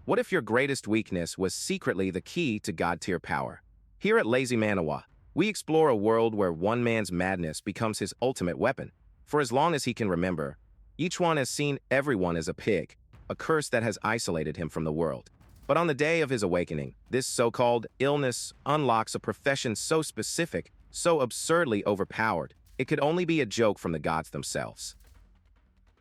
What if your greatest weakness was secretly the key to God-tier power? Here at Lazy Manhua, we explore a world where one man's madness becomes his ultimate weapon. For as long as he can remember, Chuan has seen everyone as a pig, a curse that has isolated him from the world. But on the day of his awakening, this so-called illness unlocks a profession so specific, so absurdly overpowered, it could only be a joke from the gods themselves.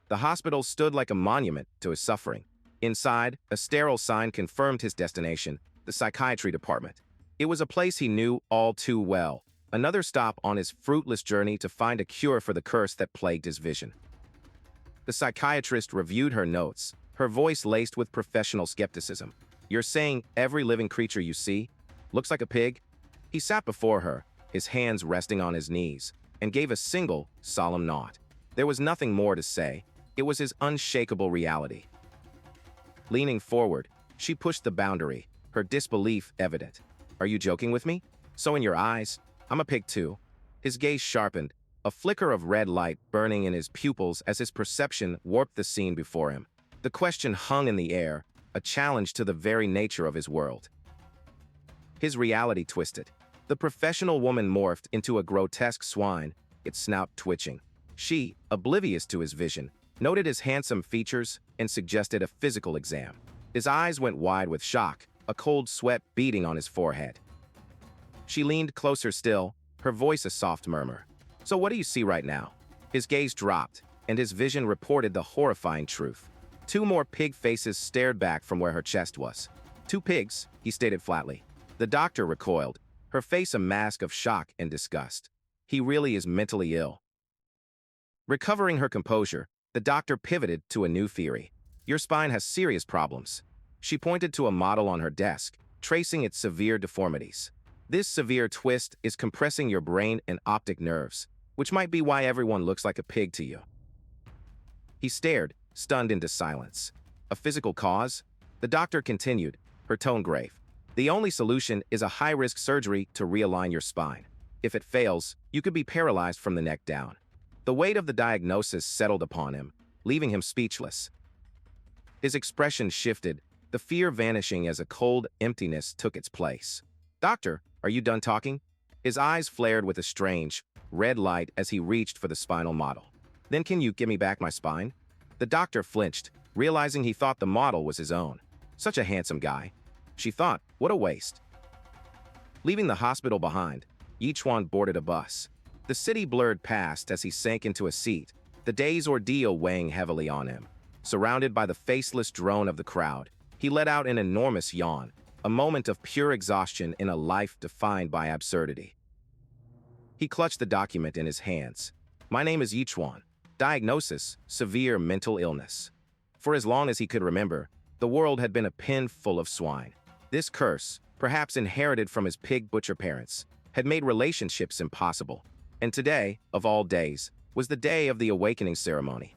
The hospital stood like a monument to his suffering. Inside, a sterile sign confirmed his destination, the psychiatry department. It was a place he knew all too well, another stop on his fruitless journey to find a cure for the curse that plagued his vision. The psychiatrist reviewed her notes, her voice laced with professional skepticism. "You're saying every living creature you see looks like a pig?" He sat before her, his hands resting on his knees, and gave a single, solemn nod. There was nothing more to say. It was his unshakable reality. Leaning forward, she pushed the boundary, her disbelief evident. "Are you joking with me? So in your eyes, I'm a pig too." His gaze sharpened, a flicker of red light burning in his pupils as his perception warped the scene before him. The question hung in the air, a challenge to the very nature of his world. His reality twisted. The professional woman morphed into a grotesque swine, its snout twitching. She, oblivious to his vision, noted his handsome features and suggested a physical exam. His eyes went wide with shock, a cold sweat beading on his forehead. She leaned closer still, her voice a soft murmur. "So what do you see right now?" His gaze dropped, and his vision reported the horrifying truth. Two more pig faces stared back from where her chest was. "Two pigs," he stated flatly. The doctor recoiled, her face a mask of shock and disgust. "He really is mentally ill." Recovering her composure, the doctor pivoted to a new theory. "Your spine has serious problems." She pointed to a model on her desk, tracing its severe deformities. "This severe twist is compressing your brain and optic nerves, which might be why everyone looks like a pig to you." He stared, stunned into silence. "A physical cause?" The doctor continued, her tone grave. "The only solution is a high-risk surgery to realign your spine. If it fails, you could be paralyzed from the neck down." The weight of the diagnosis settled upon him, leaving him speechless. His expression shifted, the fear vanishing as a cold emptiness took its place. "Doctor, are you done talking?" His eyes flared with a strange, red light as he reached for the spinal model. "Then can you give me back my spine?" The doctor flinched, realizing he thought the model was his own. Such a handsome guy. She thought, what a waste. Leaving the hospital behind, Chuan boarded a bus. The city blurred past as he sank into a seat, the day's ordeal weighing heavily on him. Surrounded by the faceless drone of the crowd, he let out an enormous yawn, a moment of pure exhaustion in a life defined by absurdity. He clutched the document in his hands. "My name is Chuan. Diagnosis, severe mental illness." For as long as he could remember, the world had been a pen full of swine. This curse, perhaps inherited from his pig butcher parents, had made relationships impossible. And today, of all days, was the day of the awakening ceremony.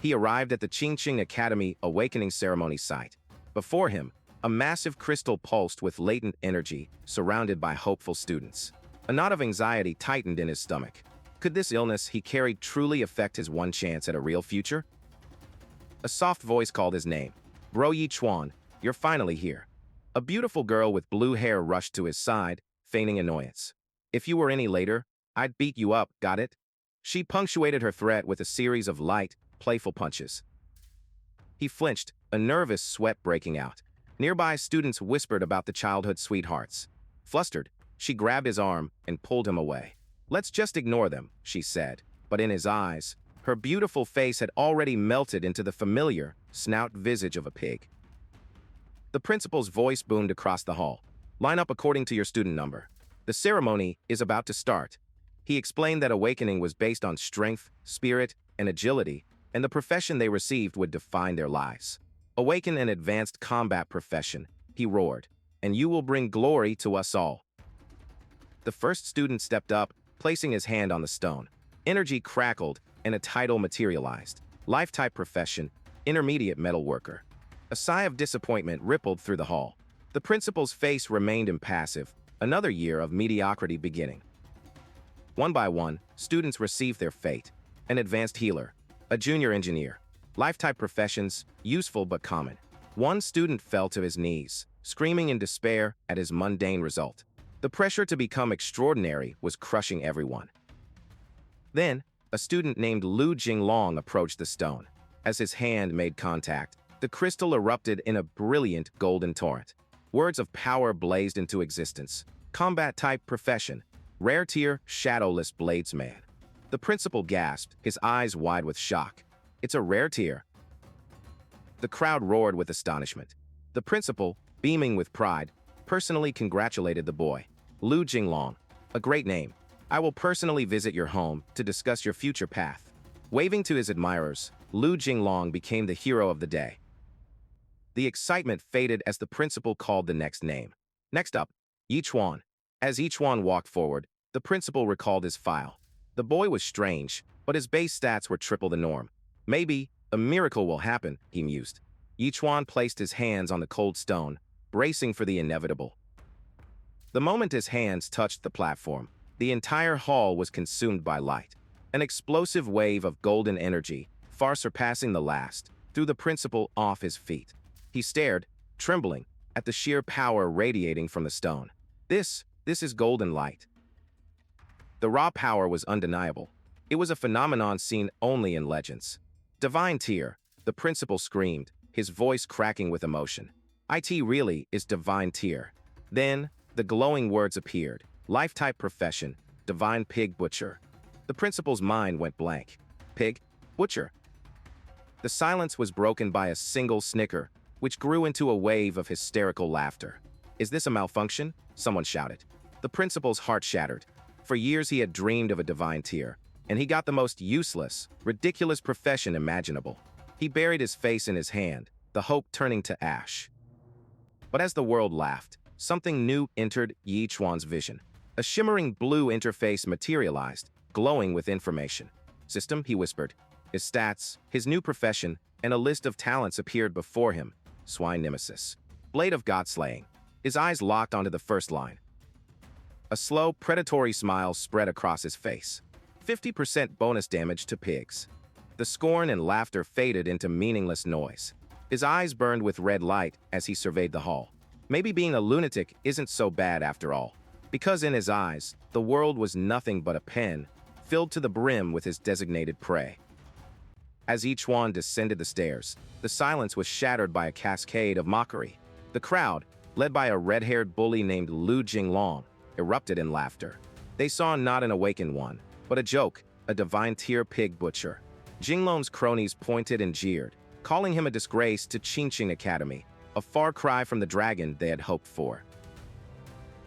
He arrived at the Qingqing Academy awakening ceremony site. Before him, a massive crystal pulsed with latent energy, surrounded by hopeful students. A knot of anxiety tightened in his stomach. Could this illness he carried truly affect his one chance at a real future? A soft voice called his name. "Bro Chuan, you're finally here." A beautiful girl with blue hair rushed to his side, feigning annoyance. "If you were any later, I'd beat you up, got it?" She punctuated her threat with a series of light, playful punches. He flinched, a nervous sweat breaking out. Nearby students whispered about the childhood sweethearts. Flustered, she grabbed his arm and pulled him away. "Let's just ignore them," she said, but in his eyes, her beautiful face had already melted into the familiar, snout visage of a pig. The principal's voice boomed across the hall. "Line up according to your student number. The ceremony is about to start." He explained that awakening was based on strength, spirit, and agility, and the profession they received would define their lives. "Awaken an advanced combat profession," he roared, "and you will bring glory to us all." The first student stepped up, placing his hand on the stone. Energy crackled, and a title materialized. Life-type profession, intermediate metal worker. A sigh of disappointment rippled through the hall. The principal's face remained impassive, another year of mediocrity beginning. One by one, students received their fate. An advanced healer, a junior engineer. Life-type professions, useful but common. One student fell to his knees, screaming in despair at his mundane result. The pressure to become extraordinary was crushing everyone. Then, a student named Lu Jinglong approached the stone. As his hand made contact, the crystal erupted in a brilliant golden torrent. Words of power blazed into existence. Combat-type profession. Rare tier, shadowless bladesman. The principal gasped, his eyes wide with shock. It's a rare tier. The crowd roared with astonishment. The principal, beaming with pride, personally congratulated the boy. Lu Jinglong, a great name. I will personally visit your home to discuss your future path. Waving to his admirers, Lu Jinglong became the hero of the day. The excitement faded as the principal called the next name. Next up, Chuan. As Chuan walked forward, the principal recalled his file. The boy was strange, but his base stats were triple the norm. Maybe a miracle will happen, he mused. Chuan placed his hands on the cold stone, bracing for the inevitable. The moment his hands touched the platform, the entire hall was consumed by light. An explosive wave of golden energy, far surpassing the last, threw the principal off his feet. He stared, trembling, at the sheer power radiating from the stone. This is golden light. The raw power was undeniable. It was a phenomenon seen only in legends. Divine tier, the principal screamed, his voice cracking with emotion. It really is divine tier. Then, the glowing words appeared. Life-type profession, divine pig butcher. The principal's mind went blank. Pig? Butcher? The silence was broken by a single snicker, which grew into a wave of hysterical laughter. Is this a malfunction? Someone shouted. The principal's heart shattered. For years he had dreamed of a divine tier, and he got the most useless, ridiculous profession imaginable. He buried his face in his hand, the hope turning to ash. But as the world laughed, something new entered Chuan's vision. A shimmering blue interface materialized, glowing with information. System, he whispered. His stats, his new profession, and a list of talents appeared before him. Swine Nemesis. Blade of God-slaying. His eyes locked onto the first line. A slow, predatory smile spread across his face. 50% bonus damage to pigs. The scorn and laughter faded into meaningless noise. His eyes burned with red light as he surveyed the hall. Maybe being a lunatic isn't so bad after all. Because in his eyes, the world was nothing but a pen, filled to the brim with his designated prey. As Chuan descended the stairs, the silence was shattered by a cascade of mockery. The crowd, led by a red-haired bully named Lu Jinglong, erupted in laughter. They saw not an awakened one, but a joke, a divine tier pig butcher. Jinglong's cronies pointed and jeered, calling him a disgrace to Qingqing Academy, a far cry from the dragon they had hoped for.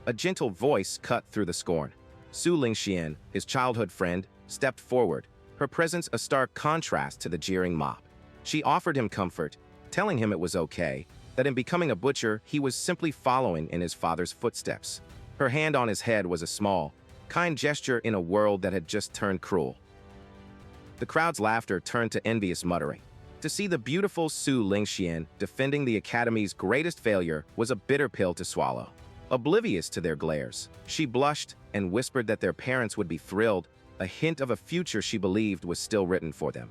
A gentle voice cut through the scorn. Su Lingxian, his childhood friend, stepped forward, her presence a stark contrast to the jeering mob. She offered him comfort, telling him it was okay, that in becoming a butcher, he was simply following in his father's footsteps. Her hand on his head was a small, kind gesture in a world that had just turned cruel. The crowd's laughter turned to envious muttering. To see the beautiful Su Lingxian defending the Academy's greatest failure was a bitter pill to swallow. Oblivious to their glares, she blushed and whispered that their parents would be thrilled, a hint of a future she believed was still written for them.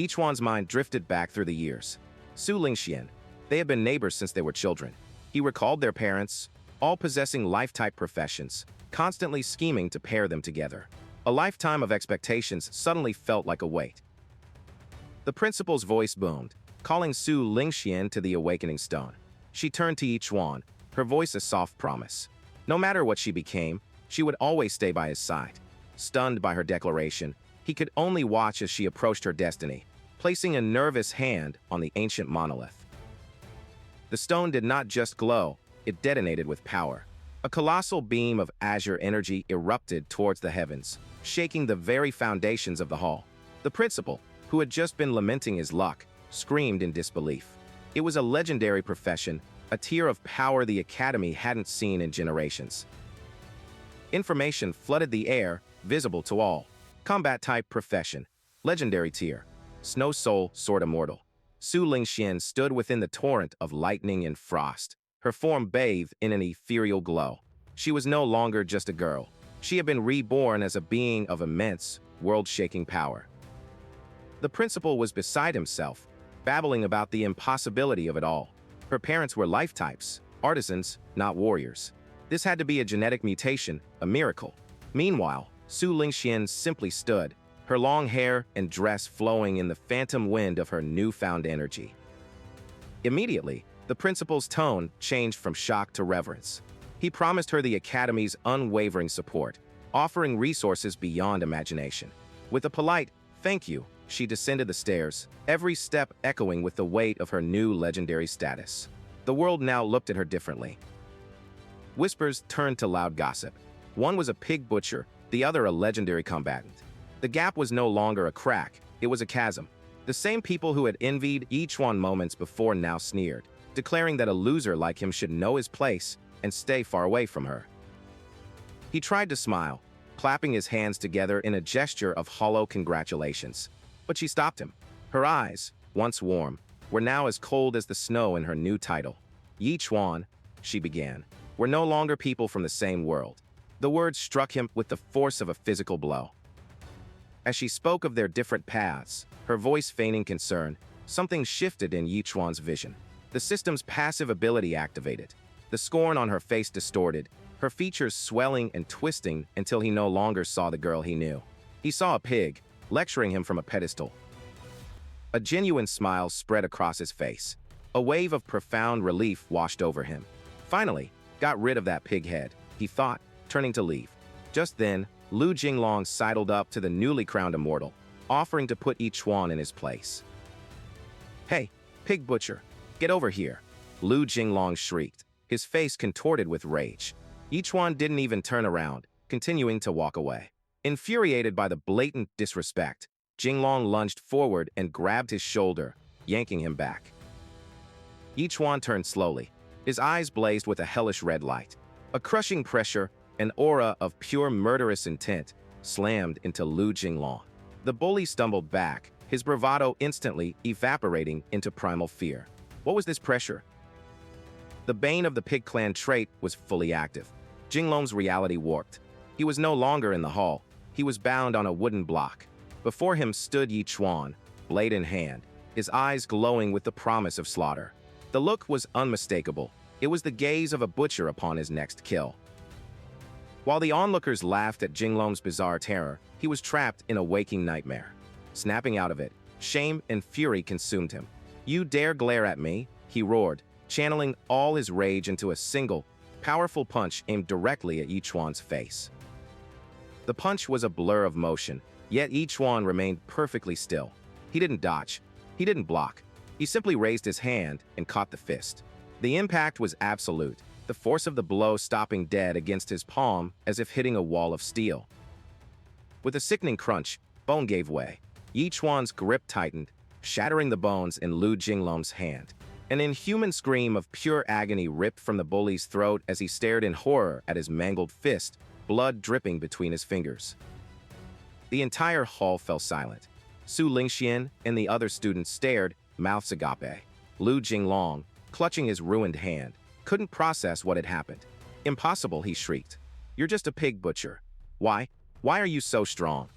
Chuan's mind drifted back through the years. Su Lingxian, they had been neighbors since they were children. He recalled their parents, all possessing life-type professions, constantly scheming to pair them together. A lifetime of expectations suddenly felt like a weight. The principal's voice boomed, calling Su Lingxian to the awakening stone. She turned to Chuan, her voice a soft promise. No matter what she became, she would always stay by his side. Stunned by her declaration, he could only watch as she approached her destiny, placing a nervous hand on the ancient monolith. The stone did not just glow, it detonated with power. A colossal beam of azure energy erupted towards the heavens, shaking the very foundations of the hall. The principal, who had just been lamenting his luck, screamed in disbelief. It was a legendary profession, a tier of power the Academy hadn't seen in generations. Information flooded the air, visible to all. Combat-type profession, legendary tier, Snow Soul, Sword Immortal. Su Lingxian stood within the torrent of lightning and frost, her form bathed in an ethereal glow. She was no longer just a girl. She had been reborn as a being of immense, world-shaking power. The principal was beside himself, babbling about the impossibility of it all. Her parents were life types, artisans, not warriors. This had to be a genetic mutation, a miracle. Meanwhile, Su Lingxian simply stood, her long hair and dress flowing in the phantom wind of her newfound energy. Immediately, the principal's tone changed from shock to reverence. He promised her the Academy's unwavering support, offering resources beyond imagination. With a polite, "Thank you," she descended the stairs, every step echoing with the weight of her new legendary status. The world now looked at her differently. Whispers turned to loud gossip. One was a pig butcher, the other a legendary combatant. The gap was no longer a crack, it was a chasm. The same people who had envied Chuan moments before now sneered, declaring that a loser like him should know his place and stay far away from her. He tried to smile, clapping his hands together in a gesture of hollow congratulations. But she stopped him. Her eyes, once warm, were now as cold as the snow in her new title. Chuan, she began, were no longer people from the same world. The words struck him with the force of a physical blow. As she spoke of their different paths, her voice feigning concern, something shifted in Chuan's vision. The system's passive ability activated. The scorn on her face distorted, her features swelling and twisting until he no longer saw the girl he knew. He saw a pig, lecturing him from a pedestal. A genuine smile spread across his face. A wave of profound relief washed over him. Finally, got rid of that pig head, he thought, turning to leave. Just then, Lu Jinglong sidled up to the newly crowned immortal, offering to put Chuan in his place. "Hey, pig butcher, get over here," Lu Jinglong shrieked, his face contorted with rage. Chuan didn't even turn around, continuing to walk away. Infuriated by the blatant disrespect, Jinglong lunged forward and grabbed his shoulder, yanking him back. Chuan turned slowly. His eyes blazed with a hellish red light. A crushing pressure, an aura of pure murderous intent, slammed into Lu Jinglong. The bully stumbled back, his bravado instantly evaporating into primal fear. What was this pressure? The bane of the pig clan trait was fully active. Jinglong's reality warped. He was no longer in the hall. He was bound on a wooden block. Before him stood Chuan, blade in hand, his eyes glowing with the promise of slaughter. The look was unmistakable. It was the gaze of a butcher upon his next kill. While the onlookers laughed at Jinglong's bizarre terror, he was trapped in a waking nightmare. Snapping out of it, shame and fury consumed him. "You dare glare at me?" he roared, channeling all his rage into a single, powerful punch aimed directly at Chuan's face. The punch was a blur of motion, yet Chuan remained perfectly still. He didn't dodge. He didn't block. He simply raised his hand and caught the fist. The impact was absolute, the force of the blow stopping dead against his palm as if hitting a wall of steel. With a sickening crunch, bone gave way. Chuan's grip tightened, shattering the bones in Lu Jinglong's hand. An inhuman scream of pure agony ripped from the bully's throat as he stared in horror at his mangled fist, blood dripping between his fingers. The entire hall fell silent. Su Lingxian and the other students stared, mouths agape. Lu Jinglong, clutching his ruined hand, couldn't process what had happened. "Impossible," he shrieked. "You're just a pig butcher. Why? Why are you so strong?"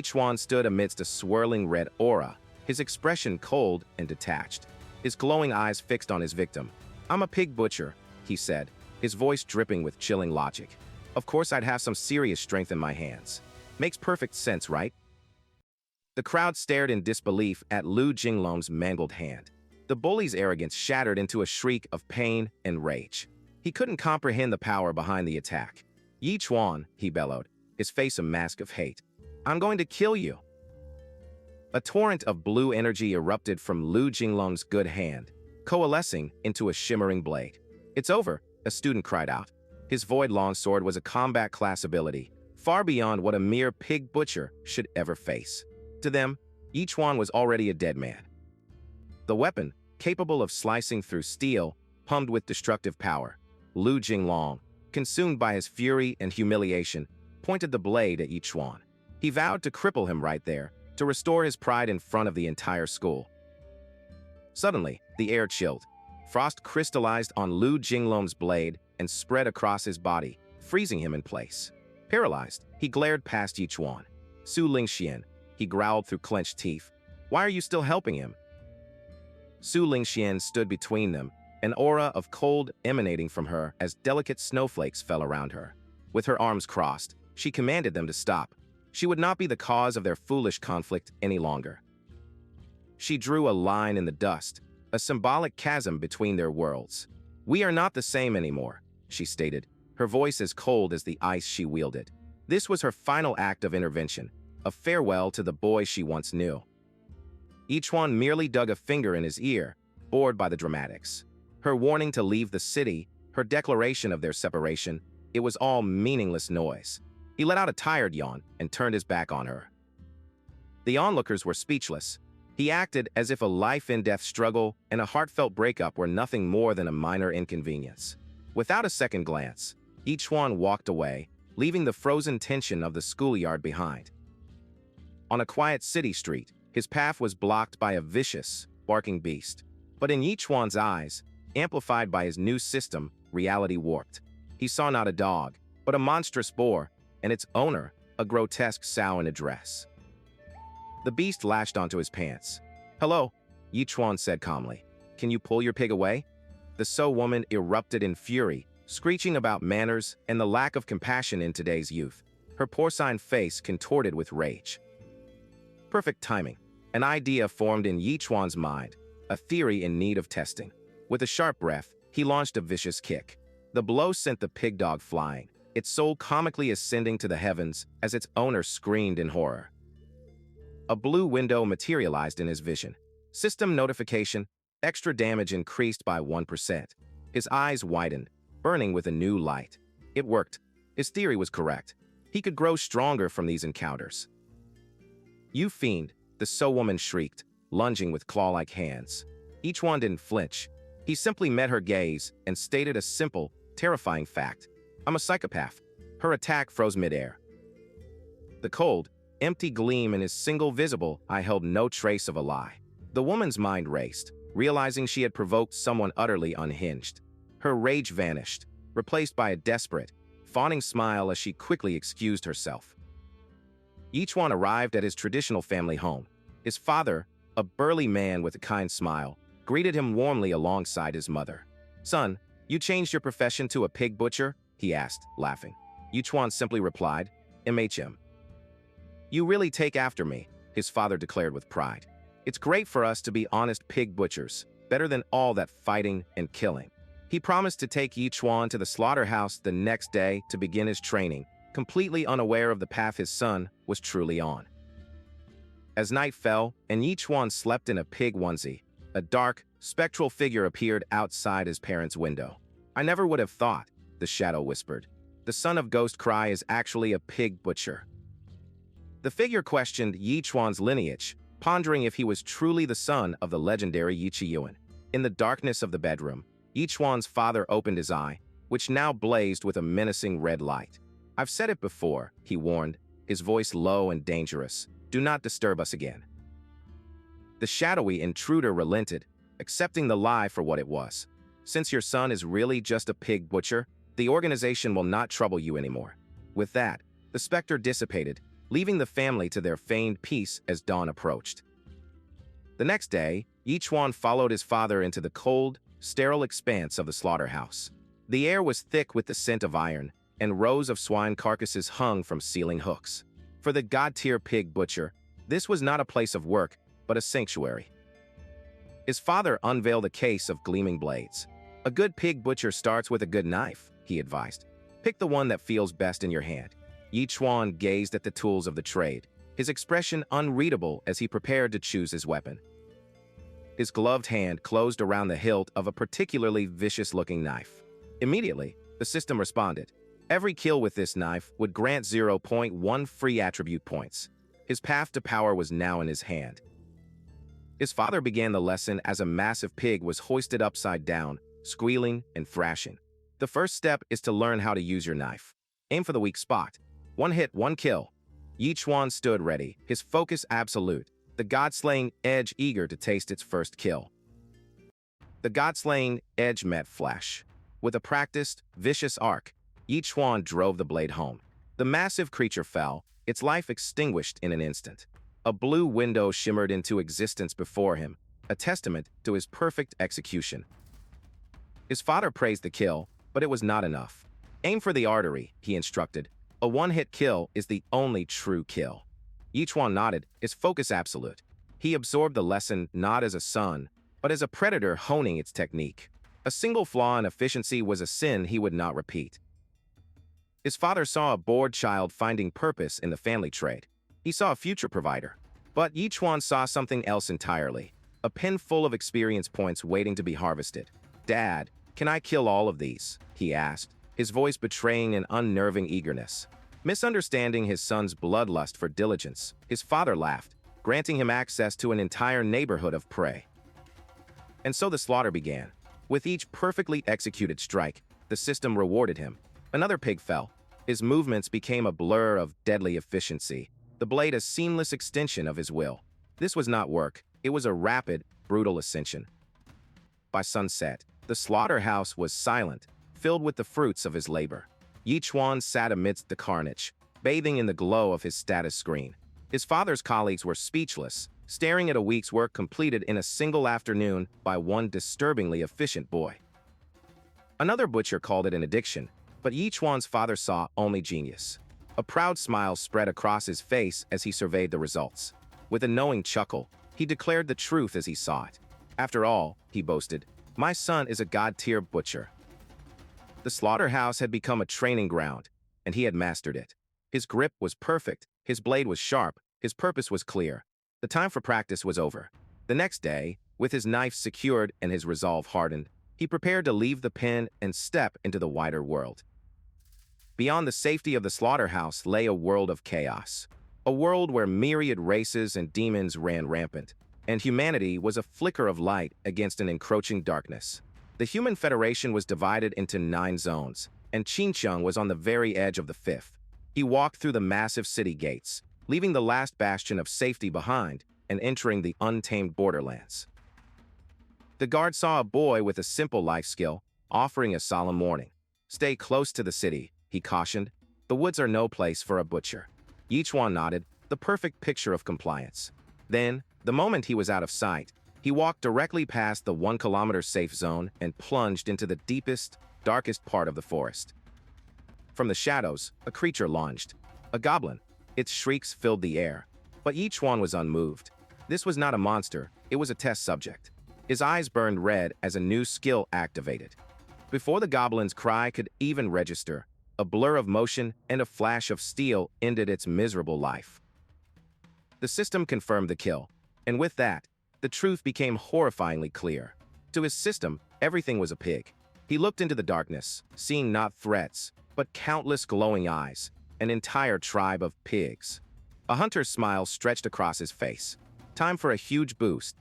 Chuan stood amidst a swirling red aura, his expression cold and detached, his glowing eyes fixed on his victim. "I'm a pig butcher," he said, his voice dripping with chilling logic. "Of course I'd have some serious strength in my hands. Makes perfect sense, right?" The crowd stared in disbelief at Lu Jinglong's mangled hand. The bully's arrogance shattered into a shriek of pain and rage. He couldn't comprehend the power behind the attack. "Chuan," he bellowed, his face a mask of hate. "I'm going to kill you." A torrent of blue energy erupted from Lu Jinglong's good hand, coalescing into a shimmering blade. "It's over," a student cried out. His void longsword was a combat class ability, far beyond what a mere pig butcher should ever face. To them, Chuan was already a dead man. The weapon, capable of slicing through steel, hummed with destructive power. Lu Jinglong, consumed by his fury and humiliation, pointed the blade at Chuan. He vowed to cripple him right there, to restore his pride in front of the entire school. Suddenly, the air chilled. Frost crystallized on Lu Jinglong's blade and spread across his body, freezing him in place. Paralyzed, he glared past Chuan. "Su Lingxian," he growled through clenched teeth. "Why are you still helping him? Su Lingxian stood between them, an aura of cold emanating from her as delicate snowflakes fell around her. With her arms crossed, she commanded them to stop. She would not be the cause of their foolish conflict any longer. She drew a line in the dust, a symbolic chasm between their worlds. "We are not the same anymore," she stated, her voice as cold as the ice she wielded. This was her final act of intervention, a farewell to the boy she once knew. Chuan merely dug a finger in his ear, bored by the dramatics. Her warning to leave the city, her declaration of their separation, it was all meaningless noise. He let out a tired yawn and turned his back on her. The onlookers were speechless. He acted as if a life-and-death struggle and a heartfelt breakup were nothing more than a minor inconvenience. Without a second glance, Chuan walked away, leaving the frozen tension of the schoolyard behind. On a quiet city street, his path was blocked by a vicious, barking beast. But in Chuan's eyes, amplified by his new system, reality warped. He saw not a dog, but a monstrous boar, and its owner, a grotesque sow in a dress. The beast lashed onto his pants. "Hello," Chuan said calmly. "Can you pull your pig away?" The sow woman erupted in fury, screeching about manners and the lack of compassion in today's youth, her porcine face contorted with rage. Perfect timing. An idea formed in Chuan's mind, a theory in need of testing. With a sharp breath, he launched a vicious kick. The blow sent the pig dog flying, its soul comically ascending to the heavens as its owner screamed in horror. A blue window materialized in his vision. System notification, extra damage increased by 1%. His eyes widened, burning with a new light. It worked. His theory was correct. He could grow stronger from these encounters. "You fiend," the sow woman shrieked, lunging with claw-like hands. Chuan didn't flinch. He simply met her gaze and stated a simple, terrifying fact. "I'm a psychopath." Her attack froze midair. The cold, empty gleam in his single visible eye held no trace of a lie. The woman's mind raced, realizing she had provoked someone utterly unhinged. Her rage vanished, replaced by a desperate, fawning smile as she quickly excused herself. Chuan arrived at his traditional family home. His father, a burly man with a kind smile, greeted him warmly alongside his mother. "Son, you changed your profession to a pig butcher?" he asked, laughing. Chuan simply replied, "MHM." "You really take after me," his father declared with pride. "It's great for us to be honest pig butchers, better than all that fighting and killing." He promised to take Chuan to the slaughterhouse the next day to begin his training, completely unaware of the path his son was truly on. As night fell and Chuan slept in a pig onesie, a dark, spectral figure appeared outside his parents' window. "I never would have thought," the shadow whispered. "The son of Ghost Cry is actually a pig butcher." The figure questioned Chuan's lineage, pondering if he was truly the son of the legendary Yuan. In the darkness of the bedroom, Chuan's father opened his eye, which now blazed with a menacing red light. "I've said it before," he warned, his voice low and dangerous. "Do not disturb us again." The shadowy intruder relented, accepting the lie for what it was. "Since your son is really just a pig butcher, the organization will not trouble you anymore." With that, the specter dissipated, leaving the family to their feigned peace as dawn approached. The next day, Chuan followed his father into the cold, sterile expanse of the slaughterhouse. The air was thick with the scent of iron, and rows of swine carcasses hung from ceiling hooks. For the god-tier pig butcher, this was not a place of work, but a sanctuary. His father unveiled a case of gleaming blades. "A good pig butcher starts with a good knife," he advised. "Pick the one that feels best in your hand." Chuan gazed at the tools of the trade, his expression unreadable as he prepared to choose his weapon. His gloved hand closed around the hilt of a particularly vicious-looking knife. Immediately, the system responded. Every kill with this knife would grant 0.1 free attribute points. His path to power was now in his hand. His father began the lesson as a massive pig was hoisted upside down, squealing and thrashing. "The first step is to learn how to use your knife. Aim for the weak spot. One hit, one kill." Chuan stood ready, his focus absolute, the god-slaying edge eager to taste its first kill. The god-slaying edge met flesh. With a practiced, vicious arc, Chuan drove the blade home. The massive creature fell, its life extinguished in an instant. A blue window shimmered into existence before him, a testament to his perfect execution. His father praised the kill, but it was not enough. Aim for the artery, he instructed. A one-hit kill is the only true kill. Chuan nodded, his focus absolute. He absorbed the lesson not as a son, but as a predator honing its technique. A single flaw in efficiency was a sin he would not repeat. His father saw a bored child finding purpose in the family trade. He saw a future provider. But Chuan saw something else entirely. A pen full of experience points waiting to be harvested. "Dad, can I kill all of these?" he asked, his voice betraying an unnerving eagerness. Misunderstanding his son's bloodlust for diligence, his father laughed, granting him access to an entire neighborhood of prey. And so the slaughter began. With each perfectly executed strike, the system rewarded him. Another pig fell. His movements became a blur of deadly efficiency, the blade a seamless extension of his will. This was not work, it was a rapid, brutal ascension. By sunset, the slaughterhouse was silent, filled with the fruits of his labor. Chuan sat amidst the carnage, bathing in the glow of his status screen. His father's colleagues were speechless, staring at a week's work completed in a single afternoon by one disturbingly efficient boy. Another butcher called it an addiction, but Chuan's father saw only genius. A proud smile spread across his face as he surveyed the results. With a knowing chuckle, he declared the truth as he saw it. "After all," he boasted, "my son is a god-tier butcher." The slaughterhouse had become a training ground, and he had mastered it. His grip was perfect, his blade was sharp, his purpose was clear. The time for practice was over. The next day, with his knife secured and his resolve hardened, he prepared to leave the pen and step into the wider world. Beyond the safety of the slaughterhouse lay a world of chaos, a world where myriad races and demons ran rampant, and humanity was a flicker of light against an encroaching darkness. The Human Federation was divided into 9 zones, and Ching was on the very edge of the 5th. He walked through the massive city gates, leaving the last bastion of safety behind and entering the untamed borderlands. The guard saw a boy with a simple life skill, offering a solemn warning. "Stay close to the city," he cautioned. "The woods are no place for a butcher." Chuan nodded, the perfect picture of compliance. Then, the moment he was out of sight, he walked directly past the 1-kilometer safe zone and plunged into the deepest, darkest part of the forest. From the shadows, a creature lunged. A goblin. Its shrieks filled the air. But Chuan was unmoved. This was not a monster, it was a test subject. His eyes burned red as a new skill activated. Before the goblin's cry could even register, a blur of motion and a flash of steel ended its miserable life. The system confirmed the kill, and with that, the truth became horrifyingly clear. To his system, everything was a pig. He looked into the darkness, seeing not threats, but countless glowing eyes, an entire tribe of pigs. A hunter's smile stretched across his face. Time for a huge boost.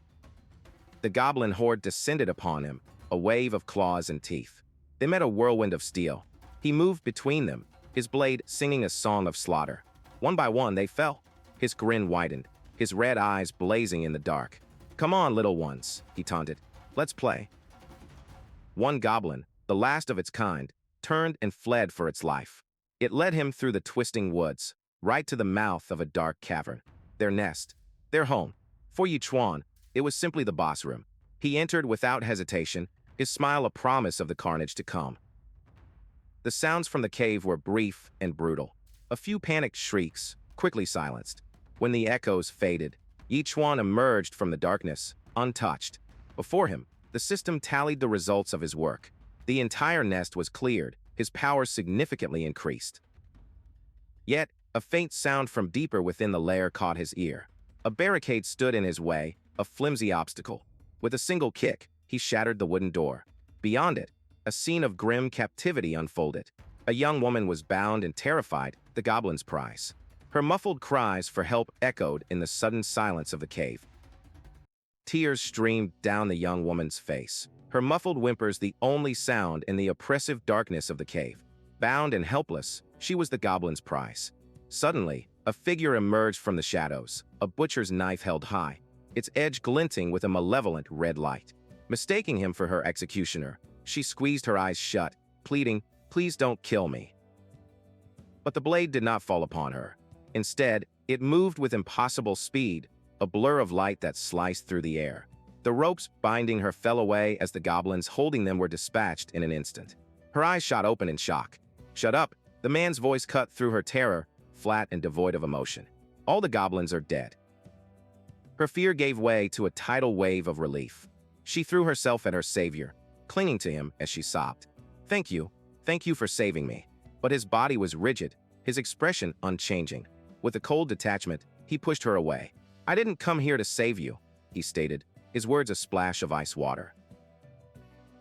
The goblin horde descended upon him, a wave of claws and teeth. They met a whirlwind of steel. He moved between them, his blade singing a song of slaughter. One by one, they fell. His grin widened, his red eyes blazing in the dark. "Come on, little ones," he taunted. "Let's play." One goblin, the last of its kind, turned and fled for its life. It led him through the twisting woods, right to the mouth of a dark cavern. Their nest, their home. For Chuan, it was simply the boss room. He entered without hesitation, his smile a promise of the carnage to come. The sounds from the cave were brief and brutal. A few panicked shrieks, quickly silenced. When the echoes faded, Chuan emerged from the darkness, untouched. Before him, the system tallied the results of his work. The entire nest was cleared, his power significantly increased. Yet, a faint sound from deeper within the lair caught his ear. A barricade stood in his way, a flimsy obstacle. With a single kick, he shattered the wooden door. Beyond it, a scene of grim captivity unfolded. A young woman was bound and terrified, the goblin's prize. Her muffled cries for help echoed in the sudden silence of the cave. Tears streamed down the young woman's face, her muffled whimpers the only sound in the oppressive darkness of the cave. Bound and helpless, she was the goblin's prize. Suddenly, a figure emerged from the shadows, a butcher's knife held high, its edge glinting with a malevolent red light. Mistaking him for her executioner, she squeezed her eyes shut, pleading, "Please don't kill me." But the blade did not fall upon her. Instead, it moved with impossible speed, a blur of light that sliced through the air. The ropes binding her fell away as the goblins holding them were dispatched in an instant. Her eyes shot open in shock. "Shut up!" The man's voice cut through her terror, flat and devoid of emotion. "All the goblins are dead." Her fear gave way to a tidal wave of relief. She threw herself at her savior, clinging to him as she sobbed. Thank you for saving me." But his body was rigid, his expression unchanging. With a cold detachment, he pushed her away. "I didn't come here to save you," he stated, his words a splash of ice water.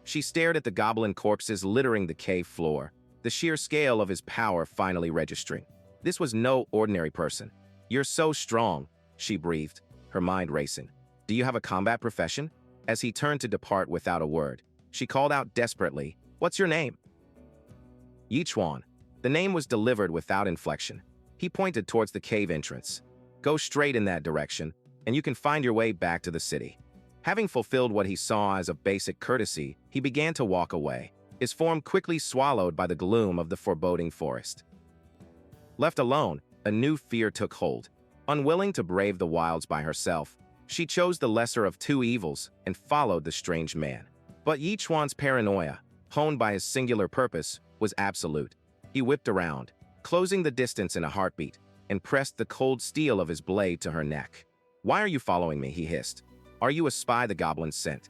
She stared at the goblin corpses littering the cave floor, the sheer scale of his power finally registering. This was no ordinary person. "You're so strong," she breathed, her mind racing. "Do you have a combat profession?" As he turned to depart without a word, she called out desperately, "What's your name?" Chuan. The name was delivered without inflection. He pointed towards the cave entrance. "Go straight in that direction, and you can find your way back to the city." Having fulfilled what he saw as a basic courtesy, he began to walk away, his form quickly swallowed by the gloom of the foreboding forest. Left alone, a new fear took hold. Unwilling to brave the wilds by herself, she chose the lesser of two evils and followed the strange man. But Chuan's paranoia, honed by his singular purpose, was absolute. He whipped around, closing the distance in a heartbeat, and pressed the cold steel of his blade to her neck. "Why are you following me?" he hissed. "Are you a spy the goblins sent?"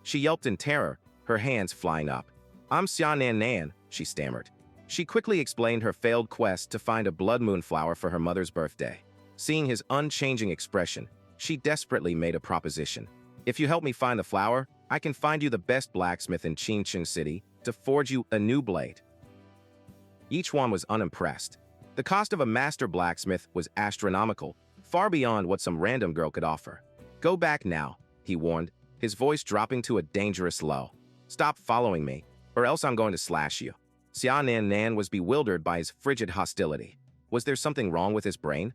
She yelped in terror, her hands flying up. "I'm Xia Nan Nan," she stammered. She quickly explained her failed quest to find a blood moon flower for her mother's birthday. Seeing his unchanging expression, she desperately made a proposition. "If you help me find the flower, I can find you the best blacksmith in Qingqing City to forge you a new blade." Chuan was unimpressed. The cost of a master blacksmith was astronomical, far beyond what some random girl could offer. "Go back now," he warned, his voice dropping to a dangerous low. "Stop following me, or else I'm going to slash you." Xia Nan Nan was bewildered by his frigid hostility. Was there something wrong with his brain?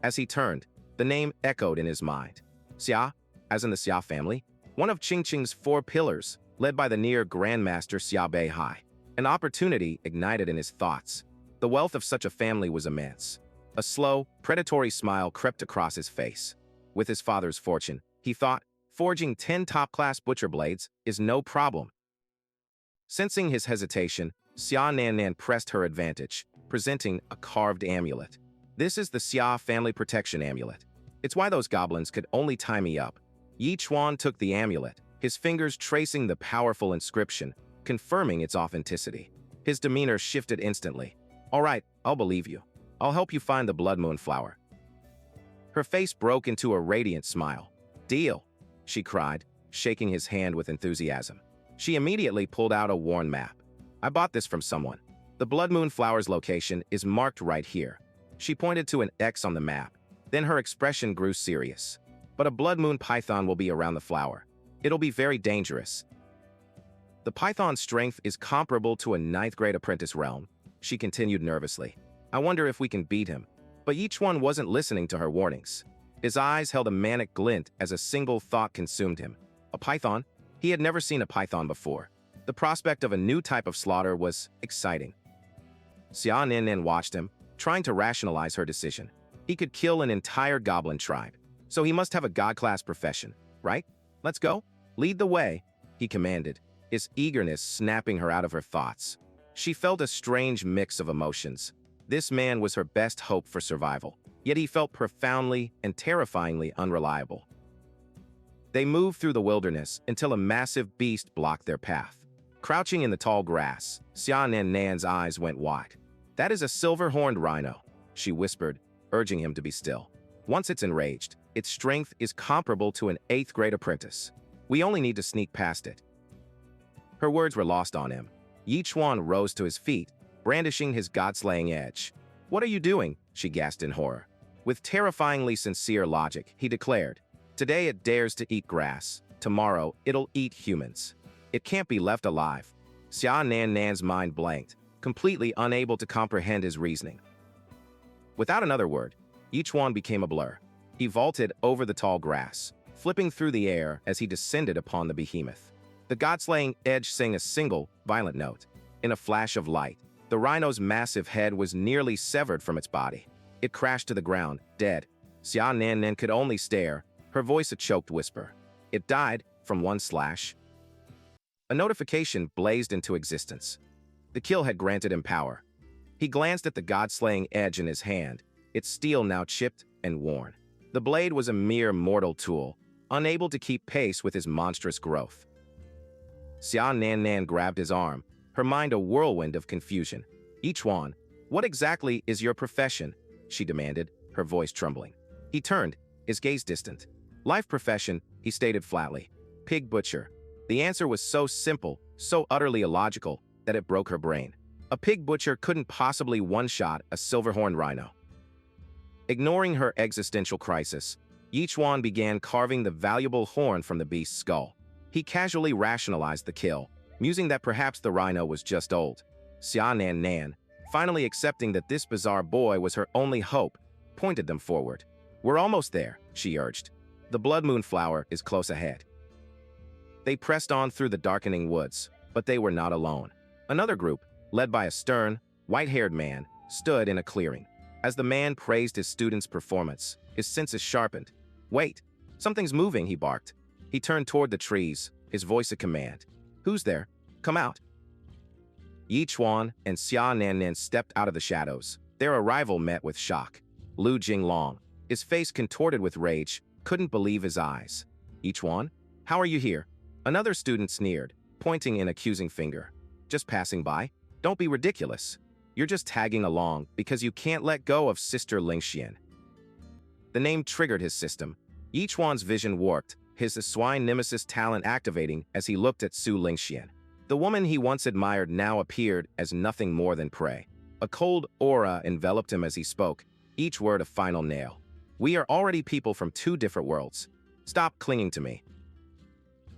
As he turned, the name echoed in his mind. Xia, as in the Xia family, one of Qingqing's 4 pillars, led by the near Grandmaster Xia Beihai. An opportunity ignited in his thoughts. The wealth of such a family was immense. A slow, predatory smile crept across his face. With his father's fortune, he thought, forging 10 top-class butcher blades is no problem. Sensing his hesitation, Xia Nan Nan pressed her advantage, presenting a carved amulet. "This is the Xia family protection amulet. It's why those goblins could only tie me up." Chuan took the amulet, his fingers tracing the powerful inscription, confirming its authenticity. His demeanor shifted instantly. "All right, I'll believe you. I'll help you find the blood moon flower." Her face broke into a radiant smile. "Deal," she cried, shaking his hand with enthusiasm. She immediately pulled out a worn map. "I bought this from someone. The blood moon flower's location is marked right here." She pointed to an X on the map. Then her expression grew serious. "But a blood moon python will be around the flower. It'll be very dangerous. The python's strength is comparable to a 9th grade apprentice realm," she continued nervously. "I wonder if we can beat him." But each one wasn't listening to her warnings. His eyes held a manic glint as a single thought consumed him. A python? He had never seen a python before. The prospect of a new type of slaughter was exciting. Xia Nan Nan watched him, trying to rationalize her decision. He could kill an entire goblin tribe, so he must have a god-class profession, right? "Let's go. Lead the way," he commanded, his eagerness snapping her out of her thoughts. She felt a strange mix of emotions. This man was her best hope for survival, yet he felt profoundly and terrifyingly unreliable. They moved through the wilderness until a massive beast blocked their path. Crouching in the tall grass, Xia Nan Nan's eyes went wide. "That is a silver-horned rhino," she whispered, urging him to be still. "Once it's enraged, its strength is comparable to an 8th grade apprentice. We only need to sneak past it." Her words were lost on him. Chuan rose to his feet, brandishing his god-slaying edge. "What are you doing?" she gasped in horror. With terrifyingly sincere logic, he declared, "Today it dares to eat grass. Tomorrow it'll eat humans. It can't be left alive." Xia Nan Nan's mind blanked, completely unable to comprehend his reasoning. Without another word, Chuan became a blur. He vaulted over the tall grass, flipping through the air as he descended upon the behemoth. The god-slaying edge sang a single, violent note. In a flash of light, the rhino's massive head was nearly severed from its body. It crashed to the ground, dead. Xia Nan Nan could only stare, her voice a choked whisper. It died from one slash. A notification blazed into existence. The kill had granted him power. He glanced at the god-slaying edge in his hand, its steel now chipped and worn. The blade was a mere mortal tool, unable to keep pace with his monstrous growth. Xia Nan Nan grabbed his arm, her mind a whirlwind of confusion. Chuan, what exactly is your profession? She demanded, her voice trembling. He turned, his gaze distant. Life profession, he stated flatly. Pig butcher. The answer was so simple, so utterly illogical, that it broke her brain. A pig butcher couldn't possibly one-shot a silver-horned rhino. Ignoring her existential crisis, Chuan began carving the valuable horn from the beast's skull. He casually rationalized the kill, musing that perhaps the rhino was just old. Xia Nan Nan, finally accepting that this bizarre boy was her only hope, pointed them forward. We're almost there, she urged. The blood moon flower is close ahead. They pressed on through the darkening woods, but they were not alone. Another group, led by a stern, white-haired man, stood in a clearing. As the man praised his student's performance, his senses sharpened. Wait, something's moving, he barked. He turned toward the trees, his voice a command. Who's there? Come out. Chuan and Xia Nan Nan stepped out of the shadows. Their arrival met with shock. Lu Jinglong, his face contorted with rage, couldn't believe his eyes. Chuan, how are you here? Another student sneered, pointing an accusing finger. Just passing by? Don't be ridiculous. You're just tagging along because you can't let go of Sister Lingxian. The name triggered his system. Chuan's vision warped, his swine nemesis talent activating as he looked at Su Lingxian. The woman he once admired now appeared as nothing more than prey. A cold aura enveloped him as he spoke, each word a final nail. We are already people from two different worlds. Stop clinging to me.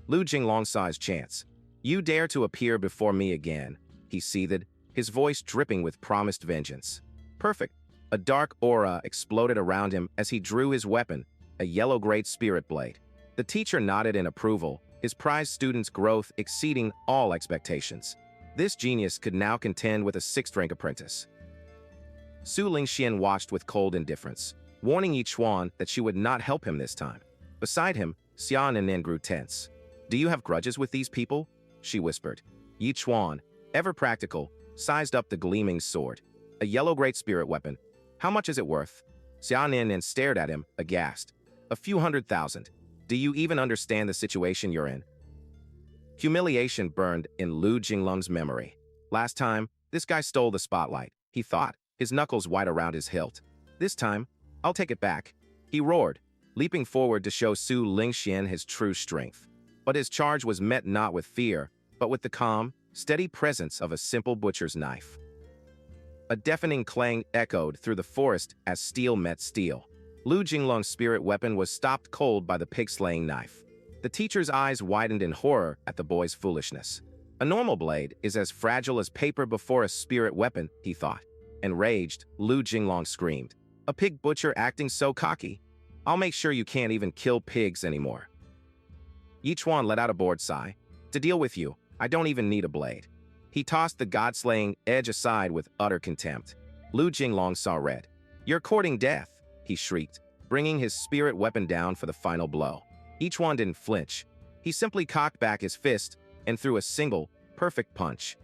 Lu Jinglong saw his chance. You dare to appear before me again, he seethed, his voice dripping with promised vengeance. Perfect. A dark aura exploded around him as he drew his weapon, a yellow-grade spirit blade. The teacher nodded in approval, his prized student's growth exceeding all expectations. This genius could now contend with a sixth-rank apprentice. Su Lingxian watched with cold indifference, warning Chuan that she would not help him this time. Beside him, Xia Nan Nan grew tense. Do you have grudges with these people? She whispered. Chuan, ever practical, sized up the gleaming sword. A yellow great spirit weapon. How much is it worth? Xia Nan Nan stared at him, aghast. A few 100,000. Do you even understand the situation you're in? Humiliation burned in Lu Jinglong's memory. Last time, this guy stole the spotlight, he thought, his knuckles white around his hilt. This time, I'll take it back. He roared, leaping forward to show Su Lingxian his true strength. But his charge was met not with fear, but with the calm, steady presence of a simple butcher's knife. A deafening clang echoed through the forest as steel met steel. Lu Jinglong's spirit weapon was stopped cold by the pig-slaying knife. The teacher's eyes widened in horror at the boy's foolishness. A normal blade is as fragile as paper before a spirit weapon, he thought. Enraged, Lu Jinglong screamed. A pig butcher acting so cocky? I'll make sure you can't even kill pigs anymore. Chuan let out a bored sigh. To deal with you, I don't even need a blade. He tossed the god-slaying edge aside with utter contempt. Lu Jinglong saw red. You're courting death, he shrieked, bringing his spirit weapon down for the final blow. Chuan didn't flinch. He simply cocked back his fist and threw a single, perfect punch.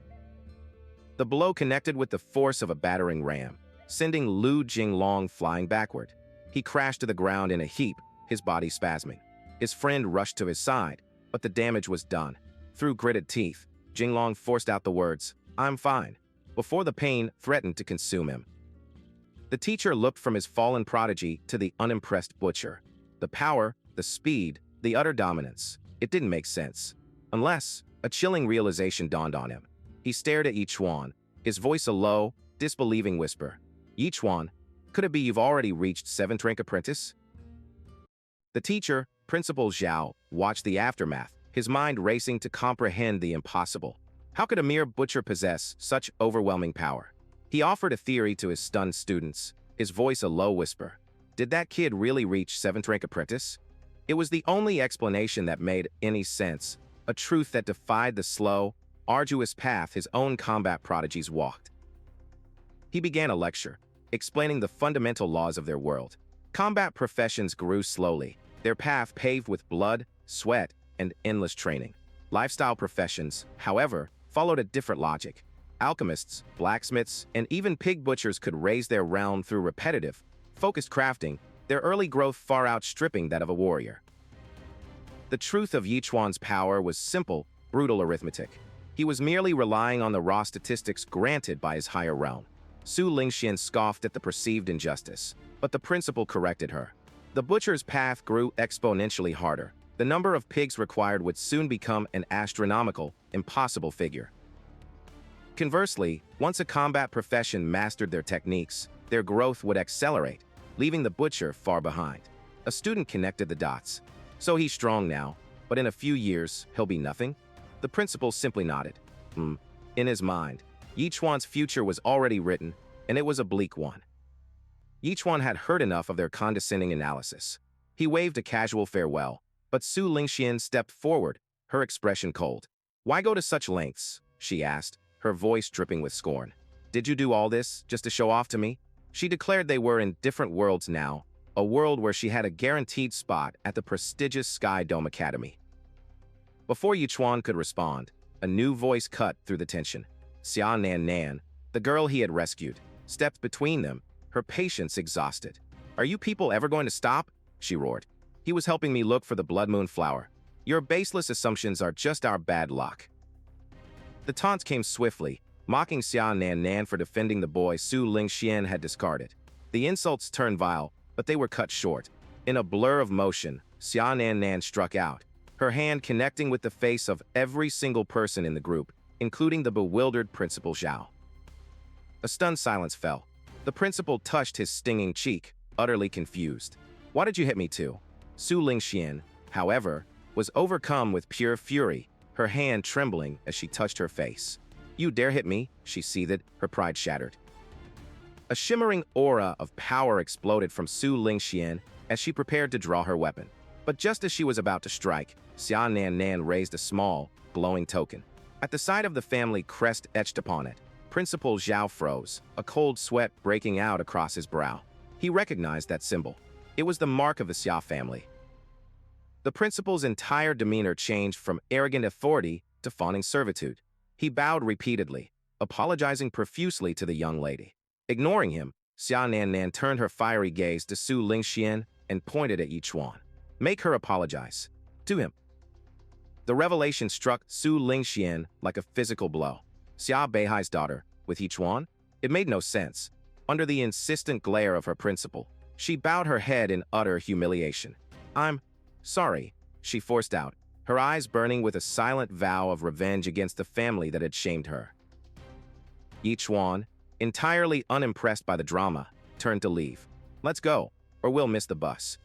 The blow connected with the force of a battering ram, sending Lu Jinglong flying backward. He crashed to the ground in a heap, his body spasming. His friend rushed to his side, but the damage was done. Through gritted teeth, Jinglong forced out the words, I'm fine, before the pain threatened to consume him. The teacher looked from his fallen prodigy to the unimpressed butcher. The power, the speed, the utter dominance. It didn't make sense. Unless, a chilling realization dawned on him. He stared at Chuan, his voice a low, disbelieving whisper. Chuan, could it be you've already reached 7th rank apprentice? The teacher, Principal Zhao, watched the aftermath, his mind racing to comprehend the impossible. How could a mere butcher possess such overwhelming power? He offered a theory to his stunned students, his voice a low whisper. Did that kid really reach 7th rank apprentice? It was the only explanation that made any sense, a truth that defied the slow, arduous path his own combat prodigies walked. He began a lecture, explaining the fundamental laws of their world. Combat professions grew slowly, their path paved with blood, sweat, and endless training. Lifestyle professions, however, followed a different logic. Alchemists, blacksmiths, and even pig butchers could raise their realm through repetitive, focused crafting, their early growth far outstripping that of a warrior. The truth of Yi Chuan's power was simple, brutal arithmetic. He was merely relying on the raw statistics granted by his higher realm. Su Lingxian scoffed at the perceived injustice, but the principal corrected her. The butcher's path grew exponentially harder. The number of pigs required would soon become an astronomical, impossible figure. Conversely, once a combat profession mastered their techniques, their growth would accelerate, leaving the butcher far behind. A student connected the dots. So he's strong now, but in a few years, he'll be nothing? The principal simply nodded. In his mind, Yi Chuan's future was already written, and it was a bleak one. Yi Chuan had heard enough of their condescending analysis. He waved a casual farewell, but Su Lingxian stepped forward, her expression cold. "Why go to such lengths?" she asked, her voice dripping with scorn. "Did you do all this just to show off to me?" She declared they were in different worlds now, a world where she had a guaranteed spot at the prestigious Sky Dome Academy. Before Yi Chuan could respond, a new voice cut through the tension. Xia Nan Nan, the girl he had rescued, stepped between them, her patience exhausted. "Are you people ever going to stop?" she roared. "He was helping me look for the blood moon flower. Your baseless assumptions are just our bad luck." The taunts came swiftly, mocking Xia Nan Nan for defending the boy Su Lingxian had discarded. The insults turned vile, but they were cut short. In a blur of motion, Xia Nan Nan struck out, her hand connecting with the face of every single person in the group, including the bewildered Principal Zhao. A stunned silence fell. The principal touched his stinging cheek, utterly confused. "Why did you hit me too?" Su Lingxian, however, was overcome with pure fury, her hand trembling as she touched her face. "You dare hit me?" she seethed, her pride shattered. A shimmering aura of power exploded from Su Lingxian as she prepared to draw her weapon. But just as she was about to strike, Xia Nan Nan raised a small, glowing token. At the sight of the family crest etched upon it, Principal Zhao froze, a cold sweat breaking out across his brow. He recognized that symbol. It was the mark of the Xia family. The principal's entire demeanor changed from arrogant authority to fawning servitude. He bowed repeatedly, apologizing profusely to the young lady. Ignoring him, Xia Nan Nan turned her fiery gaze to Su Lingxian and pointed at Yi Chuan. "Make her apologize. To him." The revelation struck Su Lingxian like a physical blow. Xia Beihai's daughter, with Yi Chuan? It made no sense. Under the insistent glare of her principal, she bowed her head in utter humiliation. "I'm sorry," she forced out, her eyes burning with a silent vow of revenge against the family that had shamed her. Yi Chuan, entirely unimpressed by the drama, turned to leave. "Let's go, or we'll miss the bus."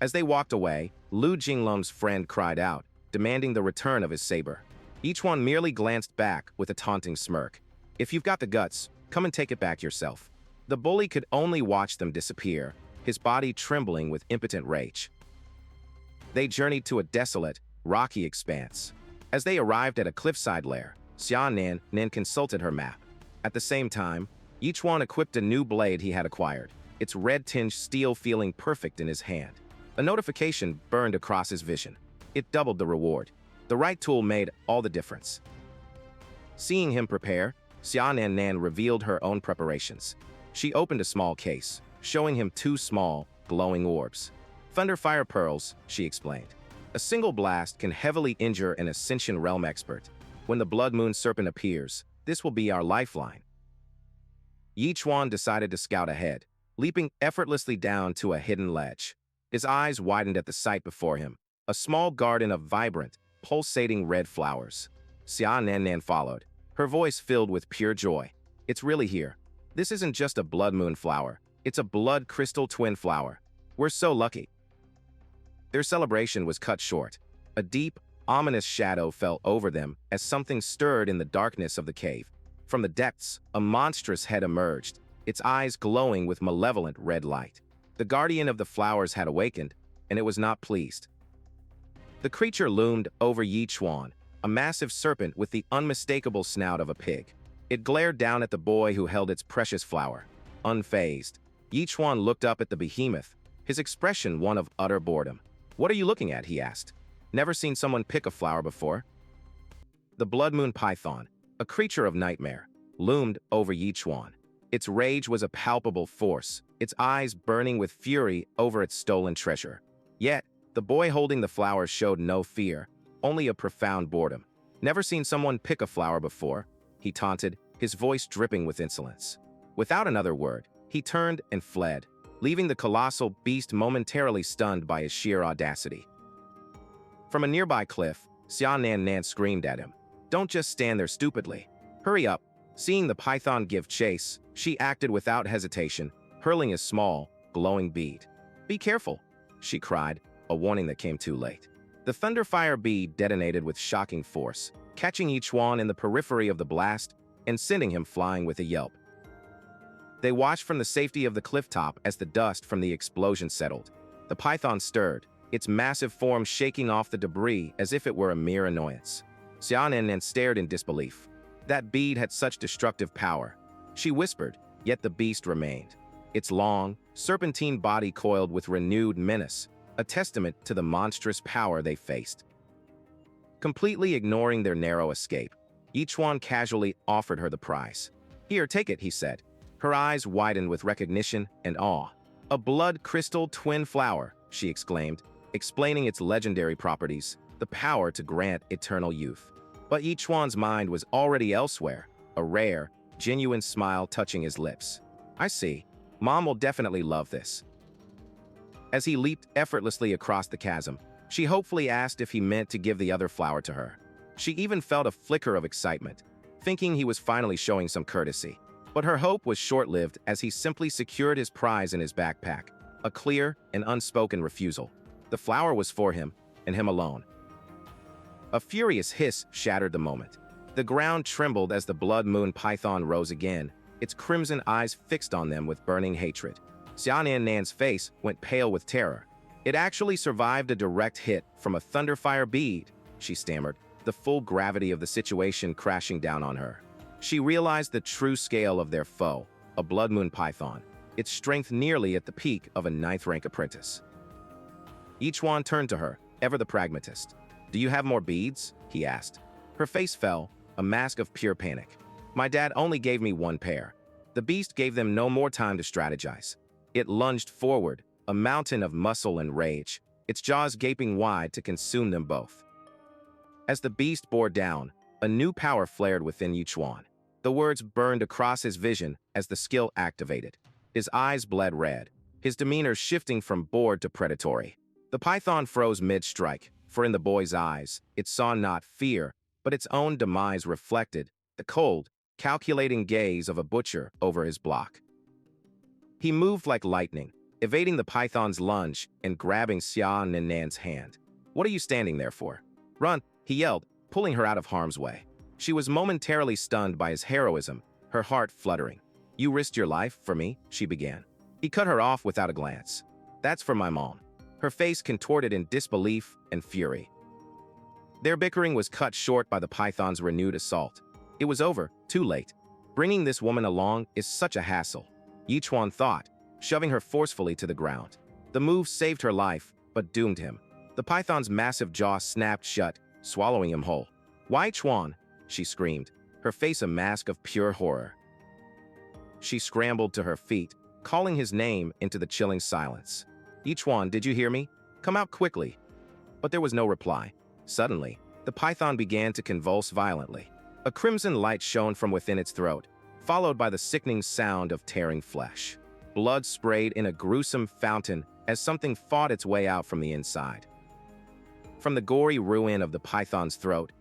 As they walked away, Lu Jinglong's friend cried out, demanding the return of his saber. Yi Chuan merely glanced back with a taunting smirk. "If you've got the guts, come and take it back yourself." The bully could only watch them disappear, his body trembling with impotent rage. They journeyed to a desolate, rocky expanse. As they arrived at a cliffside lair, Xia Nan Nan consulted her map. At the same time, Yi Chuan equipped a new blade he had acquired, its red-tinged steel feeling perfect in his hand. A notification burned across his vision. It doubled the reward. The right tool made all the difference. Seeing him prepare, Xia Nan Nan revealed her own preparations. She opened a small case, showing him two small, glowing orbs. "Thunder fire pearls," she explained. "A single blast can heavily injure an Ascension Realm expert. When the Blood Moon Serpent appears, this will be our lifeline." Yi Chuan decided to scout ahead, leaping effortlessly down to a hidden ledge. His eyes widened at the sight before him, a small garden of vibrant, pulsating red flowers. Xia Nan Nan followed, her voice filled with pure joy. "It's really here. This isn't just a blood moon flower, it's a blood crystal twin flower. We're so lucky." Their celebration was cut short. A deep, ominous shadow fell over them as something stirred in the darkness of the cave. From the depths, a monstrous head emerged, its eyes glowing with malevolent red light. The guardian of the flowers had awakened, and it was not pleased. The creature loomed over Yi Chuan, a massive serpent with the unmistakable snout of a pig. It glared down at the boy who held its precious flower. Unfazed, Yi Chuan looked up at the behemoth, his expression one of utter boredom. What are you looking at? He asked. Never seen someone pick a flower before? The blood moon python, a creature of nightmare, loomed over Chuan. Its rage was a palpable force, its eyes burning with fury over its stolen treasure. Yet, the boy holding the flower showed no fear, only a profound boredom. Never seen someone pick a flower before, he taunted, his voice dripping with insolence. Without another word, he turned and fled, leaving the colossal beast momentarily stunned by his sheer audacity. From a nearby cliff, Nan screamed at him. Don't just stand there stupidly. Hurry up. Seeing the python give chase, she acted without hesitation, hurling a small, glowing bead. Be careful, she cried, a warning that came too late. The thunderfire bead detonated with shocking force, catching Chuan in the periphery of the blast and sending him flying with a yelp. They watched from the safety of the cliff top as the dust from the explosion settled. The python stirred, its massive form shaking off the debris as if it were a mere annoyance. Nan stared in disbelief. That bead had such destructive power. She whispered, yet the beast remained. Its long, serpentine body coiled with renewed menace, a testament to the monstrous power they faced. Completely ignoring their narrow escape, Chuan casually offered her the prize. Here, take it, he said. Her eyes widened with recognition and awe. A blood crystal twin flower, she exclaimed, explaining its legendary properties, the power to grant eternal youth. But Chuan's mind was already elsewhere, a rare, genuine smile touching his lips. I see. Mom will definitely love this. As he leaped effortlessly across the chasm, she hopefully asked if he meant to give the other flower to her. She even felt a flicker of excitement, thinking he was finally showing some courtesy. But her hope was short-lived as he simply secured his prize in his backpack, a clear and unspoken refusal. The flower was for him, and him alone. A furious hiss shattered the moment. The ground trembled as the blood moon python rose again, its crimson eyes fixed on them with burning hatred. Nan's face went pale with terror. It actually survived a direct hit from a thunderfire bead, she stammered, the full gravity of the situation crashing down on her. She realized the true scale of their foe, a blood moon python, its strength nearly at the peak of a 9th-rank apprentice. Chuan turned to her, ever the pragmatist. Do you have more beads? He asked. Her face fell, a mask of pure panic. My dad only gave me 1 pair. The beast gave them no more time to strategize. It lunged forward, a mountain of muscle and rage, its jaws gaping wide to consume them both. As the beast bore down, a new power flared within Chuan. The words burned across his vision as the skill activated. His eyes bled red, his demeanor shifting from bored to predatory. The python froze mid-strike, for in the boy's eyes, it saw not fear, but its own demise reflected, the cold, calculating gaze of a butcher over his block. He moved like lightning, evading the python's lunge and grabbing Nan's hand. What are you standing there for? Run, he yelled, pulling her out of harm's way. She was momentarily stunned by his heroism, her heart fluttering. You risked your life for me, she began. He cut her off without a glance. That's for my mom. Her face contorted in disbelief and fury. Their bickering was cut short by the python's renewed assault. It was over, too late. Bringing this woman along is such a hassle, Chuan thought, shoving her forcefully to the ground. The move saved her life, but doomed him. The python's massive jaw snapped shut, swallowing him whole. Why Chuan? She screamed, her face a mask of pure horror. She scrambled to her feet, calling his name into the chilling silence. Chuan, did you hear me? Come out quickly. But there was no reply. Suddenly, the python began to convulse violently. A crimson light shone from within its throat, followed by the sickening sound of tearing flesh. Blood sprayed in a gruesome fountain as something fought its way out from the inside. From the gory ruin of the python's throat,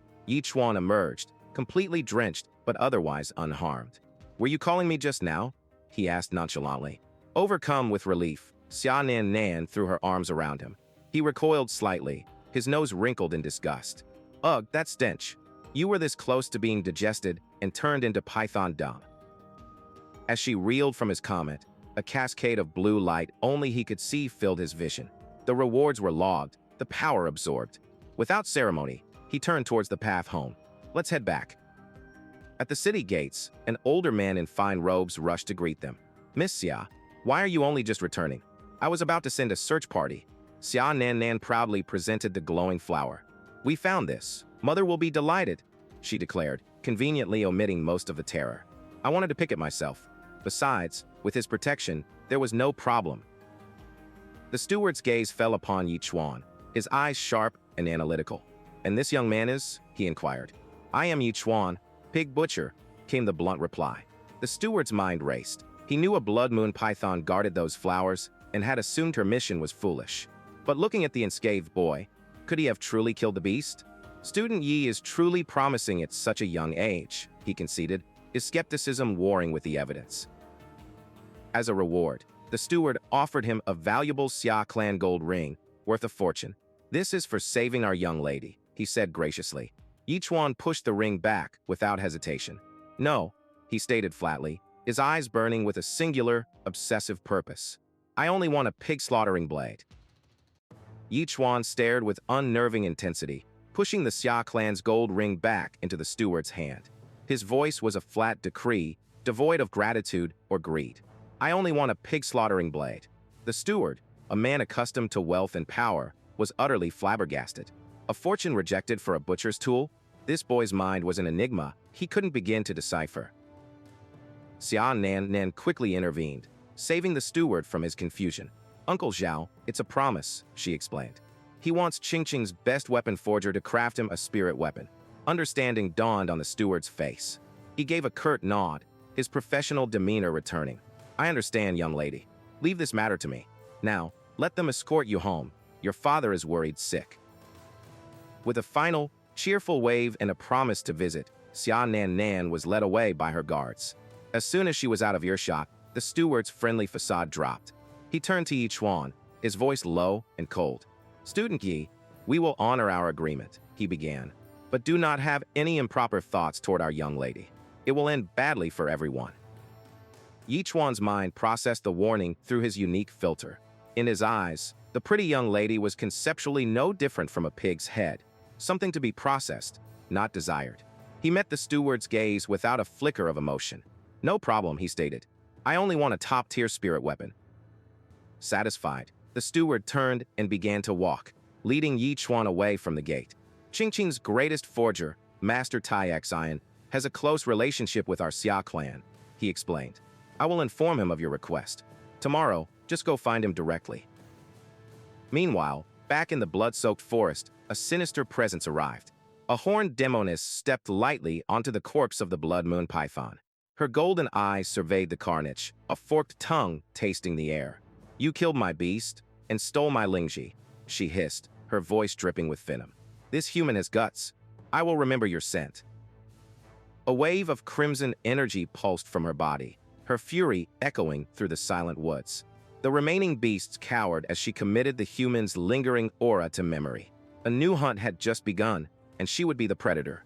Chuan emerged, completely drenched but otherwise unharmed. Were you calling me just now? He asked nonchalantly. Overcome with relief, Nan threw her arms around him. He recoiled slightly, his nose wrinkled in disgust. Ugh, that stench. You were this close to being digested and turned into python dung. As she reeled from his comment, a cascade of blue light only he could see filled his vision. The rewards were logged, the power absorbed. Without ceremony, he turned towards the path home. Let's head back. At the city gates, an older man in fine robes rushed to greet them. Miss Xia, why are you only just returning? I was about to send a search party. Xia Nan Nan proudly presented the glowing flower. "We found this. Mother will be delighted," she declared, conveniently omitting most of the terror. "I wanted to pick it myself. Besides, with his protection, there was no problem." The steward's gaze fell upon Yi Chuan, his eyes sharp and analytical. "And this young man is?" he inquired. "I am Yi Chuan, pig butcher," came the blunt reply. The steward's mind raced. He knew a blood moon python guarded those flowers and had assumed her mission was foolish. But looking at the unscathed boy, could he have truly killed the beast? Student Yi is truly promising at such a young age, he conceded, his skepticism warring with the evidence. As a reward, the steward offered him a valuable Xia clan gold ring, worth a fortune. "This is for saving our young lady," he said graciously. Yi Chuan pushed the ring back without hesitation. "No," he stated flatly, his eyes burning with a singular, obsessive purpose. "I only want a pig-slaughtering blade." Yi Chuan stared with unnerving intensity, pushing the Xia clan's gold ring back into the steward's hand. His voice was a flat decree, devoid of gratitude or greed. "I only want a pig-slaughtering blade." The steward, a man accustomed to wealth and power, was utterly flabbergasted. A fortune rejected for a butcher's tool? This boy's mind was an enigma he couldn't begin to decipher. Xia Nan Nan quickly intervened, saving the steward from his confusion. "Uncle Zhao, it's a promise," she explained. "He wants Qingqing's best weapon forger to craft him a spirit weapon." Understanding dawned on the steward's face. He gave a curt nod, his professional demeanor returning. "I understand, young lady. Leave this matter to me. Now, let them escort you home. Your father is worried sick." With a final, cheerful wave and a promise to visit, Xia Nan Nan was led away by her guards. As soon as she was out of earshot, the steward's friendly facade dropped. He turned to Yi Chuan, his voice low and cold. "Student Yi, we will honor our agreement," he began, "but do not have any improper thoughts toward our young lady. It will end badly for everyone." Yi Chuan's mind processed the warning through his unique filter. In his eyes, the pretty young lady was conceptually no different from a pig's head, something to be processed, not desired. He met the steward's gaze without a flicker of emotion. "No problem," he stated. "I only want a top-tier spirit weapon." Satisfied, the steward turned and began to walk, leading Yi Chuan away from the gate. "Qingqing's greatest forger, Master Tai Xian, has a close relationship with our Xia clan," he explained. "I will inform him of your request. Tomorrow, just go find him directly." Meanwhile, back in the blood-soaked forest, a sinister presence arrived. A horned demoness stepped lightly onto the corpse of the blood moon python. Her golden eyes surveyed the carnage, a forked tongue tasting the air. "You killed my beast and stole my Lingji," she hissed, her voice dripping with venom. "This human has guts. I will remember your scent." A wave of crimson energy pulsed from her body, her fury echoing through the silent woods. The remaining beasts cowered as she committed the human's lingering aura to memory. A new hunt had just begun, and she would be the predator.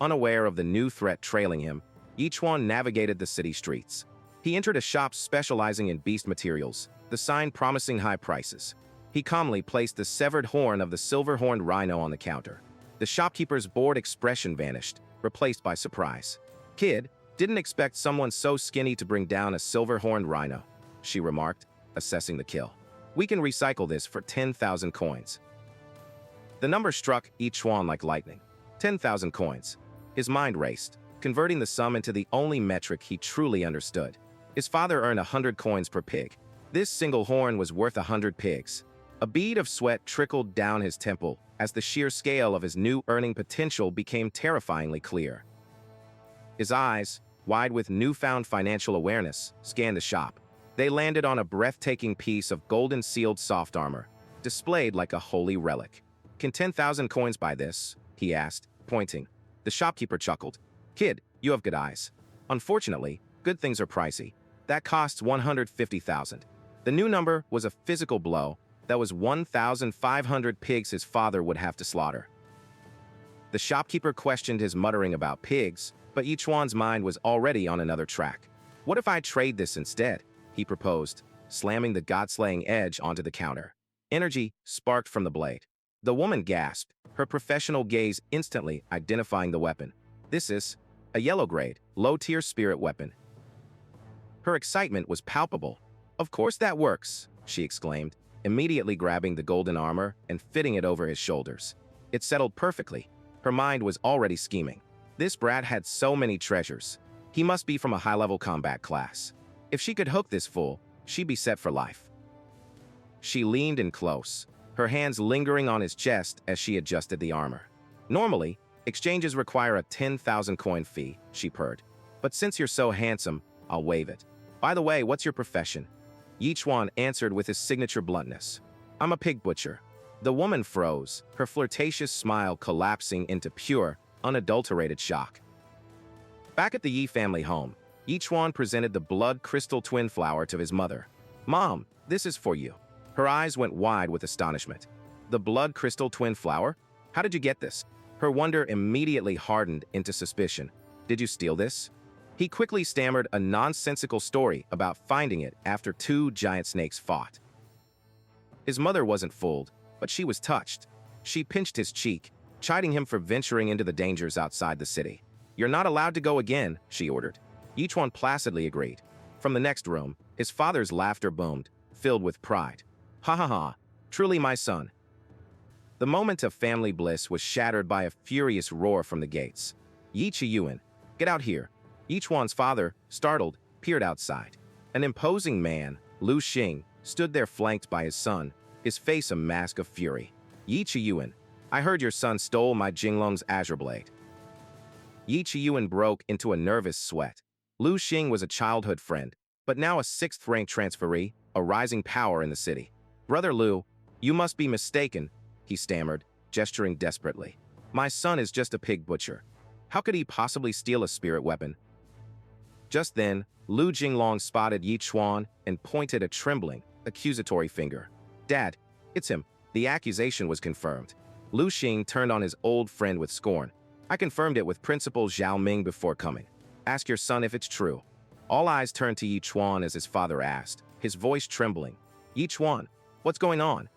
Unaware of the new threat trailing him, Yi Chuan navigated the city streets. He entered a shop specializing in beast materials, the sign promising high prices. He calmly placed the severed horn of the silver-horned rhino on the counter. The shopkeeper's bored expression vanished, replaced by surprise. "Kid, didn't expect someone so skinny to bring down a silver-horned rhino," she remarked, assessing the kill. "We can recycle this for 10,000 coins." The number struck Yi Chuan like lightning. 10,000 coins. His mind raced, converting the sum into the only metric he truly understood. His father earned 100 coins per pig. This single horn was worth 100 pigs. A bead of sweat trickled down his temple as the sheer scale of his new earning potential became terrifyingly clear. His eyes, wide with newfound financial awareness, scanned the shop. They landed on a breathtaking piece of golden-sealed soft armor, displayed like a holy relic. "Can 10,000 coins buy this?" he asked, pointing. The shopkeeper chuckled. "Kid, you have good eyes. Unfortunately, good things are pricey. That costs 150,000. The new number was a physical blow. That was 1,500 pigs his father would have to slaughter. The shopkeeper questioned his muttering about pigs, but Yi Chuan's mind was already on another track. "What if I trade this instead?" he proposed, slamming the god-slaying edge onto the counter. Energy sparked from the blade. The woman gasped, her professional gaze instantly identifying the weapon. "This is a yellow-grade, low-tier spirit weapon." Her excitement was palpable. "Of course that works," she exclaimed. immediately grabbing the golden armor and fitting it over his shoulders. It settled perfectly. Her mind was already scheming. This brat had so many treasures. He must be from a high-level combat class. If she could hook this fool, she'd be set for life. She leaned in close, her hands lingering on his chest as she adjusted the armor. Normally, exchanges require a 10,000 coin fee, she purred. But since you're so handsome, I'll waive it. By the way, what's your profession? Chuan answered with his signature bluntness. I'm a pig butcher. The woman froze, her flirtatious smile collapsing into pure, unadulterated shock. Back at the Yi family home, Chuan presented the blood crystal twin flower to his mother. Mom, this is for you. Her eyes went wide with astonishment. The blood crystal twin flower? How did you get this? Her wonder immediately hardened into suspicion. Did you steal this? He quickly stammered a nonsensical story about finding it after two giant snakes fought. His mother wasn't fooled, but she was touched. She pinched his cheek, chiding him for venturing into the dangers outside the city. You're not allowed to go again, she ordered. Chuan placidly agreed. From the next room, his father's laughter boomed, filled with pride. Ha ha ha, truly my son. The moment of family bliss was shattered by a furious roar from the gates. Yi Chiyuan, get out here. Chuan's father, startled, peered outside. An imposing man, Lu Xing, stood there flanked by his son, his face a mask of fury. Yi Chiyuan, I heard your son stole my Jinglong's azure blade. Yi Chiyuan broke into a nervous sweat. Lu Xing was a childhood friend, but now a sixth-rank transferee, a rising power in the city. Brother Lu, you must be mistaken, he stammered, gesturing desperately. My son is just a pig butcher. How could he possibly steal a spirit weapon? Just then, Lu Jinglong spotted Yi Chuan and pointed a trembling, accusatory finger. Dad, it's him. The accusation was confirmed. Lu Xing turned on his old friend with scorn. I confirmed it with Principal Zhao Ming before coming. Ask your son if it's true. All eyes turned to Yi Chuan as his father asked, his voice trembling. Yi Chuan, what's going on?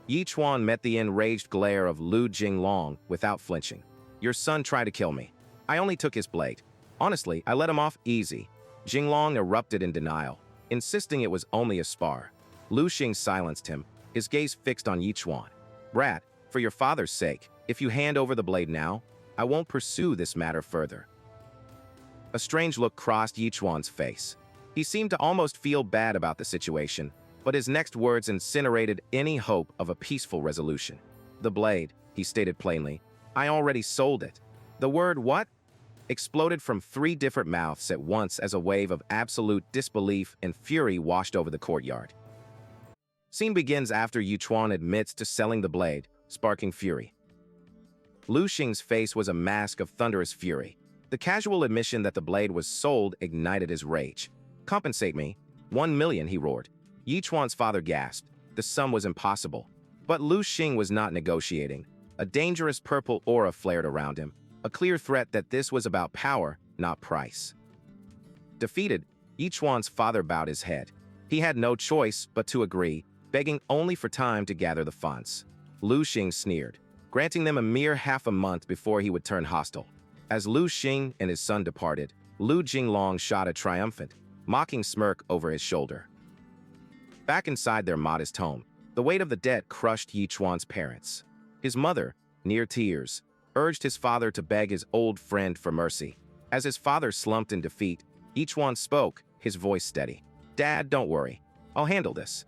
Yi Chuan met the enraged glare of Lu Jinglong without flinching. Your son tried to kill me. I only took his blade. Honestly, I let him off easy. Jinglong erupted in denial, insisting it was only a spar. Lu Xing silenced him, his gaze fixed on Yi Chuan. Brat, for your father's sake, if you hand over the blade now, I won't pursue this matter further. A strange look crossed Yi Chuan's face. He seemed to almost feel bad about the situation, but his next words incinerated any hope of a peaceful resolution. The blade, he stated plainly, I already sold it. The word what? Exploded from three different mouths at once as a wave of absolute disbelief and fury washed over the courtyard. Scene begins after Yi Chuan admits to selling the blade, sparking fury. Lu Xing's face was a mask of thunderous fury. The casual admission that the blade was sold ignited his rage. Compensate me. 1 million, he roared. Yi Chuan's father gasped. The sum was impossible. But Lu Xing was not negotiating. A dangerous purple aura flared around him, a clear threat that this was about power, not price. Defeated, Yi Chuan's father bowed his head. He had no choice but to agree, begging only for time to gather the funds. Lu Xing sneered, granting them a mere half a month before he would turn hostile. As Lu Xing and his son departed, Lu Jinglong shot a triumphant, mocking smirk over his shoulder. Back inside their modest home, the weight of the debt crushed Yi Chuan's parents. His mother, near tears, urged his father to beg his old friend for mercy. As his father slumped in defeat, Yi Chuan spoke, his voice steady. Dad, don't worry. I'll handle this.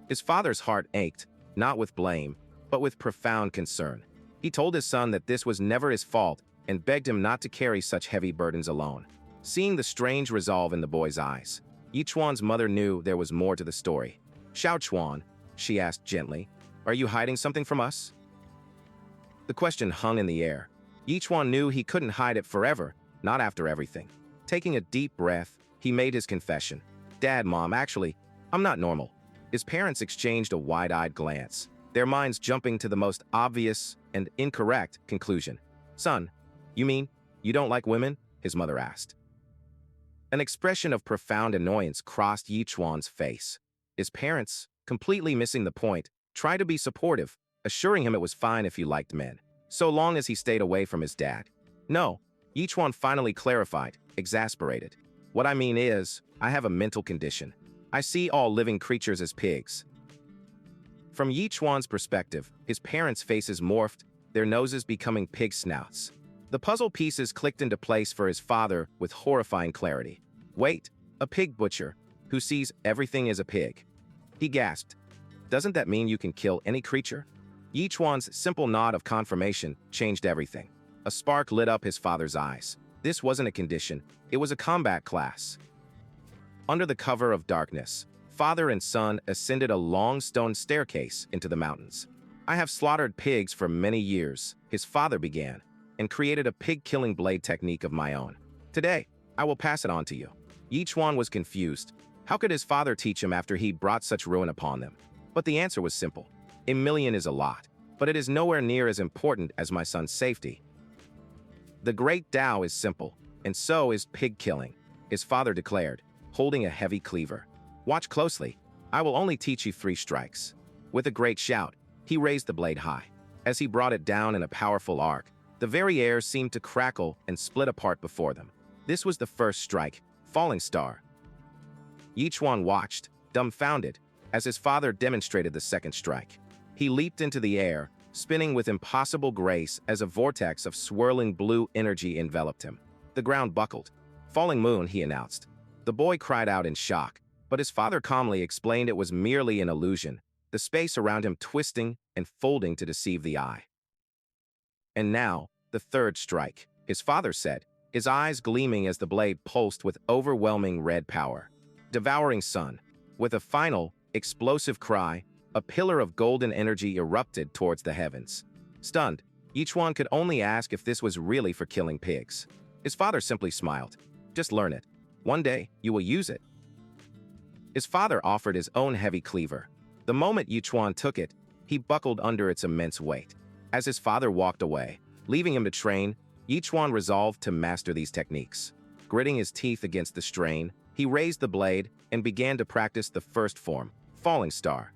His father's heart ached, not with blame, but with profound concern. He told his son that this was never his fault and begged him not to carry such heavy burdens alone. Seeing the strange resolve in the boy's eyes, Yi Chuan's mother knew there was more to the story. Xiao Chuan, she asked gently, are you hiding something from us? The question hung in the air. Yi Chuan knew he couldn't hide it forever, not after everything. Taking a deep breath, he made his confession. Dad, Mom, actually, I'm not normal. His parents exchanged a wide-eyed glance, their minds jumping to the most obvious and incorrect conclusion. Son, you mean you don't like women? His mother asked. An expression of profound annoyance crossed Yi Chuan's face. His parents, completely missing the point, tried to be supportive, assuring him it was fine if he liked men, so long as he stayed away from his dad. No, Yi Chuan finally clarified, exasperated. What I mean is, I have a mental condition. I see all living creatures as pigs. From Yi Chuan's perspective, his parents' faces morphed, their noses becoming pig snouts. The puzzle pieces clicked into place for his father with horrifying clarity. Wait, a pig butcher, who sees everything as a pig. He gasped. Doesn't that mean you can kill any creature? Yi Chuan's simple nod of confirmation changed everything. A spark lit up his father's eyes. This wasn't a condition, it was a combat class. Under the cover of darkness, father and son ascended a long stone staircase into the mountains. I have slaughtered pigs for many years, his father began, and created a pig-killing blade technique of my own. Today, I will pass it on to you. Yi Chuan was confused. How could his father teach him after he brought such ruin upon them? But the answer was simple. A million is a lot, but it is nowhere near as important as my son's safety. The great Tao is simple, and so is pig-killing, his father declared, holding a heavy cleaver. Watch closely. I will only teach you 3 strikes. With a great shout, he raised the blade high. As he brought it down in a powerful arc, the very air seemed to crackle and split apart before them. This was the first strike, falling star. Yi Chuan watched, dumbfounded, as his father demonstrated the second strike. He leaped into the air, spinning with impossible grace as a vortex of swirling blue energy enveloped him. The ground buckled. Falling moon, he announced. The boy cried out in shock, but his father calmly explained it was merely an illusion, the space around him twisting and folding to deceive the eye. And now, the third strike, his father said, his eyes gleaming as the blade pulsed with overwhelming red power. Devouring sun. With a final, explosive cry, a pillar of golden energy erupted towards the heavens. Stunned, Yi Chuan could only ask if this was really for killing pigs. His father simply smiled. Just learn it. One day, you will use it. His father offered his own heavy cleaver. The moment Yi Chuan took it, he buckled under its immense weight. As his father walked away, leaving him to train, Yi Chuan resolved to master these techniques. Gritting his teeth against the strain, he raised the blade and began to practice the first form, falling star.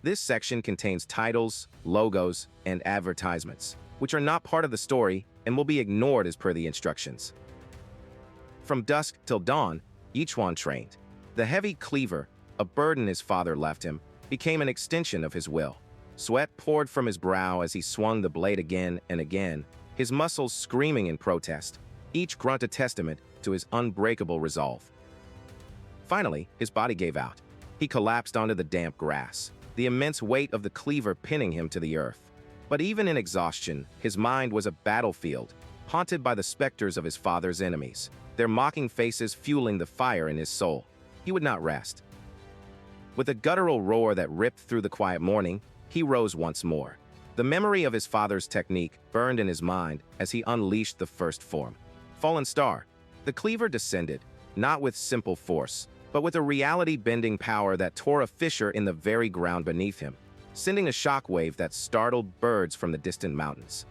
This section contains titles, logos, and advertisements, which are not part of the story and will be ignored as per the instructions. From dusk till dawn, Yi Chuan trained. The heavy cleaver, a burden his father left him, became an extension of his will. Sweat poured from his brow as he swung the blade again and again, his muscles screaming in protest, each grunt a testament to his unbreakable resolve. Finally, his body gave out. He collapsed onto the damp grass, the immense weight of the cleaver pinning him to the earth. But even in exhaustion, his mind was a battlefield, haunted by the specters of his father's enemies, their mocking faces fueling the fire in his soul. He would not rest. With a guttural roar that ripped through the quiet morning, he rose once more. The memory of his father's technique burned in his mind as he unleashed the first form. Fallen star. The cleaver descended, not with simple force, but with a reality-bending power that tore a fissure in the very ground beneath him, sending a shockwave that startled birds from the distant mountains.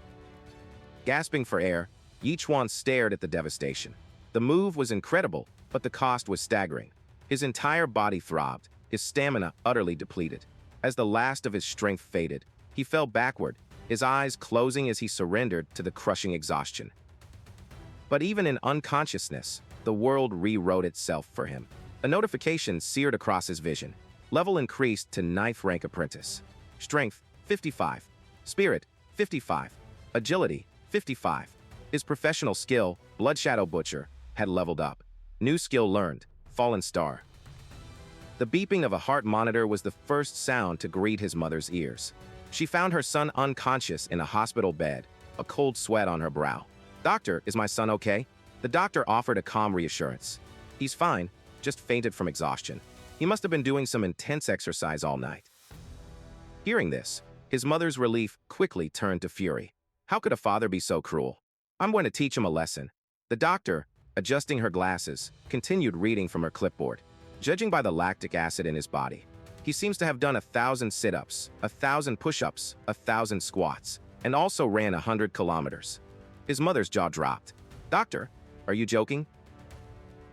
Gasping for air, Yi Chuan stared at the devastation. The move was incredible, but the cost was staggering. His entire body throbbed, his stamina utterly depleted. As the last of his strength faded, he fell backward, his eyes closing as he surrendered to the crushing exhaustion. But even in unconsciousness, the world rewrote itself for him. A notification seared across his vision. Level increased to 9th rank apprentice. Strength, 55. Spirit, 55. Agility, 55. His professional skill, Blood Shadow Butcher, had leveled up. New skill learned, Fallen Star. The beeping of a heart monitor was the first sound to greet his mother's ears. She found her son unconscious in a hospital bed, a cold sweat on her brow. "Doctor, is my son okay?" The doctor offered a calm reassurance. "He's fine, just fainted from exhaustion. He must have been doing some intense exercise all night." Hearing this, his mother's relief quickly turned to fury. How could a father be so cruel? "I'm going to teach him a lesson." The doctor, adjusting her glasses, continued reading from her clipboard. Judging by the lactic acid in his body, he seems to have done 1,000 sit-ups, 1,000 push-ups, 1,000 squats, and also ran 100 kilometers. His mother's jaw dropped. "Doctor, are you joking?"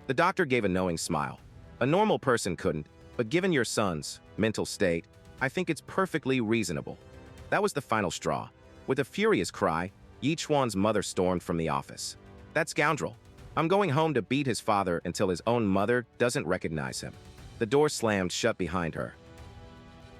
The doctor gave a knowing smile. "A normal person couldn't, but given your son's mental state, I think it's perfectly reasonable." That was the final straw. With a furious cry, Yi Chuan's mother stormed from the office. "That scoundrel. I'm going home to beat his father until his own mother doesn't recognize him." The door slammed shut behind her.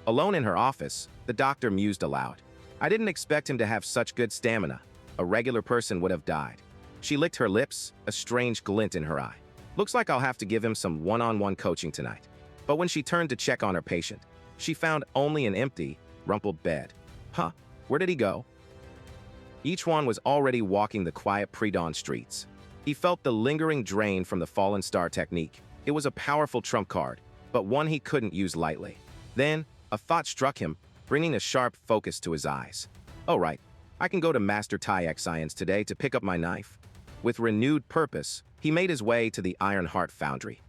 Alone in her office, the doctor mused aloud. I didn't expect him to have such good stamina. A regular person would have died. She licked her lips, a strange glint in her eye. Looks like I'll have to give him some one-on-one coaching tonight. But when she turned to check on her patient, she found only an empty, rumpled bed. Huh, where did he go? Chuan was already walking the quiet pre-dawn streets. He felt the lingering drain from the fallen star technique. It was a powerful trump card, but one he couldn't use lightly. Then, a thought struck him, bringing a sharp focus to his eyes. Oh right, I can go to Master Tai Science today to pick up my knife. With renewed purpose, he made his way to the Iron Heart Foundry.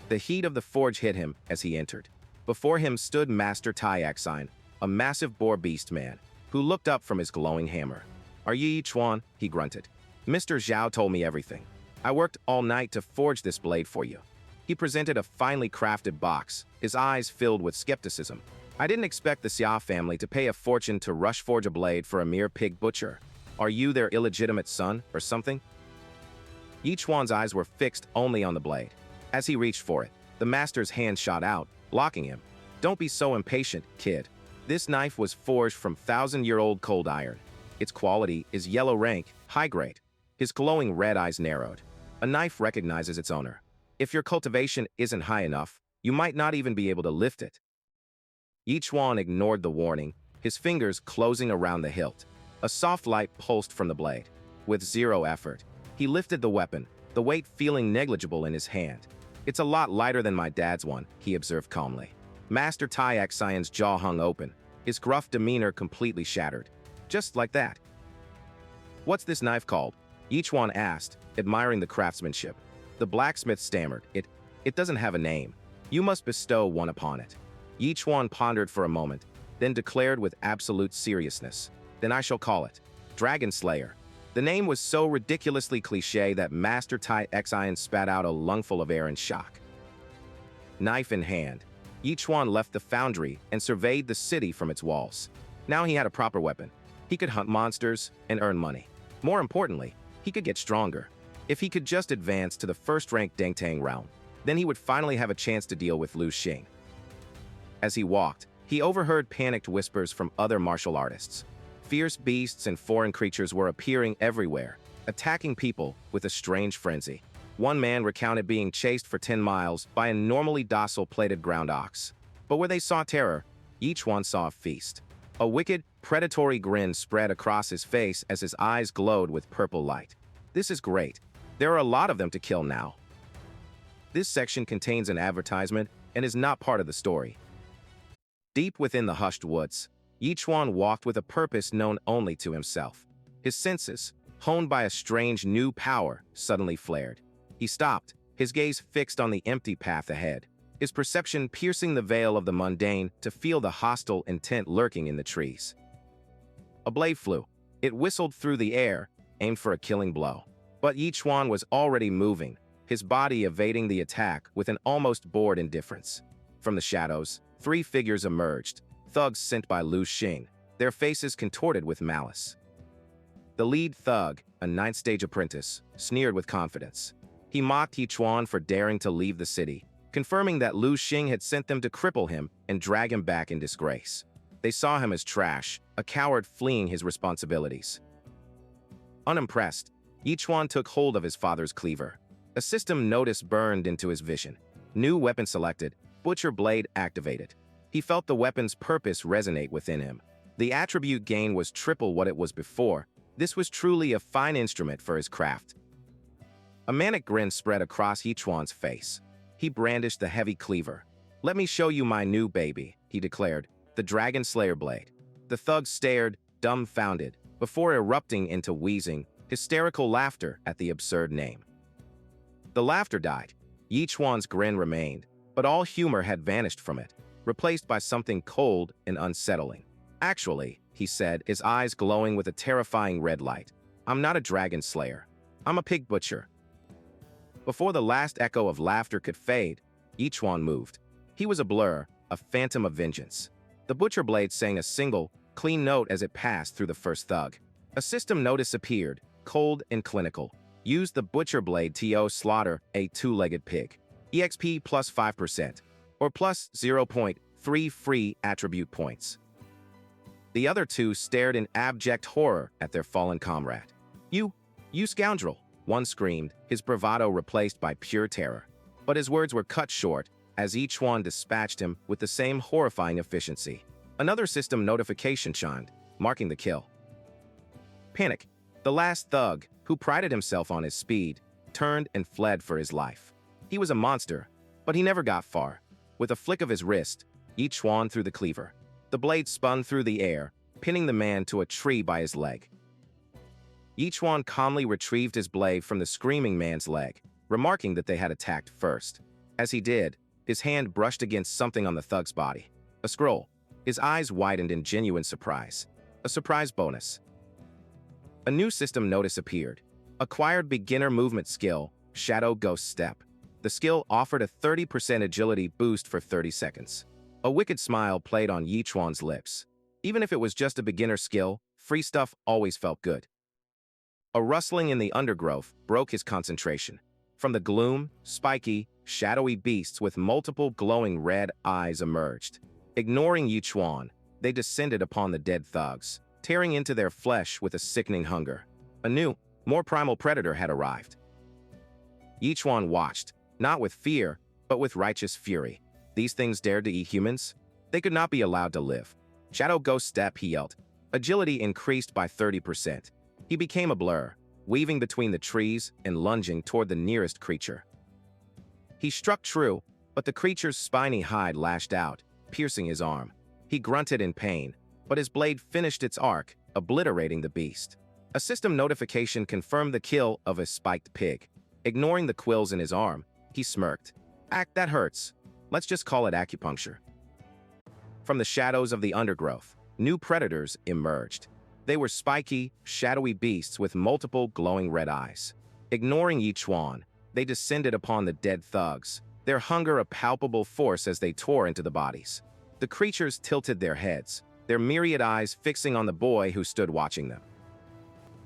The heat of the forge hit him as he entered. Before him stood Master Tai Science, a massive boar beast man, who looked up from his glowing hammer. Are ye Chuan? He grunted. Mr. Zhao told me everything. I worked all night to forge this blade for you. He presented a finely crafted box, his eyes filled with skepticism. I didn't expect the Xia family to pay a fortune to rush forge a blade for a mere pig butcher. Are you their illegitimate son, or something? Chuan's eyes were fixed only on the blade. As he reached for it, the master's hand shot out, blocking him. Don't be so impatient, kid. This knife was forged from thousand-year-old cold iron. Its quality is yellow rank, high grade. His glowing red eyes narrowed. A knife recognizes its owner. If your cultivation isn't high enough, you might not even be able to lift it. Chuan ignored the warning, his fingers closing around the hilt. A soft light pulsed from the blade. With zero effort, he lifted the weapon, the weight feeling negligible in his hand. It's a lot lighter than my dad's one, he observed calmly. Master Tai Science's jaw hung open, his gruff demeanor completely shattered. Just like that. What's this knife called? Chuan asked, admiring the craftsmanship. The blacksmith stammered, It doesn't have a name. You must bestow one upon it. Chuan pondered for a moment, then declared with absolute seriousness. Then I shall call it Dragon Slayer. The name was so ridiculously cliché that Master Tai Science spat out a lungful of air in shock. Knife in hand, Chuan left the foundry and surveyed the city from its walls. Now he had a proper weapon. He could hunt monsters and earn money. More importantly, he could get stronger. If he could just advance to the first-ranked Dengtang realm, then he would finally have a chance to deal with Lu Xing. As he walked, he overheard panicked whispers from other martial artists. Fierce beasts and foreign creatures were appearing everywhere, attacking people with a strange frenzy. One man recounted being chased for 10 miles by a normally docile plated ground ox. But where they saw terror, Chuan saw a feast. A wicked, predatory grin spread across his face as his eyes glowed with purple light. This is great. There are a lot of them to kill now. This section contains an advertisement and is not part of the story. Deep within the hushed woods, Chuan walked with a purpose known only to himself. His senses, honed by a strange new power, suddenly flared. He stopped, his gaze fixed on the empty path ahead, his perception piercing the veil of the mundane to feel the hostile intent lurking in the trees. A blade flew. It whistled through the air, aimed for a killing blow. But Chuan was already moving, his body evading the attack with an almost bored indifference. From the shadows, 3 figures emerged, thugs sent by Lu Xing, their faces contorted with malice. The lead thug, a 9th-stage apprentice, sneered with confidence. He mocked Chuan for daring to leave the city, confirming that Lu Xing had sent them to cripple him and drag him back in disgrace. They saw him as trash, a coward fleeing his responsibilities. Unimpressed, Chuan took hold of his father's cleaver. A system notice burned into his vision. New weapon selected, butcher blade activated. He felt the weapon's purpose resonate within him. The attribute gain was triple what it was before. This was truly a fine instrument for his craft. A manic grin spread across Chuan's face. He brandished the heavy cleaver. Let me show you my new baby, he declared, the Dragon Slayer blade. The thug stared, dumbfounded, before erupting into wheezing, hysterical laughter at the absurd name. The laughter died. Chuan's grin remained, but all humor had vanished from it, replaced by something cold and unsettling. Actually, he said, his eyes glowing with a terrifying red light, I'm not a dragon slayer. I'm a pig butcher. Before the last echo of laughter could fade, Chuan moved. He was a blur, a phantom of vengeance. The butcher blade sang a single, clean note as it passed through the first thug. A system notice appeared, cold and clinical. Use the butcher blade to slaughter a 2-legged pig. EXP plus 5%, or plus 0.3 free attribute points. The other two stared in abject horror at their fallen comrade. You scoundrel, one screamed, his bravado replaced by pure terror. But his words were cut short as each one dispatched him with the same horrifying efficiency. Another system notification chimed, marking the kill. Panic. The last thug, who prided himself on his speed, turned and fled for his life. He was a monster, but he never got far. With a flick of his wrist, Yi Chuan threw the cleaver. The blade spun through the air, pinning the man to a tree by his leg. Yi Chuan calmly retrieved his blade from the screaming man's leg, remarking that they had attacked first. As he did, his hand brushed against something on the thug's body. A scroll. His eyes widened in genuine surprise. A surprise bonus. A new system notice appeared. Acquired beginner movement skill, Shadow Ghost Step. The skill offered a 30% agility boost for 30 seconds. A wicked smile played on Yi Chuan's lips. Even if it was just a beginner skill, free stuff always felt good. A rustling in the undergrowth broke his concentration. From the gloom, spiky, shadowy beasts with multiple glowing red eyes emerged. Ignoring Yi Chuan, they descended upon the dead thugs, tearing into their flesh with a sickening hunger. A new, more primal predator had arrived. Yi Chuan watched, not with fear, but with righteous fury. These things dared to eat humans? They could not be allowed to live. Shadow Ghost Step, he yelled. Agility increased by 30%. He became a blur, weaving between the trees and lunging toward the nearest creature. He struck true, but the creature's spiny hide lashed out, piercing his arm. He grunted in pain, but his blade finished its arc, obliterating the beast. A system notification confirmed the kill of a spiked pig. Ignoring the quills in his arm, he smirked. That hurts. Let's just call it acupuncture. From the shadows of the undergrowth, new predators emerged. They were spiky, shadowy beasts with multiple glowing red eyes. Ignoring Yi Chuan, they descended upon the dead thugs, their hunger a palpable force as they tore into the bodies. The creatures tilted their heads, their myriad eyes fixing on the boy who stood watching them.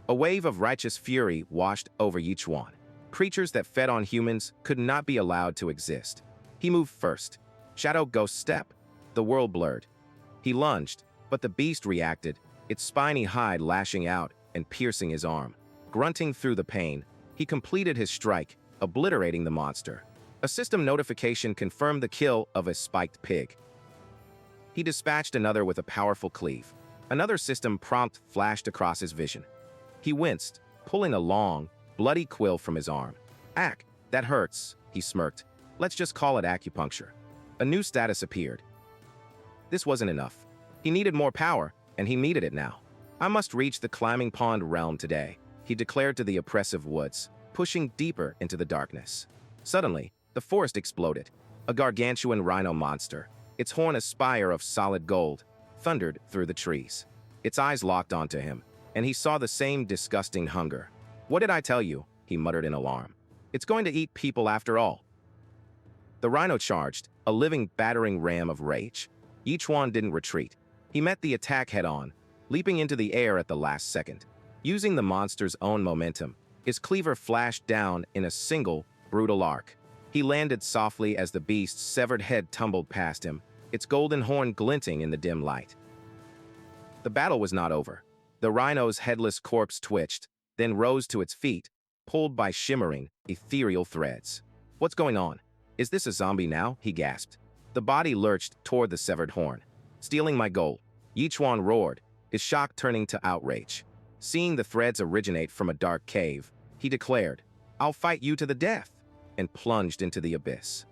A wave of righteous fury washed over Yi Chuan. Creatures that fed on humans could not be allowed to exist. He moved first. Shadow Ghost Step. The world blurred. He lunged, but the beast reacted, its spiny hide lashing out and piercing his arm. Grunting through the pain, he completed his strike, obliterating the monster. A system notification confirmed the kill of a spiked pig. He dispatched another with a powerful cleave. Another system prompt flashed across his vision. He winced, pulling a long, bloody quill from his arm. That hurts, he smirked. Let's just call it acupuncture. A new status appeared. This wasn't enough. He needed more power, and he needed it now. I must reach the climbing pond realm today, he declared to the oppressive woods, pushing deeper into the darkness. Suddenly, the forest exploded. A gargantuan rhino monster, its horn a spire of solid gold, thundered through the trees. Its eyes locked onto him, and he saw the same disgusting hunger. What did I tell you? He muttered in alarm. It's going to eat people after all. The rhino charged, a living battering ram of rage. Yi Chuan didn't retreat. He met the attack head-on, leaping into the air at the last second. Using the monster's own momentum, his cleaver flashed down in a single, brutal arc. He landed softly as the beast's severed head tumbled past him, its golden horn glinting in the dim light. The battle was not over. The rhino's headless corpse twitched, then rose to its feet, pulled by shimmering, ethereal threads. What's going on? Is this a zombie now? He gasped. The body lurched toward the severed horn. Stealing my gold, Yi Chuan roared, his shock turning to outrage. Seeing the threads originate from a dark cave, he declared, I'll fight you to the death, and plunged into the abyss.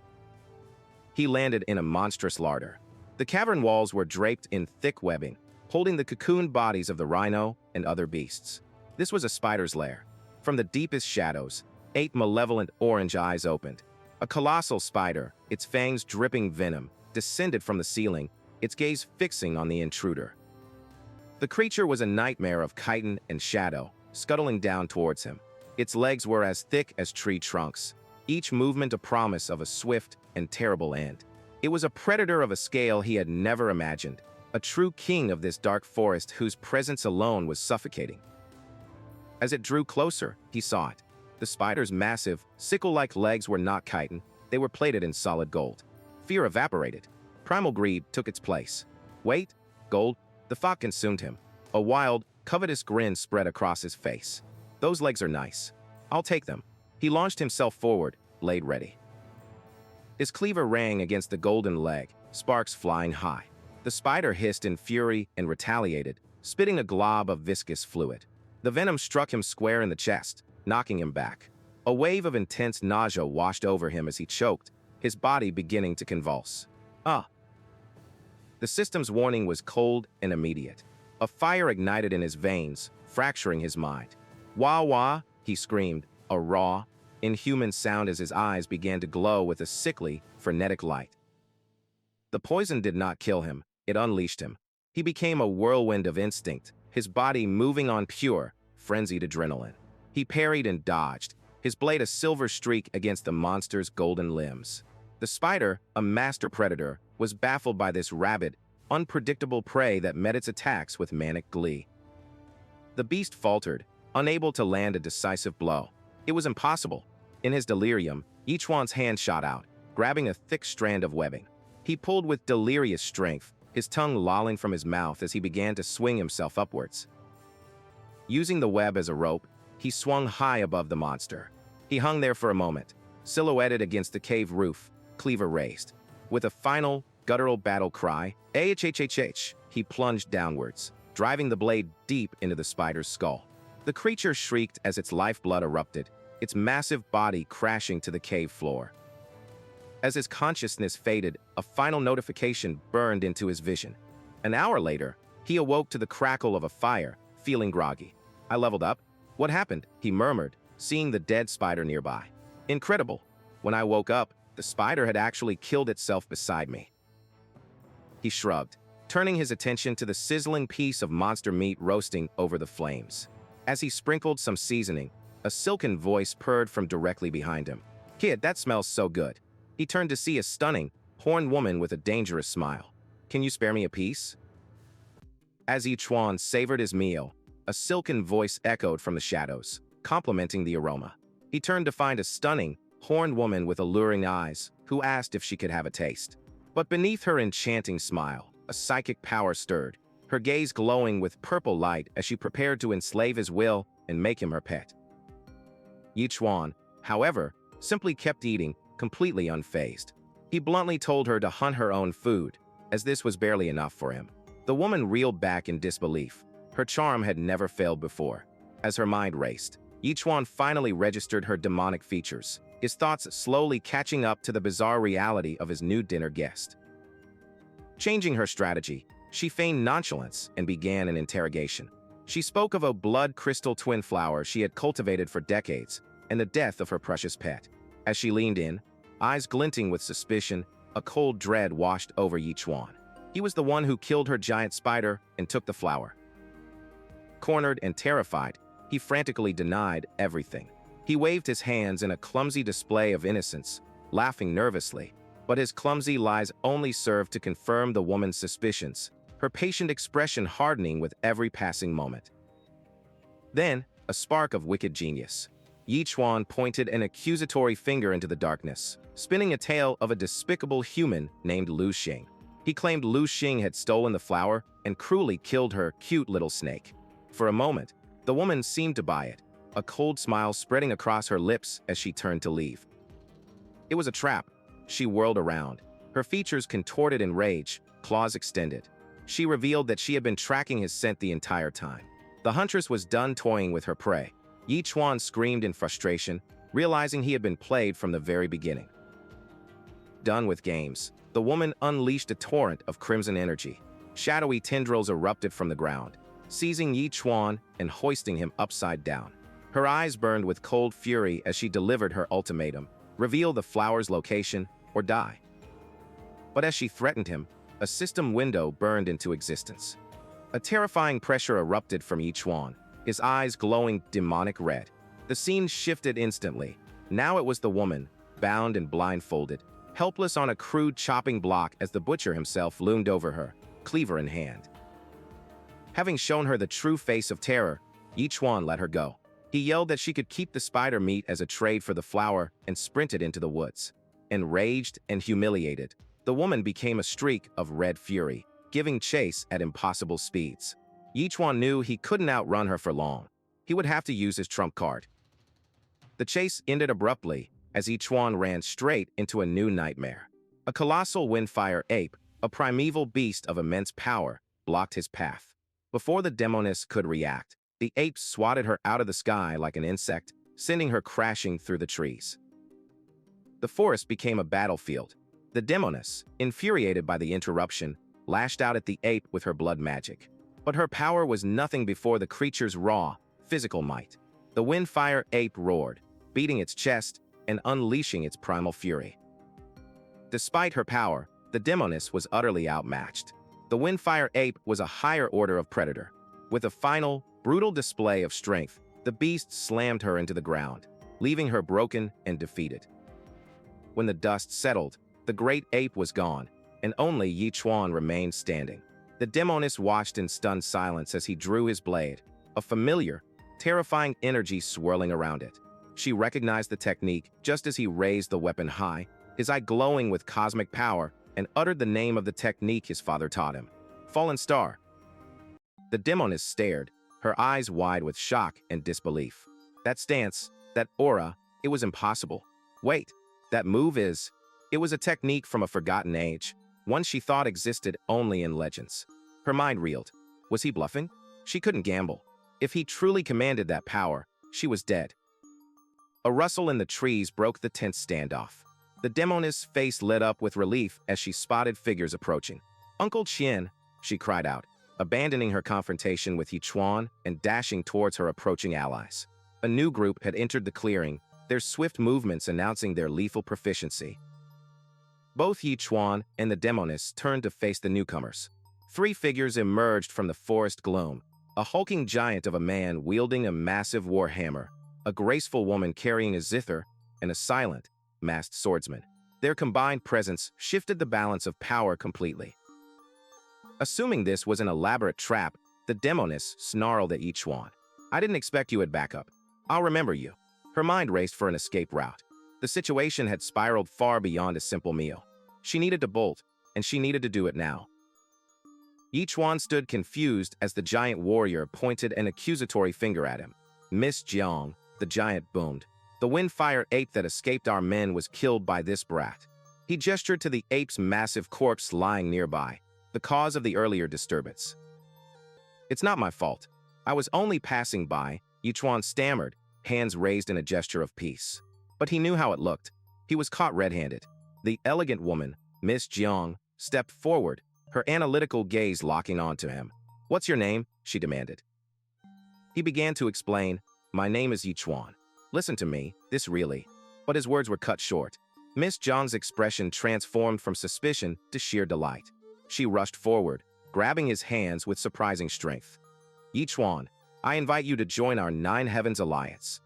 He landed in a monstrous larder. The cavern walls were draped in thick webbing, holding the cocooned bodies of the rhino and other beasts. This was a spider's lair. From the deepest shadows, 8 malevolent orange eyes opened. A colossal spider, its fangs dripping venom, descended from the ceiling, its gaze fixing on the intruder. The creature was a nightmare of chitin and shadow, scuttling down towards him. Its legs were as thick as tree trunks, each movement a promise of a swift and terrible end. It was a predator of a scale he had never imagined, a true king of this dark forest whose presence alone was suffocating. As it drew closer, he saw it. The spider's massive, sickle-like legs were not chitin, They were plated in solid gold. Fear evaporated. Primal greed took its place. Weight, gold, the thought consumed him. A wild, covetous grin spread across his face. Those legs are nice. I'll take them. He launched himself forward, blade ready. His cleaver rang against the golden leg, sparks flying high. The spider hissed in fury and retaliated, spitting a glob of viscous fluid. The venom struck him square in the chest, knocking him back. A wave of intense nausea washed over him as he choked, his body beginning to convulse. The system's warning was cold and immediate. A fire ignited in his veins, fracturing his mind. Wah wah, he screamed, a raw, inhuman sound as his eyes began to glow with a sickly, frenetic light. The poison did not kill him, it unleashed him. He became a whirlwind of instinct, his body moving on pure, frenzied adrenaline. He parried and dodged, his blade a silver streak against the monster's golden limbs. The spider, a master predator, was baffled by this rabid, unpredictable prey that met its attacks with manic glee. The beast faltered, unable to land a decisive blow. It was impossible. In his delirium, Chuan's hand shot out, grabbing a thick strand of webbing. He pulled with delirious strength, his tongue lolling from his mouth as he began to swing himself upwards. Using the web as a rope, he swung high above the monster. He hung there for a moment, silhouetted against the cave roof, cleaver raised. With a final, guttural battle cry, "Ahhhhh," he plunged downwards, driving the blade deep into the spider's skull. The creature shrieked as its lifeblood erupted, its massive body crashing to the cave floor. As his consciousness faded, a final notification burned into his vision. An hour later, he awoke to the crackle of a fire, feeling groggy. "I leveled up. What happened?" he murmured, seeing the dead spider nearby. "Incredible. When I woke up, the spider had actually killed itself beside me." He shrugged, turning his attention to the sizzling piece of monster meat roasting over the flames. As he sprinkled some seasoning, a silken voice purred from directly behind him. "Kid, that smells so good." He turned to see a stunning, horned woman with a dangerous smile. "Can you spare me a piece?" As Chuan savored his meal, a silken voice echoed from the shadows, complimenting the aroma. He turned to find a stunning, horned woman with alluring eyes, who asked if she could have a taste. But beneath her enchanting smile, a psychic power stirred, her gaze glowing with purple light as she prepared to enslave his will and make him her pet. Chuan, however, simply kept eating, completely unfazed. He bluntly told her to hunt her own food, as this was barely enough for him. The woman reeled back in disbelief. Her charm had never failed before. As her mind raced, Chuan finally registered her demonic features, his thoughts slowly catching up to the bizarre reality of his new dinner guest. Changing her strategy, she feigned nonchalance and began an interrogation. She spoke of a blood crystal twin flower she had cultivated for decades and the death of her precious pet. As she leaned in, eyes glinting with suspicion, a cold dread washed over Chuan. He was the one who killed her giant spider and took the flower. Cornered and terrified, he frantically denied everything. He waved his hands in a clumsy display of innocence, laughing nervously, but his clumsy lies only served to confirm the woman's suspicions, her patient expression hardening with every passing moment. Then, a spark of wicked genius. Chuan pointed an accusatory finger into the darkness, spinning a tale of a despicable human named Lu Xing. He claimed Lu Xing had stolen the flower and cruelly killed her cute little snake. For a moment, the woman seemed to buy it, a cold smile spreading across her lips as she turned to leave. It was a trap. She whirled around, her features contorted in rage, claws extended. She revealed that she had been tracking his scent the entire time. The huntress was done toying with her prey. Chuan screamed in frustration, realizing he had been played from the very beginning. Done with games, the woman unleashed a torrent of crimson energy. Shadowy tendrils erupted from the ground, seizing Chuan and hoisting him upside down. Her eyes burned with cold fury as she delivered her ultimatum: reveal the flower's location or die. But as she threatened him, a system window burned into existence. A terrifying pressure erupted from Chuan, his eyes glowing demonic red. The scene shifted instantly. Now it was the woman, bound and blindfolded, helpless on a crude chopping block as the butcher himself loomed over her, cleaver in hand. Having shown her the true face of terror, Chuan let her go. He yelled that she could keep the spider meat as a trade for the flower and sprinted into the woods. Enraged and humiliated, the woman became a streak of red fury, giving chase at impossible speeds. Chuan knew he couldn't outrun her for long. He would have to use his trump card. The chase ended abruptly as Chuan ran straight into a new nightmare. A colossal windfire ape, a primeval beast of immense power, blocked his path. Before the demoness could react, the ape swatted her out of the sky like an insect, sending her crashing through the trees. The forest became a battlefield. The demoness, infuriated by the interruption, lashed out at the ape with her blood magic. But her power was nothing before the creature's raw, physical might. The windfire ape roared, beating its chest and unleashing its primal fury. Despite her power, the demoness was utterly outmatched. The windfire ape was a higher order of predator. With a final, brutal display of strength, the beast slammed her into the ground, leaving her broken and defeated. When the dust settled, the great ape was gone, and only Chuan remained standing. The demoness watched in stunned silence as he drew his blade, a familiar, terrifying energy swirling around it. She recognized the technique just as he raised the weapon high, his eye glowing with cosmic power, and uttered the name of the technique his father taught him. Fallen Star. The demoness stared, her eyes wide with shock and disbelief. That stance, that aura, it was impossible. Wait, that move is... It was a technique from a forgotten age, one she thought existed only in legends. Her mind reeled. Was he bluffing? She couldn't gamble. If he truly commanded that power, she was dead. A rustle in the trees broke the tense standoff. The demoness' face lit up with relief as she spotted figures approaching. "Uncle Chuan," she cried out, abandoning her confrontation with Chuan and dashing towards her approaching allies. A new group had entered the clearing, their swift movements announcing their lethal proficiency. Both Chuan and the demoness turned to face the newcomers. Three figures emerged from the forest gloom: a hulking giant of a man wielding a massive war hammer, a graceful woman carrying a zither, and a silent, masked swordsman. Their combined presence shifted the balance of power completely. Assuming this was an elaborate trap, the demoness snarled at Chuan. "I didn't expect you would back up. I'll remember you." Her mind raced for an escape route. The situation had spiraled far beyond a simple meal. She needed to bolt, and she needed to do it now. Chuan stood confused as the giant warrior pointed an accusatory finger at him. "Miss Jiang," the giant boomed. "The windfire ape that escaped our men was killed by this brat." He gestured to the ape's massive corpse lying nearby, the cause of the earlier disturbance. "It's not my fault. I was only passing by," Chuan stammered, hands raised in a gesture of peace. But he knew how it looked. He was caught red-handed. The elegant woman, Miss Jiang, stepped forward, her analytical gaze locking onto him. "What's your name?" she demanded. He began to explain, "My name is Chuan. Listen to me, this really..." But his words were cut short. Miss Jiang's expression transformed from suspicion to sheer delight. She rushed forward, grabbing his hands with surprising strength. "Chuan, I invite you to join our Nine Heavens Alliance."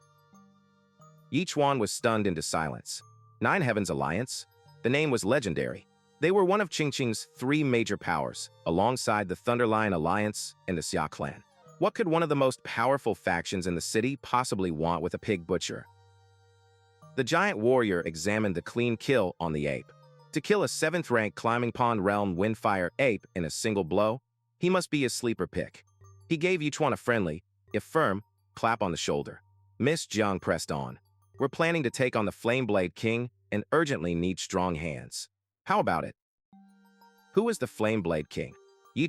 Chuan was stunned into silence. Nine Heavens Alliance? The name was legendary. They were one of Qingqing's three major powers, alongside the Thunderlion Alliance and the Xia clan. What could one of the most powerful factions in the city possibly want with a pig butcher? The giant warrior examined the clean kill on the ape. To kill a 7th-rank Climbing Pond Realm Windfire ape in a single blow, he must be a sleeper pick. He gave Chuan a friendly, if firm, clap on the shoulder. Miss Jiang pressed on. "We're planning to take on the Flameblade King and urgently need strong hands. How about it?" "Who is the Flameblade King?"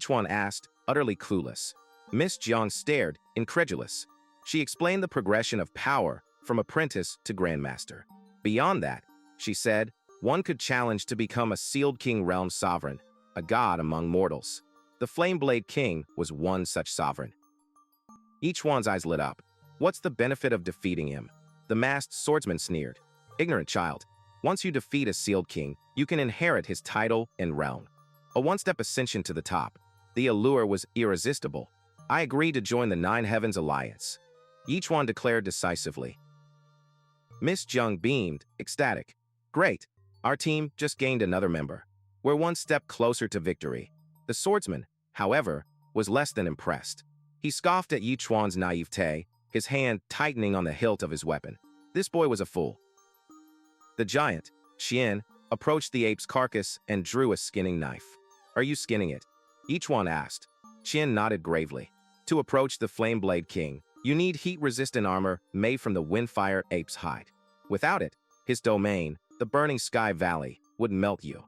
Chuan asked, utterly clueless. Miss Jiang stared, incredulous. She explained the progression of power from apprentice to grandmaster. "Beyond that," she said, "one could challenge to become a sealed king realm sovereign, a god among mortals. The Flameblade King was one such sovereign." Chuan's eyes lit up. "What's the benefit of defeating him?" The masked swordsman sneered. "Ignorant child. Once you defeat a sealed king, you can inherit his title and realm. A one-step ascension to the top. The allure was irresistible. I agreed to join the Nine Heavens Alliance." Chuan declared decisively. Miss Jiang beamed, ecstatic. "Great. Our team just gained another member. We're one step closer to victory." The swordsman, however, was less than impressed. He scoffed at Chuan's naivete, his hand tightening on the hilt of his weapon. This boy was a fool. The giant, Chuan approached the ape's carcass and drew a skinning knife. "Are you skinning it?" each one asked. Chuan nodded gravely. "To approach the Flameblade King, you need heat-resistant armor made from the Windfire ape's hide. Without it, his domain, the Burning Sky Valley, would melt you."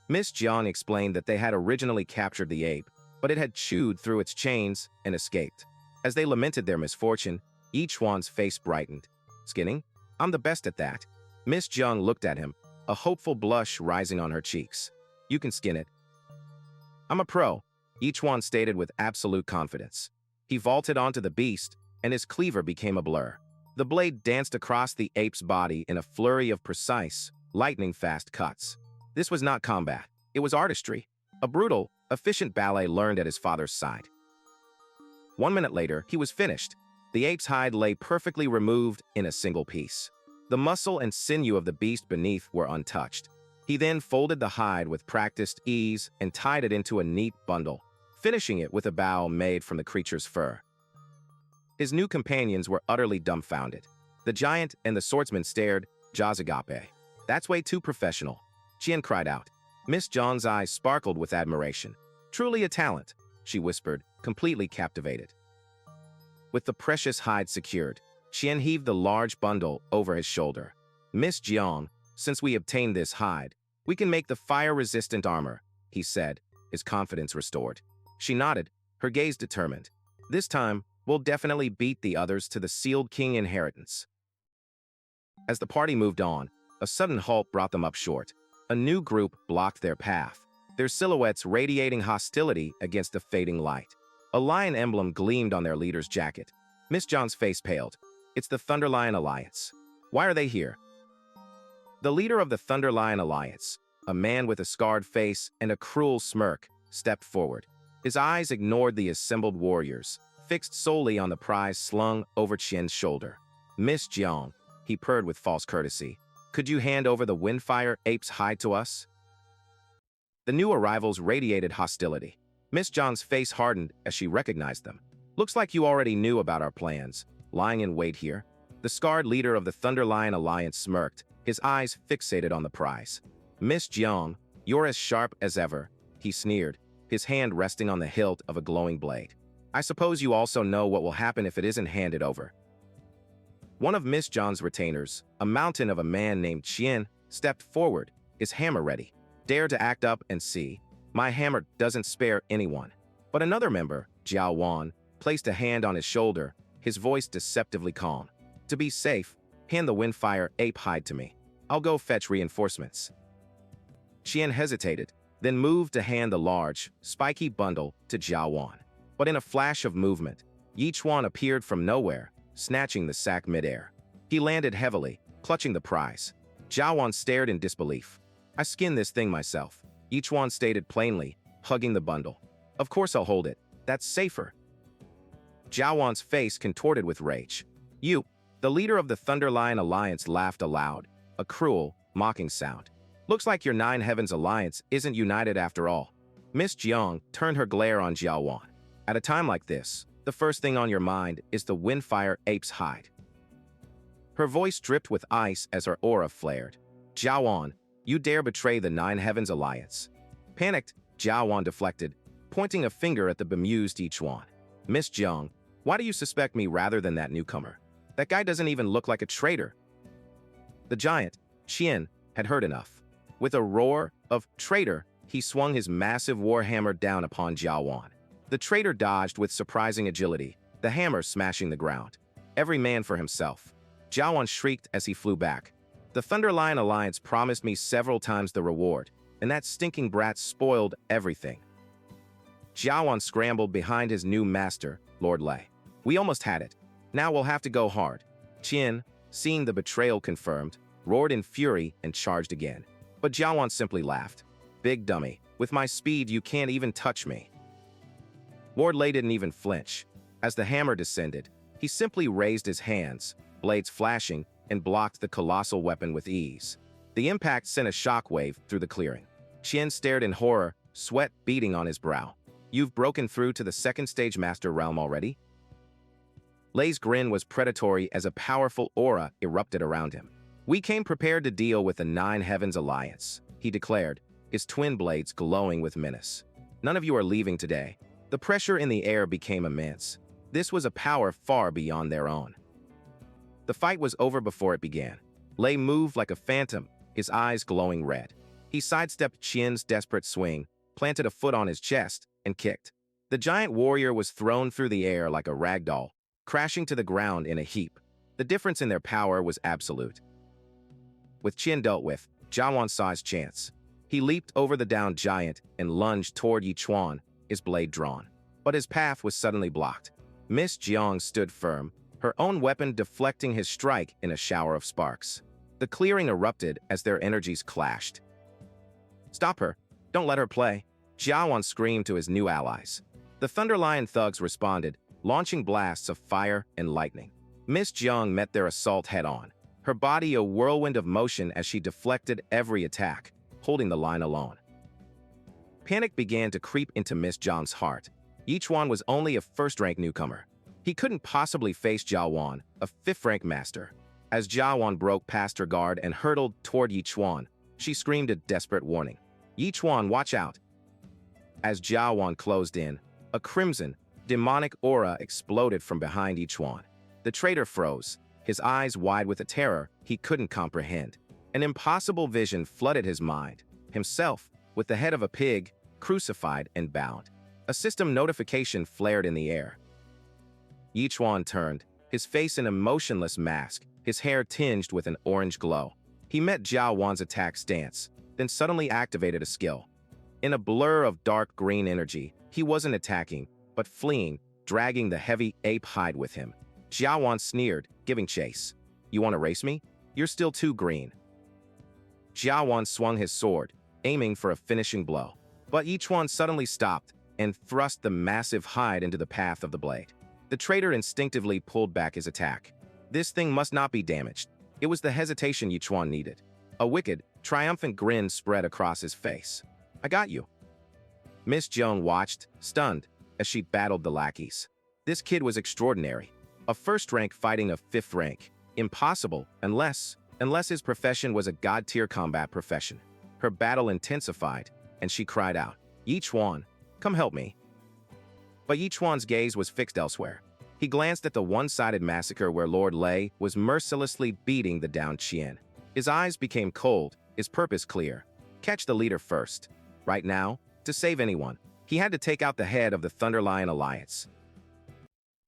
Miss Jiang explained that they had originally captured the ape, but it had chewed through its chains and escaped. As they lamented their misfortune, each one's face brightened. "Skinning? I'm the best at that." Miss Jiang looked at him, a hopeful blush rising on her cheeks. "You can skin it." "I'm a pro," each one stated with absolute confidence. He vaulted onto the beast, and his cleaver became a blur. The blade danced across the ape's body in a flurry of precise, lightning-fast cuts. This was not combat. It was artistry, a brutal, efficient ballet learned at his father's side. 1 minute later, he was finished. The ape's hide lay perfectly removed in a single piece. The muscle and sinew of the beast beneath were untouched. He then folded the hide with practiced ease and tied it into a neat bundle, finishing it with a bow made from the creature's fur. His new companions were utterly dumbfounded. The giant and the swordsman stared. "Jazagape. That's way too professional." Chuan cried out. Miss Jiang's eyes sparkled with admiration. "Truly a talent," she whispered, completely captivated. With the precious hide secured, Chuan heaved the large bundle over his shoulder. "Miss Jiang, since we obtained this hide, we can make the fire-resistant armor," he said, his confidence restored. She nodded, her gaze determined. "This time, we'll definitely beat the others to the sealed king inheritance." As the party moved on, a sudden halt brought them up short. A new group blocked their path, their silhouettes radiating hostility against the fading light. A lion emblem gleamed on their leader's jacket. Miss John's face paled. "It's the Thunderlion Alliance. Why are they here?" The leader of the Thunderlion Alliance, a man with a scarred face and a cruel smirk, stepped forward. His eyes ignored the assembled warriors, fixed solely on the prize slung over Chuan's shoulder. "Miss Jiang," he purred with false courtesy, "could you hand over the Windfire ape's hide to us?" The new arrivals radiated hostility. Miss Jiang's face hardened as she recognized them. "Looks like you already knew about our plans, lying in wait here." The scarred leader of the Thunderlion Alliance smirked, his eyes fixated on the prize. "Miss Jiang, you're as sharp as ever," he sneered, his hand resting on the hilt of a glowing blade. "I suppose you also know what will happen if it isn't handed over." One of Miss Jiang's retainers, a mountain of a man named Chuan, stepped forward, his hammer ready. "Dare to act up and see. My hammer doesn't spare anyone." But another member, Jiao Wan, placed a hand on his shoulder, his voice deceptively calm. "To be safe, hand the Windfire ape hide to me. I'll go fetch reinforcements." Chuan hesitated, then moved to hand the large, spiky bundle to Jiao Wan. But in a flash of movement, Yichuan appeared from nowhere, snatching the sack midair. He landed heavily, clutching the prize. Jiao Wan stared in disbelief. "I skinned this thing myself," Yichuan stated plainly, hugging the bundle. "Of course I'll hold it. That's safer." Jiao Wan's face contorted with rage. "You," the leader of the Thunderlion Alliance laughed aloud, a cruel, mocking sound. "Looks like your Nine Heavens Alliance isn't united after all." Miss Jiang turned her glare on Jiao Wan. "At a time like this, the first thing on your mind is the Windfire ape's hide." Her voice dripped with ice as her aura flared. "Jiao Wan, you dare betray the Nine Heavens Alliance." Panicked, Jiao Wan deflected, pointing a finger at the bemused Yichuan. "Miss Jiang, why do you suspect me rather than that newcomer? That guy doesn't even look like a traitor." The giant, Chuan, had heard enough. With a roar of "traitor," he swung his massive warhammer down upon Jiao Wan. The traitor dodged with surprising agility, the hammer smashing the ground. "Every man for himself." Jiao Wan shrieked as he flew back. "The Thunderlion Alliance promised me several times the reward, and that stinking brat spoiled everything." Jiao Wan scrambled behind his new master, Lord Lei. "We almost had it. Now we'll have to go hard." Chuan, seeing the betrayal confirmed, roared in fury and charged again. But Jiao Wan simply laughed. "Big dummy, with my speed you can't even touch me." Lord Lei didn't even flinch. As the hammer descended, he simply raised his hands, blades flashing, and blocked the colossal weapon with ease. The impact sent a shockwave through the clearing. Chuan stared in horror, sweat beading on his brow. "You've broken through to the second stage master realm already?" Lei's grin was predatory as a powerful aura erupted around him. "We came prepared to deal with the Nine Heavens Alliance," he declared, his twin blades glowing with menace. "None of you are leaving today." The pressure in the air became immense. This was a power far beyond their own. The fight was over before it began. Lei moved like a phantom, his eyes glowing red. He sidestepped Qian's desperate swing, planted a foot on his chest, and kicked. The giant warrior was thrown through the air like a rag doll, crashing to the ground in a heap. The difference in their power was absolute. With Qian dealt with, Jiawan saw his chance. He leaped over the downed giant and lunged toward Chuan, his blade drawn. But his path was suddenly blocked. Miss Jiang stood firm, her own weapon deflecting his strike in a shower of sparks. The clearing erupted as their energies clashed. "Stop her! Don't let her play!" Jiawan screamed to his new allies. The Thunder Lion thugs responded, launching blasts of fire and lightning. Miss Jiang met their assault head-on, her body a whirlwind of motion as she deflected every attack, holding the line alone. Panic began to creep into Miss Jiang's heart. Chuan was only a first-rank newcomer. He couldn't possibly face Jiawan, a fifth-rank master. As Jiawan broke past her guard and hurtled toward Chuan, she screamed a desperate warning. "Chuan, watch out!" As Jiawan closed in, a crimson, demonic aura exploded from behind Chuan. The traitor froze, his eyes wide with a terror he couldn't comprehend. An impossible vision flooded his mind, himself, with the head of a pig, crucified and bound. A system notification flared in the air. Chuan turned, his face in a motionless mask, his hair tinged with an orange glow. He met Jiawan's attack stance, then suddenly activated a skill. In a blur of dark green energy, he wasn't attacking, but fleeing, dragging the heavy ape hide with him. Jiawan sneered, giving chase. "You want to race me? You're still too green." Jiawan swung his sword, aiming for a finishing blow. But Chuan suddenly stopped and thrust the massive hide into the path of the blade. The traitor instinctively pulled back his attack. This thing must not be damaged. It was the hesitation Chuan needed. A wicked, triumphant grin spread across his face. "I got you." Miss Jiang watched, stunned, as she battled the lackeys. This kid was extraordinary. A first-rank fighting a fifth rank. Impossible, unless his profession was a god-tier combat profession. Her battle intensified, and she cried out, "Chuan, come help me." But Chuan's gaze was fixed elsewhere. He glanced at the one-sided massacre where Lord Lei was mercilessly beating the downed Qian. His eyes became cold, his purpose clear. Catch the leader first. Right now, to save anyone, he had to take out the head of the Thunder Lion Alliance.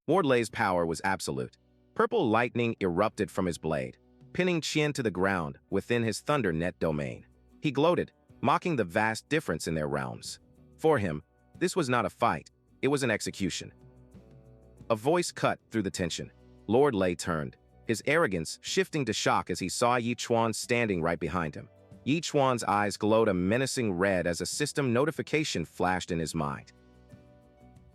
Lord Lei's power was absolute. Purple lightning erupted from his blade, pinning Qian to the ground within his Thunder Net domain. He gloated, mocking the vast difference in their realms. For him, this was not a fight, it was an execution. A voice cut through the tension. Lord Lei turned, his arrogance shifting to shock as he saw Chuan standing right behind him. Chuan's eyes glowed a menacing red as a system notification flashed in his mind.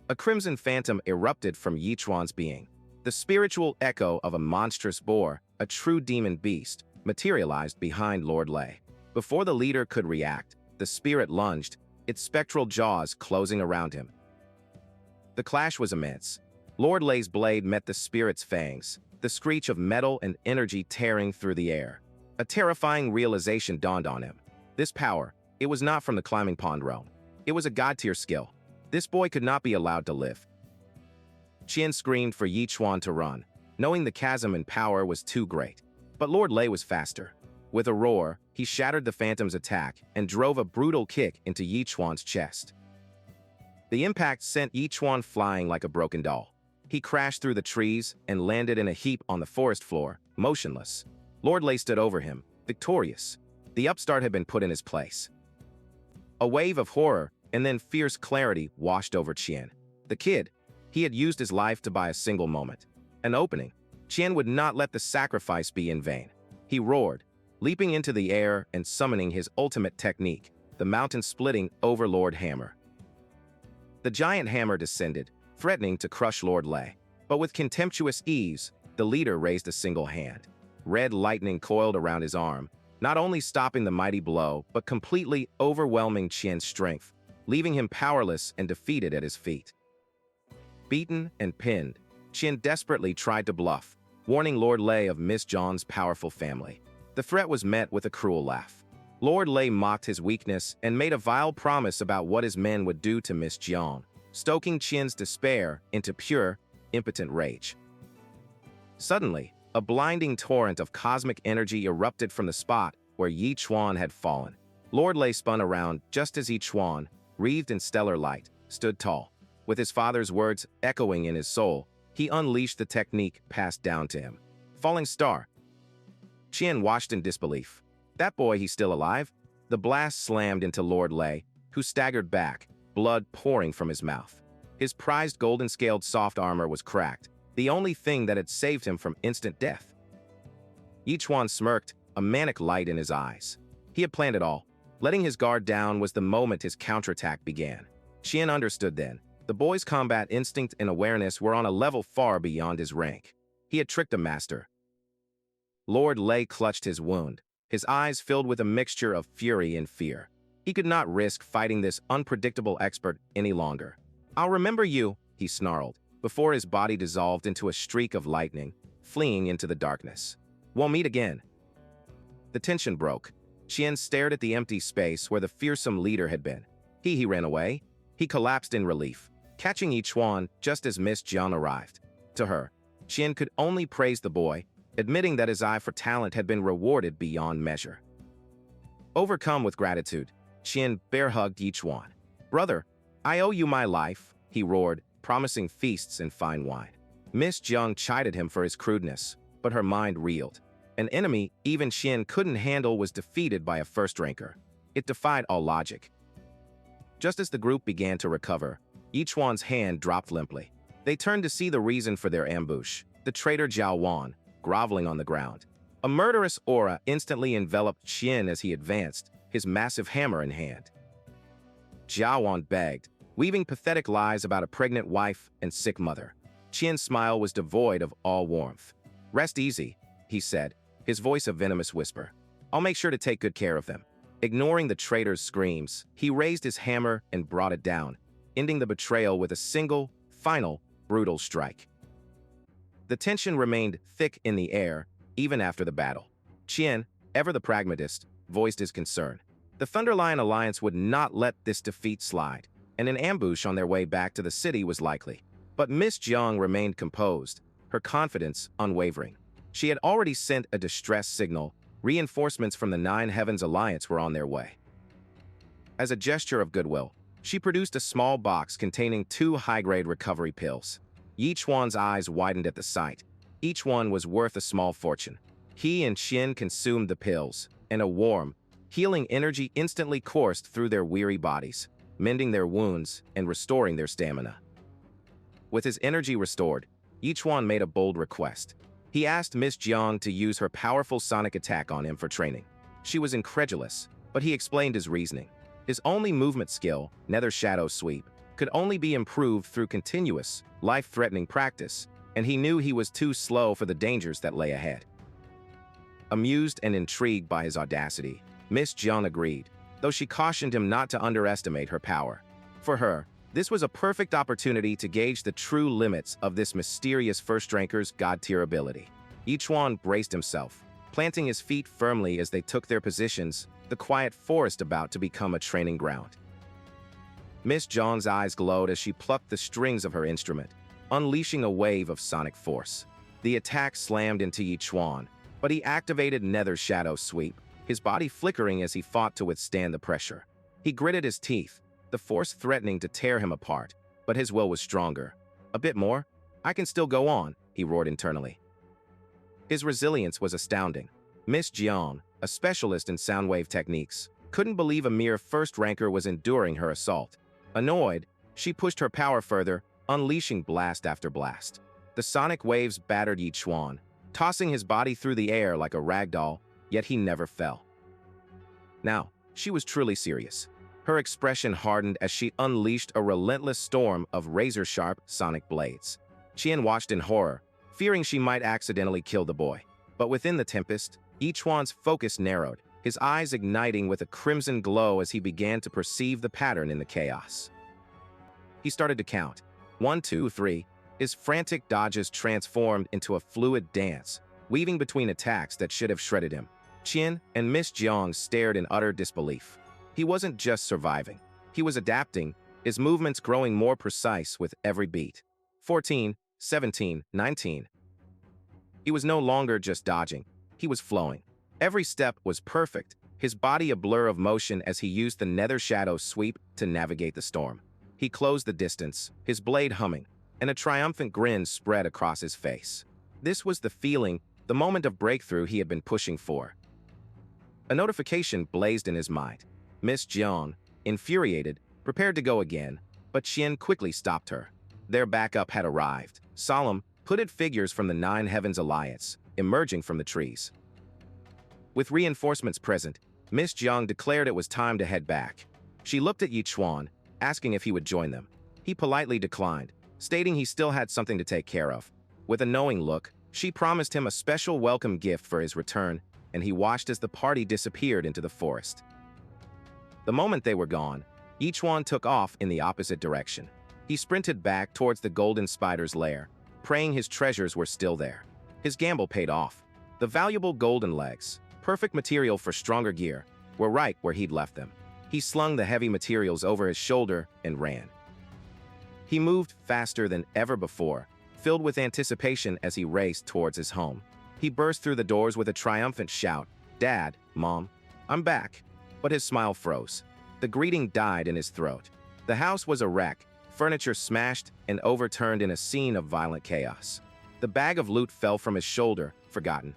A crimson phantom erupted from Chuan's being. The spiritual echo of a monstrous boar, a true demon beast, materialized behind Lord Lei. Before the leader could react, the spirit lunged, its spectral jaws closing around him. The clash was immense. Lord Lei's blade met the spirit's fangs, the screech of metal and energy tearing through the air. A terrifying realization dawned on him. This power, it was not from the climbing pond realm. It was a god-tier skill. This boy could not be allowed to live. Qian screamed for Chuan to run, knowing the chasm in power was too great. But Lord Lei was faster. With a roar, he shattered the phantom's attack and drove a brutal kick into Chuan's chest. The impact sent Chuan flying like a broken doll. He crashed through the trees and landed in a heap on the forest floor, motionless. Lord Lei stood over him, victorious. The upstart had been put in his place. A wave of horror and then fierce clarity washed over Qian. The kid, he had used his life to buy a single moment. An opening. Qian would not let the sacrifice be in vain. He roared, leaping into the air and summoning his ultimate technique, the mountain-splitting Overlord Hammer. The giant hammer descended, threatening to crush Lord Lei. But with contemptuous ease, the leader raised a single hand. Red lightning coiled around his arm, not only stopping the mighty blow, but completely overwhelming Qian's strength, leaving him powerless and defeated at his feet. Beaten and pinned, Qian desperately tried to bluff, warning Lord Lei of Miss Jiang's powerful family. The threat was met with a cruel laugh. Lord Lei mocked his weakness and made a vile promise about what his men would do to Miss Jiang, stoking Qian's despair into pure, impotent rage. Suddenly, a blinding torrent of cosmic energy erupted from the spot where Yi Chuan had fallen. Lord Lei spun around just as Yi Chuan, wreathed in stellar light, stood tall. With his father's words echoing in his soul, he unleashed the technique passed down to him. Falling star. Qian watched in disbelief. That boy, he's still alive? The blast slammed into Lord Lei, who staggered back, blood pouring from his mouth. His prized golden-scaled soft armor was cracked, the only thing that had saved him from instant death. Yi Chuan smirked, a manic light in his eyes. He had planned it all. Letting his guard down was the moment his counterattack began. Qian understood then. The boy's combat instinct and awareness were on a level far beyond his rank. He had tricked a master. Lord Lei clutched his wound, his eyes filled with a mixture of fury and fear. He could not risk fighting this unpredictable expert any longer. "I'll remember you," he snarled, before his body dissolved into a streak of lightning, fleeing into the darkness. "We'll meet again." The tension broke. Qian stared at the empty space where the fearsome leader had been. He ran away. He collapsed in relief, catching Yi Chuan just as Miss Jiang arrived. To her, Qian could only praise the boy, admitting that his eye for talent had been rewarded beyond measure. Overcome with gratitude, Qian bear-hugged Yi Chuan. "Brother, I owe you my life," he roared, promising feasts and fine wine. Miss Jiang chided him for his crudeness, but her mind reeled. An enemy even Qian couldn't handle was defeated by a first-ranker. It defied all logic. Just as the group began to recover, Yi Chuan's hand dropped limply. They turned to see the reason for their ambush, the traitor Jiao Wan, groveling on the ground. A murderous aura instantly enveloped Qian as he advanced, his massive hammer in hand. Jiao Wan begged, weaving pathetic lies about a pregnant wife and sick mother. Qian's smile was devoid of all warmth. "Rest easy," he said, his voice a venomous whisper. "I'll make sure to take good care of them." Ignoring the traitor's screams, he raised his hammer and brought it down, ending the betrayal with a single, final, brutal strike. The tension remained thick in the air, even after the battle. Qian, ever the pragmatist, voiced his concern. The Thunderlion Alliance would not let this defeat slide, and an ambush on their way back to the city was likely. But Miss Jiang remained composed, her confidence unwavering. She had already sent a distress signal. Reinforcements from the Nine Heavens Alliance were on their way. As a gesture of goodwill, she produced a small box containing 2 high-grade recovery pills. Yi Chuan's eyes widened at the sight. Each one was worth a small fortune. He and Qian consumed the pills, and a warm, healing energy instantly coursed through their weary bodies, mending their wounds and restoring their stamina. With his energy restored, Yi Chuan made a bold request. He asked Miss Jiang to use her powerful sonic attack on him for training. She was incredulous, but he explained his reasoning. His only movement skill, Nether Shadow Sweep, could only be improved through continuous, life-threatening practice, and he knew he was too slow for the dangers that lay ahead. Amused and intrigued by his audacity, Miss Jiang agreed, though she cautioned him not to underestimate her power. For her, this was a perfect opportunity to gauge the true limits of this mysterious first-ranker's god-tier ability. Yi Chuan braced himself, planting his feet firmly as they took their positions, the quiet forest about to become a training ground. Miss Jiang's eyes glowed as she plucked the strings of her instrument, unleashing a wave of sonic force. The attack slammed into Yi Chuan, but he activated Nether Shadow Sweep, his body flickering as he fought to withstand the pressure. He gritted his teeth, the force threatening to tear him apart, but his will was stronger. "A bit more? I can still go on," he roared internally. His resilience was astounding. Miss Jiang, a specialist in soundwave techniques, couldn't believe a mere first-ranker was enduring her assault. Annoyed, she pushed her power further, unleashing blast after blast. The sonic waves battered Yi Chuan, tossing his body through the air like a rag doll, yet he never fell. Now, she was truly serious. Her expression hardened as she unleashed a relentless storm of razor-sharp sonic blades. Qian watched in horror, fearing she might accidentally kill the boy. But within the tempest, Yi Chuan's focus narrowed, his eyes igniting with a crimson glow as he began to perceive the pattern in the chaos. He started to count. 1, 2, 3. His frantic dodges transformed into a fluid dance, weaving between attacks that should have shredded him. Qian and Miss Jiang stared in utter disbelief. He wasn't just surviving. He was adapting, his movements growing more precise with every beat. 14, 17, 19. He was no longer just dodging. He was flowing. Every step was perfect, his body a blur of motion as he used the nether shadow sweep to navigate the storm. He closed the distance, his blade humming, and a triumphant grin spread across his face. This was the feeling, the moment of breakthrough he had been pushing for. A notification blazed in his mind. Miss Jiang, infuriated, prepared to go again, but Qian quickly stopped her. Their backup had arrived. Solemn, hooded figures from the Nine Heavens Alliance, emerging from the trees. With reinforcements present, Miss Jiang declared it was time to head back. She looked at Chuan, asking if he would join them. He politely declined, stating he still had something to take care of. With a knowing look, she promised him a special welcome gift for his return, and he watched as the party disappeared into the forest. The moment they were gone, Chuan took off in the opposite direction. He sprinted back towards the golden spider's lair, praying his treasures were still there. His gamble paid off. The valuable golden legs, perfect material for stronger gear, were right where he'd left them. He slung the heavy materials over his shoulder and ran. He moved faster than ever before, filled with anticipation as he raced towards his home. He burst through the doors with a triumphant shout, "Dad, Mom, I'm back." But his smile froze. The greeting died in his throat. The house was a wreck, furniture smashed and overturned in a scene of violent chaos. The bag of loot fell from his shoulder, forgotten.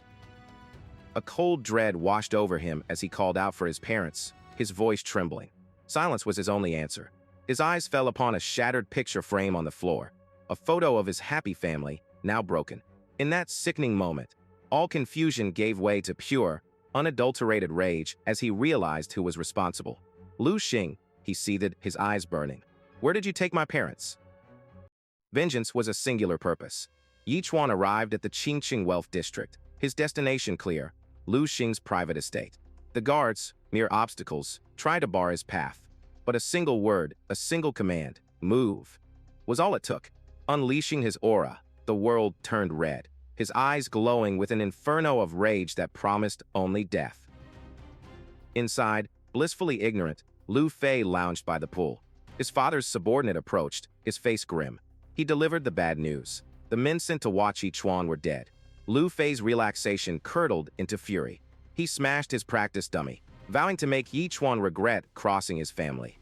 A cold dread washed over him as he called out for his parents, his voice trembling. Silence was his only answer. His eyes fell upon a shattered picture frame on the floor, a photo of his happy family, now broken. In that sickening moment, all confusion gave way to pure, unadulterated rage as he realized who was responsible. Lu Xing, he seethed, his eyes burning. Where did you take my parents? Vengeance was a singular purpose. Chuan arrived at the Qingqing Wealth District, his destination clear, Lu Xing's private estate. The guards, mere obstacles, tried to bar his path. But a single word, a single command, move, was all it took. Unleashing his aura, the world turned red, his eyes glowing with an inferno of rage that promised only death. Inside, blissfully ignorant, Lu Fei lounged by the pool. His father's subordinate approached, his face grim. He delivered the bad news. The men sent to watch Chuan were dead. Lu Fei's relaxation curdled into fury. He smashed his practice dummy, vowing to make Chuan regret crossing his family.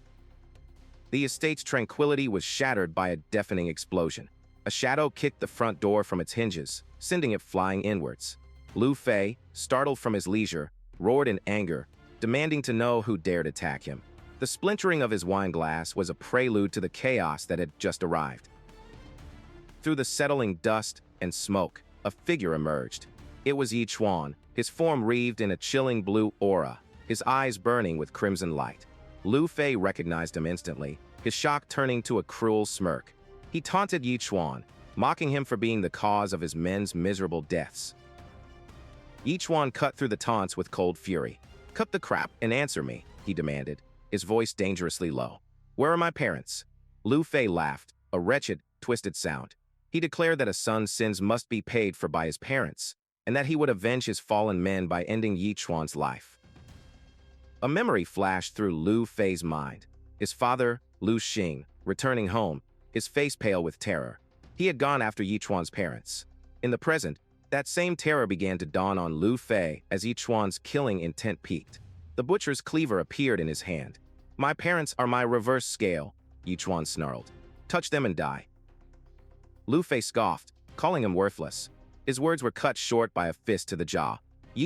The estate's tranquility was shattered by a deafening explosion. A shadow kicked the front door from its hinges, sending it flying inwards. Lu Fei, startled from his leisure, roared in anger, demanding to know who dared attack him. The splintering of his wine glass was a prelude to the chaos that had just arrived. Through the settling dust and smoke, a figure emerged. It was Chuan, his form wreathed in a chilling blue aura, his eyes burning with crimson light. Lu Fei recognized him instantly, his shock turning to a cruel smirk. He taunted Chuan, mocking him for being the cause of his men's miserable deaths. Chuan cut through the taunts with cold fury. "Cut the crap and answer me," he demanded, his voice dangerously low. "Where are my parents?" Lu Fei laughed, a wretched, twisted sound. He declared that a son's sins must be paid for by his parents, and that he would avenge his fallen men by ending Chuan's life. A memory flashed through Lu Fei's mind. His father, Lu Xing, returning home, his face pale with terror. He had gone after Chuan's parents. In the present, that same terror began to dawn on Lu Fei as Chuan's killing intent peaked. The butcher's cleaver appeared in his hand. "My parents are my reverse scale," Chuan snarled. "Touch them and die." Lu Fei scoffed, calling him worthless. His words were cut short by a fist to the jaw.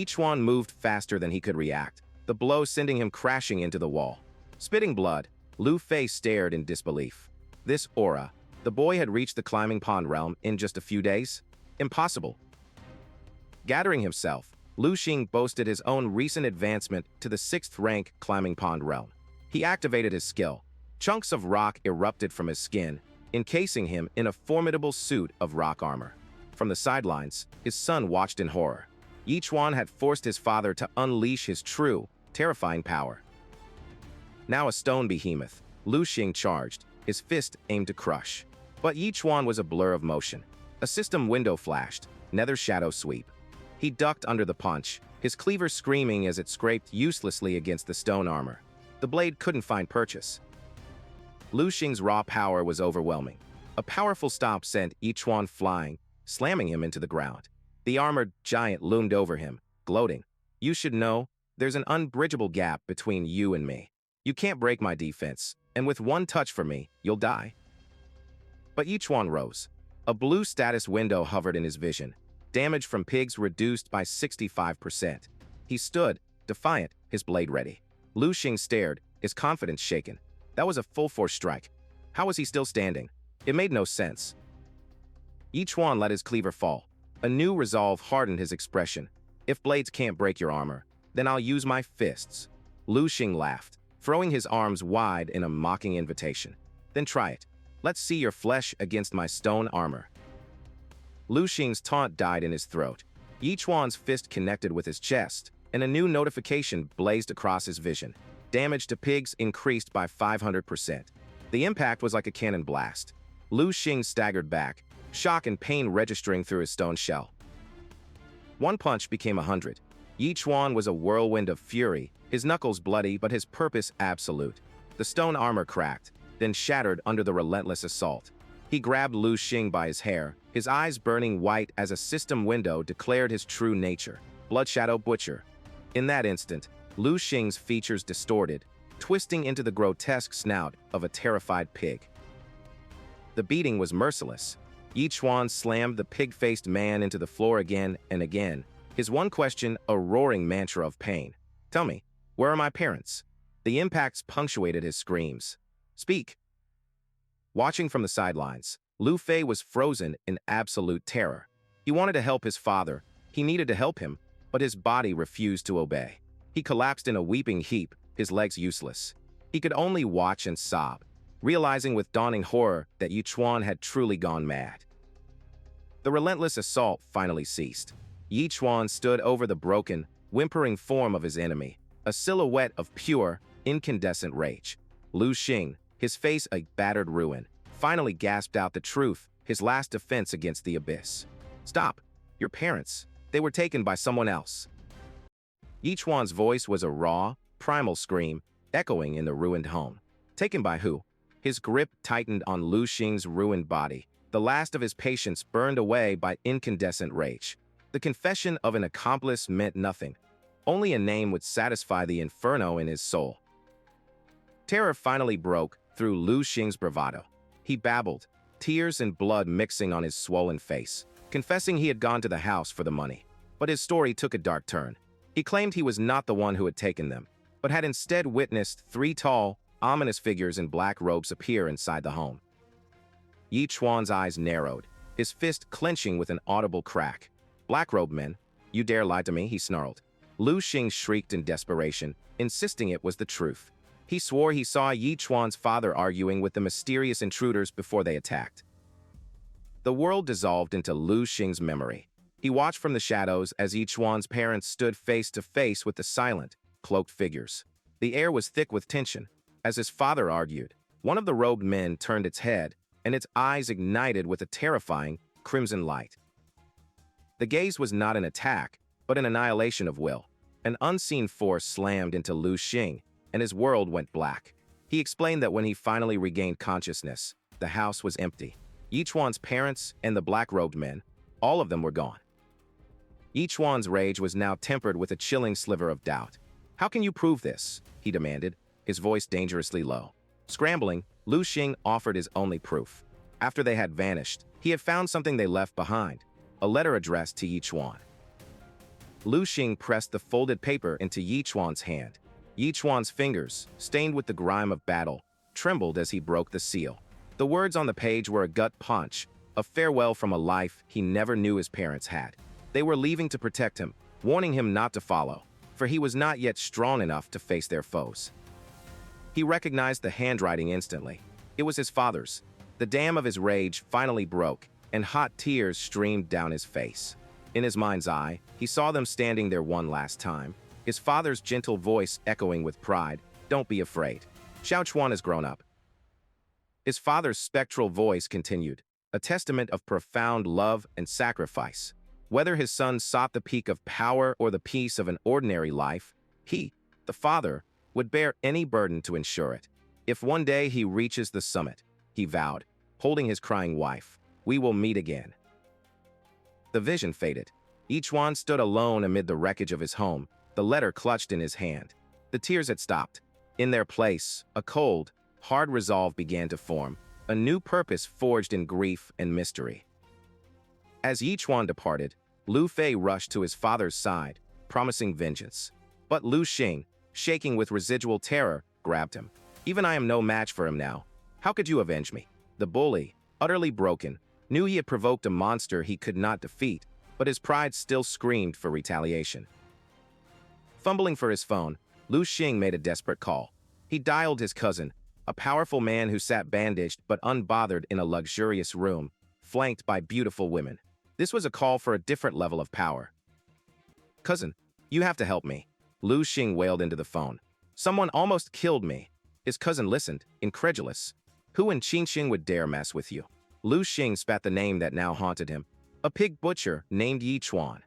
Chuan moved faster than he could react, the blow sending him crashing into the wall. Spitting blood, Lu Fei stared in disbelief. This aura, the boy had reached the climbing pond realm in just a few days? Impossible. Gathering himself, Lu Xing boasted his own recent advancement to the 6th rank climbing pond realm. He activated his skill. Chunks of rock erupted from his skin, encasing him in a formidable suit of rock armor. From the sidelines, his son watched in horror. Chuan had forced his father to unleash his true, terrifying power. Now a stone behemoth, Lu Xing charged, his fist aimed to crush. But Chuan was a blur of motion. A system window flashed, nether shadow sweep. He ducked under the punch, his cleaver screaming as it scraped uselessly against the stone armor. The blade couldn't find purchase. Lu Xing's raw power was overwhelming. A powerful stomp sent Chuan flying, slamming him into the ground. The armored giant loomed over him, gloating. "You should know, there's an unbridgeable gap between you and me. You can't break my defense, and with one touch from me, you'll die." But Chuan rose. A blue status window hovered in his vision. Damage from pigs reduced by 65%. He stood, defiant, his blade ready. Lu Xing stared, his confidence shaken. That was a full-force strike. How was he still standing? It made no sense. Chuan let his cleaver fall. A new resolve hardened his expression. "If blades can't break your armor, then I'll use my fists." Lu Xing laughed, throwing his arms wide in a mocking invitation. "Then try it. Let's see your flesh against my stone armor." Lu Xing's taunt died in his throat. Chuan's fist connected with his chest, and a new notification blazed across his vision. Damage to pigs increased by 500%. The impact was like a cannon blast. Lu Xing staggered back, shock and pain registering through his stone shell. One punch became 100. Chuan was a whirlwind of fury, his knuckles bloody but his purpose absolute. The stone armor cracked, then shattered under the relentless assault. He grabbed Lu Xing by his hair, his eyes burning white as a system window declared his true nature. Blood Shadow Butcher. In that instant, Lu Xing's features distorted, twisting into the grotesque snout of a terrified pig. The beating was merciless. Chuan slammed the pig-faced man into the floor again and again, his one question a roaring mantra of pain. "Tell me, where are my parents?" The impacts punctuated his screams. "Speak." Watching from the sidelines, Lu Fei was frozen in absolute terror. He wanted to help his father, he needed to help him, but his body refused to obey. He collapsed in a weeping heap, his legs useless. He could only watch and sob, realizing with dawning horror that Chuan had truly gone mad. The relentless assault finally ceased. Chuan stood over the broken, whimpering form of his enemy, a silhouette of pure, incandescent rage. Lu Xing, his face a battered ruin, finally gasped out the truth, his last defense against the abyss. "Stop! Your parents, they were taken by someone else." Chuan's voice was a raw, primal scream, echoing in the ruined home. Taken by who? His grip tightened on Lu Xing's ruined body. The last of his patience burned away by incandescent rage. The confession of an accomplice meant nothing. Only a name would satisfy the inferno in his soul. Terror finally broke through Lu Xing's bravado. He babbled, tears and blood mixing on his swollen face, confessing he had gone to the house for the money. But his story took a dark turn. He claimed he was not the one who had taken them, but had instead witnessed 3 tall, ominous figures in black robes appear inside the home. Chuan's eyes narrowed, his fist clenching with an audible crack. "Black-robed men, you dare lie to me?" he snarled. Lu Xing shrieked in desperation, insisting it was the truth. He swore he saw Chuan's father arguing with the mysterious intruders before they attacked. The world dissolved into Lu Xing's memory. He watched from the shadows as Chuan's parents stood face to face with the silent, cloaked figures. The air was thick with tension. As his father argued, one of the robed men turned its head, and its eyes ignited with a terrifying, crimson light. The gaze was not an attack, but an annihilation of will. An unseen force slammed into Lu Xing, and his world went black. He explained that when he finally regained consciousness, the house was empty. Chuan's parents and the black-robed men, all of them were gone. Chuan's rage was now tempered with a chilling sliver of doubt. "How can you prove this?" he demanded, his voice dangerously low. Scrambling, Lu Xing offered his only proof. After they had vanished, he had found something they left behind, a letter addressed to Chuan. Lu Xing pressed the folded paper into Chuan's hand. Chuan's fingers, stained with the grime of battle, trembled as he broke the seal. The words on the page were a gut punch, a farewell from a life he never knew his parents had. They were leaving to protect him, warning him not to follow, for he was not yet strong enough to face their foes. He recognized the handwriting instantly. It was his father's. The dam of his rage finally broke, and hot tears streamed down his face. In his mind's eye, he saw them standing there one last time, his father's gentle voice echoing with pride, "Don't be afraid. Xiao Chuan has grown up." His father's spectral voice continued, a testament of profound love and sacrifice. Whether his son sought the peak of power or the peace of an ordinary life, he, the father, would bear any burden to ensure it. If one day he reaches the summit, he vowed, holding his crying wife, we will meet again. The vision faded. Chuan stood alone amid the wreckage of his home, the letter clutched in his hand. The tears had stopped. In their place, a cold, hard resolve began to form, a new purpose forged in grief and mystery. As Chuan departed, Lu Fei rushed to his father's side, promising vengeance. But Lu Xing, shaking with residual terror, grabbed him. Even I am no match for him now. How could you avenge me? The bully, utterly broken, knew he had provoked a monster he could not defeat, but his pride still screamed for retaliation. Fumbling for his phone, Lu Xing made a desperate call. He dialed his cousin, a powerful man who sat bandaged but unbothered in a luxurious room, flanked by beautiful women. This was a call for a different level of power. Cousin, you have to help me. Lu Xing wailed into the phone. Someone almost killed me. His cousin listened, incredulous. Who in Qingxing would dare mess with you? Lu Xing spat the name that now haunted him. A pig butcher named Chuan.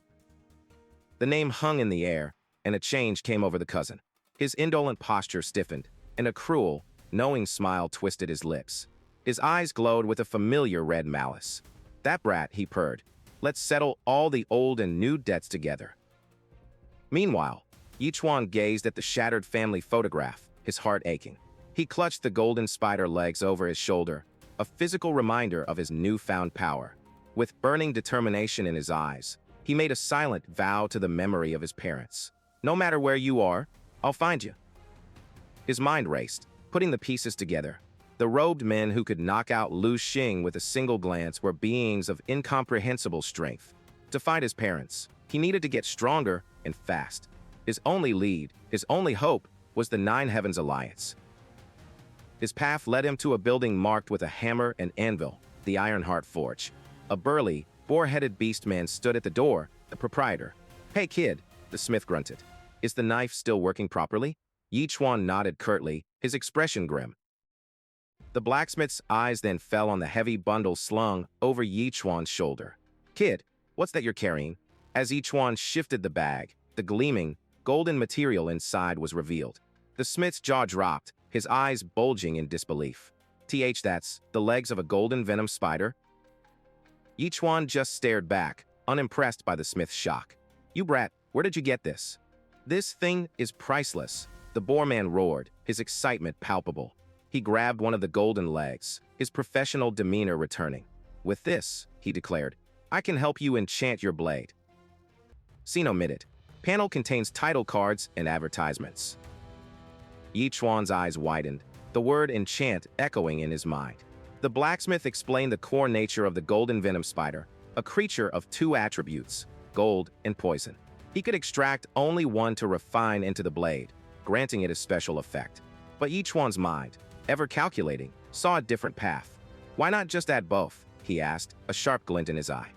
The name hung in the air, and a change came over the cousin. His indolent posture stiffened, and a cruel, knowing smile twisted his lips. His eyes glowed with a familiar red malice. That brat, he purred. Let's settle all the old and new debts together. Meanwhile, Chuan gazed at the shattered family photograph, his heart aching. He clutched the golden spider legs over his shoulder, a physical reminder of his newfound power. With burning determination in his eyes, he made a silent vow to the memory of his parents. No matter where you are, I'll find you. His mind raced, putting the pieces together. The robed men who could knock out Lu Xing with a single glance were beings of incomprehensible strength. To find his parents, he needed to get stronger and fast. His only lead, his only hope, was the Nine Heavens Alliance. His path led him to a building marked with a hammer and anvil, the Ironheart Forge. A burly, boar-headed beast man stood at the door, the proprietor. Hey kid, the smith grunted. Is the knife still working properly? Chuan nodded curtly, his expression grim. The blacksmith's eyes then fell on the heavy bundle slung over Chuan's shoulder. Kid, what's that you're carrying? As Chuan shifted the bag, the gleaming, golden material inside was revealed. The smith's jaw dropped, his eyes bulging in disbelief. That's the legs of a golden venom spider? Chuan just stared back, unimpressed by the smith's shock. You brat, where did you get this? This thing is priceless, the boar man roared, his excitement palpable. He grabbed one of the golden legs, his professional demeanor returning. With this, he declared, I can help you enchant your blade. Scene omitted. Panel contains title cards and advertisements. Chuan's eyes widened, the word enchant echoing in his mind. The blacksmith explained the core nature of the golden venom spider, a creature of two attributes, gold and poison. He could extract only one to refine into the blade, granting it a special effect. But Chuan's mind, ever calculating, saw a different path. Why not just add both? He asked, a sharp glint in his eye.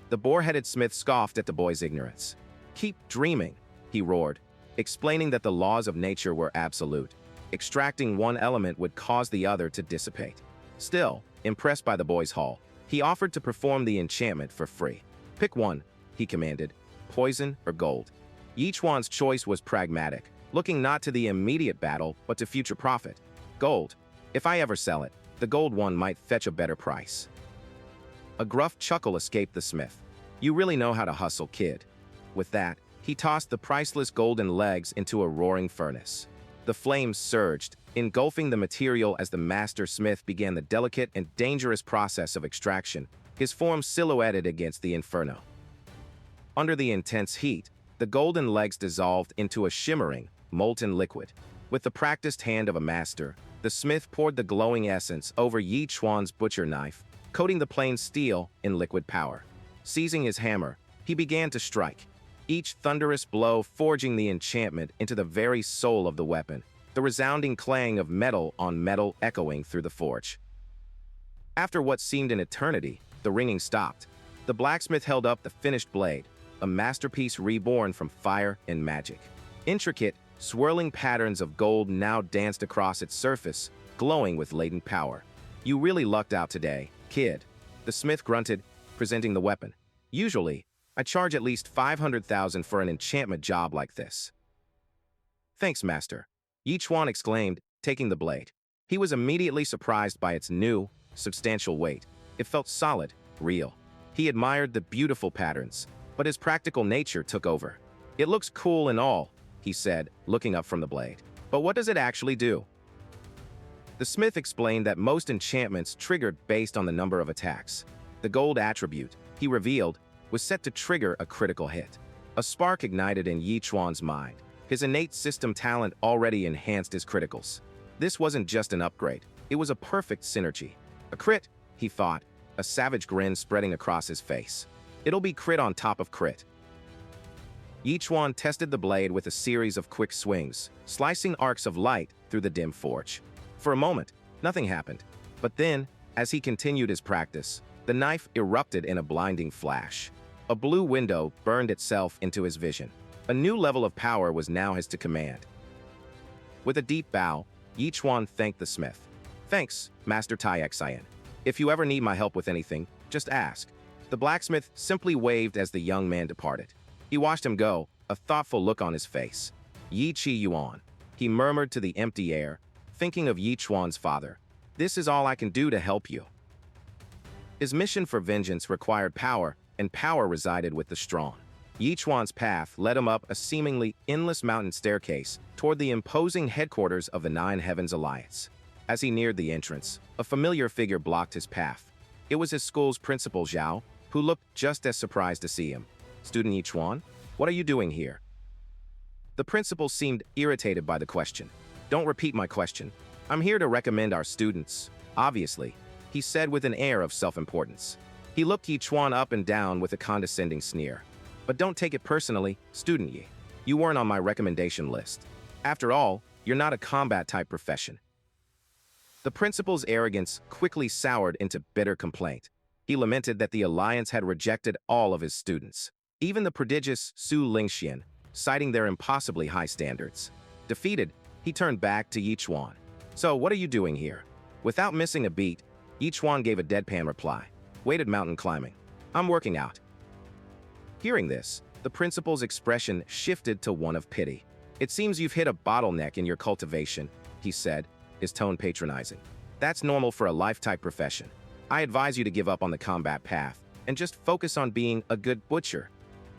The boar-headed smith scoffed at the boy's ignorance. Keep dreaming, he roared, explaining that the laws of nature were absolute. Extracting one element would cause the other to dissipate. Still, impressed by the boy's haul, he offered to perform the enchantment for free. Pick one, he commanded, poison or gold. Chuan's choice was pragmatic, looking not to the immediate battle, but to future profit. Gold. If I ever sell it, the gold one might fetch a better price. A gruff chuckle escaped the smith. You really know how to hustle, kid. With that, he tossed the priceless golden legs into a roaring furnace. The flames surged, engulfing the material as the master smith began the delicate and dangerous process of extraction, his form silhouetted against the inferno. Under the intense heat, the golden legs dissolved into a shimmering, molten liquid. With the practiced hand of a master, the smith poured the glowing essence over Chuan's butcher knife, coating the plain steel in liquid power. Seizing his hammer, he began to strike, each thunderous blow forging the enchantment into the very soul of the weapon, the resounding clang of metal on metal echoing through the forge. After what seemed an eternity, the ringing stopped. The blacksmith held up the finished blade, a masterpiece reborn from fire and magic. Intricate, swirling patterns of gold now danced across its surface, glowing with latent power. You really lucked out today, kid. The smith grunted, presenting the weapon. Usually, I charge at least 500,000 for an enchantment job like this. Thanks, Master, Yi Chuan exclaimed, taking the blade. He was immediately surprised by its new, substantial weight. It felt solid, real. He admired the beautiful patterns, but his practical nature took over. It looks cool and all, he said, looking up from the blade. But what does it actually do? The smith explained that most enchantments triggered based on the number of attacks. The gold attribute, he revealed, was set to trigger a critical hit. A spark ignited in Yi Chuan's mind. His innate system talent already enhanced his criticals. This wasn't just an upgrade, it was a perfect synergy. A crit, he thought, a savage grin spreading across his face. It'll be crit on top of crit. Yi Chuan tested the blade with a series of quick swings, slicing arcs of light through the dim forge. For a moment, nothing happened. But then, as he continued his practice, the knife erupted in a blinding flash. A blue window burned itself into his vision. A new level of power was now his to command. With a deep bow, Yi Chuan thanked the smith. Thanks, Master Taixian. If you ever need my help with anything, just ask. The blacksmith simply waved as the young man departed. He watched him go, a thoughtful look on his face. Yi Chi Yuan, he murmured to the empty air, thinking of Yi Chuan's father. This is all I can do to help you. His mission for vengeance required power, and power resided with the strong. Yi Chuan's path led him up a seemingly endless mountain staircase toward the imposing headquarters of the Nine Heavens Alliance. As he neared the entrance, a familiar figure blocked his path. It was his school's principal, Zhao, who looked just as surprised to see him. Student Yi Chuan, what are you doing here? The principal seemed irritated by the question. Don't repeat my question. I'm here to recommend our students, obviously, he said with an air of self-importance. He looked Yi Chuan up and down with a condescending sneer. But don't take it personally, student Yi. You weren't on my recommendation list. After all, you're not a combat-type profession. The principal's arrogance quickly soured into bitter complaint. He lamented that the Alliance had rejected all of his students, even the prodigious Su Lingxian, citing their impossibly high standards. Defeated, he turned back to Yi Chuan. So, what are you doing here? Without missing a beat, Yi Chuan gave a deadpan reply. Weighted mountain climbing. I'm working out. Hearing this, the principal's expression shifted to one of pity. It seems you've hit a bottleneck in your cultivation, he said, his tone patronizing. That's normal for a life-type profession. I advise you to give up on the combat path and just focus on being a good butcher.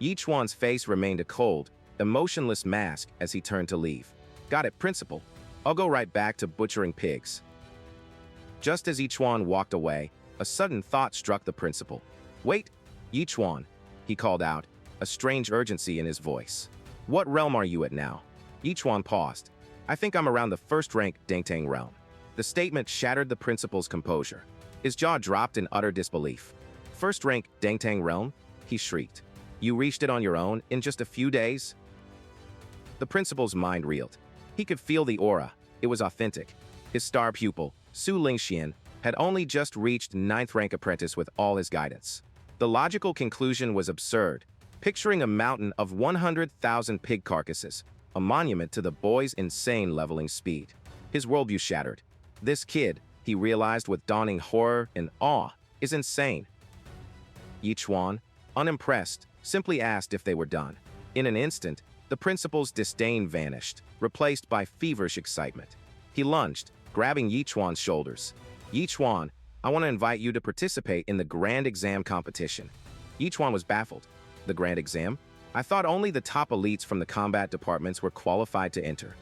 Yi Chuan's face remained a cold, emotionless mask as he turned to leave. Got it, principal. I'll go right back to butchering pigs. Just as Yi Chuan walked away, a sudden thought struck the principal. Wait, Yi Chuan, he called out, a strange urgency in his voice. What realm are you at now? Yi Chuan paused. I think I'm around the first-rank Dangtang realm. The statement shattered the principal's composure. His jaw dropped in utter disbelief. First-rank Dangtang realm? He shrieked. You reached it on your own in just a few days? The principal's mind reeled. He could feel the aura. It was authentic. His star pupil, Su Lingxian, had only just reached 9th-rank apprentice with all his guidance. The logical conclusion was absurd, picturing a mountain of 100,000 pig carcasses, a monument to the boy's insane leveling speed. His worldview shattered. This kid, he realized with dawning horror and awe, is insane. Yi Chuan, unimpressed, simply asked if they were done. In an instant, the principal's disdain vanished, replaced by feverish excitement. He lunged, grabbing Yi Chuan's shoulders. Yi Chuan, I want to invite you to participate in the grand exam competition. Yi Chuan was baffled. The grand exam? I thought only the top elites from the combat departments were qualified to enter.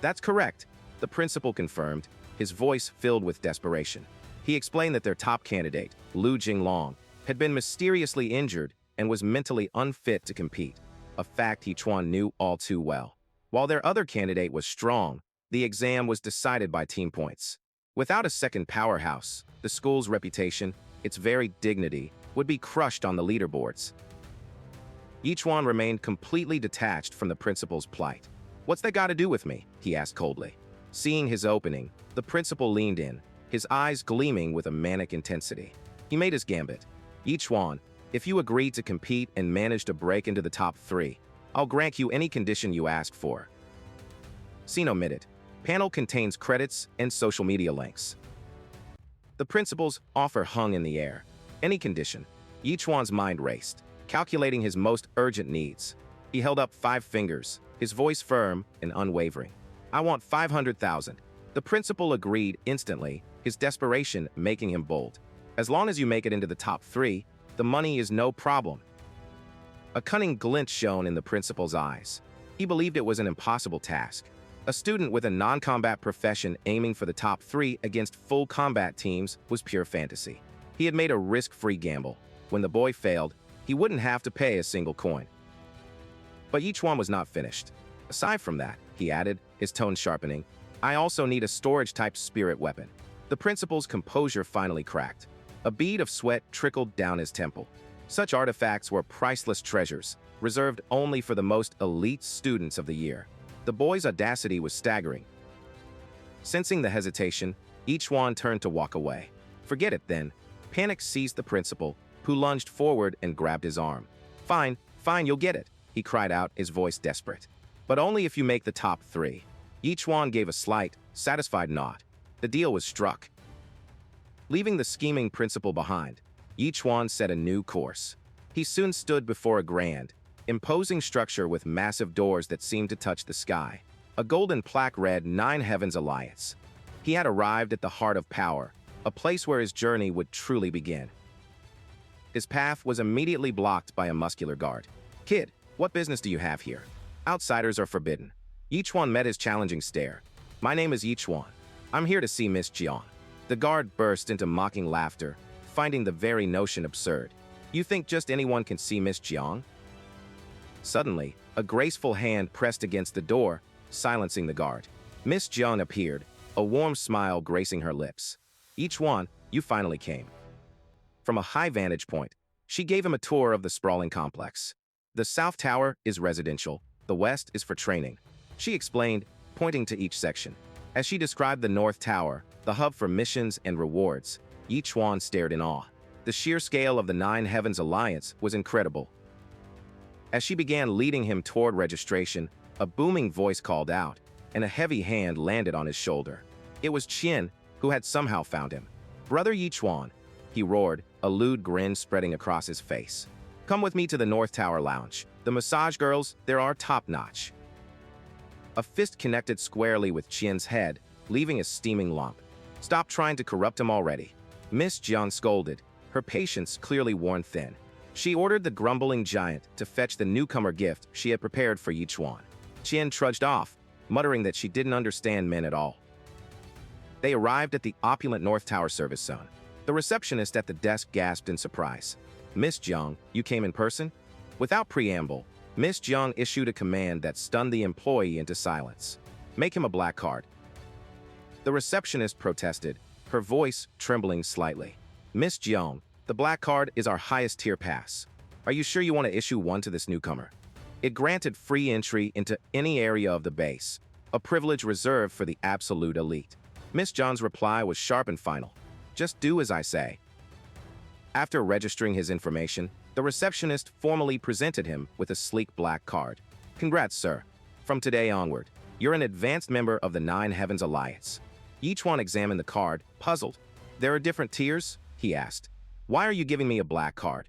That's correct, the principal confirmed, his voice filled with desperation. He explained that their top candidate, Lu Jinglong, had been mysteriously injured and was mentally unfit to compete, a fact Yi Chuan knew all too well. While their other candidate was strong, the exam was decided by team points. Without a second powerhouse, the school's reputation, its very dignity, would be crushed on the leaderboards. Yi Chuan remained completely detached from the principal's plight. What's that got to do with me? He asked coldly. Seeing his opening, the principal leaned in, his eyes gleaming with a manic intensity. He made his gambit. Yi Chuan, if you agree to compete and manage to break into the top 3, I'll grant you any condition you ask for. Scene omitted. Panel contains credits and social media links. The principal's offer hung in the air. Any condition. Yi Chuan's mind raced, calculating his most urgent needs. He held up 5 fingers, his voice firm and unwavering. "I want 500,000. The principal agreed instantly, his desperation making him bold. "As long as you make it into the top 3, the money is no problem." A cunning glint shone in the principal's eyes. He believed it was an impossible task. A student with a non-combat profession aiming for the top 3 against full combat teams was pure fantasy. He had made a risk-free gamble. When the boy failed, he wouldn't have to pay a single coin. But Yi Chuan was not finished. "Aside from that," he added, his tone sharpening, "I also need a storage-type spirit weapon." The principal's composure finally cracked. A bead of sweat trickled down his temple. Such artifacts were priceless treasures, reserved only for the most elite students of the year. The boy's audacity was staggering. Sensing the hesitation, Yi Chuan turned to walk away. "Forget it, then." Panic seized the principal, who lunged forward and grabbed his arm. Fine, you'll get it," he cried out, his voice desperate. "But only if you make the top 3. Yi Chuan gave a slight, satisfied nod. The deal was struck. Leaving the scheming principal behind, Yi Chuan set a new course. He soon stood before a grand, imposing structure with massive doors that seemed to touch the sky. A golden plaque read 9 Heavens Alliance. He had arrived at the heart of power, a place where his journey would truly begin. His path was immediately blocked by a muscular guard. "Kid, what business do you have here? Outsiders are forbidden." Yi Chuan met his challenging stare. "My name is Yi Chuan. I'm here to see Miss Jiang." The guard burst into mocking laughter, finding the very notion absurd. "You think just anyone can see Miss Jiang?" Suddenly, a graceful hand pressed against the door, silencing the guard. Miss Jiang appeared, a warm smile gracing her lips. "Yi Chuan, you finally came." From a high vantage point, she gave him a tour of the sprawling complex. "The South Tower is residential, the West is for training," she explained, pointing to each section. As she described the North Tower, the hub for missions and rewards, Yi Chuan stared in awe. The sheer scale of the 9 Heavens Alliance was incredible. As she began leading him toward registration, a booming voice called out, and a heavy hand landed on his shoulder. It was Qian, who had somehow found him. "Brother Yi Chuan," he roared, a lewd grin spreading across his face. "Come with me to the North Tower Lounge. The massage girls, there are top-notch." A fist connected squarely with Qian's head, leaving a steaming lump. "Stop trying to corrupt him already." Miss Jiang scolded, her patience clearly worn thin. She ordered the grumbling giant to fetch the newcomer gift she had prepared for Yi Chuan. Qian trudged off, muttering that she didn't understand men at all. They arrived at the opulent North Tower service zone. The receptionist at the desk gasped in surprise. "Miss Jiang, you came in person?" Without preamble, Miss Jiang issued a command that stunned the employee into silence. "Make him a black card." The receptionist protested, her voice trembling slightly. "Miss Jiang, the black card is our highest tier pass. Are you sure you want to issue one to this newcomer?" It granted free entry into any area of the base, a privilege reserved for the absolute elite. Miss Jiang's reply was sharp and final. "Just do as I say." After registering his information, the receptionist formally presented him with a sleek black card. "Congrats, sir. From today onward, you're an advanced member of the 9 Heavens Alliance." Yi Chuan examined the card, puzzled. "There are different tiers?" he asked. "Why are you giving me a black card?"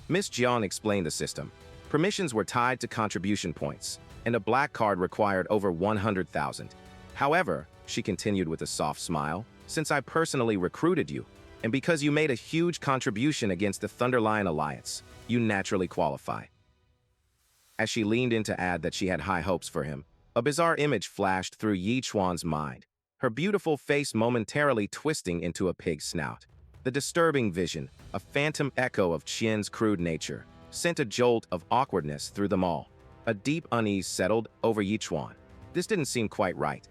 Miss Jiang explained the system. Permissions were tied to contribution points, and a black card required over 100,000. "However," she continued with a soft smile, "since I personally recruited you, and because you made a huge contribution against the Thunderlion Alliance, you naturally qualify." As she leaned in to add that she had high hopes for him, a bizarre image flashed through Yi Chuan's mind, her beautiful face momentarily twisting into a pig's snout. The disturbing vision, a phantom echo of Qian's crude nature, sent a jolt of awkwardness through them all. A deep unease settled over Yi Chuan. This didn't seem quite right.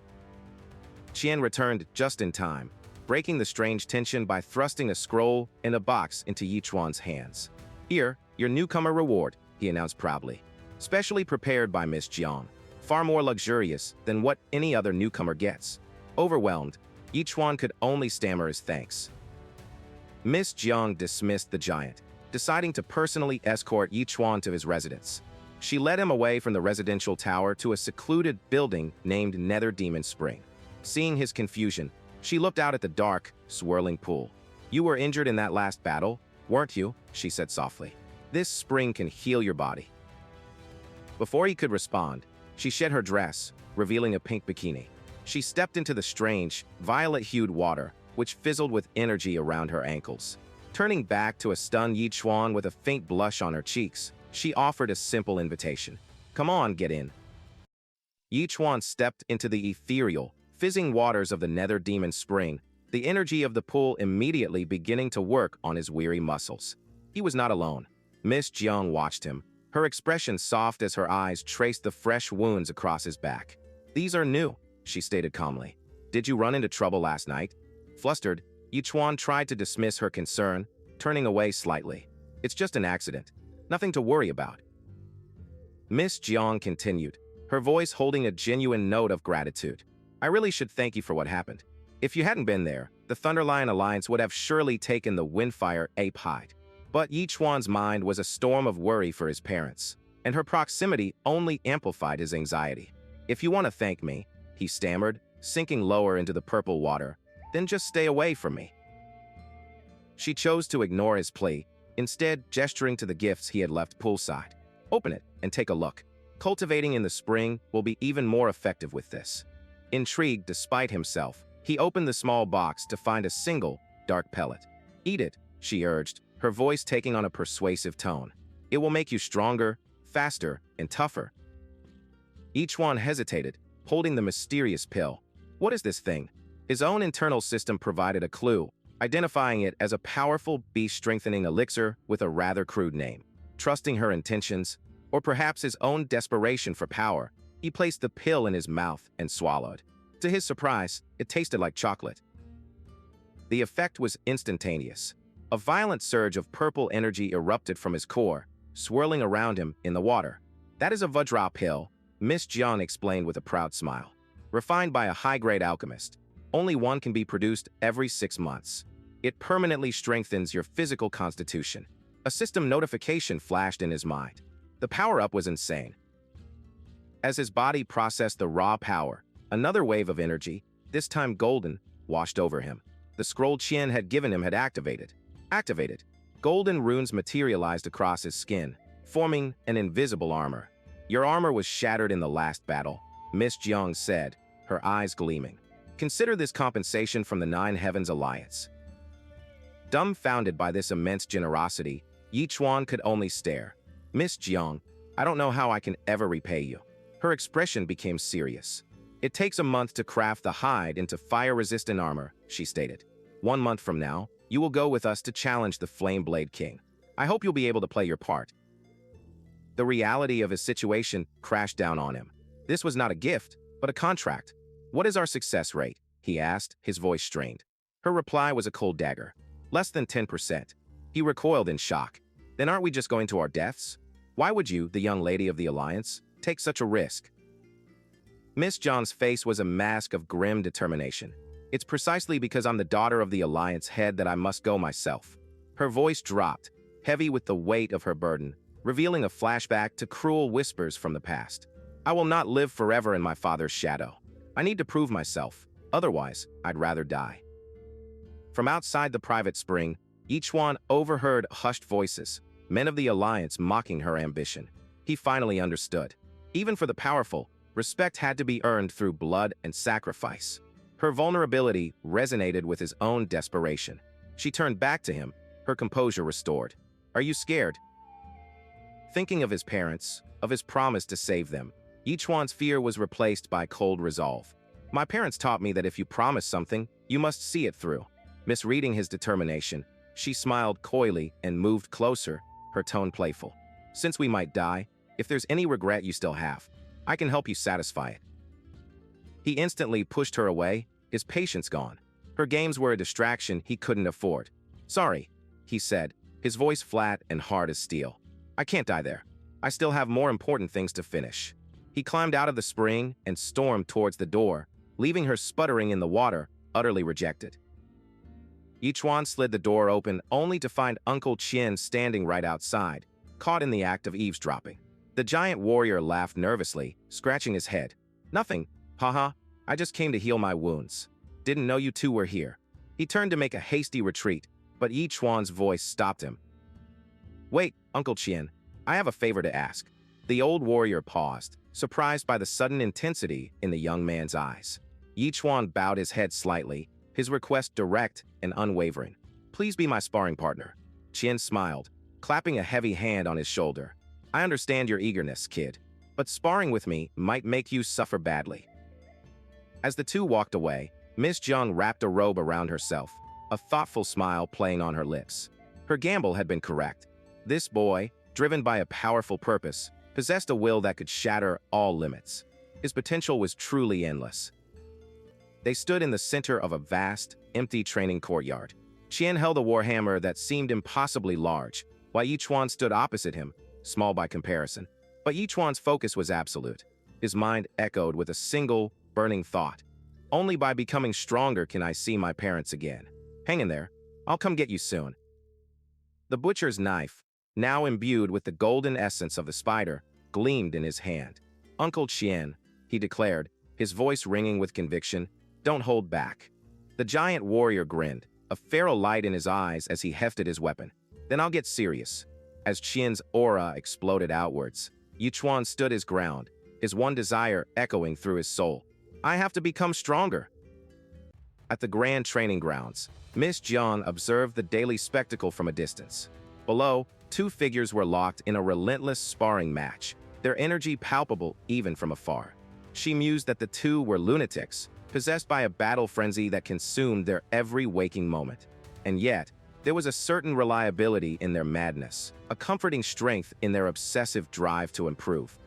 Qian returned just in time, breaking the strange tension by thrusting a scroll and a box into Yi Chuan's hands. "Here, your newcomer reward," he announced proudly. "Specially prepared by Miss Jiang, far more luxurious than what any other newcomer gets." Overwhelmed, Yi Chuan could only stammer his thanks. Miss Jiang dismissed the giant, deciding to personally escort Yi Chuan to his residence. She led him away from the residential tower to a secluded building named Nether Demon Spring. Seeing his confusion, she looked out at the dark, swirling pool. "You were injured in that last battle?" weren't you?" she said softly. "This spring can heal your body." Before he could respond, she shed her dress, revealing a pink bikini. She stepped into the strange, violet-hued water, which fizzled with energy around her ankles. Turning back to a stunned Chuan with a faint blush on her cheeks, she offered a simple invitation. "Come on, get in." Chuan stepped into the ethereal, fizzing waters of the nether demon spring, the energy of the pool immediately beginning to work on his weary muscles. He was not alone. Miss Jiang watched him, her expression soft as her eyes traced the fresh wounds across his back. "These are new," she stated calmly. "Did you run into trouble last night?" Flustered, Chuan tried to dismiss her concern, turning away slightly. "It's just an accident. Nothing to worry about." Miss Jiang continued, her voice holding a genuine note of gratitude. "I really should thank you for what happened. If you hadn't been there, the Thunderlion Alliance would have surely taken the Windfire ape hide." But Chuan's mind was a storm of worry for his parents, and her proximity only amplified his anxiety. "If you want to thank me," he stammered, sinking lower into the purple water, "then just stay away from me." She chose to ignore his plea, instead gesturing to the gifts he had left poolside. "Open it and take a look. Cultivating in the spring will be even more effective with this." Intrigued despite himself, he opened the small box to find a single, dark pellet. "Eat it," she urged, her voice taking on a persuasive tone. "It will make you stronger, faster, and tougher." Chuan hesitated, holding the mysterious pill. What is this thing? His own internal system provided a clue, identifying it as a powerful beast-strengthening elixir with a rather crude name. Trusting her intentions, or perhaps his own desperation for power, he placed the pill in his mouth and swallowed. To his surprise, it tasted like chocolate. The effect was instantaneous. A violent surge of purple energy erupted from his core, swirling around him in the water. "That is a Vajra pill," Miss Jiang explained with a proud smile. "Refined by a high-grade alchemist. Only one can be produced every 6 months. It permanently strengthens your physical constitution." A system notification flashed in his mind. The power-up was insane. As his body processed the raw power, another wave of energy, this time golden, washed over him. The scroll Qian had given him had activated. Golden runes materialized across his skin, forming an invisible armor. "Your armor was shattered in the last battle," Miss Jiang said, her eyes gleaming. "Consider this compensation from the Nine Heavens Alliance." Dumbfounded by this immense generosity, Chuan could only stare. "Miss Jiang, I don't know how I can ever repay you." Her expression became serious. "It takes a month to craft the hide into fire-resistant armor," she stated. "1 month from now, you will go with us to challenge the Flame Blade King. I hope you'll be able to play your part." The reality of his situation crashed down on him. This was not a gift, but a contract. "What is our success rate?" he asked, his voice strained. Her reply was a cold dagger. "Less than 10%. He recoiled in shock. "Then aren't we just going to our deaths? Why would you, the young lady of the Alliance, take such a risk?" Miss John's face was a mask of grim determination. "It's precisely because I'm the daughter of the Alliance head that I must go myself." Her voice dropped, heavy with the weight of her burden, revealing a flashback to cruel whispers from the past. "I will not live forever in my father's shadow. I need to prove myself. Otherwise, I'd rather die." From outside the private spring, Chuan overheard hushed voices, men of the Alliance mocking her ambition. He finally understood. Even for the powerful, respect had to be earned through blood and sacrifice. Her vulnerability resonated with his own desperation. She turned back to him, her composure restored. "Are you scared?" Thinking of his parents, of his promise to save them, Chuan's fear was replaced by cold resolve. "My parents taught me that if you promise something, you must see it through." Misreading his determination, she smiled coyly and moved closer, her tone playful. "Since we might die, if there's any regret you still have, I can help you satisfy it." He instantly pushed her away, his patience gone. Her games were a distraction he couldn't afford. "Sorry," he said, his voice flat and hard as steel. "I can't die there. I still have more important things to finish." He climbed out of the spring and stormed towards the door, leaving her sputtering in the water, utterly rejected. Chuan slid the door open only to find Uncle Qian standing right outside, caught in the act of eavesdropping. The giant warrior laughed nervously, scratching his head. "Nothing, haha, I just came to heal my wounds. Didn't know you two were here." He turned to make a hasty retreat, but Yi Chuan's voice stopped him. "Wait, Uncle Qian, I have a favor to ask." The old warrior paused, surprised by the sudden intensity in the young man's eyes. Yi Chuan bowed his head slightly, his request direct and unwavering. "Please be my sparring partner." Qian smiled, clapping a heavy hand on his shoulder. "I understand your eagerness, kid, but sparring with me might make you suffer badly." As the two walked away, Miss Jiang wrapped a robe around herself, a thoughtful smile playing on her lips. Her gamble had been correct. This boy, driven by a powerful purpose, possessed a will that could shatter all limits. His potential was truly endless. They stood in the center of a vast, empty training courtyard. Qian held a warhammer that seemed impossibly large, while Yi Chuan stood opposite him, small by comparison. But Yi Chuan's focus was absolute. His mind echoed with a single, burning thought. "Only by becoming stronger can I see my parents again. Hang in there. I'll come get you soon." The butcher's knife, now imbued with the golden essence of the spider, gleamed in his hand. "Uncle Qian," he declared, his voice ringing with conviction, "don't hold back." The giant warrior grinned, a feral light in his eyes as he hefted his weapon. "Then I'll get serious." As Qian's aura exploded outwards, Yi Chuan stood his ground, his one desire echoing through his soul. "I have to become stronger." At the grand training grounds, Miss Jiang observed the daily spectacle from a distance. Below, two figures were locked in a relentless sparring match, their energy palpable even from afar. She mused that the two were lunatics, possessed by a battle frenzy that consumed their every waking moment. And yet, there was a certain reliability in their madness, a comforting strength in their obsessive drive to improve.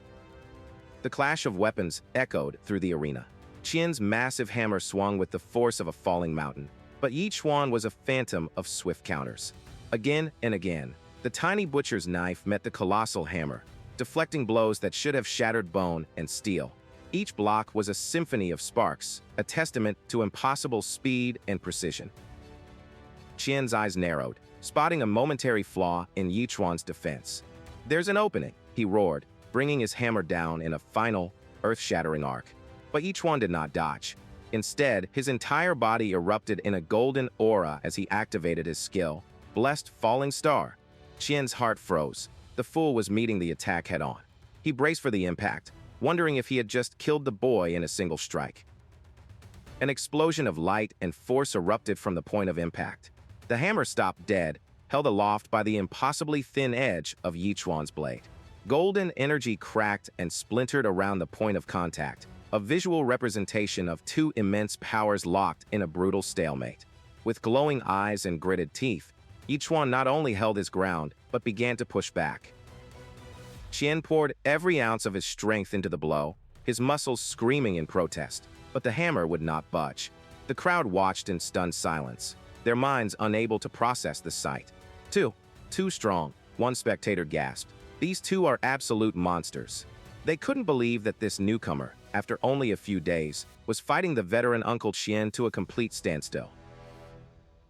The clash of weapons echoed through the arena. Qian's massive hammer swung with the force of a falling mountain, but Yi Chuan was a phantom of swift counters. Again and again, the tiny butcher's knife met the colossal hammer, deflecting blows that should have shattered bone and steel. Each block was a symphony of sparks, a testament to impossible speed and precision. Qian's eyes narrowed, spotting a momentary flaw in Yi Chuan's defense. "There's an opening," he roared, bringing his hammer down in a final, earth-shattering arc. But Yi Chuan did not dodge. Instead, his entire body erupted in a golden aura as he activated his skill, Blessed Falling Star. Qian's heart froze. The fool was meeting the attack head-on. He braced for the impact, wondering if he had just killed the boy in a single strike. An explosion of light and force erupted from the point of impact. The hammer stopped dead, held aloft by the impossibly thin edge of Yi Chuan's blade. Golden energy cracked and splintered around the point of contact, a visual representation of two immense powers locked in a brutal stalemate. With glowing eyes and gritted teeth, Yi Chuan not only held his ground, but began to push back. Qian poured every ounce of his strength into the blow, his muscles screaming in protest, but the hammer would not budge. The crowd watched in stunned silence, their minds unable to process the sight. Too strong, one spectator gasped. "These two are absolute monsters." They couldn't believe that this newcomer, after only a few days, was fighting the veteran Uncle Qian to a complete standstill.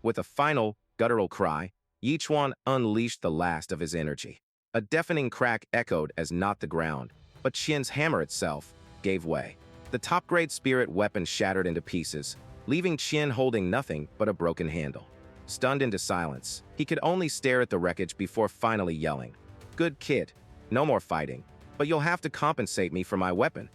With a final, guttural cry, Yi Chuan unleashed the last of his energy. A deafening crack echoed as not the ground, but Qian's hammer itself gave way. The top-grade spirit weapon shattered into pieces, leaving Qian holding nothing but a broken handle. Stunned into silence, he could only stare at the wreckage before finally yelling, "Good kid, no more fighting, but you'll have to compensate me for my weapon."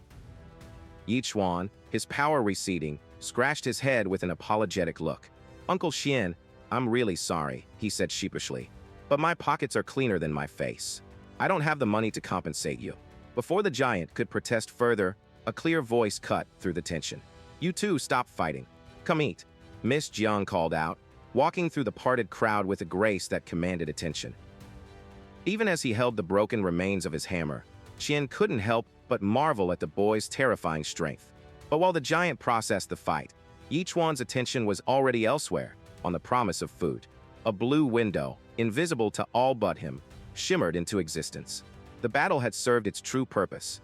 Yi Chuan, his power receding, scratched his head with an apologetic look. "Uncle Qian, I'm really sorry," he said sheepishly, "but my pockets are cleaner than my face. I don't have the money to compensate you." Before the giant could protest further, a clear voice cut through the tension. "You two stop fighting. Come eat," Miss Jiang called out, walking through the parted crowd with a grace that commanded attention. Even as he held the broken remains of his hammer, Qian couldn't help but marvel at the boy's terrifying strength. But while the giant processed the fight, Yi Chuan's attention was already elsewhere, on the promise of food. A blue window, invisible to all but him, shimmered into existence. The battle had served its true purpose.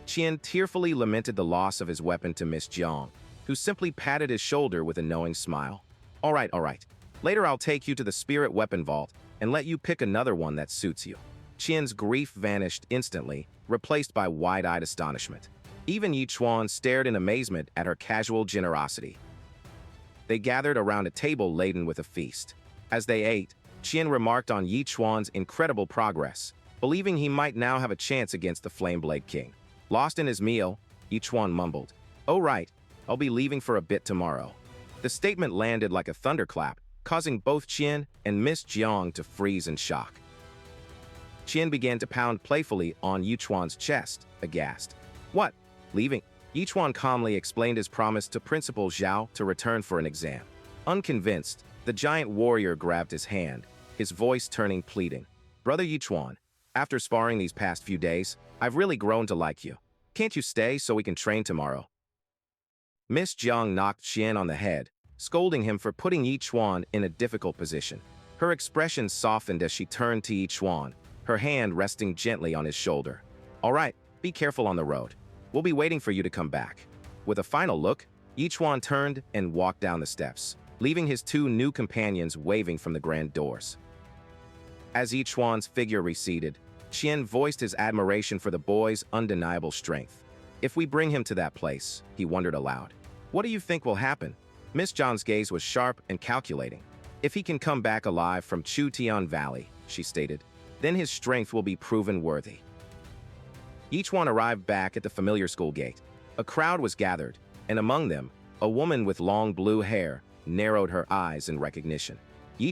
Qian tearfully lamented the loss of his weapon to Miss Jiang, who simply patted his shoulder with a knowing smile. All right. Later I'll take you to the spirit weapon vault and let you pick another one that suits you." Qian's grief vanished instantly, replaced by wide-eyed astonishment. Even Yi Chuan stared in amazement at her casual generosity. They gathered around a table laden with a feast. As they ate, Chuan remarked on Chuan's incredible progress, believing he might now have a chance against the Flameblade King. Lost in his meal, Chuan mumbled, "Oh right, I'll be leaving for a bit tomorrow." The statement landed like a thunderclap, causing both Chuan and Miss Jiang to freeze in shock. Chuan began to pound playfully on Chuan's chest, aghast. "What? Leaving?" Chuan calmly explained his promise to Principal Zhao to return for an exam. Unconvinced, the giant warrior grabbed his hand, his voice turning pleading. "Brother Chuan, after sparring these past few days, I've really grown to like you. Can't you stay so we can train tomorrow?" Miss Jiang knocked Chuan on the head, scolding him for putting Chuan in a difficult position. Her expression softened as she turned to Chuan, her hand resting gently on his shoulder. "All right, be careful on the road. We'll be waiting for you to come back." With a final look, Chuan turned and walked down the steps, leaving his two new companions waving from the grand doors. As Chuan's figure receded, Chuan voiced his admiration for the boy's undeniable strength. "If we bring him to that place," he wondered aloud, "what do you think will happen?" Miss Jiang's gaze was sharp and calculating. "If he can come back alive from Chutian Valley," she stated, "then his strength will be proven worthy." Chuan arrived back at the familiar school gate. A crowd was gathered, and among them, a woman with long blue hair narrowed her eyes in recognition.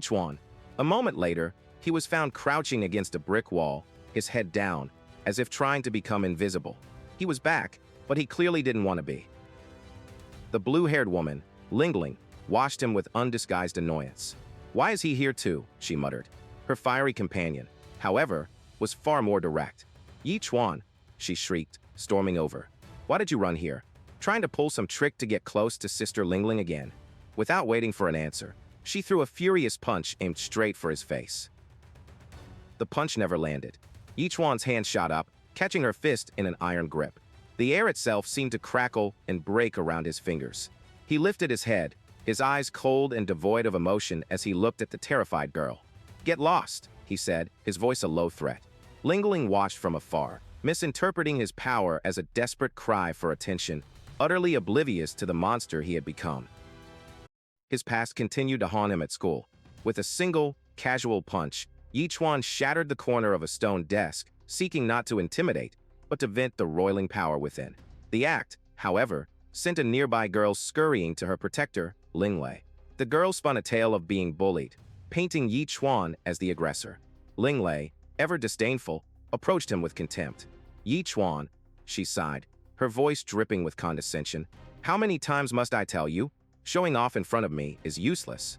Chuan. A moment later, he was found crouching against a brick wall, his head down, as if trying to become invisible. He was back, but he clearly didn't want to be. The blue-haired woman, Lingling, watched him with undisguised annoyance. "Why is he here too?" she muttered. Her fiery companion, however, was far more direct. "Chuan," she shrieked, storming over. "Why did you run here? Trying to pull some trick to get close to Sister Lingling again?" Without waiting for an answer, she threw a furious punch aimed straight for his face. The punch never landed. Chuan's hand shot up, catching her fist in an iron grip. The air itself seemed to crackle and break around his fingers. He lifted his head, his eyes cold and devoid of emotion as he looked at the terrified girl. "Get lost," he said, his voice a low threat. Lingling watched from afar, misinterpreting his power as a desperate cry for attention, utterly oblivious to the monster he had become. His past continued to haunt him at school. With a single, casual punch, Chuan shattered the corner of a stone desk, seeking not to intimidate, but to vent the roiling power within. The act, however, sent a nearby girl scurrying to her protector, Linglei. The girl spun a tale of being bullied, painting Chuan as the aggressor. Linglei, ever disdainful, approached him with contempt. "Chuan," she sighed, her voice dripping with condescension, "how many times must I tell you? Showing off in front of me is useless."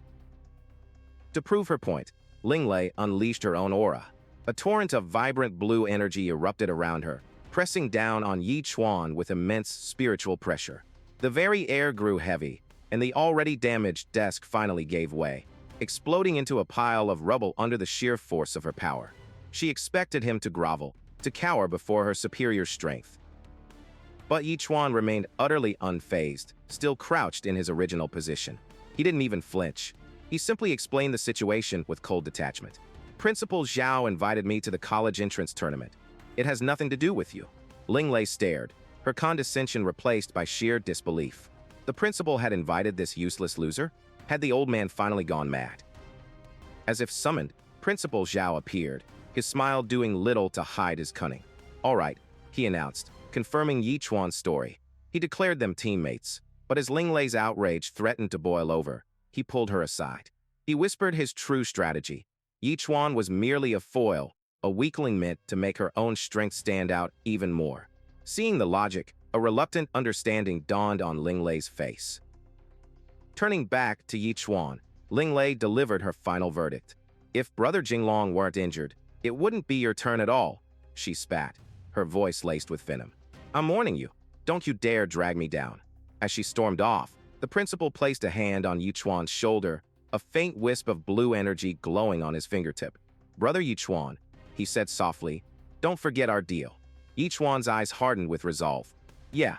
To prove her point, Linglei unleashed her own aura. A torrent of vibrant blue energy erupted around her, pressing down on Chuan with immense spiritual pressure. The very air grew heavy, and the already damaged desk finally gave way, exploding into a pile of rubble under the sheer force of her power. She expected him to grovel, to cower before her superior strength. But Chuan remained utterly unfazed, still crouched in his original position. He didn't even flinch. He simply explained the situation with cold detachment. "Principal Zhao invited me to the college entrance tournament. It has nothing to do with you." Linglei stared, her condescension replaced by sheer disbelief. The principal had invited this useless loser? Had the old man finally gone mad? As if summoned, Principal Zhao appeared, his smile doing little to hide his cunning. "All right," he announced, confirming Chuan's story. He declared them teammates, but as Linglei's outrage threatened to boil over, he pulled her aside. He whispered his true strategy. Chuan was merely a foil, a weakling meant to make her own strength stand out even more. Seeing the logic, a reluctant understanding dawned on Linglei's face. Turning back to Chuan, Linglei delivered her final verdict. "If Brother Jinglong weren't injured, it wouldn't be your turn at all," she spat, her voice laced with venom. "I'm warning you, don't you dare drag me down." As she stormed off, the principal placed a hand on Chuan's shoulder, a faint wisp of blue energy glowing on his fingertip. "Brother Chuan," he said softly, "don't forget our deal." Chuan's eyes hardened with resolve. "Yeah."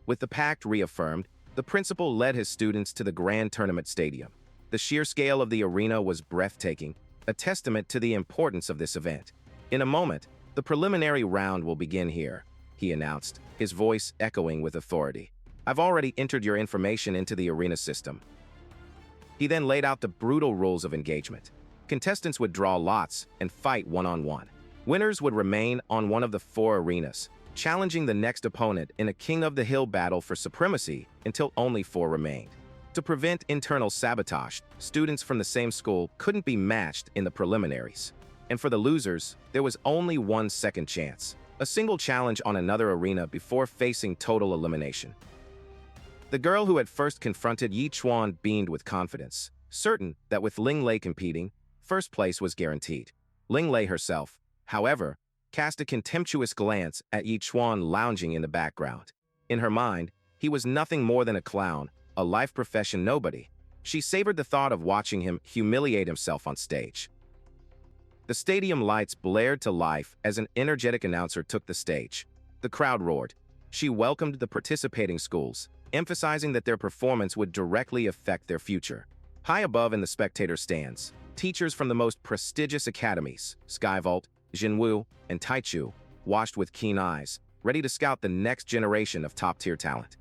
With the pact reaffirmed, the principal led his students to the grand tournament stadium. The sheer scale of the arena was breathtaking, a testament to the importance of this event. "In a moment, the preliminary round will begin here," he announced, his voice echoing with authority. "I've already entered your information into the arena system." He then laid out the brutal rules of engagement. Contestants would draw lots and fight one-on-one. Winners would remain on one of the 4 arenas, challenging the next opponent in a King of the Hill battle for supremacy until only 4 remained. To prevent internal sabotage, students from the same school couldn't be matched in the preliminaries. And for the losers, there was only one second chance, a single challenge on another arena before facing total elimination. The girl who had first confronted Yi Chuan beamed with confidence, certain that with Ling Lei competing, first place was guaranteed. Ling Lei herself, however, cast a contemptuous glance at Yi Chuan lounging in the background. In her mind, he was nothing more than a clown, a life profession nobody. She savored the thought of watching him humiliate himself on stage. The stadium lights blared to life as an energetic announcer took the stage. The crowd roared. She welcomed the participating schools, emphasizing that their performance would directly affect their future. High above in the spectator stands, teachers from the most prestigious academies, Skyvault, Jinwu, and Taichu, watched with keen eyes, ready to scout the next generation of top-tier talent.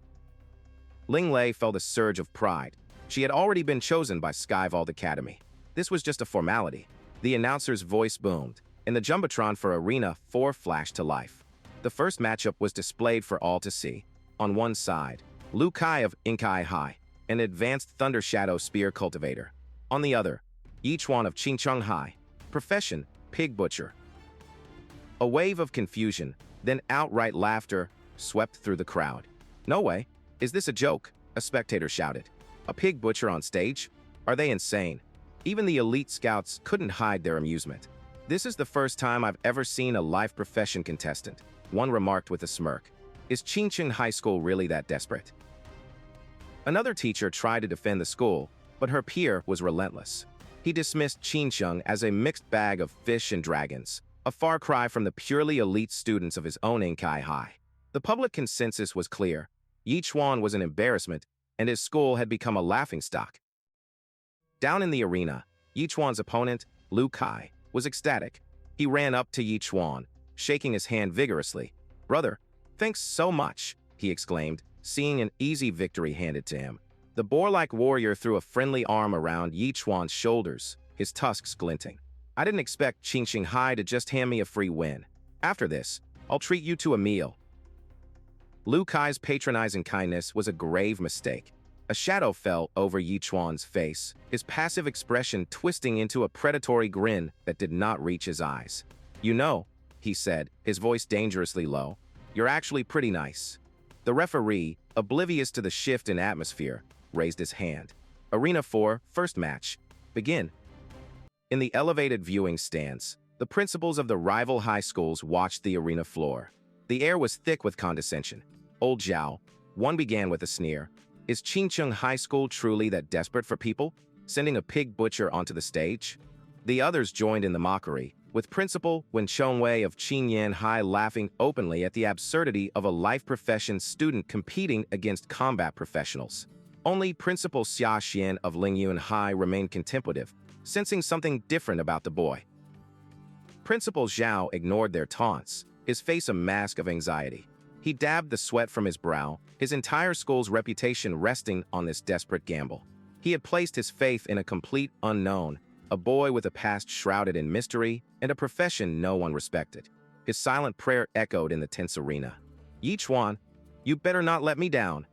Ling Lei felt a surge of pride. She had already been chosen by Skyvault Academy. This was just a formality. The announcer's voice boomed, and the Jumbotron for Arena 4 flashed to life. The first matchup was displayed for all to see. On one side, Lu Kai of Inkai High, an advanced Thunder Shadow Spear cultivator. On the other, Yi Chuan of Qingcheng High, profession, pig butcher. A wave of confusion, then outright laughter, swept through the crowd. "No way. Is this a joke?" a spectator shouted. "A pig butcher on stage? Are they insane?" Even the elite scouts couldn't hide their amusement. "This is the first time I've ever seen a life profession contestant," one remarked with a smirk. "Is Qingcheng High School really that desperate?" Another teacher tried to defend the school, but her peer was relentless. He dismissed Qingcheng as a mixed bag of fish and dragons, a far cry from the purely elite students of his own Inkai High. The public consensus was clear. Yi Chuan was an embarrassment, and his school had become a laughingstock. Down in the arena, Yi Chuan's opponent, Lu Kai, was ecstatic. He ran up to Yi Chuan, shaking his hand vigorously. "Brother, thanks so much," he exclaimed, seeing an easy victory handed to him. The boar-like warrior threw a friendly arm around Yi Chuan's shoulders, his tusks glinting. "I didn't expect Qingcheng High to just hand me a free win. After this, I'll treat you to a meal." Lu Kai's patronizing kindness was a grave mistake. A shadow fell over Yi Chuan's face, his passive expression twisting into a predatory grin that did not reach his eyes. "You know," he said, his voice dangerously low, "you're actually pretty nice." The referee, oblivious to the shift in atmosphere, raised his hand. Arena 4, first match. Begin. In the elevated viewing stands, the principals of the rival high schools watched the arena floor. The air was thick with condescension. "Old Zhao," one began with a sneer, "is Qingcheng High School truly that desperate for people, sending a pig butcher onto the stage?" The others joined in the mockery, with Principal Wen Chongwei of Qingyan High laughing openly at the absurdity of a life profession student competing against combat professionals. Only Principal Xia Xian of Lingyuan High remained contemplative, sensing something different about the boy. Principal Zhao ignored their taunts, his face a mask of anxiety. He dabbed the sweat from his brow, his entire school's reputation resting on this desperate gamble. He had placed his faith in a complete unknown, a boy with a past shrouded in mystery, and a profession no one respected. His silent prayer echoed in the tense arena. "Yi Chuan, you better not let me down."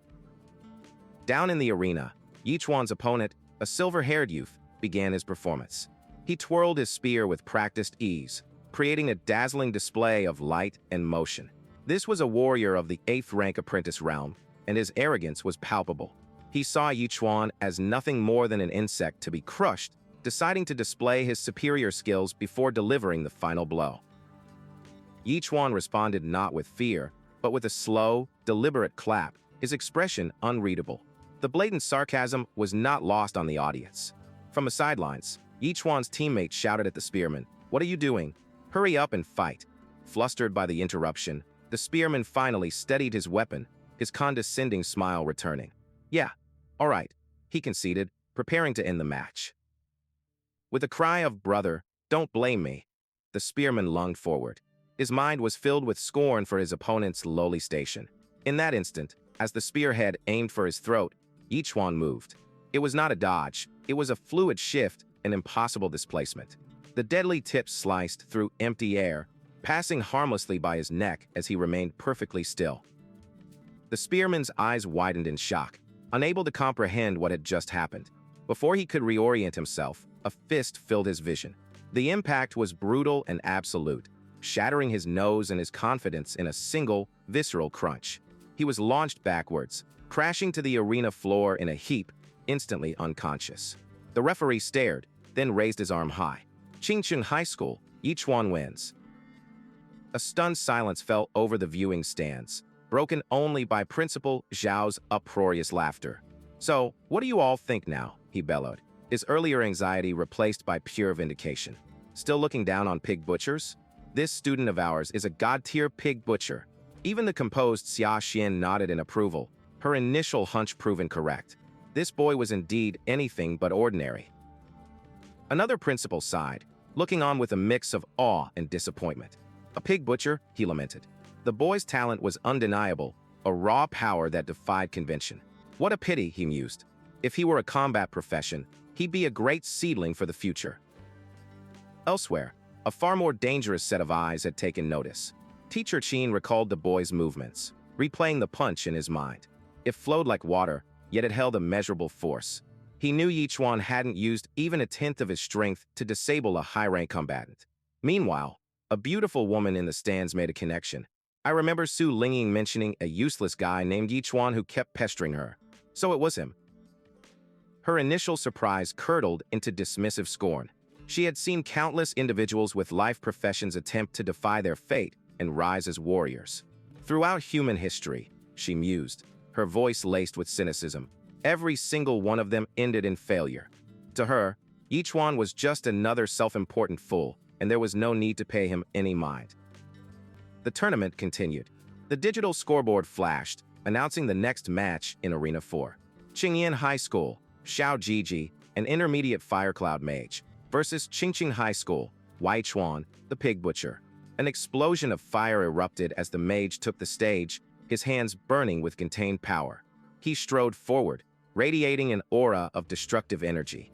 Down in the arena, Yi Chuan's opponent, a silver-haired youth, began his performance. He twirled his spear with practiced ease, creating a dazzling display of light and motion. This was a warrior of the 8th rank apprentice realm, and his arrogance was palpable. He saw Yi Chuan as nothing more than an insect to be crushed, deciding to display his superior skills before delivering the final blow. Yi Chuan responded not with fear, but with a slow, deliberate clap, his expression unreadable. The blatant sarcasm was not lost on the audience. From the sidelines, Yi Chuan's teammate shouted at the spearman, "What are you doing? Hurry up and fight." Flustered by the interruption, the spearman finally steadied his weapon, his condescending smile returning. "Yeah, all right," he conceded, preparing to end the match. With a cry of "Brother, don't blame me," the spearman lunged forward. His mind was filled with scorn for his opponent's lowly station. In that instant, as the spearhead aimed for his throat, Yi Chuan moved. It was not a dodge, it was a fluid shift, an impossible displacement. The deadly tip sliced through empty air, passing harmlessly by his neck as he remained perfectly still. The spearman's eyes widened in shock, unable to comprehend what had just happened. Before he could reorient himself, a fist filled his vision. The impact was brutal and absolute, shattering his nose and his confidence in a single, visceral crunch. He was launched backwards, crashing to the arena floor in a heap, instantly unconscious. The referee stared, then raised his arm high. Chingchun High School, Chuan wins. A stunned silence fell over the viewing stands, broken only by Principal Zhao's uproarious laughter. "So, what do you all think now?" he bellowed, his earlier anxiety replaced by pure vindication. "Still looking down on pig butchers? This student of ours is a god-tier pig butcher." Even the composed Xia Xian nodded in approval, her initial hunch proven correct. This boy was indeed anything but ordinary. Another principal sighed, looking on with a mix of awe and disappointment. "A pig butcher," he lamented. The boy's talent was undeniable, a raw power that defied convention. What a pity, he mused. If he were a combat profession, he'd be a great seedling for the future. Elsewhere, a far more dangerous set of eyes had taken notice. Teacher Qin recalled the boy's movements, replaying the punch in his mind. It flowed like water, yet it held immeasurable force. He knew Yi Chuan hadn't used even a tenth of his strength to disable a high-rank combatant. Meanwhile, a beautiful woman in the stands made a connection. "I remember Su Lingying mentioning a useless guy named Yi Chuan who kept pestering her. So it was him." Her initial surprise curdled into dismissive scorn. She had seen countless individuals with life professions attempt to defy their fate and rise as warriors. Throughout human history, she mused, her voice laced with cynicism, every single one of them ended in failure. To her, Yi Chuan was just another self-important fool, and there was no need to pay him any mind. The tournament continued. The digital scoreboard flashed, announcing the next match in Arena 4. Qingyan High School, Xiao Jiji, an intermediate Firecloud mage, versus Qingqing High School, Wei Chuan, the pig butcher. An explosion of fire erupted as the mage took the stage, his hands burning with contained power. He strode forward, radiating an aura of destructive energy.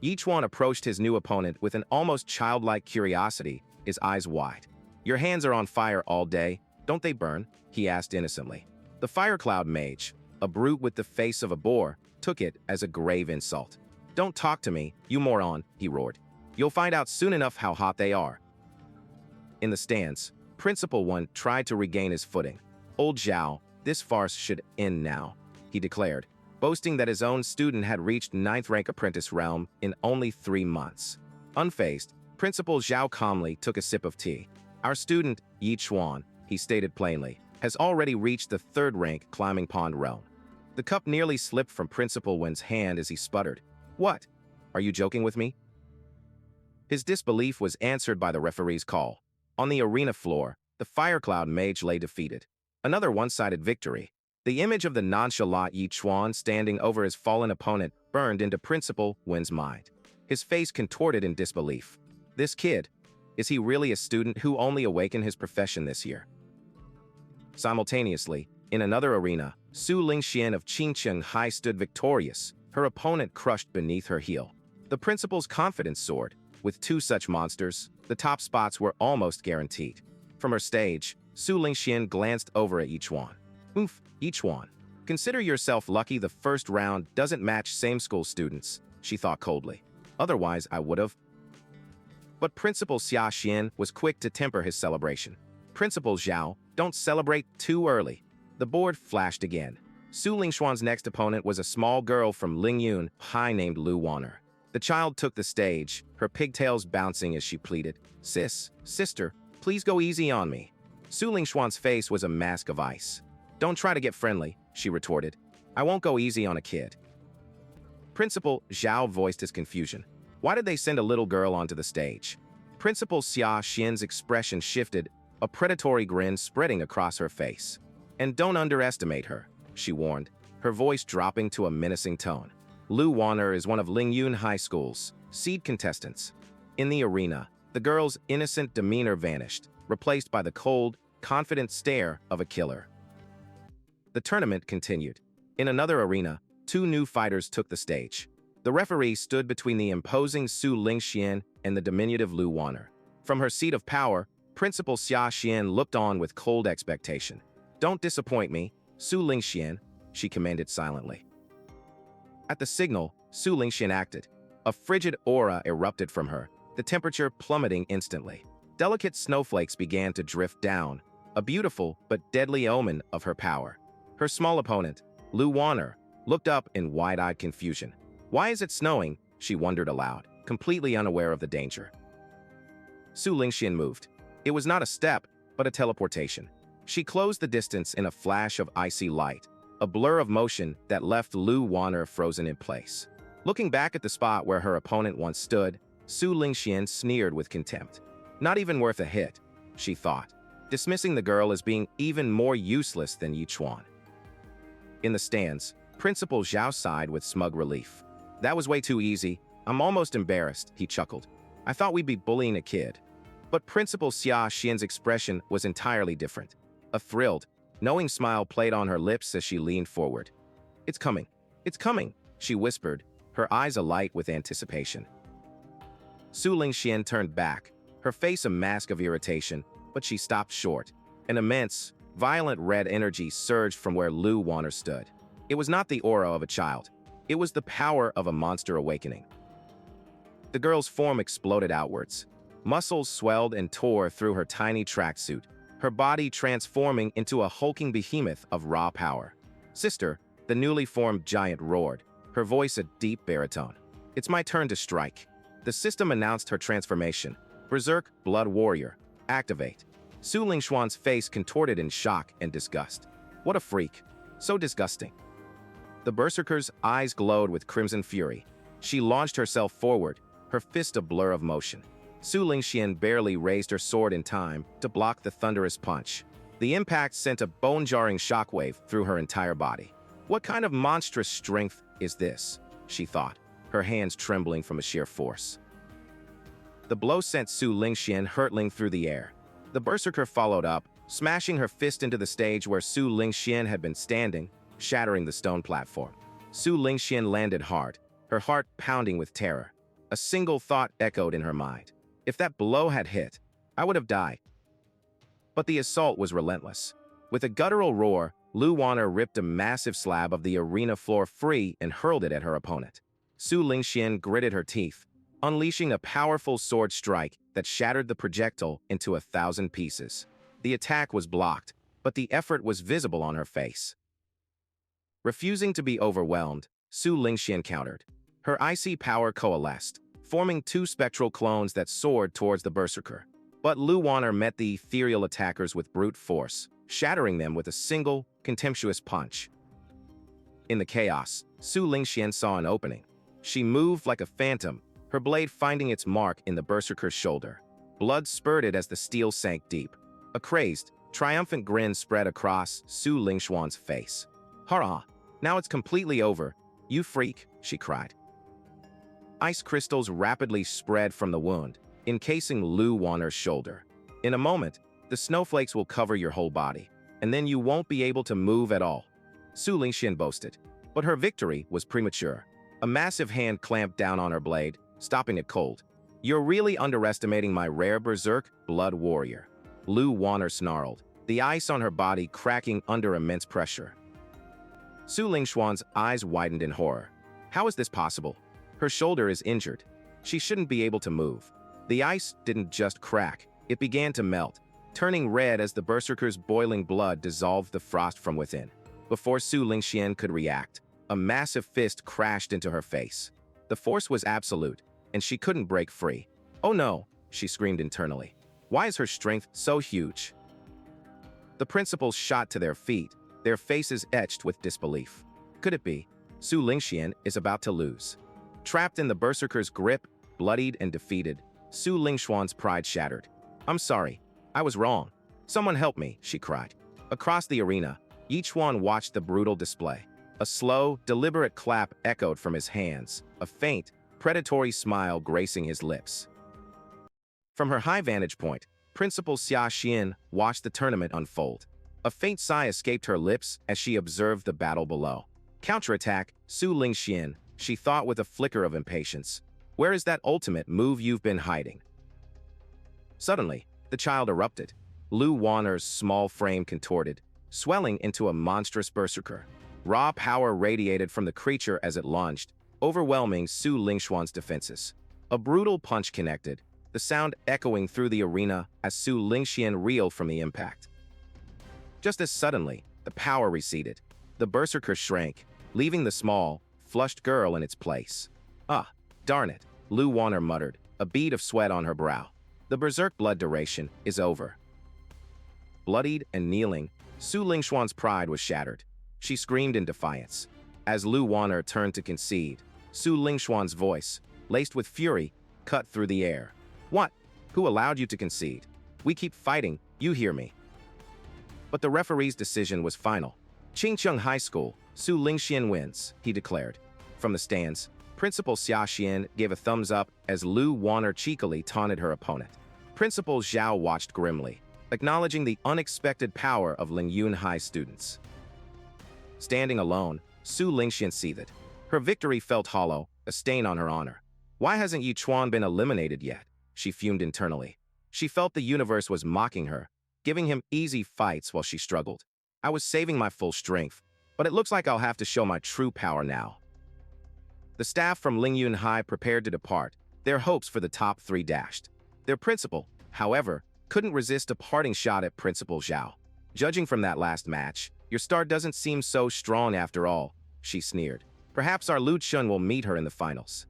Yi Chuan approached his new opponent with an almost childlike curiosity, his eyes wide. "Your hands are on fire all day, don't they burn?" he asked innocently. The Firecloud mage, a brute with the face of a boar, took it as a grave insult. "Don't talk to me, you moron," he roared. "You'll find out soon enough how hot they are." In the stands, Principal One tried to regain his footing. "Old Zhao, this farce should end now," he declared, boasting that his own student had reached 9th rank apprentice realm in only 3 months. Unfazed, Principal Zhao calmly took a sip of tea. "Our student, Yi Chuan," he stated plainly, "has already reached the 3rd rank climbing pond realm." The cup nearly slipped from Principal Wen's hand as he sputtered. "What? Are you joking with me?" His disbelief was answered by the referee's call. On the arena floor, the Firecloud mage lay defeated. Another one-sided victory. The image of the nonchalant Yi Chuan standing over his fallen opponent burned into Principal Wen's mind. His face contorted in disbelief. This kid, is he really a student who only awakened his profession this year? Simultaneously, in another arena, Su Lingxian of Qingcheng High stood victorious, her opponent crushed beneath her heel. The principal's confidence soared. With 2 such monsters, the top spots were almost guaranteed. From her stage, Su Lingxian glanced over at Yi Chuan. "Oof, Yi Chuan. Consider yourself lucky the first round doesn't match same-school students," she thought coldly. "Otherwise, I would've." But Principal Xia Xian was quick to temper his celebration. "Principal Zhao, don't celebrate too early." The board flashed again. Su Lingxuan's next opponent was a small girl from Lingyun High named Lu Wanner. The child took the stage, her pigtails bouncing as she pleaded, Sister, please go easy on me." Su Lingxuan's face was a mask of ice. "Don't try to get friendly," she retorted. "I won't go easy on a kid." Principal Zhao voiced his confusion. Why did they send a little girl onto the stage? Principal Xia Xian's expression shifted, a predatory grin spreading across her face. "And don't underestimate her," she warned, her voice dropping to a menacing tone. "Lu Wanner is one of Lingyun High School's seed contestants." In the arena, the girl's innocent demeanor vanished, replaced by the cold, confident stare of a killer. The tournament continued. In another arena, two new fighters took the stage. The referee stood between the imposing Su Lingxian and the diminutive Lu Wanner. From her seat of power, Principal Xia Xian looked on with cold expectation. "Don't disappoint me, Su Lingxian," she commanded silently. At the signal, Su Lingxian acted. A frigid aura erupted from her, the temperature plummeting instantly. Delicate snowflakes began to drift down, a beautiful but deadly omen of her power. Her small opponent, Lu Wanner, looked up in wide-eyed confusion. "Why is it snowing?" she wondered aloud, completely unaware of the danger. Su Lingxian moved. It was not a step, but a teleportation. She closed the distance in a flash of icy light, a blur of motion that left Lu Wanner frozen in place. Looking back at the spot where her opponent once stood, Su Lingxian sneered with contempt. "Not even worth a hit," she thought, dismissing the girl as being even more useless than Chuan. In the stands, Principal Zhao sighed with smug relief. "That was way too easy. I'm almost embarrassed," he chuckled. "I thought we'd be bullying a kid." But Principal Xia Xian's expression was entirely different. A thrilled, knowing smile played on her lips as she leaned forward. "It's coming. It's coming," she whispered, her eyes alight with anticipation. Su Lingxian turned back, her face a mask of irritation, but she stopped short. An immense, violent red energy surged from where Lu Wanner stood. It was not the aura of a child. It was the power of a monster awakening. The girl's form exploded outwards. Muscles swelled and tore through her tiny tracksuit, her body transforming into a hulking behemoth of raw power. "Sister," the newly formed giant roared, her voice a deep baritone. "It's my turn to strike." The system announced her transformation. Berserk Blood Warrior. Activate. Su Lingxuan's face contorted in shock and disgust. What a freak. So disgusting. The berserker's eyes glowed with crimson fury. She launched herself forward, her fist a blur of motion. Su Lingxian barely raised her sword in time to block the thunderous punch. The impact sent a bone-jarring shockwave through her entire body. "What kind of monstrous strength is this?" she thought, her hands trembling from a sheer force. The blow sent Su Lingxian hurtling through the air. The berserker followed up, smashing her fist into the stage where Su Lingxian had been standing, shattering the stone platform. Su Lingxian landed hard, her heart pounding with terror. A single thought echoed in her mind. If that blow had hit, I would have died. But the assault was relentless. With a guttural roar, Lu Wanner ripped a massive slab of the arena floor free and hurled it at her opponent. Su Lingxian gritted her teeth, unleashing a powerful sword strike that shattered the projectile into 1,000 pieces. The attack was blocked, but the effort was visible on her face. Refusing to be overwhelmed, Su Lingxian countered. Her icy power coalesced, forming two spectral clones that soared towards the berserker. But Lu Wanner met the ethereal attackers with brute force, shattering them with a single, contemptuous punch. In the chaos, Su Lingxian saw an opening. She moved like a phantom, her blade finding its mark in the berserker's shoulder. Blood spurted as the steel sank deep. A crazed, triumphant grin spread across Su Lingxuan's face. "Hurrah! Now it's completely over. You freak," she cried. Ice crystals rapidly spread from the wound, encasing Lu Wanner's shoulder. "In a moment, the snowflakes will cover your whole body, and then you won't be able to move at all," Su Lingxian boasted. But her victory was premature. A massive hand clamped down on her blade, stopping it cold. "You're really underestimating my rare berserk blood warrior," Lu Wanner snarled, the ice on her body cracking under immense pressure. Su Lingxuan's eyes widened in horror. How is this possible? Her shoulder is injured. She shouldn't be able to move. The ice didn't just crack, it began to melt, turning red as the berserker's boiling blood dissolved the frost from within. Before Su Lingxian could react, a massive fist crashed into her face. The force was absolute, and she couldn't break free. "Oh no," she screamed internally. "Why is her strength so huge?" The principals shot to their feet, their faces etched with disbelief. Could it be? Su Lingxian is about to lose. Trapped in the berserker's grip, bloodied and defeated, Su Lingxuan's pride shattered. "I'm sorry. I was wrong. Someone help me," she cried. Across the arena, Chuan watched the brutal display. A slow, deliberate clap echoed from his hands, a faint, predatory smile gracing his lips. From her high vantage point, Principal Xia Xian watched the tournament unfold. A faint sigh escaped her lips as she observed the battle below. Counterattack, Su Lingxian, she thought with a flicker of impatience. Where is that ultimate move you've been hiding? Suddenly, the child erupted. Lu Wanner's small frame contorted, swelling into a monstrous berserker. Raw power radiated from the creature as it lunged, overwhelming Su Lingxuan's defenses. A brutal punch connected, the sound echoing through the arena as Su Lingxian reeled from the impact. Just as suddenly, the power receded. The berserker shrank, leaving the small, flushed girl in its place. Ah, darn it, Lu Wanner muttered, a bead of sweat on her brow. The berserk blood duration is over. Bloodied and kneeling, Su Lingxuan's pride was shattered. She screamed in defiance. As Lu Wanner turned to concede, Su Lingxuan's voice, laced with fury, cut through the air. What? Who allowed you to concede? We keep fighting, you hear me. But the referee's decision was final. Qingcheng High School, Su Lingxian wins, he declared. From the stands, Principal Xia Xian gave a thumbs up as Lu Wanner cheekily taunted her opponent. Principal Zhao watched grimly, acknowledging the unexpected power of Lingyun High students. Standing alone, Su Lingxian seethed. Her victory felt hollow, a stain on her honor. Why hasn't Chuan been eliminated yet? She fumed internally. She felt the universe was mocking her, giving him easy fights while she struggled. I was saving my full strength, but it looks like I'll have to show my true power now. The staff from Lingyun High prepared to depart, their hopes for the top 3 dashed. Their principal, however, couldn't resist a parting shot at Principal Zhao. Judging from that last match, your star doesn't seem so strong after all, she sneered. Perhaps our Lu Chun will meet her in the finals.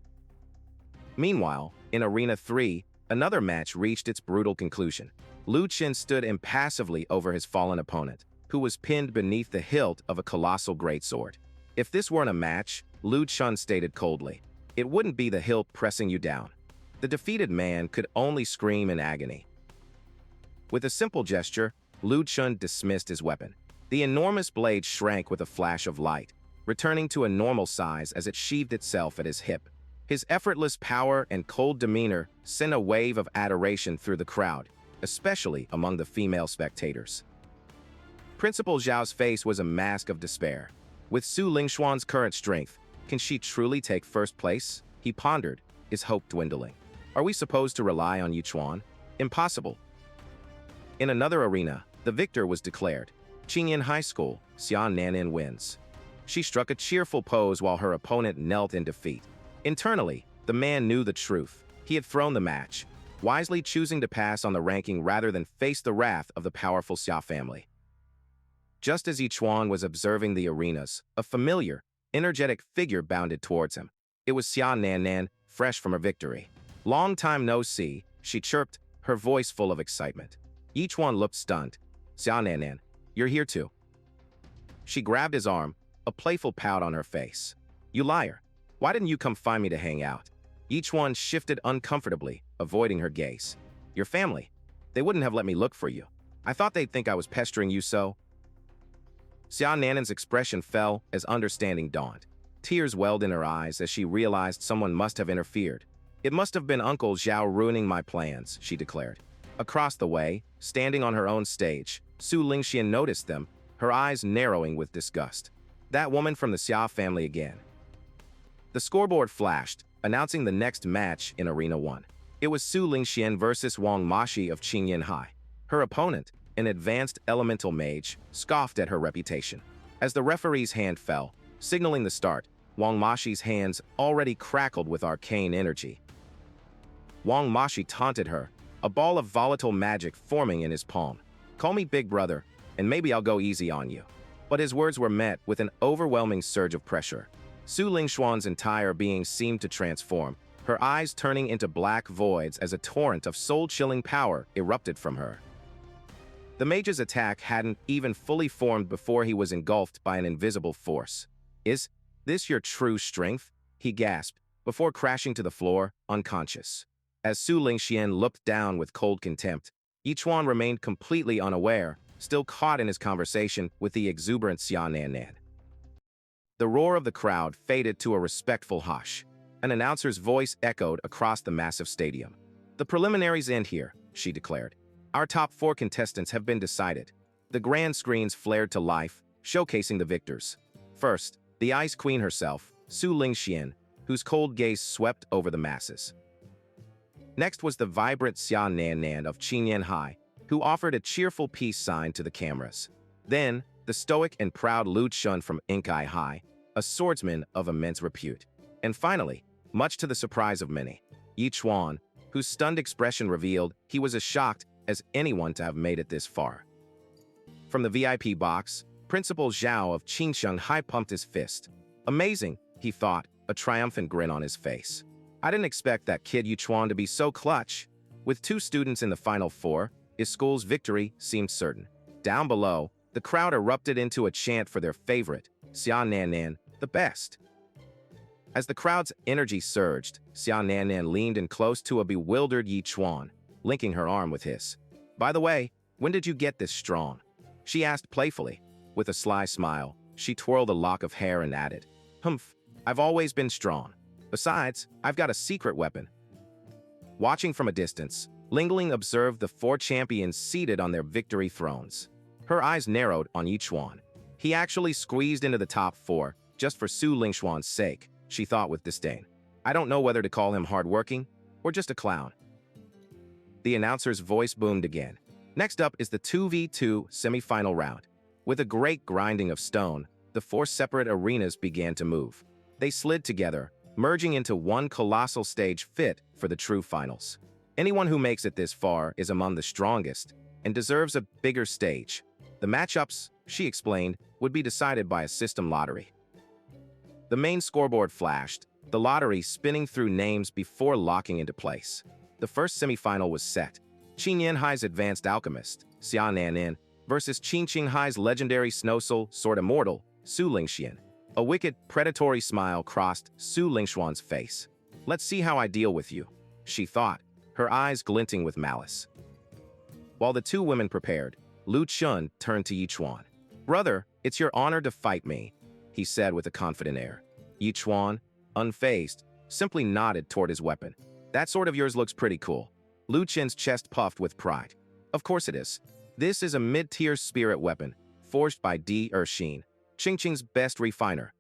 Meanwhile, in Arena 3, another match reached its brutal conclusion. Lu Chun stood impassively over his fallen opponent, who was pinned beneath the hilt of a colossal greatsword. If this weren't a match, Lu Chun stated coldly, it wouldn't be the hilt pressing you down. The defeated man could only scream in agony. With a simple gesture, Lu Chun dismissed his weapon. The enormous blade shrank with a flash of light, returning to a normal size as it sheathed itself at his hip. His effortless power and cold demeanor sent a wave of adoration through the crowd, especially among the female spectators. Principal Zhao's face was a mask of despair. With Su Lingxuan's current strength, can she truly take first place? He pondered, his hope dwindling. Are we supposed to rely on Chuan? Impossible. In another arena, the victor was declared. Qingyan High School, Xia Nanan wins. She struck a cheerful pose while her opponent knelt in defeat. Internally, the man knew the truth. He had thrown the match, wisely choosing to pass on the ranking rather than face the wrath of the powerful Xia family. Just as Chuan was observing the arenas, a familiar, energetic figure bounded towards him. It was Xia Nanan, fresh from her victory. Long time no see, she chirped, her voice full of excitement. Chuan looked stunned. Xia Nanan, you're here too. She grabbed his arm, a playful pout on her face. You liar. Why didn't you come find me to hang out? Chuan shifted uncomfortably, avoiding her gaze. Your family. They wouldn't have let me look for you. I thought they'd think I was pestering you so. Xia Nanan's expression fell as understanding dawned. Tears welled in her eyes as she realized someone must have interfered. It must have been Uncle Zhao ruining my plans, she declared. Across the way, standing on her own stage, Su Lingxian noticed them, her eyes narrowing with disgust. That woman from the Xia family again. The scoreboard flashed, announcing the next match in Arena 1. It was Su Lingxian versus Wang Mashi of Qingyan High. Her opponent, an advanced elemental mage, scoffed at her reputation. As the referee's hand fell, signaling the start, Wang Mashi's hands already crackled with arcane energy. Wang Mashi taunted her, a ball of volatile magic forming in his palm. Call me Big Brother, and maybe I'll go easy on you. But his words were met with an overwhelming surge of pressure. Su Lingxuan's entire being seemed to transform, her eyes turning into black voids as a torrent of soul-chilling power erupted from her. The mage's attack hadn't even fully formed before he was engulfed by an invisible force. Is this your true strength? He gasped, before crashing to the floor, unconscious. As Su Lingxian looked down with cold contempt, Chuan remained completely unaware, still caught in his conversation with the exuberant Xia Nanan. The roar of the crowd faded to a respectful hush. An announcer's voice echoed across the massive stadium. The preliminaries end here, she declared. Our top 4 contestants have been decided. The grand screens flared to life, showcasing the victors. First, the Ice Queen herself, Su Lingxian, whose cold gaze swept over the masses. Next was the vibrant Xia Nan of Qinyan Hai, who offered a cheerful peace sign to the cameras. Then, the stoic and proud Lu Chun from Inkai Hai, a swordsman of immense repute. And finally, much to the surprise of many, Yi Chuan, whose stunned expression revealed he was as shocked as anyone to have made it this far. From the VIP box, Principal Zhao of Qingsheng Hai pumped his fist. Amazing, he thought, a triumphant grin on his face. I didn't expect that kid Yi Chuan to be so clutch. With 2 students in the Final Four, his school's victory seemed certain. Down below, the crowd erupted into a chant for their favorite, Xia Nan, the best. As the crowd's energy surged, Xia Nan leaned in close to a bewildered Yi Chuan, linking her arm with his. By the way, when did you get this strong? She asked playfully. With a sly smile, she twirled a lock of hair and added, Humph, I've always been strong. Besides, I've got a secret weapon. Watching from a distance, Lingling observed the 4 champions seated on their victory thrones. Her eyes narrowed on Yi Chuan. He actually squeezed into the top 4, just for Su Lingxuan's sake, she thought with disdain. I don't know whether to call him hardworking or just a clown. The announcer's voice boomed again. Next up is the 2v2 semi-final round. With a great grinding of stone, the 4 separate arenas began to move. They slid together, merging into one colossal stage fit for the true finals. Anyone who makes it this far is among the strongest and deserves a bigger stage. The matchups, she explained, would be decided by a system lottery. The main scoreboard flashed, the lottery spinning through names before locking into place. The first semifinal was set. Qinyan Hai's advanced alchemist, Xia Nan, versus Qingqing Hai's legendary snowsoul sword immortal, Su Lingxian. A wicked, predatory smile crossed Su Lingxuan's face. Let's see how I deal with you, she thought, her eyes glinting with malice. While the 2 women prepared, Lu Chun turned to Yi Chuan. Brother, it's your honor to fight me, he said with a confident air. Yi Chuan, unfazed, simply nodded toward his weapon. That sword of yours looks pretty cool. Lu Chun's chest puffed with pride. Of course it is. This is a mid-tier spirit weapon, forged by D. Ershine, Qingqing's best refiner.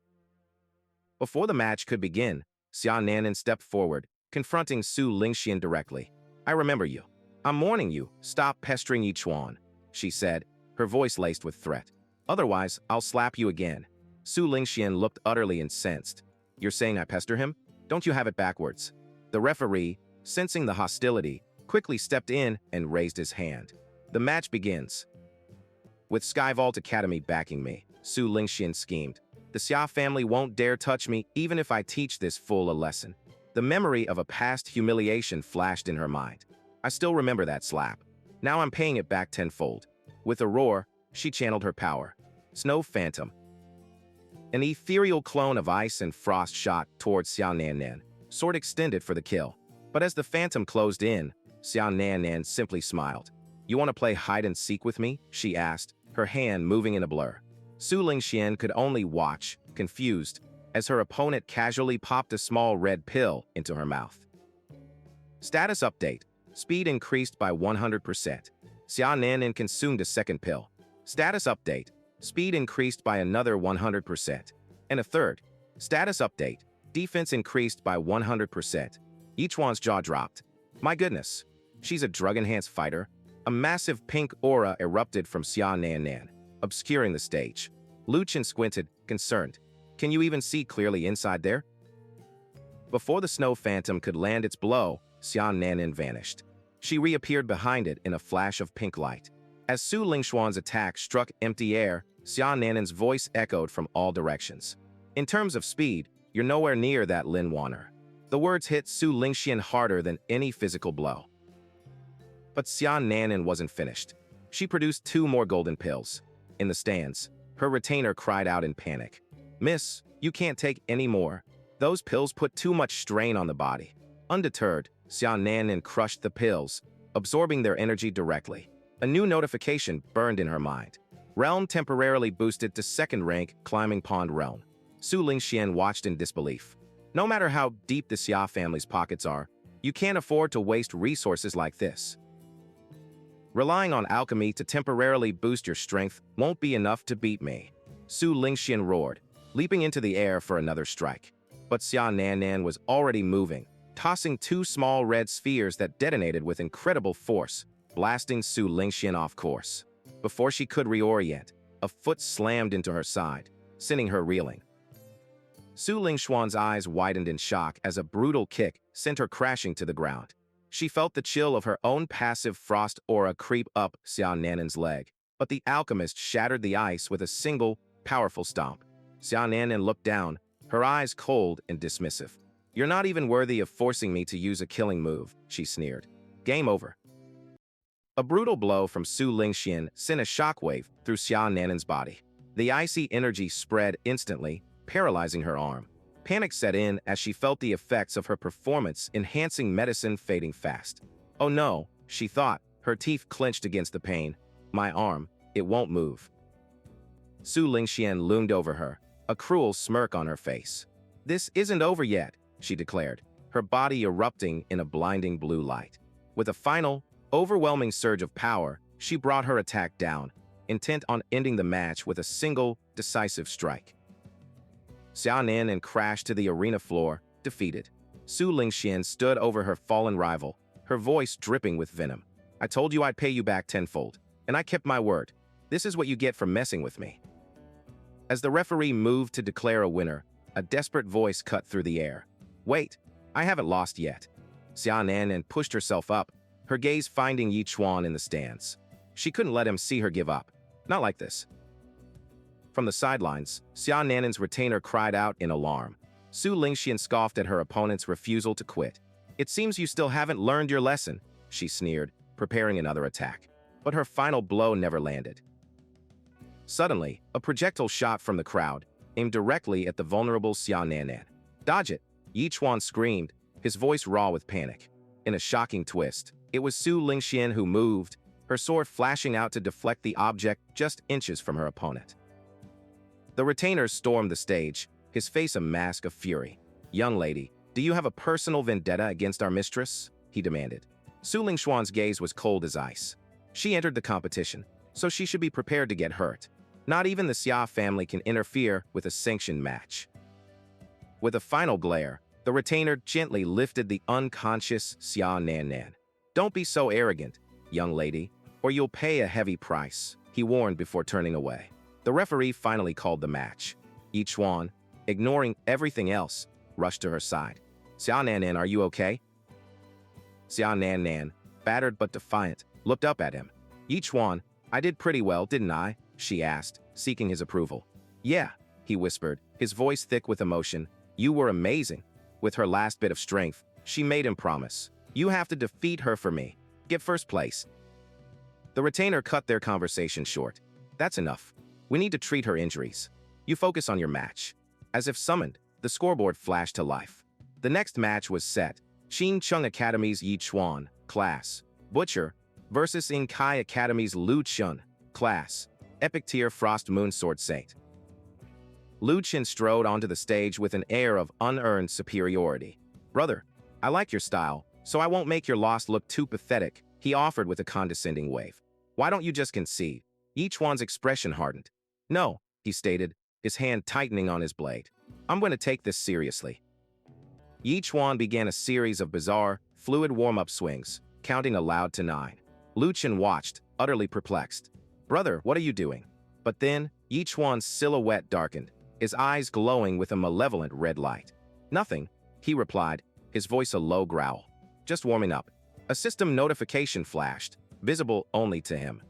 Before the match could begin, Xia Nan stepped forward, confronting Su Lingxian directly. I remember you. I'm warning you, stop pestering Yi Chuan, she said, her voice laced with threat. Otherwise, I'll slap you again. Su Lingxian looked utterly incensed. You're saying I pester him? Don't you have it backwards? The referee, sensing the hostility, quickly stepped in and raised his hand. The match begins. With Skyvault Academy backing me, Su Lingxian schemed. The Xia family won't dare touch me even if I teach this fool a lesson. The memory of a past humiliation flashed in her mind. I still remember that slap. Now I'm paying it back tenfold. With a roar, she channeled her power. Snow Phantom. An ethereal clone of ice and frost shot towards Xia Nan, sword extended for the kill. But as the phantom closed in, Xia Nan simply smiled. You want to play hide-and-seek with me? She asked, her hand moving in a blur. Su Lingxian could only watch, confused, as her opponent casually popped a small red pill into her mouth. Status update. Speed increased by 100%. Xia Nan consumed a second pill. Status update. Speed increased by another 100%. And a third. Status update. Defense increased by 100%. Yi Chuan's jaw dropped. My goodness. She's a drug-enhanced fighter. A massive pink aura erupted from Xia Nan, obscuring the stage. Lu Chun squinted, concerned. Can you even see clearly inside there? Before the snow phantom could land its blow, Xia Nan vanished. She reappeared behind it in a flash of pink light. As Su Lingxuan's attack struck empty air, Xia Nan's voice echoed from all directions. In terms of speed, you're nowhere near that Lin Wanner. The words hit Su Lingxian harder than any physical blow. But Xia Nan wasn't finished. She produced 2 more golden pills. In the stands, her retainer cried out in panic. Miss, you can't take any more. Those pills put too much strain on the body. Undeterred, Xia Nan crushed the pills, absorbing their energy directly. A new notification burned in her mind. Realm temporarily boosted to 2nd rank, climbing Pond Realm. Su Lingxian watched in disbelief. No matter how deep the Xia family's pockets are, you can't afford to waste resources like this. Relying on alchemy to temporarily boost your strength won't be enough to beat me. Su Lingxian roared. leaping into the air for another strike. But Xia Nan was already moving, tossing two small red spheres that detonated with incredible force, blasting Su Lingxian off course. Before she could reorient, a foot slammed into her side, sending her reeling. Su Lingxuan's eyes widened in shock as a brutal kick sent her crashing to the ground. She felt the chill of her own passive frost aura creep up Xia Nan's leg, but the alchemist shattered the ice with a single, powerful stomp. Xia Nan looked down, her eyes cold and dismissive. "You're not even worthy of forcing me to use a killing move," she sneered. "Game over." A brutal blow from Su Lingxian sent a shockwave through Xia Nan's body. The icy energy spread instantly, paralyzing her arm. Panic set in as she felt the effects of her performance-enhancing medicine fading fast. "Oh no," she thought, her teeth clenched against the pain. "My arm, it won't move." Su Lingxian loomed over her, a cruel smirk on her face. "This isn't over yet," she declared, her body erupting in a blinding blue light. With a final, overwhelming surge of power, she brought her attack down, intent on ending the match with a single, decisive strike. Xia Nan crashed to the arena floor, defeated. Su Lingxian stood over her fallen rival, her voice dripping with venom. "I told you I'd pay you back tenfold, and I kept my word. This is what you get for messing with me." As the referee moved to declare a winner, a desperate voice cut through the air. "Wait, I haven't lost yet." Xia Nan pushed herself up, her gaze finding Yi Chuan in the stands. She couldn't let him see her give up. Not like this. From the sidelines, Xia Nan's retainer cried out in alarm. Su Lingxian scoffed at her opponent's refusal to quit. "It seems you still haven't learned your lesson," she sneered, preparing another attack. But her final blow never landed. Suddenly, a projectile shot from the crowd, aimed directly at the vulnerable Xia Nan. "Dodge it!" Yi Chuan screamed, his voice raw with panic. In a shocking twist, it was Su Lingxian who moved, her sword flashing out to deflect the object just inches from her opponent. The retainer stormed the stage, his face a mask of fury. "Young lady, do you have a personal vendetta against our mistress?" he demanded. Su Lingxuan's gaze was cold as ice. She entered the competition, so she should be prepared to get hurt. Not even the Xia family can interfere with a sanctioned match. With a final glare, the retainer gently lifted the unconscious Xia Nan. "Don't be so arrogant, young lady, or you'll pay a heavy price," he warned before turning away. The referee finally called the match. Yi Chuan, ignoring everything else, rushed to her side. "Xia Nan, are you okay?" Xia Nan, battered but defiant, looked up at him. "Yi Chuan, I did pretty well, didn't I?" she asked, seeking his approval. "Yeah," he whispered, his voice thick with emotion. "You were amazing." With her last bit of strength, she made him promise. "You have to defeat her for me. Get first place." The retainer cut their conversation short. "That's enough. We need to treat her injuries. You focus on your match." As if summoned, the scoreboard flashed to life. The next match was set. Xin Chung Academy's Yi Chuan, class, Butcher, versus In Kai Academy's Lu Chun, class, Epic Tier Frost Moon Sword Saint. Lu Chun strode onto the stage with an air of unearned superiority. "Brother, I like your style, so I won't make your loss look too pathetic," he offered with a condescending wave. "Why don't you just concede?" Yi Chuan's expression hardened. "No," he stated, his hand tightening on his blade. "I'm going to take this seriously." Yi Chuan began a series of bizarre, fluid warm-up swings, counting aloud to 9. Lu Chun watched, utterly perplexed. "Brother, what are you doing?" But then, Yi Chuan's silhouette darkened, his eyes glowing with a malevolent red light. "Nothing," he replied, his voice a low growl. "Just warming up." A system notification flashed, visible only to him.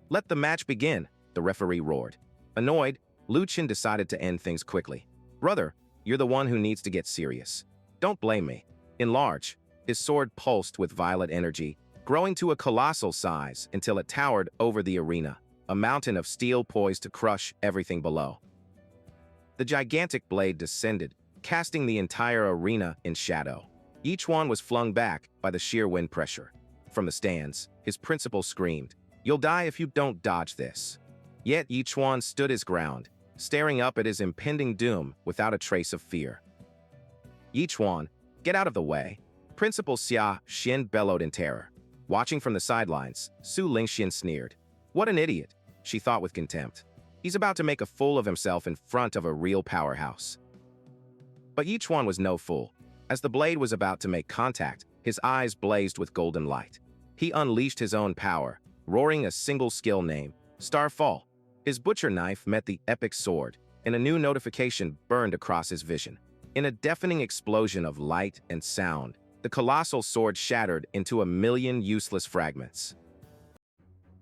"Let the match begin," the referee roared. Annoyed, Lu Chun decided to end things quickly. "Brother, you're the one who needs to get serious. Don't blame me." Enlarge, his sword pulsed with violet energy, growing to a colossal size until it towered over the arena, a mountain of steel poised to crush everything below. The gigantic blade descended, casting the entire arena in shadow. Each one was flung back by the sheer wind pressure. From the stands, his principal screamed, "You'll die if you don't dodge this." Yet Yi Chuan stood his ground, staring up at his impending doom without a trace of fear. "Yi Chuan, get out of the way," Principal Xia Xin bellowed in terror. Watching from the sidelines, Su Lingxian sneered. "What an idiot," she thought with contempt. He's about to make a fool of himself in front of a real powerhouse. But Yi Chuan was no fool. As the blade was about to make contact, his eyes blazed with golden light. He unleashed his own power, roaring a single skill name, Starfall. His butcher knife met the epic sword, and a new notification burned across his vision. In a deafening explosion of light and sound, the colossal sword shattered into a million useless fragments.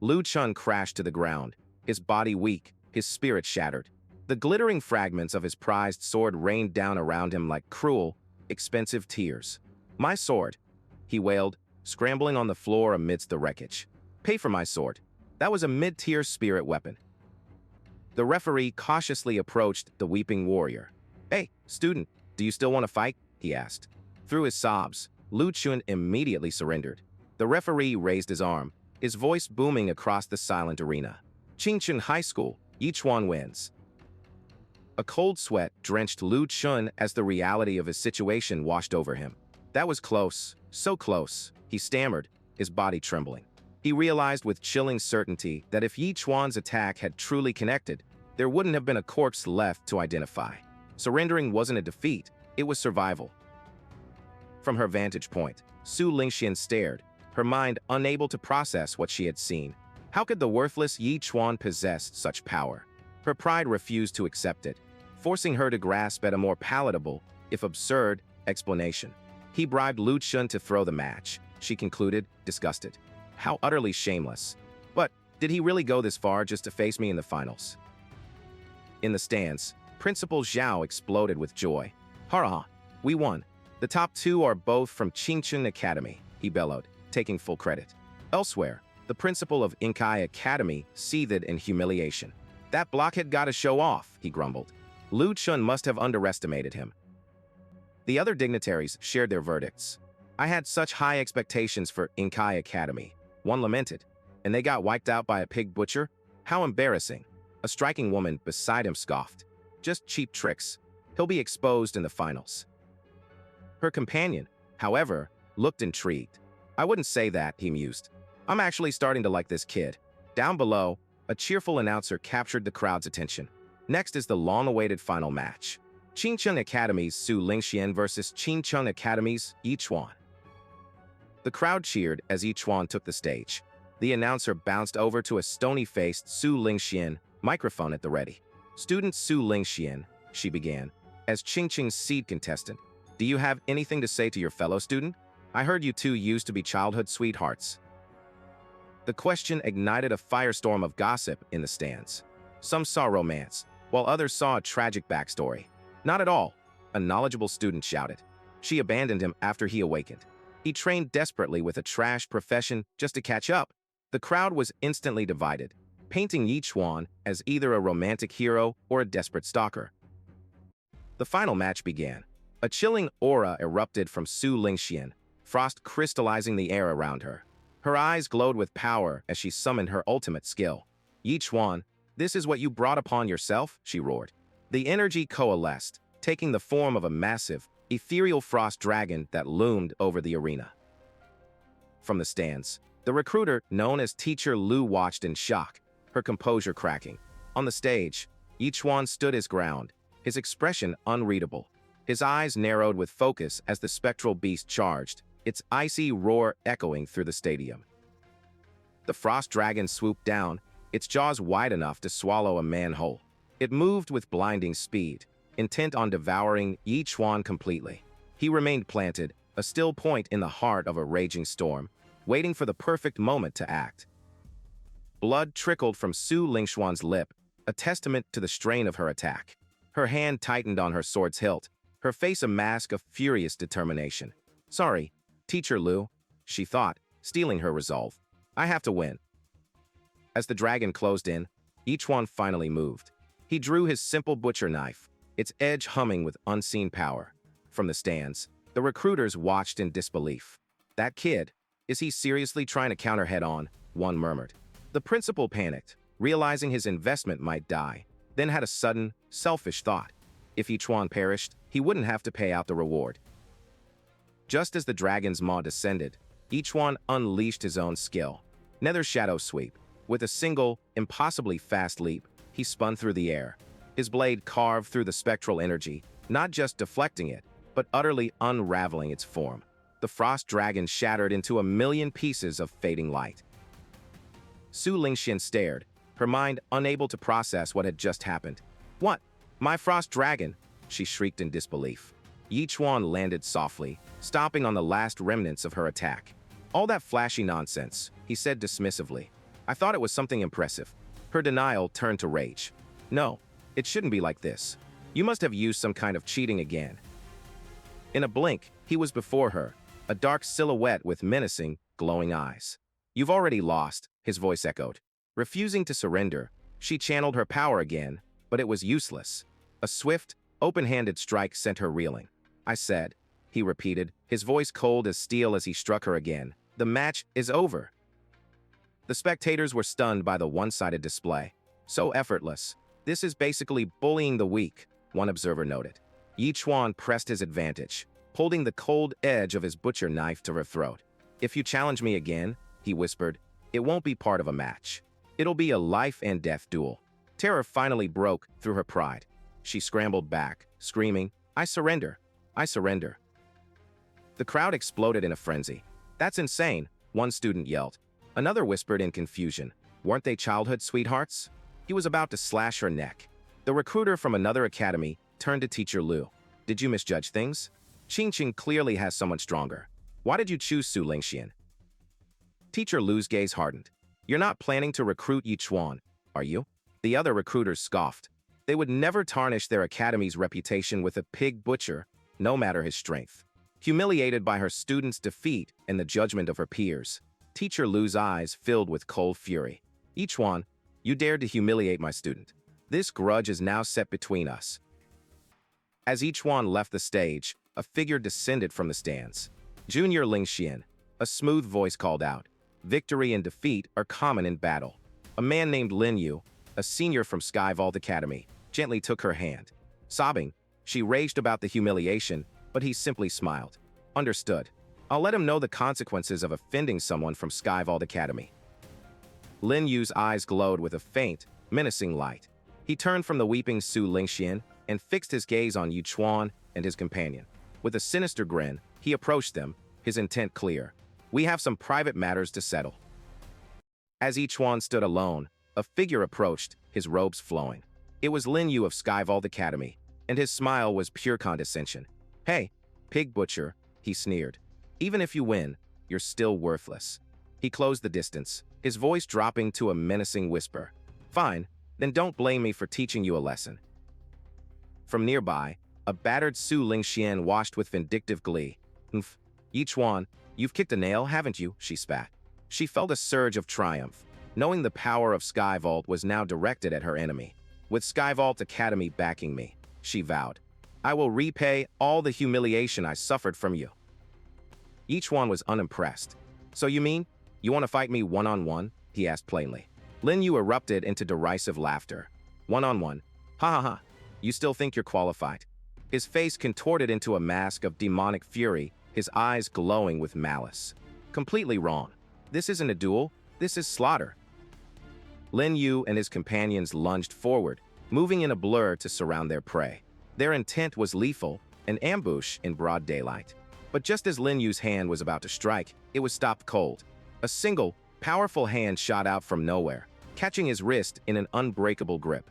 Lu Chun crashed to the ground, his body weak, his spirit shattered. The glittering fragments of his prized sword rained down around him like cruel, expensive tears. "My sword," he wailed, scrambling on the floor amidst the wreckage. "Pay for my sword. That was a mid-tier spirit weapon." The referee cautiously approached the weeping warrior. "Hey, student, do you still want to fight?" he asked. Through his sobs, Lu Chun immediately surrendered. The referee raised his arm, his voice booming across the silent arena. "Qingchun High School, Yi Chuan wins." A cold sweat drenched Lu Chun as the reality of his situation washed over him. That was close, so close, he stammered, his body trembling. He realized with chilling certainty that if Yi Chuan's attack had truly connected, there wouldn't have been a corpse left to identify. Surrendering wasn't a defeat, it was survival. From her vantage point, Su Lingxian stared, her mind unable to process what she had seen. How could the worthless Yi Chuan possess such power? Her pride refused to accept it, forcing her to grasp at a more palatable, if absurd, explanation. He bribed Lu Chun to throw the match, she concluded, disgusted. How utterly shameless. But did he really go this far just to face me in the finals? In the stands, Principal Zhao exploded with joy. "Hurrah! We won. The top two are both from Qingchun Academy," he bellowed, taking full credit. Elsewhere, the principal of Inkai Academy seethed in humiliation. "That blockhead got a show off," he grumbled. Lu Chun must have underestimated him. The other dignitaries shared their verdicts. "I had such high expectations for Inkai Academy," one lamented. "And they got wiped out by a pig butcher? How embarrassing." A striking woman beside him scoffed. "Just cheap tricks. He'll be exposed in the finals." Her companion, however, looked intrigued. "I wouldn't say that," he mused. "I'm actually starting to like this kid." Down below, a cheerful announcer captured the crowd's attention. Next is the long-awaited final match. Qingchun Academy's Su Lingxian versus Qingchun Academy's Yi Chuan. The crowd cheered as Yi Chuan took the stage. The announcer bounced over to a stony-faced Su Lingxian, microphone at the ready. "Student Su Lingxian," she began, as Qingchun's seed contestant, "do you have anything to say to your fellow student? I heard you two used to be childhood sweethearts." The question ignited a firestorm of gossip in the stands. Some saw romance, while others saw a tragic backstory. "Not at all," a knowledgeable student shouted. "She abandoned him after he awakened. He trained desperately with a trash profession just to catch up." The crowd was instantly divided, painting Yi Chuan as either a romantic hero or a desperate stalker. The final match began. A chilling aura erupted from Su Lingxian, frost crystallizing the air around her. Her eyes glowed with power as she summoned her ultimate skill. "Yi Chuan, this is what you brought upon yourself?" she roared. The energy coalesced, taking the form of a massive, ethereal frost dragon that loomed over the arena. From the stands, the recruiter, known as Teacher Lu, watched in shock, her composure cracking. On the stage, Yi Chuan stood his ground, his expression unreadable. His eyes narrowed with focus as the spectral beast charged, its icy roar echoing through the stadium. The frost dragon swooped down, its jaws wide enough to swallow a man whole. It moved with blinding speed, intent on devouring Yi Chuan completely. He remained planted, a still point in the heart of a raging storm, waiting for the perfect moment to act. Blood trickled from Su Lingxuan's lip, a testament to the strain of her attack. Her hand tightened on her sword's hilt, her face a mask of furious determination. "Sorry, Teacher Lu," she thought, steeling her resolve. "I have to win." As the dragon closed in, Yi Chuan finally moved. He drew his simple butcher knife, its edge humming with unseen power. From the stands, the recruiters watched in disbelief. "That kid, is he seriously trying to counter head-on?" one murmured. The principal panicked, realizing his investment might die, then had a sudden, selfish thought. If Yi Chuan perished, he wouldn't have to pay out the reward. Just as the dragon's maw descended, Yi Chuan unleashed his own skill. Nether Shadow Sweep. With a single, impossibly fast leap, He spun through the air. His blade carved through the spectral energy, not just deflecting it, but utterly unraveling its form. The frost dragon shattered into a million pieces of fading light. Su Lingxian stared, her mind unable to process what had just happened. "What? My frost dragon?" she shrieked in disbelief. Yi Chuan landed softly, stomping on the last remnants of her attack. "All that flashy nonsense," he said dismissively. "I thought it was something impressive." Her denial turned to rage. "No, it shouldn't be like this. You must have used some kind of cheating again." In a blink, he was before her, a dark silhouette with menacing, glowing eyes. "You've already lost," his voice echoed. Refusing to surrender, she channeled her power again, but it was useless. A swift, open-handed strike sent her reeling. "I said," he repeated, his voice cold as steel as he struck her again, "the match is over." The spectators were stunned by the one-sided display. "So effortless. This is basically bullying the weak," one observer noted. Yi Chuan pressed his advantage, holding the cold edge of his butcher knife to her throat. "If you challenge me again," he whispered, "it won't be part of a match. It'll be a life-and-death duel." Terror finally broke through her pride. She scrambled back, screaming, "I surrender! I surrender!" The crowd exploded in a frenzy. "That's insane," one student yelled. Another whispered in confusion, "Weren't they childhood sweethearts?" He was about to slash her neck. The recruiter from another academy turned to Teacher Lu. "Did you misjudge things? Qingqing clearly has someone stronger. Why did you choose Su Lingxian?" Teacher Lu's gaze hardened. "You're not planning to recruit Yi Chuan, are you?" The other recruiters scoffed. They would never tarnish their academy's reputation with a pig butcher, no matter his strength. Humiliated by her students' defeat and the judgment of her peers, Teacher Lu's eyes filled with cold fury. "Yi Chuan, you dared to humiliate my student. This grudge is now set between us." As Yi Chuan left the stage, a figure descended from the stands. "Junior Lingxian," a smooth voice called out. "Victory and defeat are common in battle." A man named Lin Yu, a senior from Sky Vault Academy, gently took her hand. Sobbing, she raged about the humiliation, but he simply smiled. "Understood. I'll let him know the consequences of offending someone from Sky Vault Academy." Lin Yu's eyes glowed with a faint, menacing light. He turned from the weeping Su Lingxian and fixed his gaze on Yi Chuan and his companion. With a sinister grin, he approached them, his intent clear. "We have some private matters to settle." As Yi Chuan stood alone, a figure approached, his robes flowing. It was Lin Yu of Sky Vault Academy, and his smile was pure condescension. "Hey, pig butcher," he sneered. "Even if you win, you're still worthless." He closed the distance, his voice dropping to a menacing whisper. "Fine, then don't blame me for teaching you a lesson." From nearby, a battered Su Lingxian washed with vindictive glee. "Umph, Yi Chuan, you've kicked a nail, haven't you?" she spat. She felt a surge of triumph, knowing the power of Sky Vault was now directed at her enemy. "With Sky Vault Academy backing me," she vowed, "I will repay all the humiliation I suffered from you." Yi Chuan was unimpressed. "So you mean, you want to fight me one-on-one?" he asked plainly. Lin Yu erupted into derisive laughter. "One-on-one? Ha ha ha. You still think you're qualified?" His face contorted into a mask of demonic fury, his eyes glowing with malice. "Completely wrong. This isn't a duel, this is slaughter." Lin Yu and his companions lunged forward, moving in a blur to surround their prey. Their intent was lethal, an ambush in broad daylight. But just as Lin Yu's hand was about to strike, it was stopped cold. A single, powerful hand shot out from nowhere, catching his wrist in an unbreakable grip.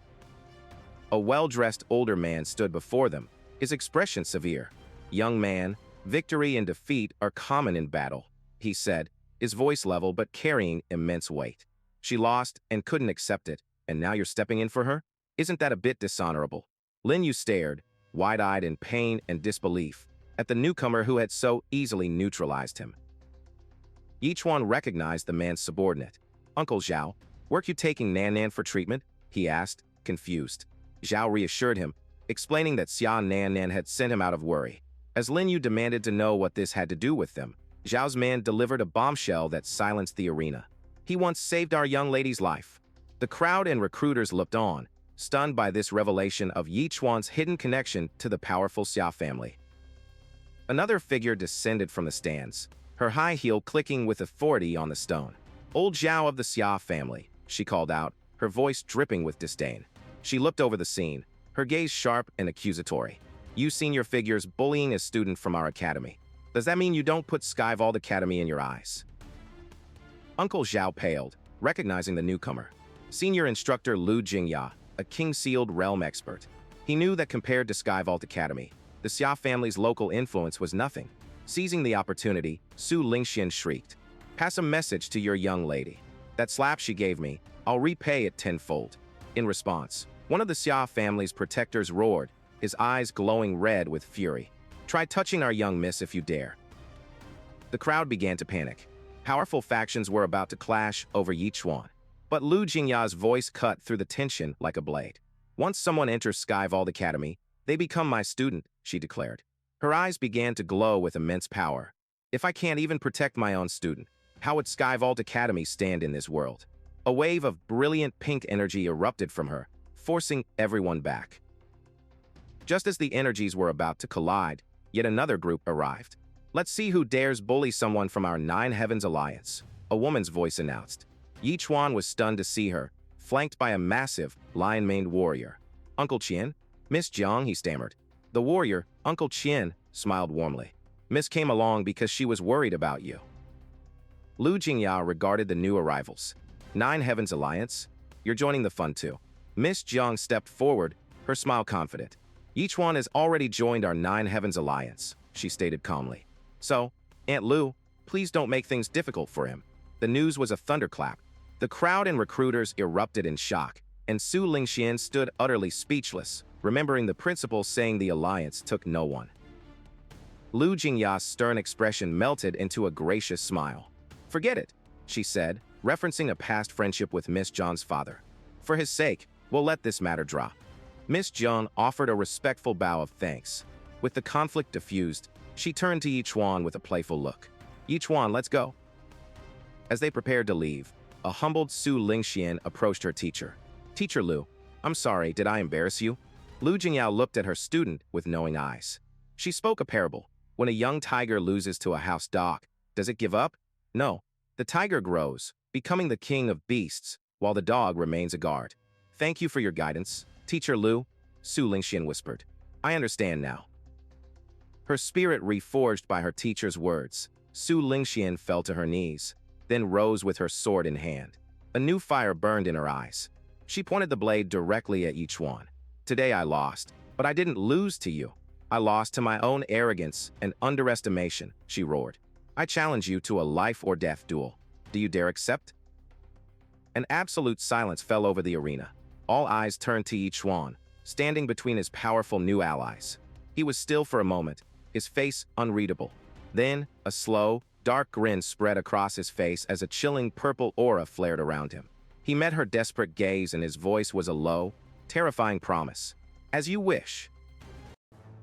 A well-dressed older man stood before them, his expression severe. "Young man, victory and defeat are common in battle," he said, his voice level but carrying immense weight. "She lost and couldn't accept it, and now you're stepping in for her? Isn't that a bit dishonorable?" Lin Yu stared, wide-eyed in pain and disbelief, at the newcomer who had so easily neutralized him. Yi Chuan recognized the man's subordinate. "Uncle Zhao, weren't you taking Nan Nan for treatment?" he asked, confused. Zhao reassured him, explaining that Xia Nan Nan had sent him out of worry. As Lin Yu demanded to know what this had to do with them, Zhao's man delivered a bombshell that silenced the arena. "He once saved our young lady's life." The crowd and recruiters looked on, stunned by this revelation of Yi Chuan's hidden connection to the powerful Xia family. Another figure descended from the stands, her high heel clicking with authority on the stone. "Old Zhao of the Xia family," she called out, her voice dripping with disdain. She looked over the scene, her gaze sharp and accusatory. You senior figures bullying a student from our academy. Does that mean you don't put Skyvault Academy in your eyes? Uncle Zhao paled, recognizing the newcomer. Senior instructor Lu Jingya, a king-sealed realm expert. He knew that compared to Skyvault Academy, the Xia family's local influence was nothing. Seizing the opportunity, Su Lingxian shrieked, "Pass a message to your young lady. That slap she gave me, I'll repay it tenfold." In response, one of the Xia family's protectors roared, his eyes glowing red with fury. "Try touching our young miss if you dare." The crowd began to panic. Powerful factions were about to clash over Yi Chuan. But Lu Jingya's voice cut through the tension like a blade. "Once someone enters Skyvault Academy, they become my student," she declared. Her eyes began to glow with immense power. "If I can't even protect my own student, how would Skyvault Academy stand in this world?" A wave of brilliant pink energy erupted from her, forcing everyone back. Just as the energies were about to collide, yet another group arrived. "Let's see who dares bully someone from our Nine Heavens Alliance," a woman's voice announced. Yi Chuan was stunned to see her, flanked by a massive, lion-maned warrior. "Uncle Qian?" "Miss Jiang," he stammered. The warrior, Uncle Qian, smiled warmly. "Miss came along because she was worried about you." Lu Jingya regarded the new arrivals. "Nine Heavens Alliance? You're joining the fun too." Miss Jiang stepped forward, her smile confident. "Yi Chuan has already joined our Nine Heavens Alliance," she stated calmly. "So, Aunt Lu, please don't make things difficult for him." The news was a thunderclap. The crowd and recruiters erupted in shock, and Su Lingxian stood utterly speechless, remembering the principal saying the alliance took no one. Lu Jingya's stern expression melted into a gracious smile. "Forget it," she said, referencing a past friendship with Miss Jiang's father. "For his sake, we'll let this matter drop." Miss Jiang offered a respectful bow of thanks. With the conflict diffused, she turned to Yi Chuan with a playful look. "Yi Chuan, let's go." As they prepared to leave, a humbled Su Lingxian approached her teacher. "Teacher Lu, I'm sorry, did I embarrass you?" Lu Jingyao looked at her student with knowing eyes. She spoke a parable. When a young tiger loses to a house dog, does it give up? No. The tiger grows, becoming the king of beasts, while the dog remains a guard. "Thank you for your guidance, Teacher Lu," Su Lingxian whispered. "I understand now." Her spirit reforged by her teacher's words, Su Lingxian fell to her knees, then rose with her sword in hand. A new fire burned in her eyes. She pointed the blade directly at Yi Chuan. "Today I lost, but I didn't lose to you. I lost to my own arrogance and underestimation," she roared. "I challenge you to a life-or-death duel. Do you dare accept?" An absolute silence fell over the arena. All eyes turned to Yi Chuan, standing between his powerful new allies. He was still for a moment, his face unreadable. Then, a slow, dark grin spread across his face as a chilling purple aura flared around him. He met her desperate gaze and his voice was a low, terrifying promise. "As you wish."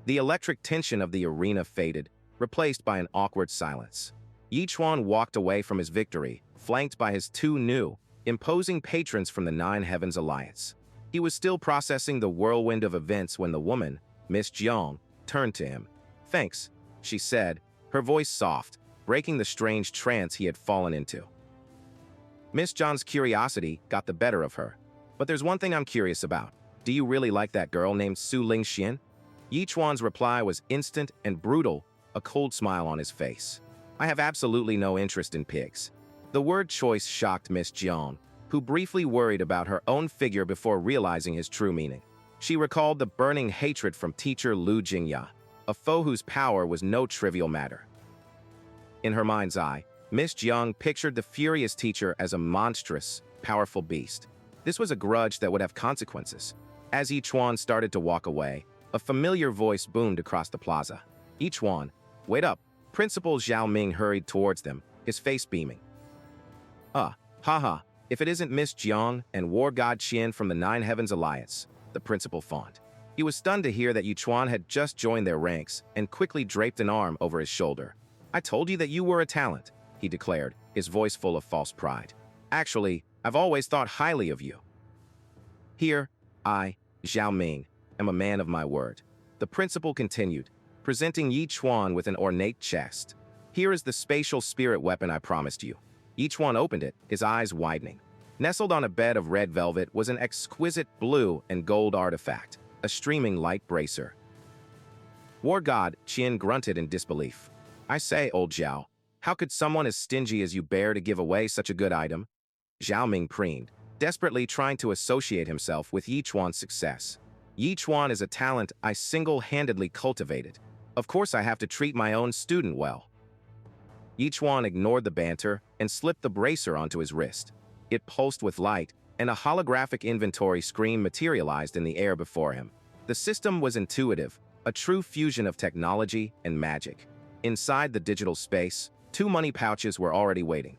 The electric tension of the arena faded, replaced by an awkward silence. Yi Chuan walked away from his victory, flanked by his two new, imposing patrons from the Nine Heavens Alliance. He was still processing the whirlwind of events when the woman, Miss Jiang, turned to him. "Thanks," she said, her voice soft, breaking the strange trance he had fallen into. Miss Jiang's curiosity got the better of her. "But there's one thing I'm curious about. Do you really like that girl named Su Lingxian?" Yi Chuan's reply was instant and brutal, a cold smile on his face. "I have absolutely no interest in pigs." The word choice shocked Miss Jiang, who briefly worried about her own figure before realizing his true meaning. She recalled the burning hatred from teacher Lu Jingya, a foe whose power was no trivial matter. In her mind's eye, Miss Jiang pictured the furious teacher as a monstrous, powerful beast. This was a grudge that would have consequences. As Yi Chuan started to walk away, a familiar voice boomed across the plaza. "Yi Chuan, wait up." Principal Zhao Ming hurried towards them, his face beaming. Haha, if it isn't Miss Jiang and War God Qian from the Nine Heavens Alliance," the principal fawned. He was stunned to hear that Yi Chuan had just joined their ranks and quickly draped an arm over his shoulder. "I told you that you were a talent," he declared, his voice full of false pride. "Actually, I've always thought highly of you." "Here, I, Zhao Ming, am a man of my word," the principal continued, presenting Yi Chuan with an ornate chest. "Here is the spatial spirit weapon I promised you." Yi Chuan opened it, his eyes widening. Nestled on a bed of red velvet was an exquisite blue and gold artifact, a streaming light bracer. War god Chuan grunted in disbelief. "I say, old Zhao, how could someone as stingy as you bear to give away such a good item?" Zhao Ming preened, desperately trying to associate himself with Yi Chuan's success. "Yi Chuan is a talent I single-handedly cultivated. Of course I have to treat my own student well." Yi Chuan ignored the banter and slipped the bracer onto his wrist. It pulsed with light, and a holographic inventory screen materialized in the air before him. The system was intuitive, a true fusion of technology and magic. Inside the digital space, 2 money pouches were already waiting.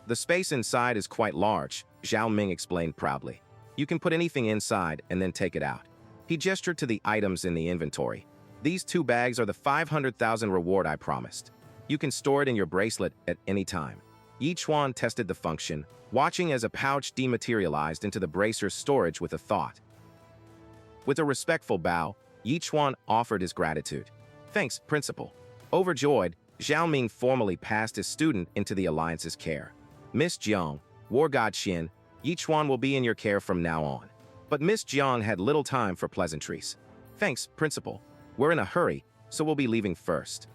"The space inside is quite large," Zhao Ming explained proudly. "You can put anything inside and then take it out." He gestured to the items in the inventory. "These 2 bags are the 500,000 reward I promised. You can store it in your bracelet at any time." Yi Chuan tested the function, watching as a pouch dematerialized into the bracer's storage with a thought. With a respectful bow, Yi Chuan offered his gratitude. "Thanks, Principal." Overjoyed, Zhao Ming formally passed his student into the Alliance's care. "Miss Jiang, War God Xin, Yi Chuan will be in your care from now on." But Miss Jiang had little time for pleasantries. "Thanks, Principal. We're in a hurry, so we'll be leaving first."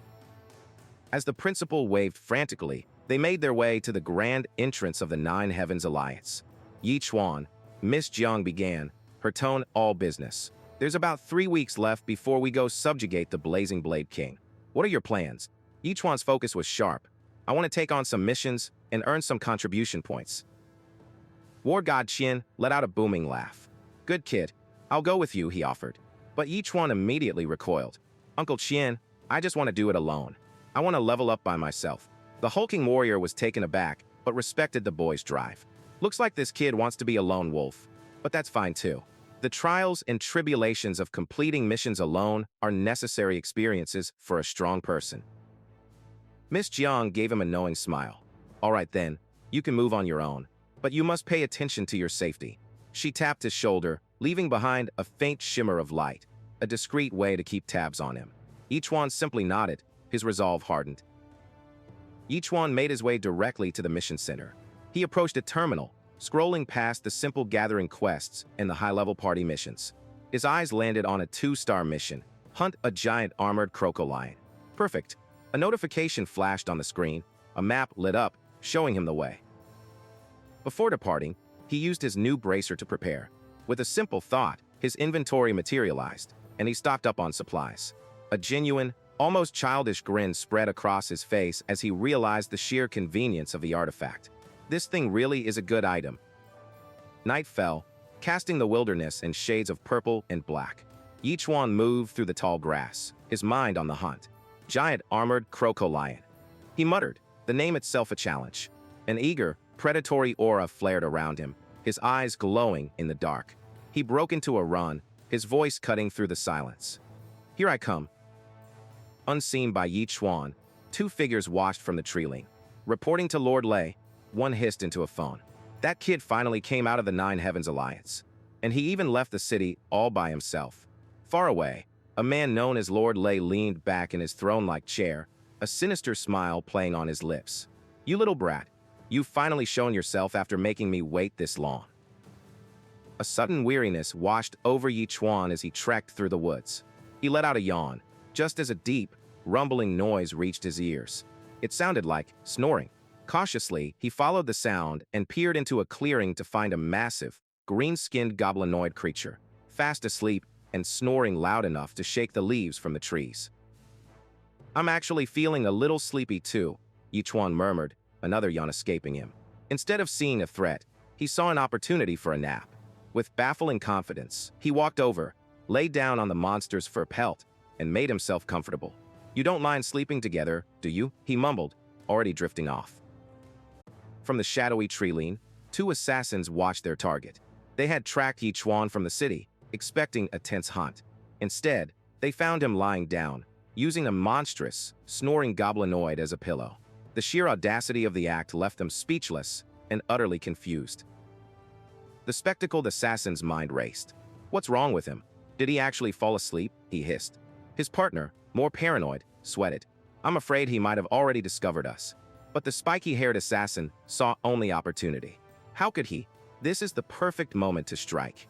As the principal waved frantically, they made their way to the grand entrance of the Nine Heavens Alliance. "Yi Chuan," Miss Jiang began, her tone all business. "There's about 3 weeks left before we go subjugate the Blazing Blade King. What are your plans?" Yi Chuan's focus was sharp. "I want to take on some missions and earn some contribution points." War God Xin let out a booming laugh. "Good kid. I'll go with you," he offered. But Yi Chuan immediately recoiled. "Uncle Qian, I just want to do it alone. I want to level up by myself." The hulking warrior was taken aback, but respected the boy's drive. "Looks like this kid wants to be a lone wolf, but that's fine too. The trials and tribulations of completing missions alone are necessary experiences for a strong person." Miss Jiang gave him a knowing smile. "All right then, you can move on your own, but you must pay attention to your safety." She tapped his shoulder, leaving behind a faint shimmer of light, a discreet way to keep tabs on him. Yi Chuan simply nodded, his resolve hardened. Yi Chuan made his way directly to the mission center. He approached a terminal, scrolling past the simple gathering quests and the high-level party missions. His eyes landed on a 2-star mission, hunt a giant armored crocodile. Perfect. A notification flashed on the screen, a map lit up, showing him the way. Before departing, he used his new bracer to prepare. With a simple thought, his inventory materialized, and he stocked up on supplies. A genuine, almost childish grin spread across his face as he realized the sheer convenience of the artifact. This thing really is a good item. Night fell, casting the wilderness in shades of purple and black. Yi Chuan moved through the tall grass, his mind on the hunt. Giant armored crocodile. He muttered, the name itself a challenge. An eager, predatory aura flared around him, his eyes glowing in the dark. He broke into a run, his voice cutting through the silence. "Here I come." Unseen by Yi Chuan, 2 figures watched from the tree-line. Reporting to Lord Lei, one hissed into a phone. That kid finally came out of the Nine Heavens Alliance. And he even left the city all by himself. Far away, a man known as Lord Lei leaned back in his throne-like chair, a sinister smile playing on his lips. "You little brat, you've finally shown yourself after making me wait this long." A sudden weariness washed over Yi Chuan as he trekked through the woods. He let out a yawn, just as a deep, rumbling noise reached his ears. It sounded like snoring. Cautiously, he followed the sound and peered into a clearing to find a massive, green-skinned goblinoid creature, fast asleep and snoring loud enough to shake the leaves from the trees. "I'm actually feeling a little sleepy too," Yi Chuan murmured, another yawn escaping him. Instead of seeing a threat, he saw an opportunity for a nap. With baffling confidence, he walked over, laid down on the monster's fur pelt, and made himself comfortable. "You don't mind sleeping together, do you?" he mumbled, already drifting off. From the shadowy tree-line, 2 assassins watched their target. They had tracked Yi Chuan from the city, expecting a tense hunt. Instead, they found him lying down, using a monstrous, snoring goblinoid as a pillow. The sheer audacity of the act left them speechless and utterly confused. The spectacled assassin's mind raced. What's wrong with him? Did he actually fall asleep? He hissed. His partner, more paranoid, sweated. I'm afraid he might have already discovered us. But the spiky-haired assassin saw only opportunity. How could he? This is the perfect moment to strike.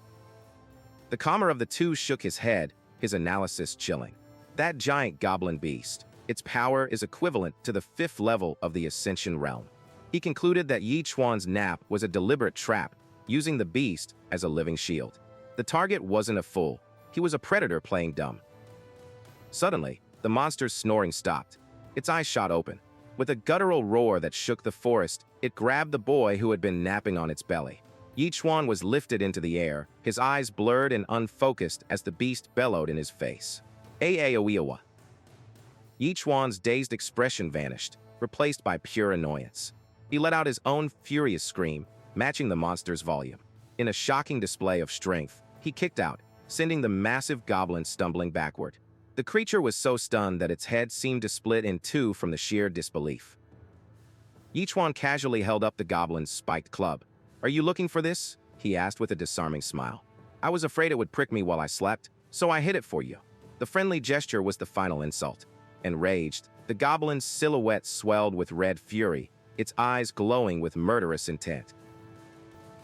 The calmer of the two shook his head, his analysis chilling. That giant goblin beast, its power is equivalent to the 5th level of the Ascension realm. He concluded that Yi Chuan's nap was a deliberate trap, using the beast as a living shield. The target wasn't a fool. He was a predator playing dumb. Suddenly, the monster's snoring stopped. Its eyes shot open. With a guttural roar that shook the forest, it grabbed the boy who had been napping on its belly. Yi Chuan was lifted into the air, his eyes blurred and unfocused as the beast bellowed in his face. Awakens. Yi Chuan's dazed expression vanished, replaced by pure annoyance. He let out his own furious scream, matching the monster's volume. In a shocking display of strength, he kicked out, sending the massive goblin stumbling backward. The creature was so stunned that its head seemed to split in two from the sheer disbelief. Yi Chuan casually held up the goblin's spiked club. "Are you looking for this?" he asked with a disarming smile. "I was afraid it would prick me while I slept, so I hid it for you." The friendly gesture was the final insult. Enraged, the goblin's silhouette swelled with red fury, its eyes glowing with murderous intent.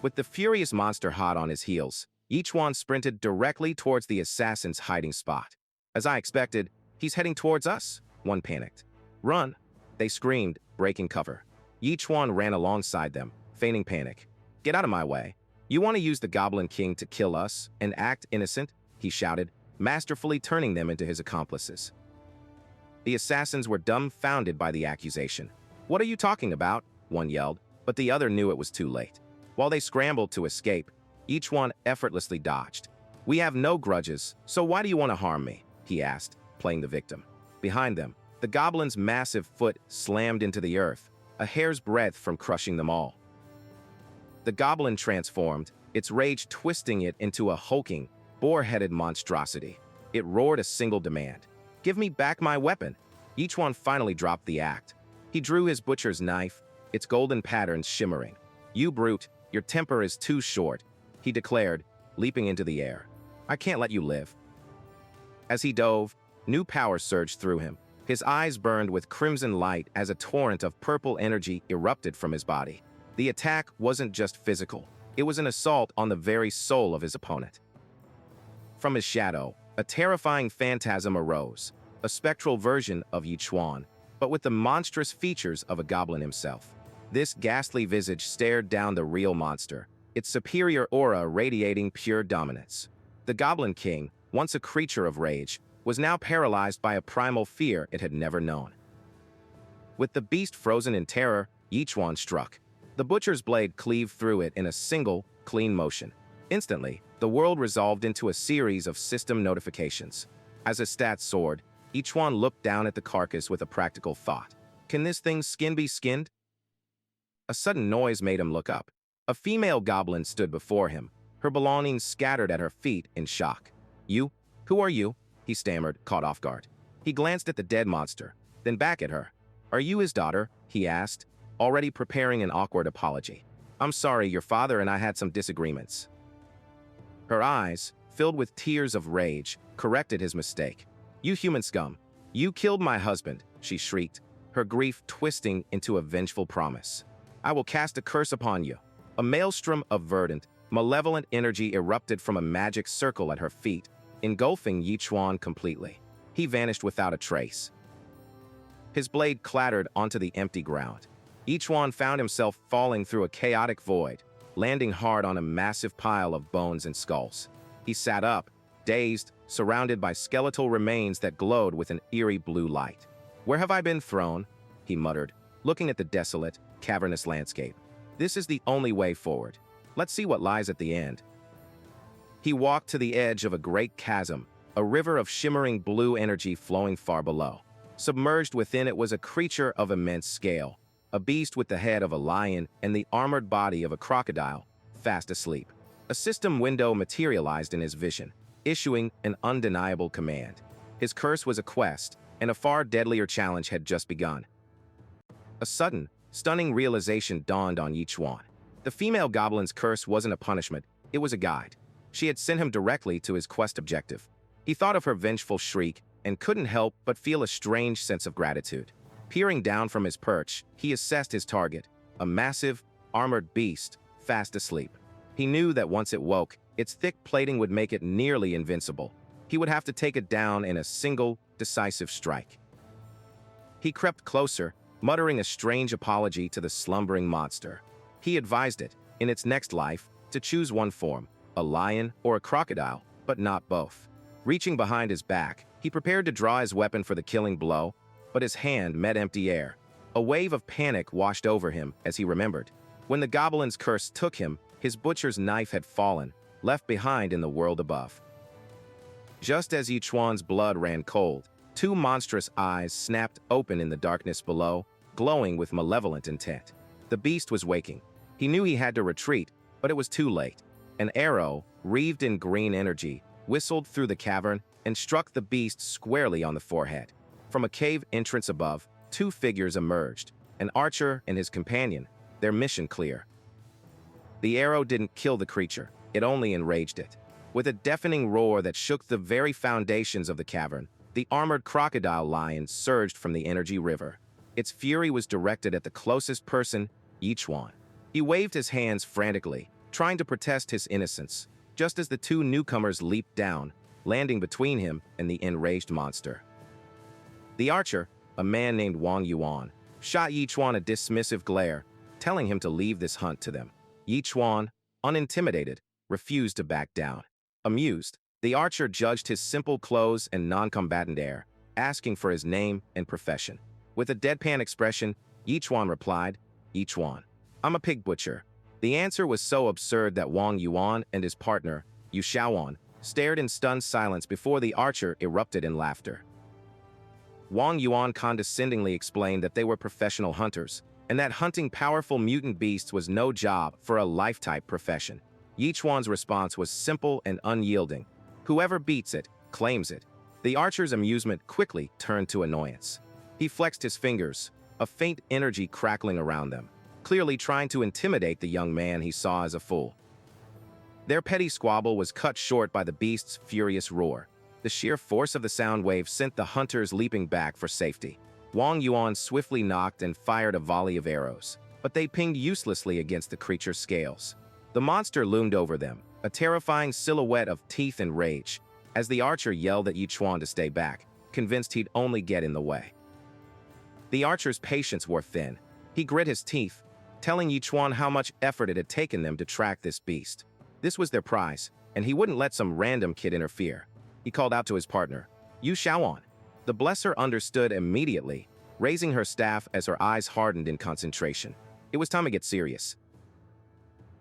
With the furious monster hot on his heels, Yi Chuan sprinted directly towards the assassin's hiding spot. "As I expected, he's heading towards us," one panicked. "Run!" they screamed, breaking cover. Yi Chuan ran alongside them, feigning panic. "Get out of my way. You want to use the Goblin King to kill us and act innocent?" he shouted, masterfully turning them into his accomplices. The assassins were dumbfounded by the accusation. "What are you talking about?" one yelled, but the other knew it was too late. While they scrambled to escape, each one effortlessly dodged. "We have no grudges, so why do you want to harm me?" he asked, playing the victim. Behind them, the goblin's massive foot slammed into the earth, a hair's breadth from crushing them all. The goblin transformed, its rage twisting it into a hulking, boar-headed monstrosity. It roared a single demand. "Give me back my weapon!" Each one finally dropped the act. He drew his butcher's knife, its golden patterns shimmering. "You brute, your temper is too short," he declared, leaping into the air. "I can't let you live." As he dove, new power surged through him. His eyes burned with crimson light as a torrent of purple energy erupted from his body. The attack wasn't just physical. It was an assault on the very soul of his opponent. From his shadow, a terrifying phantasm arose, a spectral version of Yi Chuan, but with the monstrous features of a goblin himself. This ghastly visage stared down the real monster, its superior aura radiating pure dominance. The Goblin King, once a creature of rage, was now paralyzed by a primal fear it had never known. With the beast frozen in terror, Yi Chuan struck. The butcher's blade cleaved through it in a single, clean motion. Instantly, the world resolved into a series of system notifications. As his stats soared, Yi Chuan looked down at the carcass with a practical thought. "Can this thing's skin be skinned?" A sudden noise made him look up. A female goblin stood before him, her belongings scattered at her feet in shock. "You? Who are you?" he stammered, caught off guard. He glanced at the dead monster, then back at her. "Are you his daughter?" he asked, already preparing an awkward apology. "I'm sorry, your father and I had some disagreements." Her eyes, filled with tears of rage, corrected his mistake. "You human scum! You killed my husband," she shrieked, her grief twisting into a vengeful promise. "I will cast a curse upon you." A maelstrom of verdant, malevolent energy erupted from a magic circle at her feet, engulfing Yi Chuan completely. He vanished without a trace. His blade clattered onto the empty ground. Yi Chuan found himself falling through a chaotic void, landing hard on a massive pile of bones and skulls. He sat up, dazed, surrounded by skeletal remains that glowed with an eerie blue light. "Where have I been thrown?" he muttered, looking at the desolate, cavernous landscape. "This is the only way forward. Let's see what lies at the end." He walked to the edge of a great chasm, a river of shimmering blue energy flowing far below. Submerged within it was a creature of immense scale, a beast with the head of a lion and the armored body of a crocodile, fast asleep. A system window materialized in his vision, issuing an undeniable command. His curse was a quest, and a far deadlier challenge had just begun. A sudden, stunning realization dawned on Yi Chuan. The female goblin's curse wasn't a punishment, it was a guide. She had sent him directly to his quest objective. He thought of her vengeful shriek and couldn't help but feel a strange sense of gratitude. Peering down from his perch, he assessed his target, a massive, armored beast, fast asleep. He knew that once it woke, its thick plating would make it nearly invincible. He would have to take it down in a single, decisive strike. He crept closer, muttering a strange apology to the slumbering monster. He advised it, in its next life, to choose one form, a lion or a crocodile, but not both. Reaching behind his back, he prepared to draw his weapon for the killing blow, but his hand met empty air. A wave of panic washed over him as he remembered. When the goblin's curse took him, his butcher's knife had fallen, left behind in the world above. Just as Chuan's blood ran cold, two monstrous eyes snapped open in the darkness below, glowing with malevolent intent. The beast was waking. He knew he had to retreat, but it was too late. An arrow, wreathed in green energy, whistled through the cavern and struck the beast squarely on the forehead. From a cave entrance above, two figures emerged, an archer and his companion, their mission clear. The arrow didn't kill the creature, it only enraged it. With a deafening roar that shook the very foundations of the cavern, the armored crocodile lion surged from the energy river. Its fury was directed at the closest person, Chuan. He waved his hands frantically, trying to protest his innocence, just as the two newcomers leaped down, landing between him and the enraged monster. The archer, a man named Wang Yuan, shot Chuan a dismissive glare, telling him to leave this hunt to them. Chuan, unintimidated, refused to back down. Amused, the archer judged his simple clothes and non-combatant air, asking for his name and profession. With a deadpan expression, Chuan replied, "Chuan, I'm a pig butcher." The answer was so absurd that Wang Yuan and his partner, Yu Shaoan, stared in stunned silence before the archer erupted in laughter. Wang Yuan condescendingly explained that they were professional hunters, and that hunting powerful mutant beasts was no job for a life-type profession. Chuan's response was simple and unyielding. Whoever beats it, claims it. The archer's amusement quickly turned to annoyance. He flexed his fingers, a faint energy crackling around them, clearly trying to intimidate the young man he saw as a fool. Their petty squabble was cut short by the beast's furious roar. The sheer force of the sound wave sent the hunters leaping back for safety. Wang Yuan swiftly knocked and fired a volley of arrows, but they pinged uselessly against the creature's scales. The monster loomed over them, a terrifying silhouette of teeth and rage, as the archer yelled at Chuan to stay back, convinced he'd only get in the way. The archer's patience wore thin. He grit his teeth, telling Chuan how much effort it had taken them to track this beast. This was their prize, and he wouldn't let some random kid interfere. He called out to his partner, "Yu Shaoan." The blesser understood immediately, raising her staff as her eyes hardened in concentration. It was time to get serious.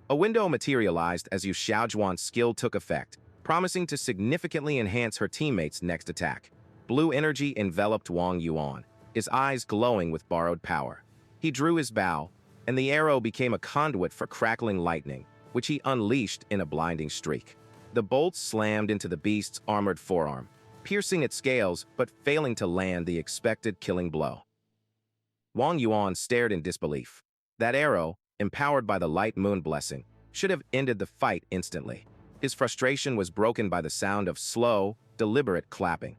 A window materialized as Yu Shaojuan's skill took effect, promising to significantly enhance her teammates' next attack. Blue energy enveloped Wang Yuan, his eyes glowing with borrowed power. He drew his bow, and the arrow became a conduit for crackling lightning, which he unleashed in a blinding streak. The bolt slammed into the beast's armored forearm, piercing its scales but failing to land the expected killing blow. Wang Yuan stared in disbelief. That arrow, empowered by the light moon blessing, should have ended the fight instantly. His frustration was broken by the sound of slow, deliberate clapping.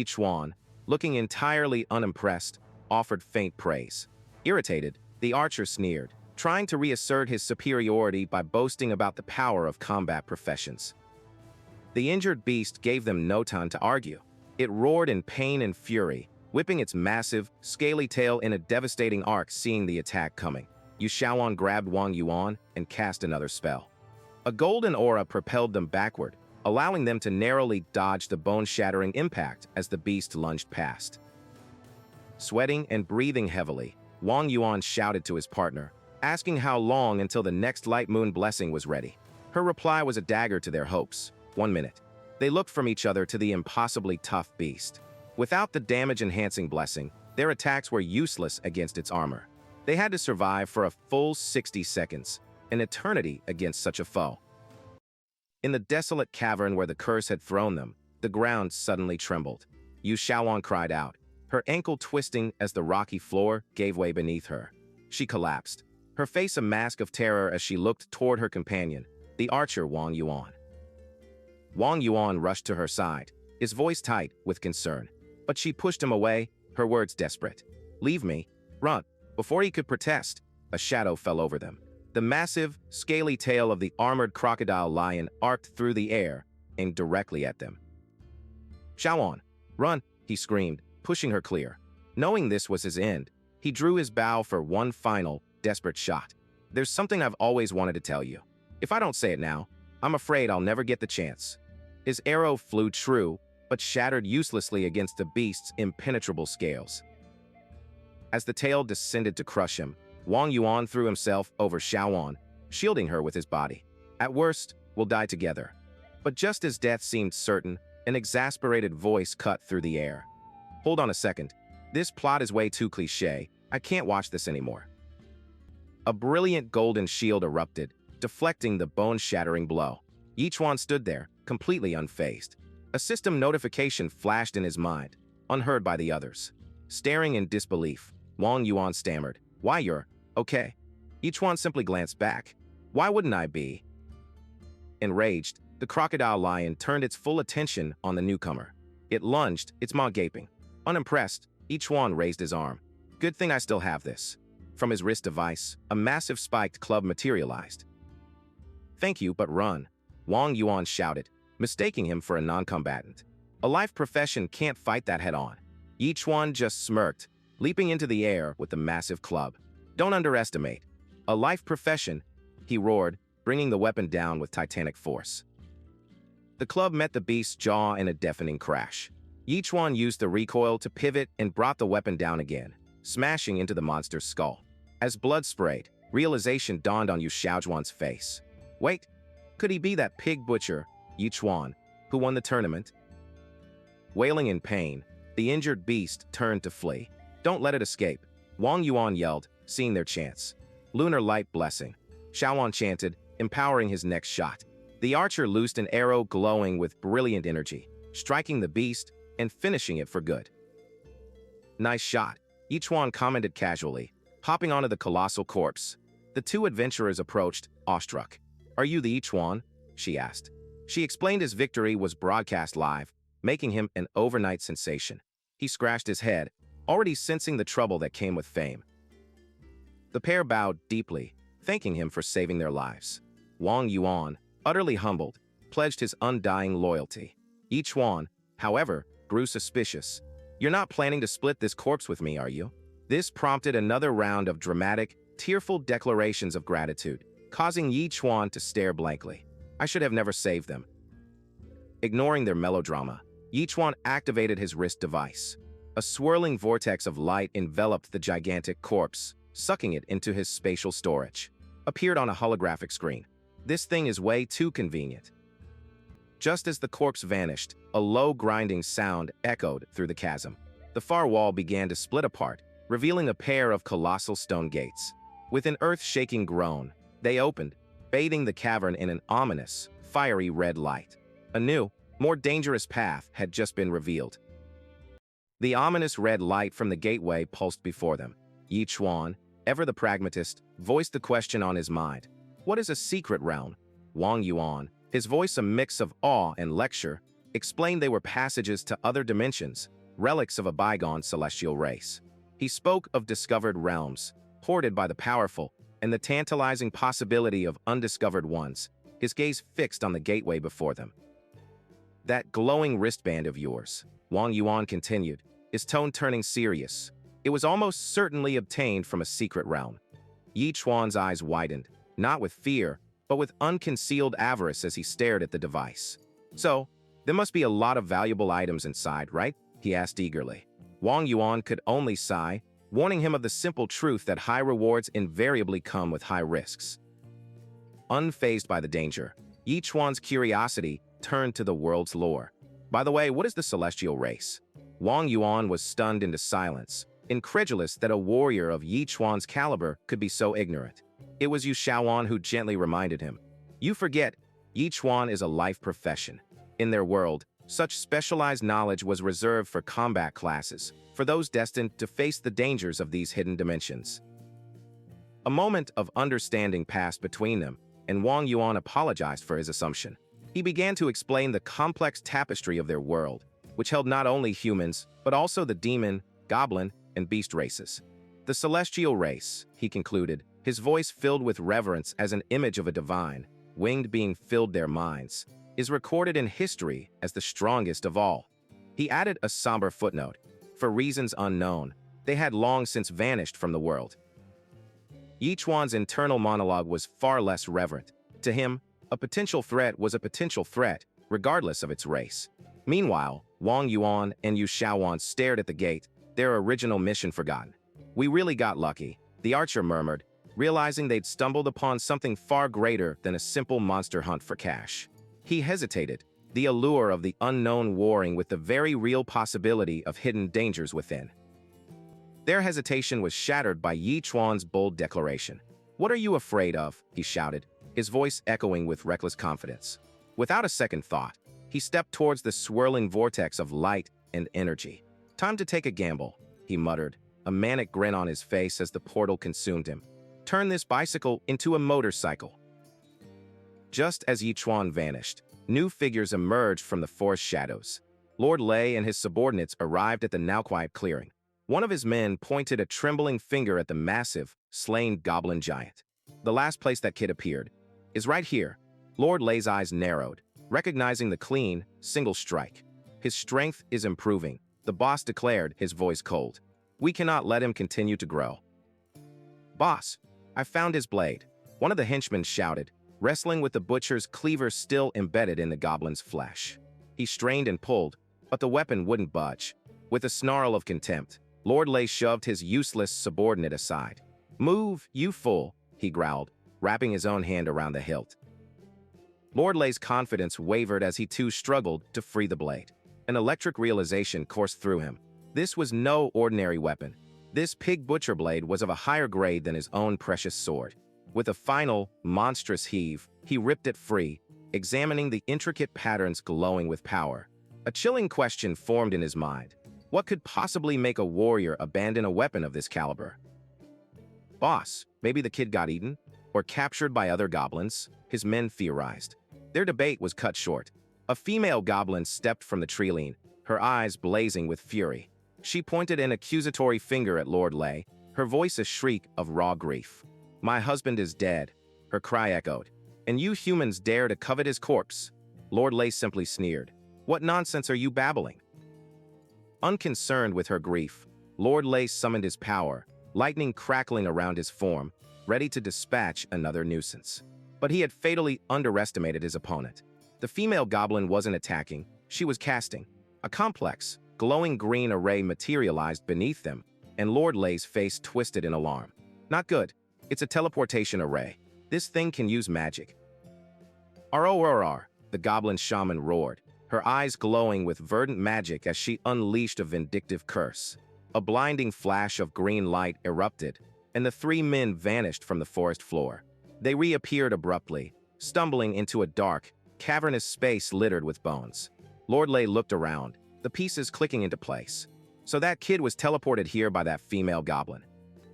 Chuan, looking entirely unimpressed, offered faint praise. Irritated, the archer sneered, trying to reassert his superiority by boasting about the power of combat professions. The injured beast gave them no time to argue. It roared in pain and fury, whipping its massive, scaly tail in a devastating arc seeing the attack coming. Yu Shaoan grabbed Wang Yuan and cast another spell. A golden aura propelled them backward, allowing them to narrowly dodge the bone-shattering impact as the beast lunged past. Sweating and breathing heavily, Wang Yuan shouted to his partner, asking how long until the next light moon blessing was ready. Her reply was a dagger to their hopes. 1 minute. They looked from each other to the impossibly tough beast. Without the damage-enhancing blessing, their attacks were useless against its armor. They had to survive for a full 60 seconds, an eternity against such a foe. In the desolate cavern where the curse had thrown them, the ground suddenly trembled. Yu Shaoan cried out, her ankle twisting as the rocky floor gave way beneath her. She collapsed, her face a mask of terror as she looked toward her companion, the archer Wang Yuan. Wang Yuan rushed to her side, his voice tight with concern, but she pushed him away, her words desperate. "Leave me, run." Before he could protest, a shadow fell over them. The massive, scaly tail of the armored crocodile lion arced through the air, aimed directly at them. "Chuan, run!" he screamed, pushing her clear. Knowing this was his end, he drew his bow for one final, desperate shot. "There's something I've always wanted to tell you. If I don't say it now, I'm afraid I'll never get the chance." His arrow flew true, but shattered uselessly against the beast's impenetrable scales. As the tail descended to crush him, Wang Yuan threw himself over Chuan, shielding her with his body. "At worst, we'll die together." But just as death seemed certain, an exasperated voice cut through the air. "Hold on a second. This plot is way too cliché. I can't watch this anymore." A brilliant golden shield erupted, deflecting the bone-shattering blow. Chuan stood there, completely unfazed. A system notification flashed in his mind, unheard by the others. Staring in disbelief, Wang Yuan stammered, "Why, you're okay." Chuan simply glanced back. "Why wouldn't I be?" Enraged, the crocodile lion turned its full attention on the newcomer. It lunged, its maw gaping. Unimpressed, Chuan raised his arm. "Good thing I still have this." From his wrist device, a massive spiked club materialized. "Thank you, but run," Wang Yuan shouted, mistaking him for a non-combatant. "A life profession can't fight that head-on." Chuan just smirked, leaping into the air with the massive club. "Don't underestimate. A life profession," he roared, bringing the weapon down with titanic force. The club met the beast's jaw in a deafening crash. Chuan used the recoil to pivot and brought the weapon down again, smashing into the monster's skull. As blood sprayed, realization dawned on Chuan's face. Wait, could he be that pig butcher, Chuan, who won the tournament? Wailing in pain, the injured beast turned to flee. "Don't let it escape," Wang Yuan yelled, seeing their chance. "Lunar light blessing," Chuan chanted, empowering his next shot. The archer loosed an arrow glowing with brilliant energy, striking the beast and finishing it for good. "Nice shot," Chuan commented casually, hopping onto the colossal corpse. The two adventurers approached, awestruck. "Are you the Chuan?" she asked. She explained his victory was broadcast live, making him an overnight sensation. He scratched his head, already sensing the trouble that came with fame. The pair bowed deeply, thanking him for saving their lives. Wang Yuan, utterly humbled, pledged his undying loyalty. Chuan, however, grew suspicious. "You're not planning to split this corpse with me, are you?" This prompted another round of dramatic, tearful declarations of gratitude, causing Chuan to stare blankly. "I should have never saved them." Ignoring their melodrama, Chuan activated his wrist device. A swirling vortex of light enveloped the gigantic corpse, sucking it into his spatial storage. Appeared on a holographic screen. "This thing is way too convenient." Just as the corpse vanished, a low grinding sound echoed through the chasm. The far wall began to split apart, revealing a pair of colossal stone gates. With an earth-shaking groan, they opened, bathing the cavern in an ominous, fiery red light. A new, more dangerous path had just been revealed. The ominous red light from the gateway pulsed before them. Chuan, ever the pragmatist, voiced the question on his mind. "What is a secret realm?" Wang Yuan, his voice a mix of awe and lecture, explained they were passages to other dimensions, relics of a bygone celestial race. He spoke of discovered realms, hoarded by the powerful, and the tantalizing possibility of undiscovered ones, his gaze fixed on the gateway before them. "That glowing wristband of yours," Wang Yuan continued, his tone turning serious. "It was almost certainly obtained from a secret realm." Chuan's eyes widened, not with fear, but with unconcealed avarice as he stared at the device. "So, there must be a lot of valuable items inside, right?" he asked eagerly. Wang Yuan could only sigh, warning him of the simple truth that high rewards invariably come with high risks. Unfazed by the danger, Chuan's curiosity turned to the world's lore. "By the way, what is the celestial race?" Wang Yuan was stunned into silence, incredulous that a warrior of Chuan's caliber could be so ignorant. It was Chuan who gently reminded him. "You forget, Chuan is a life profession. In their world, such specialized knowledge was reserved for combat classes, for those destined to face the dangers of these hidden dimensions." A moment of understanding passed between them, and Wang Yuan apologized for his assumption. He began to explain the complex tapestry of their world, which held not only humans, but also the demon, goblin, and beast races. "The celestial race," he concluded, his voice filled with reverence as an image of a divine, winged being filled their minds, is recorded in history as the strongest of all. He added a somber footnote. For reasons unknown, they had long since vanished from the world. Yi Chuan's internal monologue was far less reverent. To him, a potential threat was a potential threat, regardless of its race. Meanwhile, Wang Yuan and Yu Shaowan stared at the gate, their original mission forgotten. We really got lucky, the archer murmured, realizing they'd stumbled upon something far greater than a simple monster hunt for cash. He hesitated, the allure of the unknown warring with the very real possibility of hidden dangers within. Their hesitation was shattered by Yi Chuan's bold declaration. "What are you afraid of?" he shouted, his voice echoing with reckless confidence. Without a second thought, he stepped towards the swirling vortex of light and energy. "Time to take a gamble," he muttered, a manic grin on his face as the portal consumed him. "Turn this bicycle into a motorcycle." Just as Yi Chuan vanished, new figures emerged from the forest shadows. Lord Lei and his subordinates arrived at the now-quiet clearing. One of his men pointed a trembling finger at the massive, slain goblin giant. "The last place that kid appeared is right here." Lord Lei's eyes narrowed, recognizing the clean, single strike. "His strength is improving," the boss declared, his voice cold. "We cannot let him continue to grow." "Boss, I found his blade," one of the henchmen shouted, wrestling with the butcher's cleaver still embedded in the goblin's flesh. He strained and pulled, but the weapon wouldn't budge. With a snarl of contempt, Lord Lei shoved his useless subordinate aside. "Move, you fool," he growled, wrapping his own hand around the hilt. Lord Lei's confidence wavered as he too struggled to free the blade. An electric realization coursed through him. This was no ordinary weapon. This pig butcher blade was of a higher grade than his own precious sword. With a final, monstrous heave, he ripped it free, examining the intricate patterns glowing with power. A chilling question formed in his mind. What could possibly make a warrior abandon a weapon of this caliber? "Boss, maybe the kid got eaten? Or captured by other goblins?" his men theorized. Their debate was cut short. A female goblin stepped from the tree-line, her eyes blazing with fury. She pointed an accusatory finger at Lord Lei, her voice a shriek of raw grief. "My husband is dead," her cry echoed. "And you humans dare to covet his corpse?" Lord Lei simply sneered. "What nonsense are you babbling?" Unconcerned with her grief, Lord Lei summoned his power, lightning crackling around his form, ready to dispatch another nuisance. But he had fatally underestimated his opponent. The female goblin wasn't attacking, she was casting. A complex, glowing green array materialized beneath them, and Lord Lei's face twisted in alarm. "Not good. It's a teleportation array. This thing can use magic." "RORR," the goblin shaman roared, her eyes glowing with verdant magic as she unleashed a vindictive curse. A blinding flash of green light erupted, and the three men vanished from the forest floor. They reappeared abruptly, stumbling into a dark, cavernous space littered with bones. Lord Lei looked around, the pieces clicking into place. So that kid was teleported here by that female goblin.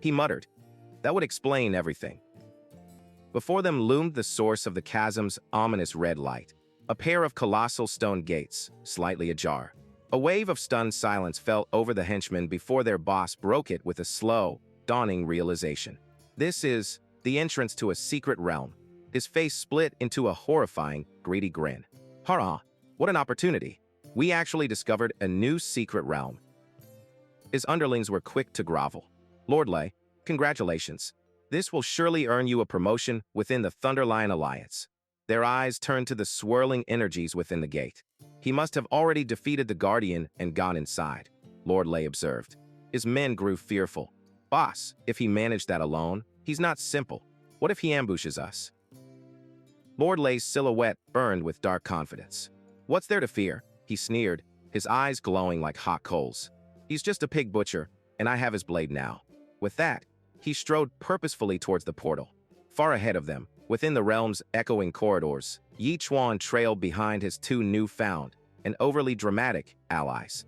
He muttered, "That would explain everything." Before them loomed the source of the chasm's ominous red light. A pair of colossal stone gates, slightly ajar. A wave of stunned silence fell over the henchmen before their boss broke it with a slow, dawning realization. "This is the entrance to a secret realm." His face split into a horrifying, greedy grin. "Hurrah, what an opportunity. We actually discovered a new secret realm." His underlings were quick to grovel. "Lord Lei, congratulations. This will surely earn you a promotion within the Thunderlion Alliance." Their eyes turned to the swirling energies within the gate. "He must have already defeated the Guardian and gone inside," Lord Lei observed. His men grew fearful. "Boss, if he managed that alone, he's not simple. What if he ambushes us?" Lord Lei's silhouette burned with dark confidence. "What's there to fear?" he sneered, his eyes glowing like hot coals. "He's just a pig butcher, and I have his blade now." With that, he strode purposefully towards the portal. Far ahead of them, within the realm's echoing corridors, Yi Chuan trailed behind his two newfound and overly dramatic allies.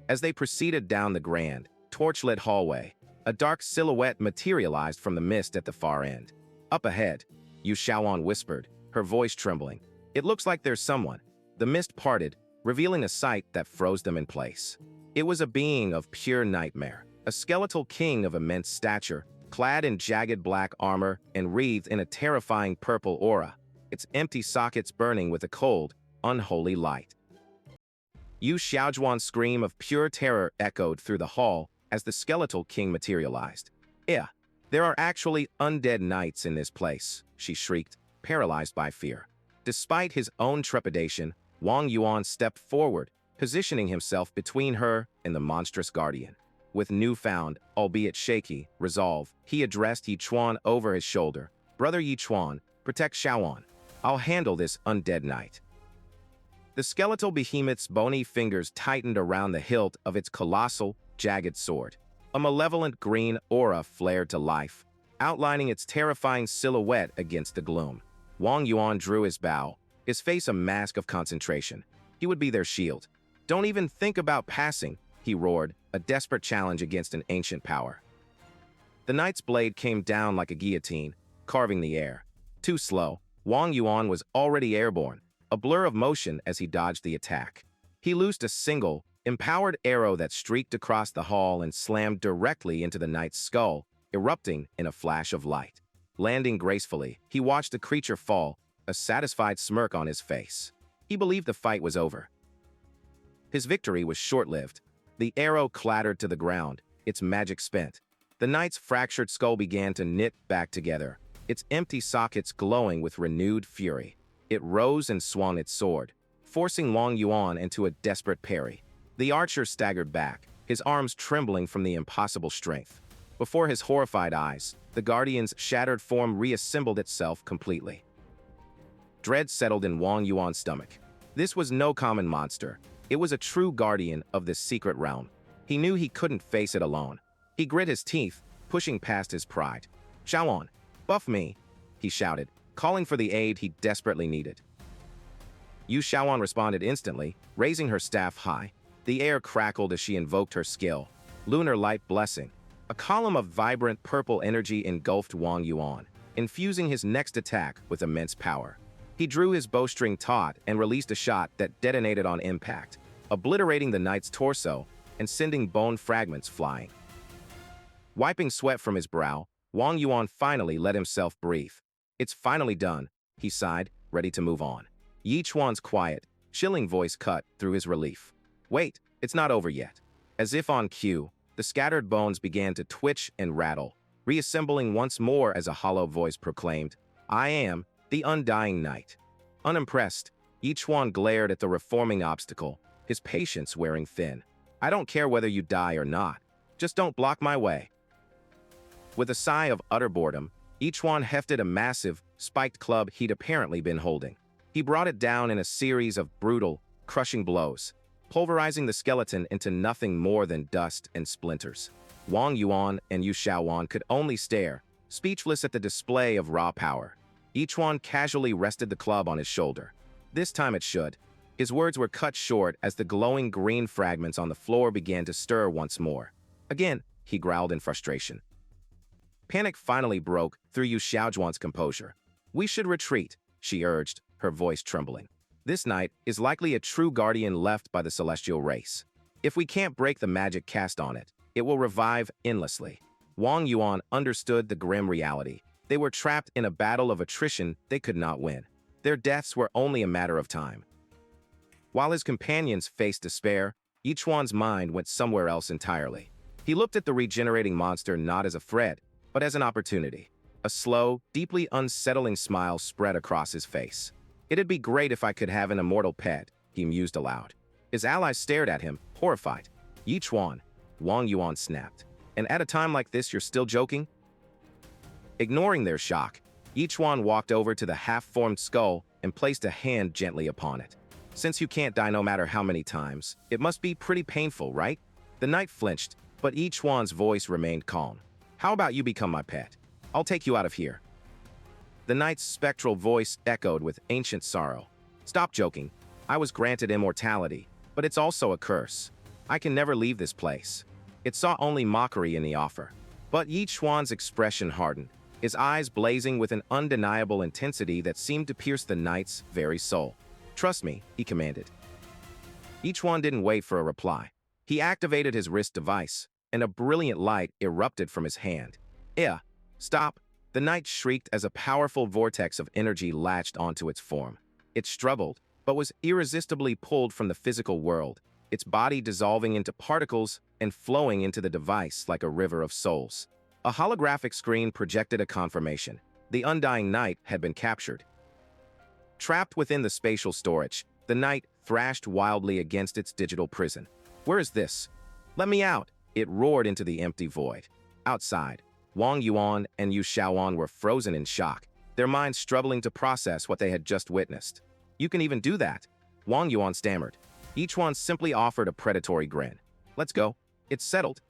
As they proceeded down the grand, torchlit hallway, a dark silhouette materialized from the mist at the far end. "Up ahead," Yu Shaowan whispered, her voice trembling. "It looks like there's someone." The mist parted, revealing a sight that froze them in place. It was a being of pure nightmare, a skeletal king of immense stature, clad in jagged black armor and wreathed in a terrifying purple aura, its empty sockets burning with a cold, unholy light. Yu Xiaojuan's scream of pure terror echoed through the hall as the skeletal king materialized. "Yeah, there are actually undead knights in this place," she shrieked, paralyzed by fear. Despite his own trepidation, Wang Yuan stepped forward, positioning himself between her and the monstrous guardian. With newfound, albeit shaky, resolve, he addressed Yi Chuan over his shoulder. "Brother Yi Chuan, protect Xiaoan. I'll handle this undead knight." The skeletal behemoth's bony fingers tightened around the hilt of its colossal, jagged sword. A malevolent green aura flared to life, outlining its terrifying silhouette against the gloom. Wang Yuan drew his bow, his face a mask of concentration. He would be their shield. "Don't even think about passing," he roared, a desperate challenge against an ancient power. The knight's blade came down like a guillotine, carving the air. Too slow, Wang Yuan was already airborne, a blur of motion as he dodged the attack. He loosed a single, empowered arrow that streaked across the hall and slammed directly into the knight's skull, erupting in a flash of light. Landing gracefully, he watched the creature fall, a satisfied smirk on his face. He believed the fight was over. His victory was short-lived. The arrow clattered to the ground, its magic spent. The knight's fractured skull began to knit back together, its empty sockets glowing with renewed fury. It rose and swung its sword, forcing Wang Yuan into a desperate parry. The archer staggered back, his arms trembling from the impossible strength. Before his horrified eyes, the guardian's shattered form reassembled itself completely. Dread settled in Wang Yuan's stomach. This was no common monster. It was a true guardian of this secret realm. He knew he couldn't face it alone. He grit his teeth, pushing past his pride. "Xiaoan, buff me," he shouted, calling for the aid he desperately needed. Yu Xiaoan responded instantly, raising her staff high. The air crackled as she invoked her skill. Lunar light blessing. A column of vibrant purple energy engulfed Wang Yuan, infusing his next attack with immense power. He drew his bowstring taut and released a shot that detonated on impact, obliterating the knight's torso and sending bone fragments flying. Wiping sweat from his brow, Wang Yuan finally let himself breathe. "It's finally done," he sighed, ready to move on. Yi Chuan's quiet, chilling voice cut through his relief. "Wait, it's not over yet." As if on cue, the scattered bones began to twitch and rattle, reassembling once more as a hollow voice proclaimed, "I am the Undying Knight." Unimpressed, Yi Chuan glared at the reforming obstacle, his patience wearing thin. "I don't care whether you die or not. Just don't block my way." With a sigh of utter boredom, Yi Chuan hefted a massive, spiked club he'd apparently been holding. He brought it down in a series of brutal, crushing blows, pulverizing the skeleton into nothing more than dust and splinters. Wang Yuan and Yu Xiaoan could only stare, speechless at the display of raw power. Yi Chuan casually rested the club on his shoulder. This time it should. His words were cut short as the glowing green fragments on the floor began to stir once more. "Again," he growled in frustration. Panic finally broke through Yu Xiaojuan's composure. "We should retreat," she urged, her voice trembling. "This knight is likely a true guardian left by the celestial race. If we can't break the magic cast on it, it will revive endlessly." Wang Yuan understood the grim reality. They were trapped in a battle of attrition they could not win. Their deaths were only a matter of time. While his companions faced despair, Yi Chuan's mind went somewhere else entirely. He looked at the regenerating monster not as a threat, but as an opportunity. A slow, deeply unsettling smile spread across his face. "It'd be great if I could have an immortal pet," he mused aloud. His allies stared at him, horrified. "Yi Chuan," Wang Yuan snapped. "And at a time like this you're still joking?" Ignoring their shock, Yi Chuan walked over to the half-formed skull and placed a hand gently upon it. "Since you can't die no matter how many times, it must be pretty painful, right?" The knight flinched, but Yi Chuan's voice remained calm. "How about you become my pet? I'll take you out of here." The knight's spectral voice echoed with ancient sorrow. "Stop joking. I was granted immortality, but it's also a curse. I can never leave this place." It saw only mockery in the offer. But Yi Chuan's expression hardened, his eyes blazing with an undeniable intensity that seemed to pierce the knight's very soul. "Trust me," he commanded. Yi Chuan didn't wait for a reply. He activated his wrist device, and a brilliant light erupted from his hand. Yeah, stop! The knight shrieked as a powerful vortex of energy latched onto its form. It struggled, but was irresistibly pulled from the physical world, its body dissolving into particles and flowing into the device like a river of souls. A holographic screen projected a confirmation. The undying knight had been captured. Trapped within the spatial storage, the knight thrashed wildly against its digital prison. "Where is this? Let me out!" It roared into the empty void. Outside, Wang Yuan and Yu Shaoan were frozen in shock, their minds struggling to process what they had just witnessed. "You can even do that?" Wang Yuan stammered. Chuan simply offered a predatory grin. "Let's go. It's settled."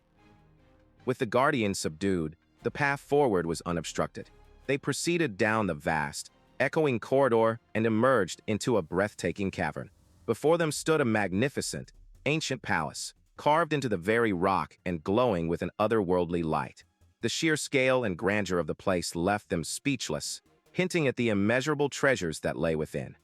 With the guardians subdued, the path forward was unobstructed. They proceeded down the vast, echoing corridor and emerged into a breathtaking cavern. Before them stood a magnificent, ancient palace, carved into the very rock and glowing with an otherworldly light. The sheer scale and grandeur of the place left them speechless, hinting at the immeasurable treasures that lay within.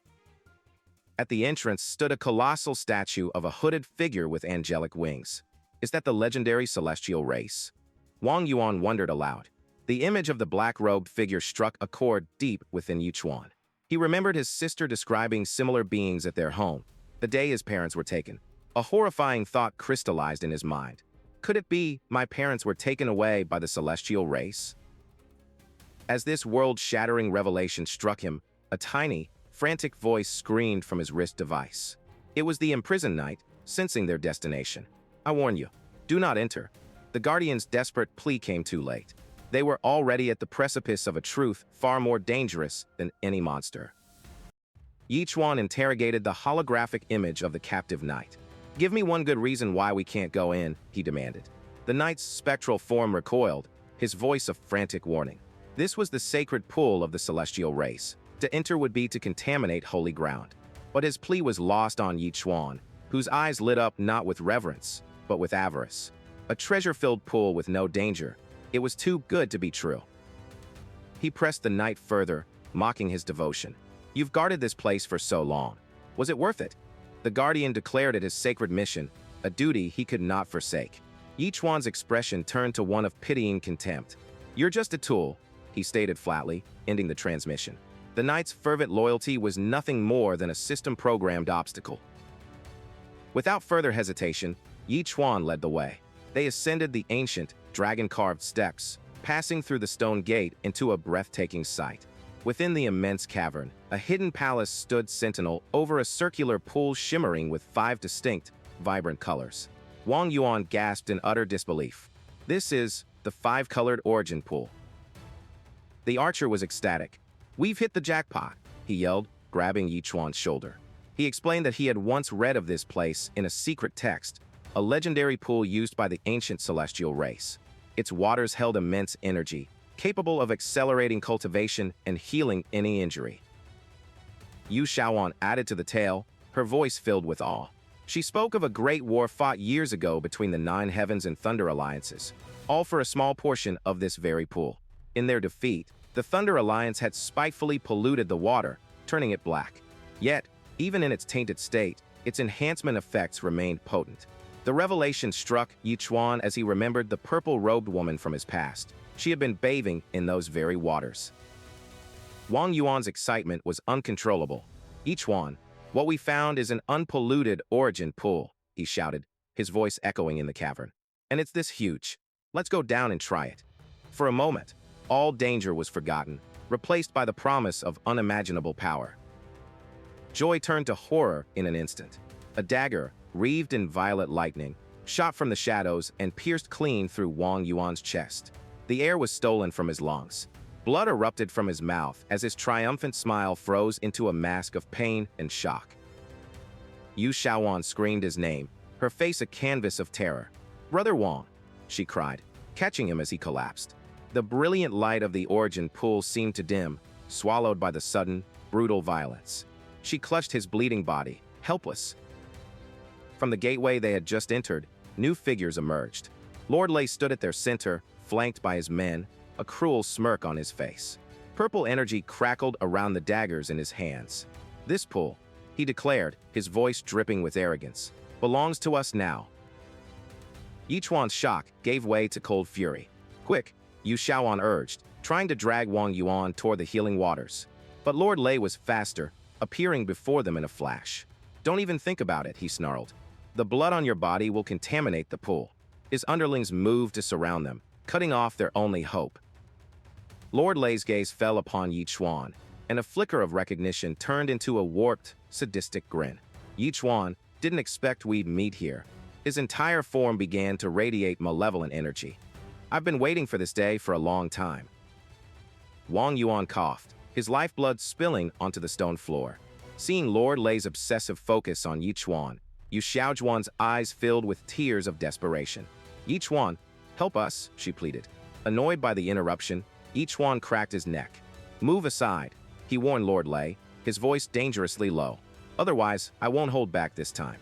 At the entrance stood a colossal statue of a hooded figure with angelic wings. Is that the legendary celestial race? Wang Yuan wondered aloud. The image of the black-robed figure struck a chord deep within Chuan. He remembered his sister describing similar beings at their home, the day his parents were taken. A horrifying thought crystallized in his mind. Could it be my parents were taken away by the celestial race? As this world-shattering revelation struck him, a tiny, frantic voice screamed from his wrist device. It was the imprisoned knight, sensing their destination. "I warn you, do not enter." The guardian's desperate plea came too late. They were already at the precipice of a truth far more dangerous than any monster. Chuan interrogated the holographic image of the captive knight. "Give me one good reason why we can't go in," he demanded. The knight's spectral form recoiled, his voice a frantic warning. This was the sacred pool of the celestial race. To enter would be to contaminate holy ground. But his plea was lost on Chuan, whose eyes lit up not with reverence, but with avarice. A treasure-filled pool with no danger. It was too good to be true. He pressed the knight further, mocking his devotion. "You've guarded this place for so long. Was it worth it?" The guardian declared it his sacred mission, a duty he could not forsake. Chuan's expression turned to one of pitying contempt. "You're just a tool," he stated flatly, ending the transmission. The knight's fervent loyalty was nothing more than a system-programmed obstacle. Without further hesitation, Chuan led the way. They ascended the ancient, dragon-carved steps, passing through the stone gate into a breathtaking sight. Within the immense cavern, a hidden palace stood sentinel over a circular pool shimmering with 5 distinct, vibrant colors. Wang Yuan gasped in utter disbelief. "This is the 5-colored origin pool." The archer was ecstatic. "We've hit the jackpot," he yelled, grabbing Chuan's shoulder. He explained that he had once read of this place in a secret text, a legendary pool used by the ancient celestial race. Its waters held immense energy, capable of accelerating cultivation and healing any injury. Yu Shaoan added to the tale, her voice filled with awe. She spoke of a great war fought years ago between the 9 Heavens and Thunder Alliances, all for a small portion of this very pool. In their defeat, the Thunder Alliance had spitefully polluted the water, turning it black. Yet, even in its tainted state, its enhancement effects remained potent. The revelation struck Chuan as he remembered the purple-robed woman from his past. She had been bathing in those very waters. Wang Yuan's excitement was uncontrollable. "Chuan, what we found is an unpolluted origin pool," he shouted, his voice echoing in the cavern. "And it's this huge. Let's go down and try it." For a moment, all danger was forgotten, replaced by the promise of unimaginable power. Joy turned to horror in an instant. A dagger, wreathed in violet lightning, shot from the shadows and pierced clean through Wang Yuan's chest. The air was stolen from his lungs. Blood erupted from his mouth as his triumphant smile froze into a mask of pain and shock. Yu Shaoan screamed his name, her face a canvas of terror. "Brother Wang," she cried, catching him as he collapsed. The brilliant light of the origin pool seemed to dim, swallowed by the sudden, brutal violence. She clutched his bleeding body, helpless. From the gateway they had just entered, new figures emerged. Lord Lei stood at their center, flanked by his men, a cruel smirk on his face. Purple energy crackled around the daggers in his hands. "This pool," he declared, his voice dripping with arrogance, "belongs to us now." Chuan's shock gave way to cold fury. "Quick, Yu Shaoan urged, trying to drag Wang Yuan toward the healing waters. But Lord Lei was faster, appearing before them in a flash. "Don't even think about it," he snarled. "The blood on your body will contaminate the pool." His underlings moved to surround them, cutting off their only hope. Lord Lei's gaze fell upon Yi Chuan, and a flicker of recognition turned into a warped, sadistic grin. Yi Chuan didn't expect we'd meet here. His entire form began to radiate malevolent energy. "I've been waiting for this day for a long time." Wang Yuan coughed, his lifeblood spilling onto the stone floor. Seeing Lord Lei's obsessive focus on Yi Chuan, Yu Shaojuan's eyes filled with tears of desperation. "Yi Chuan, help us," she pleaded. Annoyed by the interruption, Yi Chuan cracked his neck. "Move aside," he warned Lord Lei, his voice dangerously low. "Otherwise, I won't hold back this time."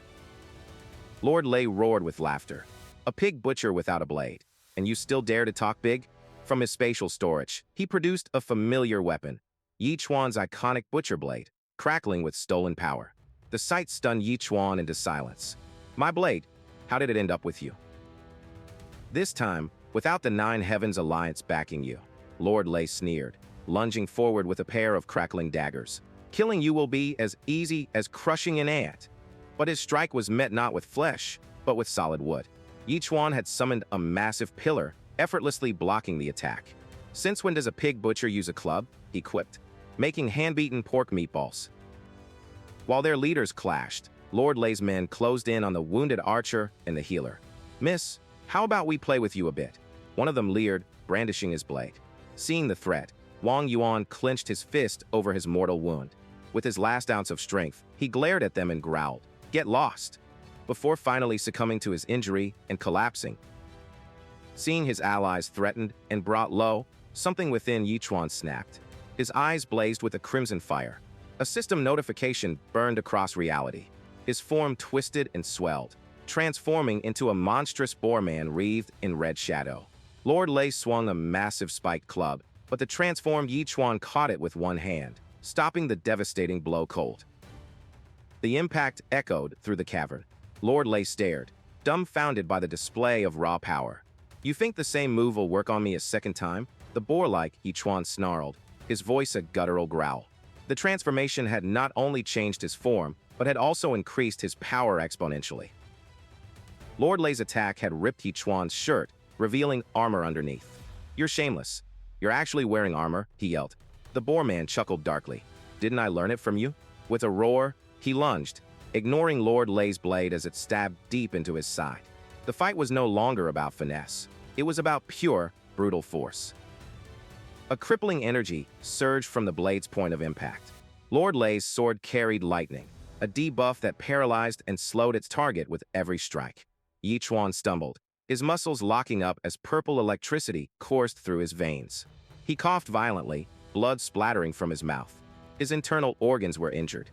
Lord Lei roared with laughter. "A pig butcher without a blade. And you still dare to talk big?" From his spatial storage, he produced a familiar weapon, Yi Chuan's iconic butcher blade, crackling with stolen power. The sight stunned Yi Chuan into silence. "My blade, how did it end up with you?" "This time, without the Nine Heavens Alliance backing you," Lord Lei sneered, lunging forward with a pair of crackling daggers. "Killing you will be as easy as crushing an ant." But his strike was met not with flesh, but with solid wood. Yi Chuan had summoned a massive pillar, effortlessly blocking the attack. "Since when does a pig butcher use a club?" he quipped, making hand-beaten pork meatballs. While their leaders clashed, Lord Lei's men closed in on the wounded archer and the healer. "Miss, how about we play with you a bit?" One of them leered, brandishing his blade. Seeing the threat, Wang Yuan clenched his fist over his mortal wound. With his last ounce of strength, he glared at them and growled, "Get lost," before finally succumbing to his injury and collapsing. Seeing his allies threatened and brought low, something within Yi Chuan snapped. His eyes blazed with a crimson fire. A system notification burned across reality. His form twisted and swelled, transforming into a monstrous boar man wreathed in red shadow. Lord Lei swung a massive spiked club, but the transformed Yi Chuan caught it with one hand, stopping the devastating blow cold. The impact echoed through the cavern. Lord Lei stared, dumbfounded by the display of raw power. "You think the same move will work on me a second time?" The boar-like Yi Chuan snarled, his voice a guttural growl. The transformation had not only changed his form, but had also increased his power exponentially. Lord Lei's attack had ripped Yi Chuan's shirt, revealing armor underneath. "You're shameless. You're actually wearing armor," he yelled. The boar man chuckled darkly. "Didn't I learn it from you?" With a roar, he lunged, ignoring Lord Lei's blade as it stabbed deep into his side. The fight was no longer about finesse. It was about pure, brutal force. A crippling energy surged from the blade's point of impact. Lord Lei's sword carried lightning, a debuff that paralyzed and slowed its target with every strike. Yi Chuan stumbled, his muscles locking up as purple electricity coursed through his veins. He coughed violently, blood splattering from his mouth. His internal organs were injured.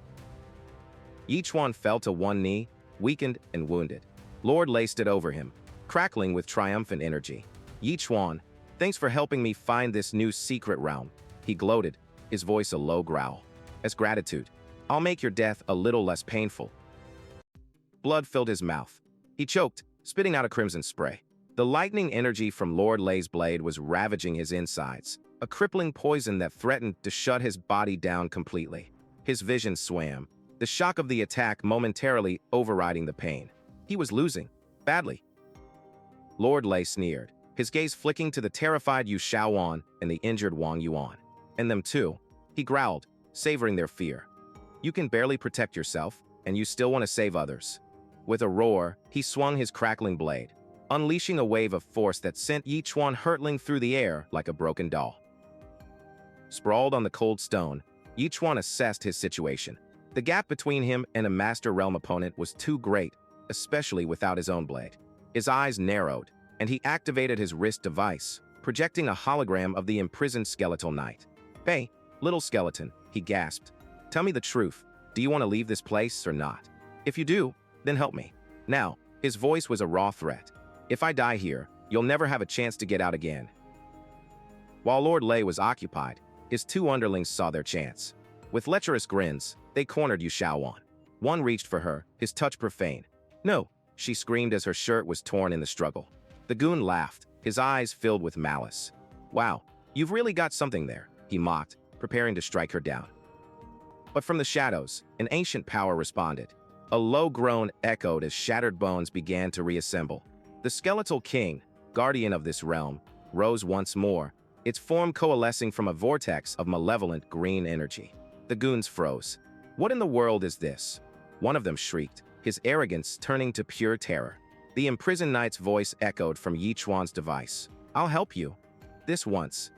Yi Chuan fell to one knee, weakened and wounded. Lord Lei stood over him, crackling with triumphant energy. "Yi Chuan, thanks for helping me find this new secret realm," he gloated, his voice a low growl. "As gratitude, I'll make your death a little less painful." Blood filled his mouth. He choked, spitting out a crimson spray. The lightning energy from Lord Lei's blade was ravaging his insides, a crippling poison that threatened to shut his body down completely. His vision swam, the shock of the attack momentarily overriding the pain. He was losing, badly. Lord Lei sneered, his gaze flicking to the terrified Yu Shaoan and the injured Wang Yuan. "And them too," he growled, savoring their fear. "You can barely protect yourself, and you still want to save others." With a roar, he swung his crackling blade, unleashing a wave of force that sent Yi Chuan hurtling through the air like a broken doll. Sprawled on the cold stone, Yi Chuan assessed his situation. The gap between him and a Master Realm opponent was too great, especially without his own blade. His eyes narrowed, and he activated his wrist device, projecting a hologram of the imprisoned skeletal knight. "Hey, little skeleton," he gasped. "Tell me the truth. Do you want to leave this place or not? If you do, then help me." Now, his voice was a raw threat. "If I die here, you'll never have a chance to get out again." While Lord Lei was occupied, his two underlings saw their chance. With lecherous grins, they cornered Yu Shaoan. One reached for her, his touch profane. "No," she screamed as her shirt was torn in the struggle. The goon laughed, his eyes filled with malice. Wow, you've really got something there, he mocked, preparing to strike her down. But from the shadows, an ancient power responded. A low groan echoed as shattered bones began to reassemble. The skeletal king, guardian of this realm, rose once more, its form coalescing from a vortex of malevolent green energy. The goons froze. What in the world is this? One of them shrieked, his arrogance turning to pure terror. The imprisoned knight's voice echoed from Yi Chuan's device. I'll help you. This once.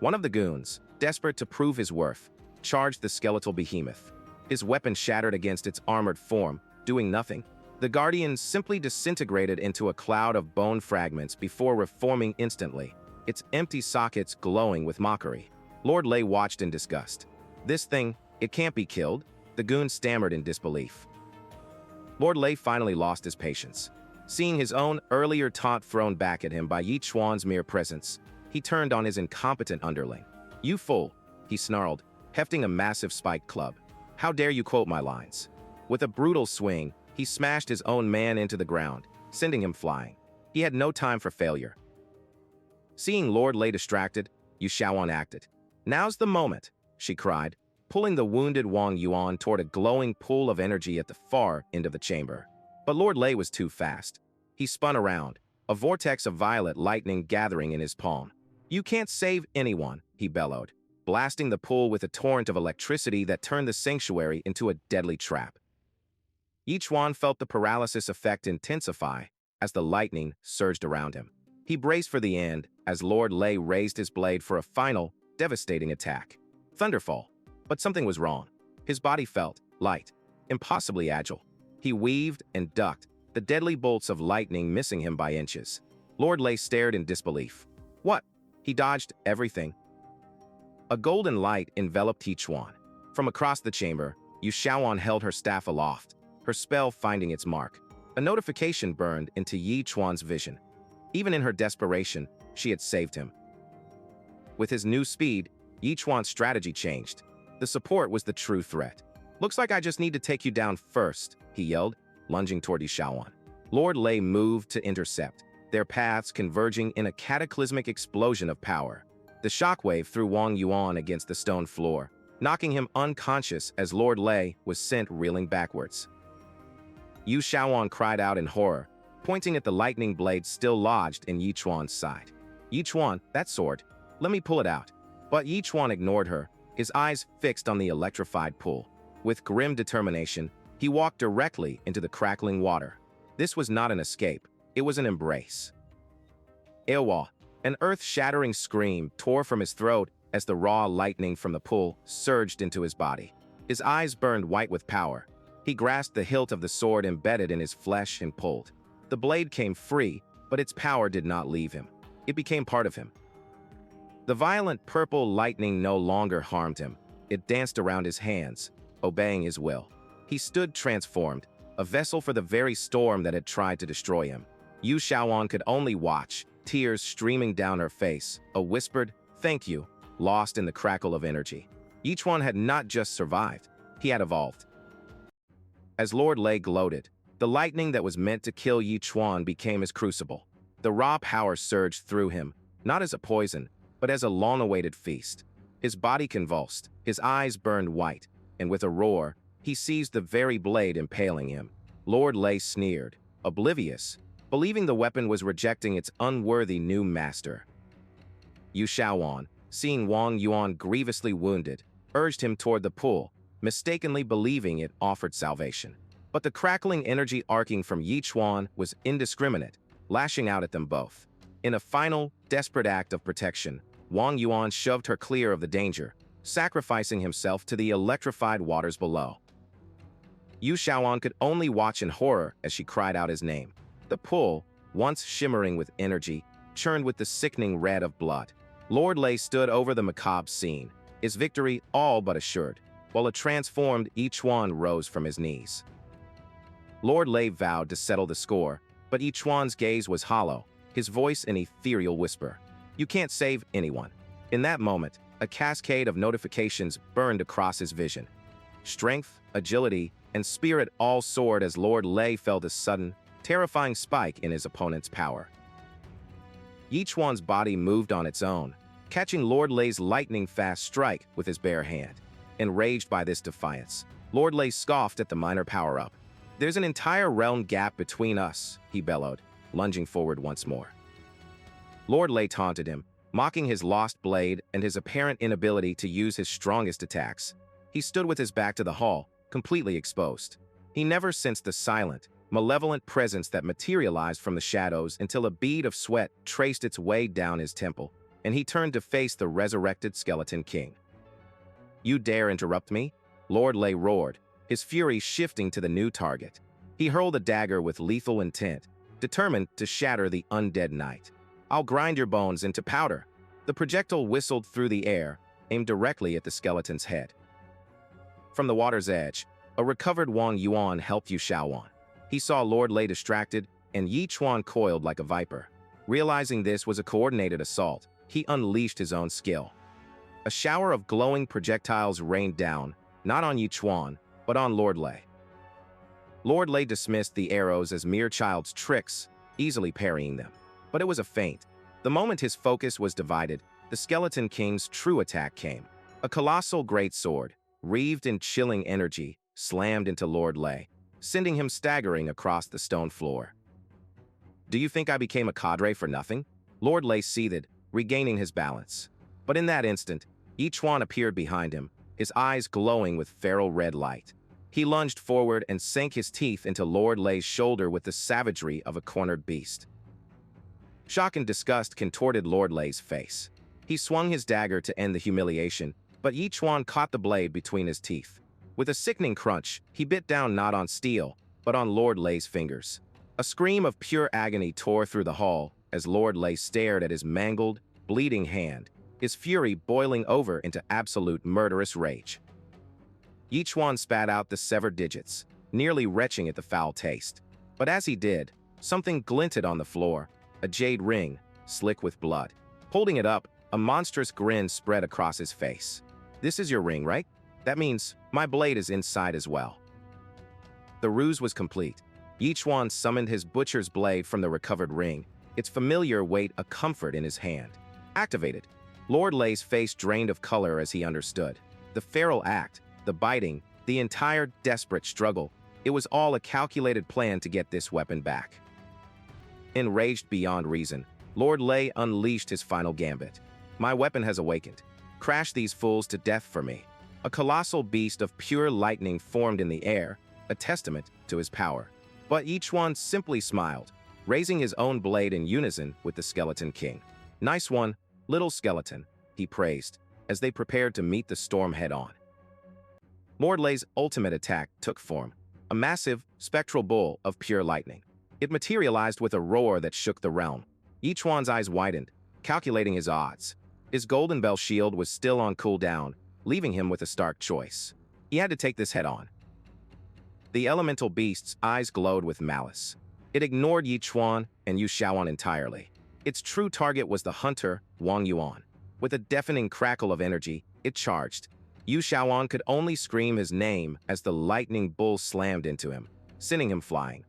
One of the goons, desperate to prove his worth, charged the skeletal behemoth. His weapon shattered against its armored form, doing nothing. The guardian simply disintegrated into a cloud of bone fragments before reforming instantly, its empty sockets glowing with mockery. Lord Lei watched in disgust. This thing, it can't be killed, the goon stammered in disbelief. Lord Lei finally lost his patience. Seeing his own earlier taunt thrown back at him by Yi Chuan's mere presence, he turned on his incompetent underling. You fool, he snarled, hefting a massive spiked club. How dare you quote my lines? With a brutal swing, he smashed his own man into the ground, sending him flying. He had no time for failure. Seeing Lord Lei distracted, Yu Shaoan acted. Now's the moment, she cried, pulling the wounded Wang Yuan toward a glowing pool of energy at the far end of the chamber. But Lord Lei was too fast. He spun around, a vortex of violet lightning gathering in his palm. You can't save anyone, he bellowed, blasting the pool with a torrent of electricity that turned the sanctuary into a deadly trap. Yi Chuan felt the paralysis effect intensify as the lightning surged around him. He braced for the end as Lord Lei raised his blade for a final, devastating attack. Thunderfall. But something was wrong. His body felt light, impossibly agile. He weaved and ducked, the deadly bolts of lightning missing him by inches. Lord Lei stared in disbelief. What? He dodged everything. A golden light enveloped Yi Chuan. From across the chamber, Yu Shaoan held her staff aloft, her spell finding its mark. A notification burned into Yi Chuan's vision. Even in her desperation, she had saved him. With his new speed, Yi Chuan's strategy changed. The support was the true threat. Looks like I just need to take you down first, he yelled, lunging toward Yi Shaoan. Lord Lei moved to intercept, their paths converging in a cataclysmic explosion of power. The shockwave threw Wang Yuan against the stone floor, knocking him unconscious as Lord Lei was sent reeling backwards. Yu Shaoan cried out in horror, pointing at the lightning blade still lodged in Yi Chuan's side. Yi Chuan, that sword. Let me pull it out. But Yi Chuan ignored her, his eyes fixed on the electrified pool. With grim determination, he walked directly into the crackling water. This was not an escape, it was an embrace. Ewa, an earth-shattering scream tore from his throat as the raw lightning from the pool surged into his body. His eyes burned white with power. He grasped the hilt of the sword embedded in his flesh and pulled. The blade came free, but its power did not leave him. It became part of him. The violent purple lightning no longer harmed him. It danced around his hands, obeying his will. He stood transformed, a vessel for the very storm that had tried to destroy him. Yu Shaoan could only watch, tears streaming down her face, a whispered, "Thank you," lost in the crackle of energy. Yi Chuan had not just survived, he had evolved. As Lord Lei gloated, the lightning that was meant to kill Yi Chuan became his crucible. The raw power surged through him, not as a poison, but as a long-awaited feast. His body convulsed, his eyes burned white, and with a roar, he seized the very blade impaling him. Lord Lei sneered, oblivious, believing the weapon was rejecting its unworthy new master. Yu Shaoan, seeing Wang Yuan grievously wounded, urged him toward the pool, mistakenly believing it offered salvation. But the crackling energy arcing from Yi Chuan was indiscriminate, lashing out at them both. In a final, desperate act of protection, Wang Yuan shoved her clear of the danger, sacrificing himself to the electrified waters below. Yu Shaoan could only watch in horror as she cried out his name. The pool, once shimmering with energy, churned with the sickening red of blood. Lord Lei stood over the macabre scene, his victory all but assured, while a transformed Yi Chuan rose from his knees. Lord Lei vowed to settle the score, but Yi Chuan's gaze was hollow, his voice an ethereal whisper. You can't save anyone. In that moment, a cascade of notifications burned across his vision. Strength, agility, and spirit all soared as Lord Lei felt a sudden, terrifying spike in his opponent's power. Yi Chuan's body moved on its own, catching Lord Lei's lightning-fast strike with his bare hand. Enraged by this defiance, Lord Lei scoffed at the minor power-up. "There's an entire realm gap between us," he bellowed, lunging forward once more. Lord Lei taunted him, mocking his lost blade and his apparent inability to use his strongest attacks. He stood with his back to the hall, completely exposed. He never sensed the silent, malevolent presence that materialized from the shadows until a bead of sweat traced its way down his temple, and he turned to face the resurrected Skeleton King. "You dare interrupt me?" Lord Lei roared, his fury shifting to the new target. He hurled a dagger with lethal intent, determined to shatter the undead knight. "I'll grind your bones into powder." The projectile whistled through the air, aimed directly at the skeleton's head. From the water's edge, a recovered Wang Yuan helped Yu Shaoan. He saw Lord Lei distracted, and Yi Chuan coiled like a viper. Realizing this was a coordinated assault, he unleashed his own skill. A shower of glowing projectiles rained down, not on Yi Chuan, but on Lord Lei. Lord Lei dismissed the arrows as mere child's tricks, easily parrying them. But it was a feint. The moment his focus was divided, the Skeleton King's true attack came. A colossal greatsword, wreathed in chilling energy, slammed into Lord Lei, sending him staggering across the stone floor. "Do you think I became a cadre for nothing?" Lord Lei seethed, regaining his balance. But in that instant, Yi Chuan appeared behind him, his eyes glowing with feral red light. He lunged forward and sank his teeth into Lord Lei's shoulder with the savagery of a cornered beast. Shock and disgust contorted Lord Lei's face. He swung his dagger to end the humiliation, but Yi Chuan caught the blade between his teeth. With a sickening crunch, he bit down not on steel, but on Lord Lei's fingers. A scream of pure agony tore through the hall as Lord Lei stared at his mangled, bleeding hand, his fury boiling over into absolute murderous rage. Yi Chuan spat out the severed digits, nearly retching at the foul taste. But as he did, something glinted on the floor, a jade ring, slick with blood. Holding it up, a monstrous grin spread across his face. "This is your ring, right? That means my blade is inside as well." The ruse was complete. Yi Chuan summoned his butcher's blade from the recovered ring, its familiar weight a comfort in his hand. Activated. Lord Lei's face drained of color as he understood. The feral act, the biting, the entire desperate struggle, it was all a calculated plan to get this weapon back. Enraged beyond reason, Lord Lei unleashed his final gambit. "My weapon has awakened. Crash these fools to death for me." A colossal beast of pure lightning formed in the air, a testament to his power. But Yi Chuan simply smiled, raising his own blade in unison with the Skeleton King. "Nice one, little skeleton," he praised, as they prepared to meet the storm head-on. Lord Lei's ultimate attack took form, a massive, spectral bull of pure lightning. It materialized with a roar that shook the realm. Yi Chuan's eyes widened, calculating his odds. His Golden Bell shield was still on cooldown, leaving him with a stark choice. He had to take this head-on. The elemental beast's eyes glowed with malice. It ignored Yi Chuan and Yu Shaoan entirely. Its true target was the hunter, Wang Yuan. With a deafening crackle of energy, it charged. Yu Shaoan could only scream his name as the lightning bull slammed into him, sending him flying.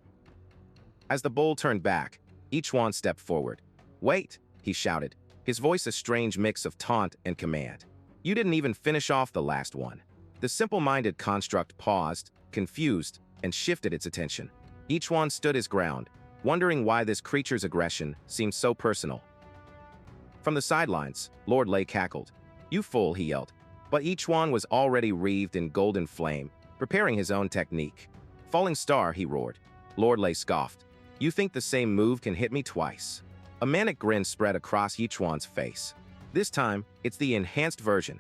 As the bull turned back, Yi Chuan stepped forward. "Wait," he shouted, his voice a strange mix of taunt and command. "You didn't even finish off the last one." The simple-minded construct paused, confused, and shifted its attention. Yi Chuan stood his ground, wondering why this creature's aggression seemed so personal. From the sidelines, Lord Lei cackled. "You fool," he yelled. But Yi Chuan was already wreathed in golden flame, preparing his own technique. "Falling star," he roared. Lord Lei scoffed. "You think the same move can hit me twice?" A manic grin spread across Yi Chuan's face. This time, it's the enhanced version.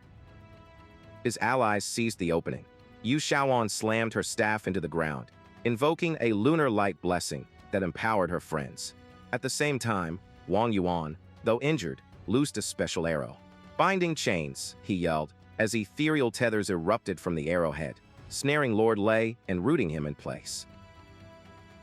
His allies seized the opening. Yu Shaoan slammed her staff into the ground, invoking a lunar light blessing that empowered her friends. At the same time, Wang Yuan, though injured, loosed a special arrow. "Binding chains," he yelled, as ethereal tethers erupted from the arrowhead, snaring Lord Lei and rooting him in place.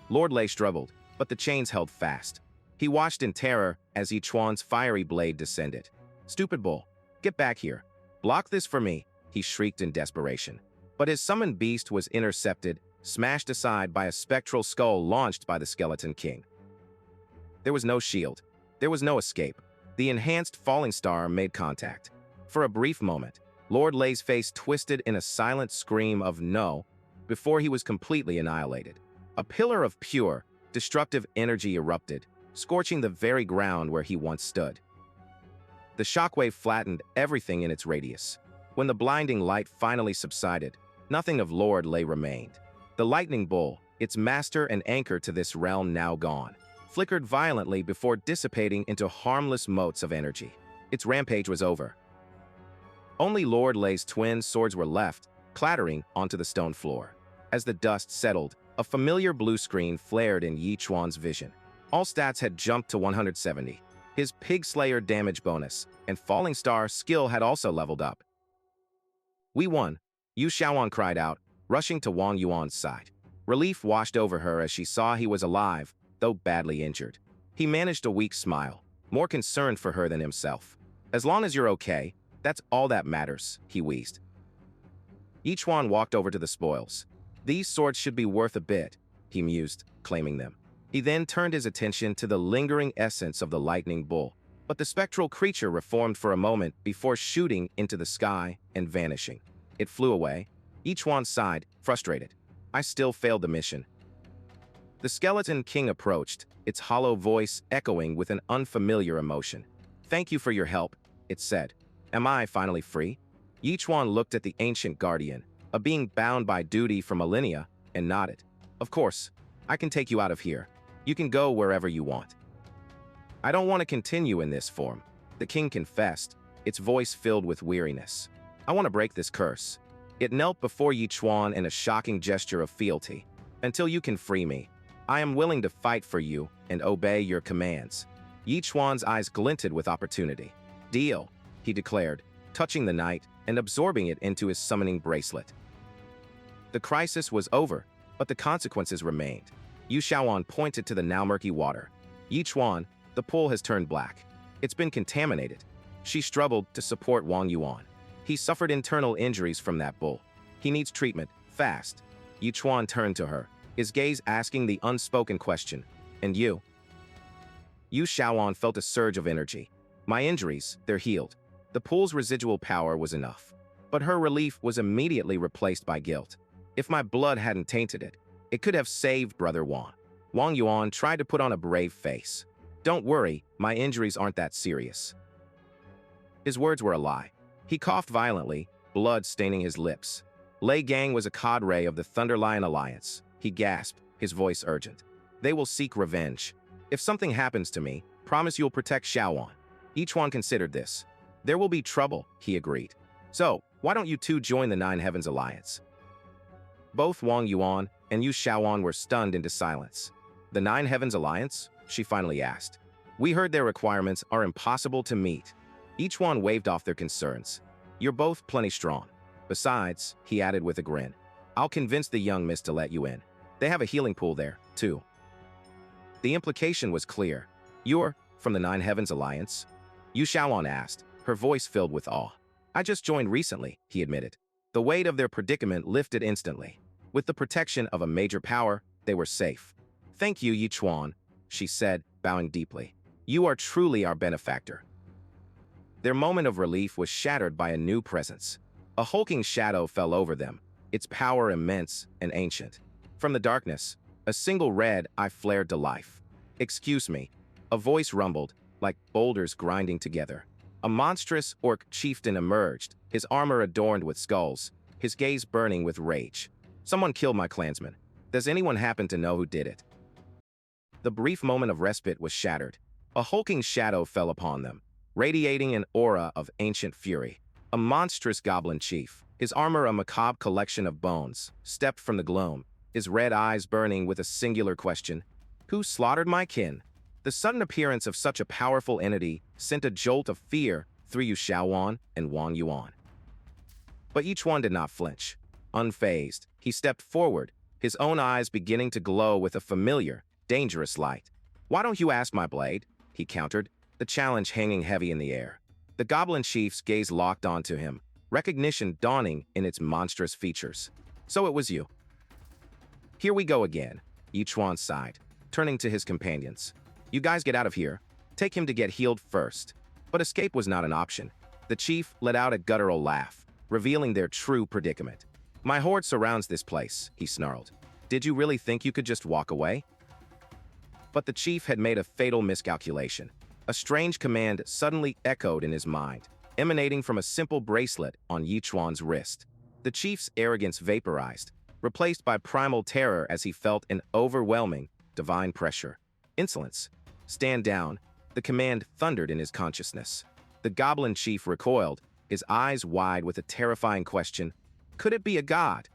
Lord Lei struggled, but the chains held fast. He watched in terror as Yi Chuan's fiery blade descended. "Stupid bull, get back here. Block this for me," he shrieked in desperation. But his summoned beast was intercepted, smashed aside by a spectral skull launched by the Skeleton King. There was no shield. There was no escape. The enhanced falling star made contact. For a brief moment, Lord Lei's face twisted in a silent scream of no before he was completely annihilated. A pillar of pure, destructive energy erupted, scorching the very ground where he once stood. The shockwave flattened everything in its radius. When the blinding light finally subsided, nothing of Lord Lei remained. The lightning bull, its master and anchor to this realm now gone, flickered violently before dissipating into harmless motes of energy. Its rampage was over. Only Lord Lei's twin swords were left, clattering onto the stone floor. As the dust settled, a familiar blue screen flared in Yi Chuan's vision. All stats had jumped to 170. His Pig Slayer damage bonus and Falling Star skill had also leveled up. "We won," Yu Xiaoan cried out, rushing to Wang Yuan's side. Relief washed over her as she saw he was alive, though badly injured. He managed a weak smile, more concerned for her than himself. "As long as you're okay, that's all that matters," he wheezed. Yi Chuan walked over to the spoils. "These swords should be worth a bit," he mused, claiming them. He then turned his attention to the lingering essence of the lightning bull, but the spectral creature reformed for a moment before shooting into the sky and vanishing. It flew away. Yi Chuan sighed, frustrated. "I still failed the mission." The Skeleton King approached, its hollow voice echoing with an unfamiliar emotion. "Thank you for your help," it said. "Am I finally free?" Yi Chuan looked at the ancient guardian, a being bound by duty for millennia, and nodded. "Of course, I can take you out of here. You can go wherever you want." "I don't want to continue in this form," the king confessed, its voice filled with weariness. "I want to break this curse." It knelt before Yi Chuan in a shocking gesture of fealty. "Until you can free me, I am willing to fight for you and obey your commands." Yi Chuan's eyes glinted with opportunity. "Deal," he declared, touching the knight and absorbing it into his summoning bracelet. The crisis was over, but the consequences remained. Yu Xiaoan pointed to the now murky water. "Yi Chuan, the pool has turned black. It's been contaminated." She struggled to support Wang Yuan. "He suffered internal injuries from that bull. He needs treatment, fast." Yi Chuan turned to her, his gaze asking the unspoken question. "And you?" Yu Xiaoan felt a surge of energy. "My injuries, they're healed." The pool's residual power was enough. But her relief was immediately replaced by guilt. "If my blood hadn't tainted it, it could have saved Brother Wang." Wang Yuan tried to put on a brave face. "Don't worry, my injuries aren't that serious." His words were a lie. He coughed violently, blood staining his lips. Lei Gang was a cadre of the Thunderlion Alliance. He gasped, his voice urgent. "They will seek revenge. If something happens to me, promise you'll protect Xiaoan." Yi Chuan considered this. "There will be trouble," he agreed. "So, why don't you two join the Nine Heavens Alliance?" Both Wang Yuan and Yu Xiaoan were stunned into silence. "The Nine Heavens Alliance?" she finally asked. "We heard their requirements are impossible to meet." Each one waved off their concerns. "You're both plenty strong. Besides," he added with a grin, "I'll convince the young miss to let you in. They have a healing pool there, too." The implication was clear. "You're from the Nine Heavens Alliance?" Yu Xiaoan asked, her voice filled with awe. "I just joined recently," he admitted. The weight of their predicament lifted instantly. With the protection of a major power, they were safe. "Thank you, Yi Chuan," she said, bowing deeply. "You are truly our benefactor." Their moment of relief was shattered by a new presence. A hulking shadow fell over them, its power immense and ancient. From the darkness, a single red eye flared to life. "Excuse me," a voice rumbled, like boulders grinding together. A monstrous orc chieftain emerged, his armor adorned with skulls, his gaze burning with rage. "Someone killed my clansman. Does anyone happen to know who did it?" The brief moment of respite was shattered. A hulking shadow fell upon them, radiating an aura of ancient fury. A monstrous goblin chief, his armor a macabre collection of bones, stepped from the gloom, his red eyes burning with a singular question. "Who slaughtered my kin?" The sudden appearance of such a powerful entity sent a jolt of fear through Yu Xiaoan and Wang Yuan. But each one did not flinch. Unfazed, he stepped forward, his own eyes beginning to glow with a familiar, dangerous light. "Why don't you ask my blade?" he countered, the challenge hanging heavy in the air. The goblin chief's gaze locked onto him, recognition dawning in its monstrous features. "So it was you." "Here we go again," Yi Chuan sighed, turning to his companions. "You guys get out of here. Take him to get healed first. But escape was not an option. The chief let out a guttural laugh, revealing their true predicament. My horde surrounds this place, he snarled. Did you really think you could just walk away? But the chief had made a fatal miscalculation. A strange command suddenly echoed in his mind, emanating from a simple bracelet on Chuan's wrist. The chief's arrogance vaporized, replaced by primal terror as he felt an overwhelming, divine pressure. Insolence. Stand down. The command thundered in his consciousness. The goblin chief recoiled, his eyes wide with a terrifying question. Could it be a god?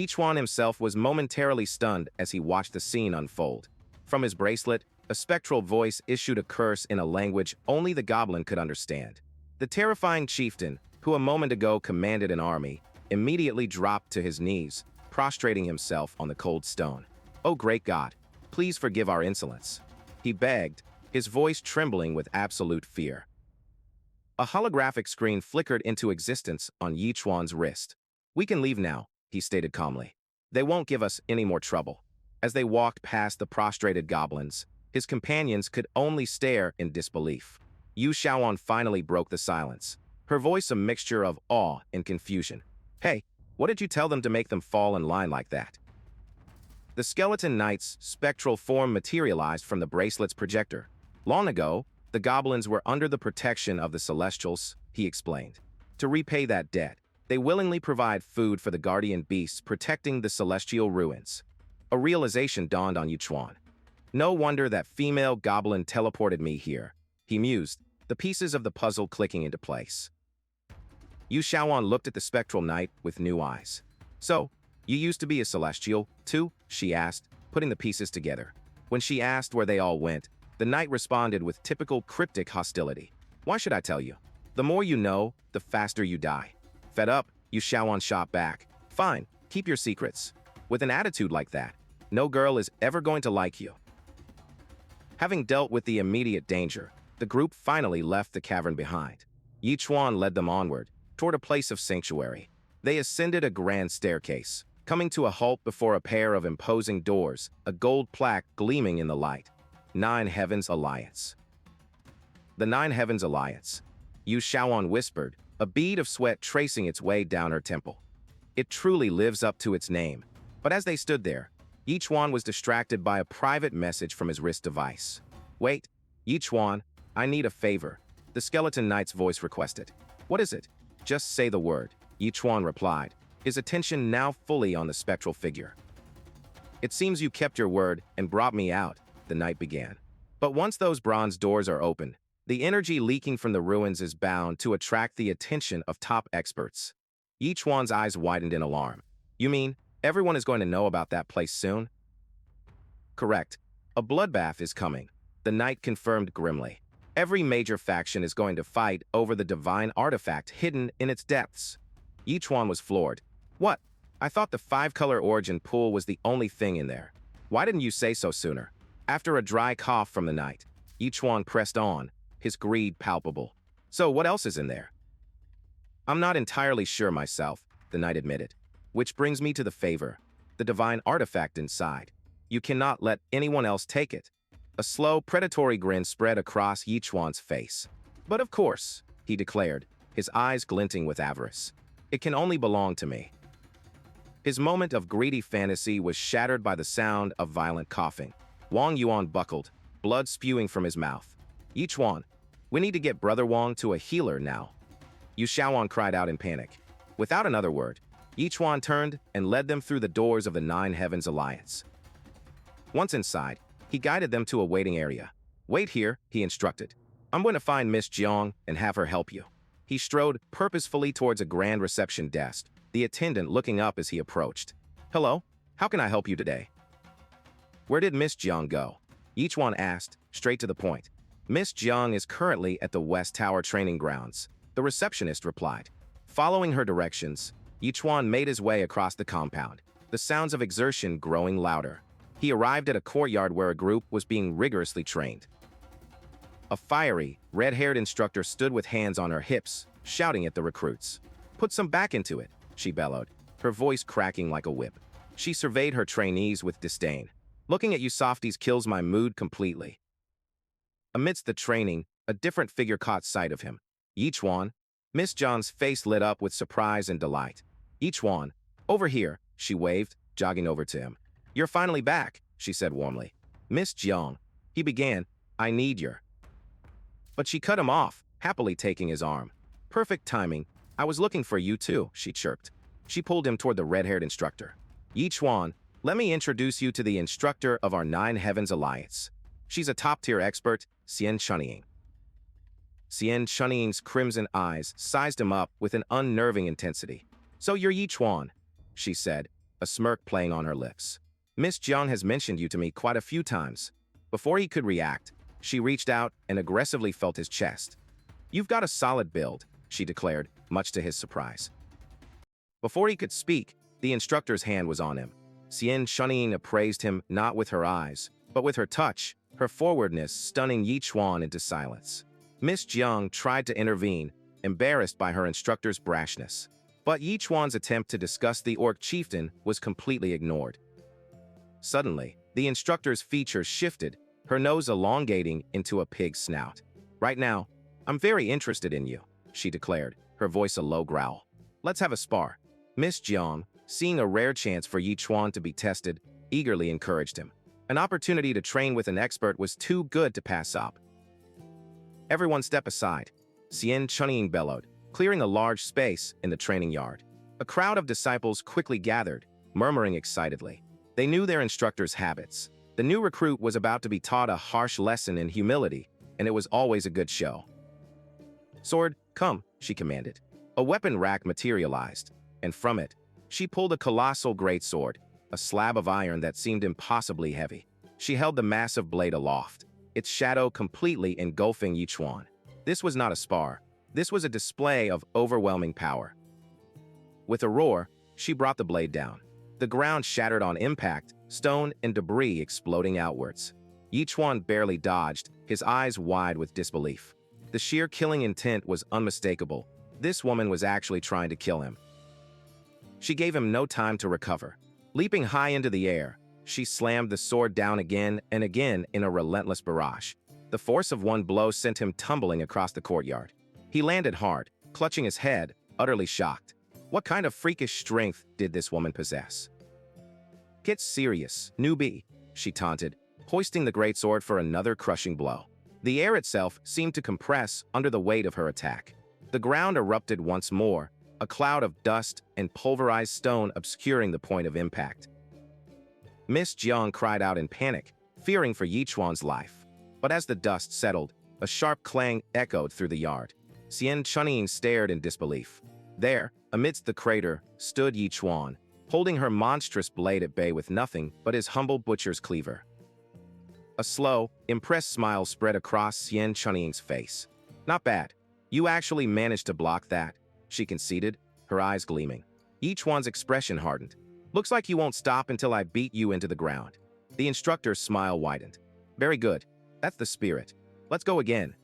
Chuan himself was momentarily stunned as he watched the scene unfold. From his bracelet, a spectral voice issued a curse in a language only the goblin could understand. The terrifying chieftain, who a moment ago commanded an army, immediately dropped to his knees, prostrating himself on the cold stone. "Oh great God, please forgive our insolence," he begged, his voice trembling with absolute fear. A holographic screen flickered into existence on Chuan's wrist. "We can leave now," he stated calmly. "They won't give us any more trouble." As they walked past the prostrated goblins, his companions could only stare in disbelief. Chuan finally broke the silence, her voice a mixture of awe and confusion. "Hey, what did you tell them to make them fall in line like that?" The skeleton knight's spectral form materialized from the bracelet's projector. "Long ago, the goblins were under the protection of the Celestials," he explained. "To repay that debt, they willingly provide food for the guardian beasts protecting the celestial ruins." A realization dawned on Chuan. "No wonder that female goblin teleported me here," he mused, the pieces of the puzzle clicking into place. Chuan looked at the spectral knight with new eyes. "So, you used to be a celestial, too?" she asked, putting the pieces together. When she asked where they all went, the knight responded with typical cryptic hostility. "Why should I tell you? The more you know, the faster you die." Fed up, Chuan shot back. "Fine, keep your secrets. With an attitude like that, no girl is ever going to like you." Having dealt with the immediate danger, the group finally left the cavern behind. Chuan led them onward, toward a place of sanctuary. They ascended a grand staircase, coming to a halt before a pair of imposing doors, a gold plaque gleaming in the light. Nine Heavens Alliance. The Nine Heavens Alliance, Chuan whispered, a bead of sweat tracing its way down her temple. It truly lives up to its name. But as they stood there, Chuan was distracted by a private message from his wrist device. "Wait, Chuan, I need a favor," the skeleton knight's voice requested. "What is it?" "Just say the word," Chuan replied, his attention now fully on the spectral figure. "It seems you kept your word and brought me out," the knight began. "But once those bronze doors are open, the energy leaking from the ruins is bound to attract the attention of top experts." Chuan's eyes widened in alarm. "You mean, everyone is going to know about that place soon?" "Correct. A bloodbath is coming," the knight confirmed grimly. "Every major faction is going to fight over the divine artifact hidden in its depths." Chuan was floored. "What? I thought the five-color origin pool was the only thing in there. Why didn't you say so sooner?" After a dry cough from the knight, Chuan pressed on, his greed palpable. "So what else is in there?" "I'm not entirely sure myself," the knight admitted. "Which brings me to the favor, the divine artifact inside. You cannot let anyone else take it." A slow, predatory grin spread across Chuan's face. "But of course," he declared, his eyes glinting with avarice. "It can only belong to me." His moment of greedy fantasy was shattered by the sound of violent coughing. Wang Yuan buckled, blood spewing from his mouth. "Chuan, we need to get Brother Wang to a healer now." Chuan cried out in panic. Without another word, Chuan turned and led them through the doors of the Nine Heavens Alliance. Once inside, he guided them to a waiting area. "Wait here," he instructed. "I'm going to find Miss Jiang and have her help you." He strode purposefully towards a grand reception desk, the attendant looking up as he approached. "Hello, how can I help you today?" "Where did Miss Jiang go?" Chuan asked, straight to the point. "Miss Jiang is currently at the West Tower training grounds," the receptionist replied. Following her directions, Chuan made his way across the compound, the sounds of exertion growing louder. He arrived at a courtyard where a group was being rigorously trained. A fiery, red-haired instructor stood with hands on her hips, shouting at the recruits. "Put some back into it," she bellowed, her voice cracking like a whip. She surveyed her trainees with disdain. "Looking at you softies kills my mood completely." Amidst the training, a different figure caught sight of him. Yi Chuan. Miss Zhang's face lit up with surprise and delight. Yi Chuan, over here, she waved, jogging over to him. You're finally back, she said warmly. Miss Zhang, he began, I need your. But she cut him off, happily taking his arm. Perfect timing. I was looking for you too, she chirped. She pulled him toward the red-haired instructor. Yi Chuan, let me introduce you to the instructor of our Nine Heavens Alliance. She's a top-tier expert, Xian Chunying. Xian Chunying's crimson eyes sized him up with an unnerving intensity. So you're Yi Chuan, she said, a smirk playing on her lips. Miss Zhang has mentioned you to me quite a few times. Before he could react, she reached out and aggressively felt his chest. You've got a solid build, she declared, much to his surprise. Before he could speak, the instructor's hand was on him. Xian Chunying appraised him not with her eyes, but with her touch, her forwardness stunning Yi Chuan into silence. Miss Zhang tried to intervene, embarrassed by her instructor's brashness. But Yi Chuan's attempt to discuss the orc chieftain was completely ignored. Suddenly, the instructor's features shifted, her nose elongating into a pig's snout. Right now, I'm very interested in you, she declared, her voice a low growl. Let's have a spar. Miss Zhang, seeing a rare chance for Yi Chuan to be tested, eagerly encouraged him. An opportunity to train with an expert was too good to pass up. Everyone step aside, Xian Chunying bellowed, clearing a large space in the training yard. A crowd of disciples quickly gathered, murmuring excitedly. They knew their instructor's habits. The new recruit was about to be taught a harsh lesson in humility, and it was always a good show. Sword, come, she commanded. A weapon rack materialized, and from it, she pulled a colossal greatsword, a slab of iron that seemed impossibly heavy. She held the massive blade aloft, its shadow completely engulfing Yi Chuan. This was not a spar. This was a display of overwhelming power. With a roar, she brought the blade down. The ground shattered on impact, stone and debris exploding outwards. Yi Chuan barely dodged, his eyes wide with disbelief. The sheer killing intent was unmistakable. This woman was actually trying to kill him. She gave him no time to recover. Leaping high into the air, she slammed the sword down again and again in a relentless barrage. The force of one blow sent him tumbling across the courtyard. He landed hard, clutching his head, utterly shocked. What kind of freakish strength did this woman possess? Get serious, newbie, she taunted, hoisting the greatsword for another crushing blow. The air itself seemed to compress under the weight of her attack. The ground erupted once more, a cloud of dust and pulverized stone obscuring the point of impact. Miss Zhang cried out in panic, fearing for Yi Chuan's life. But as the dust settled, a sharp clang echoed through the yard. Xian Chunying stared in disbelief. There, amidst the crater, stood Yi Chuan, holding her monstrous blade at bay with nothing but his humble butcher's cleaver. A slow, impressed smile spread across Xian Chunying's face. Not bad. You actually managed to block that, she conceded, her eyes gleaming. Yi Chuan's expression hardened. Looks like you won't stop until I beat you into the ground. The instructor's smile widened. Very good. That's the spirit. Let's go again.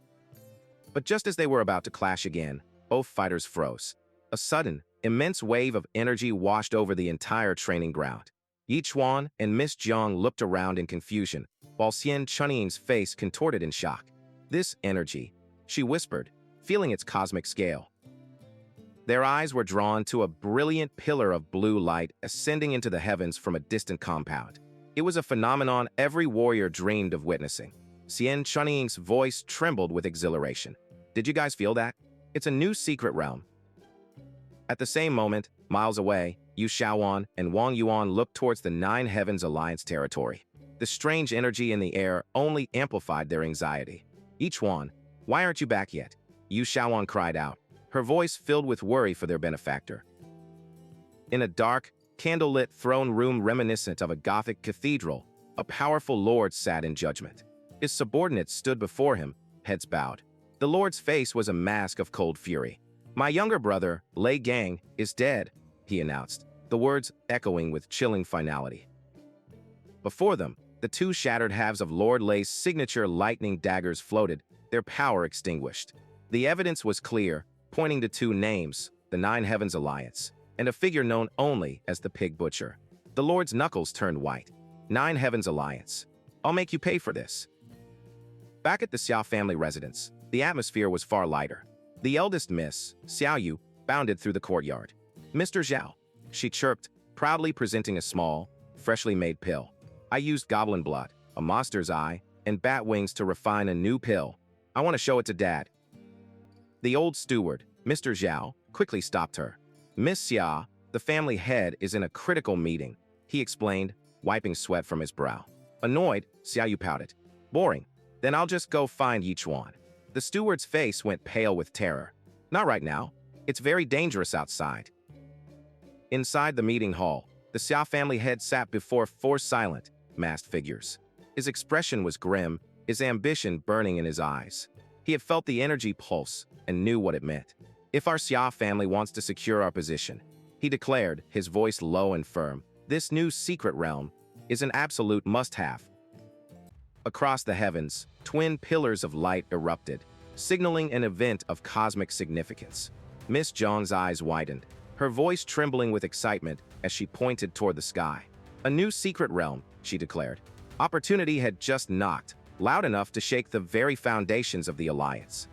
But just as they were about to clash again, both fighters froze. A sudden, immense wave of energy washed over the entire training ground. Yi Chuan and Miss Zhang looked around in confusion, while Xian Chunying's face contorted in shock. This energy, she whispered, feeling its cosmic scale. Their eyes were drawn to a brilliant pillar of blue light ascending into the heavens from a distant compound. It was a phenomenon every warrior dreamed of witnessing. Xian Chunying's voice trembled with exhilaration. Did you guys feel that? It's a new secret realm. At the same moment, miles away, Yu Shaoan and Wang Yuan looked towards the Nine Heavens Alliance territory. The strange energy in the air only amplified their anxiety. Yi Chuan, why aren't you back yet? Yu Shaoan cried out, her voice filled with worry for their benefactor. In a dark, candlelit throne room reminiscent of a Gothic cathedral, a powerful lord sat in judgment. His subordinates stood before him, heads bowed. The lord's face was a mask of cold fury. My younger brother, Lei Gang, is dead, he announced, the words echoing with chilling finality. Before them, the two shattered halves of Lord Lei's signature lightning daggers floated, their power extinguished. The evidence was clear, pointing to two names, the Nine Heavens Alliance, and a figure known only as the Pig Butcher. The Lord's knuckles turned white. Nine Heavens Alliance. I'll make you pay for this. Back at the Xiao family residence, the atmosphere was far lighter. The eldest Miss, Xiao Yu, bounded through the courtyard. "Mr. Zhao," she chirped, proudly presenting a small, freshly made pill. "I used goblin blood, a monster's eye, and bat wings to refine a new pill. I want to show it to Dad." The old steward, Mr. Zhao, quickly stopped her. "Miss Xia, the family head is in a critical meeting," he explained, wiping sweat from his brow. Annoyed, Xiao Yu pouted. "Boring. Then I'll just go find Yi Chuan." The steward's face went pale with terror. "Not right now. It's very dangerous outside." Inside the meeting hall, the Xia family head sat before four silent, masked figures. His expression was grim, his ambition burning in his eyes. He had felt the energy pulse and knew what it meant. "If our Xia family wants to secure our position," he declared, his voice low and firm, "this new secret realm is an absolute must-have." Across the heavens, twin pillars of light erupted, signaling an event of cosmic significance. Miss Zhang's eyes widened, her voice trembling with excitement as she pointed toward the sky. "A new secret realm," she declared. Opportunity had just knocked, loud enough to shake the very foundations of the alliance.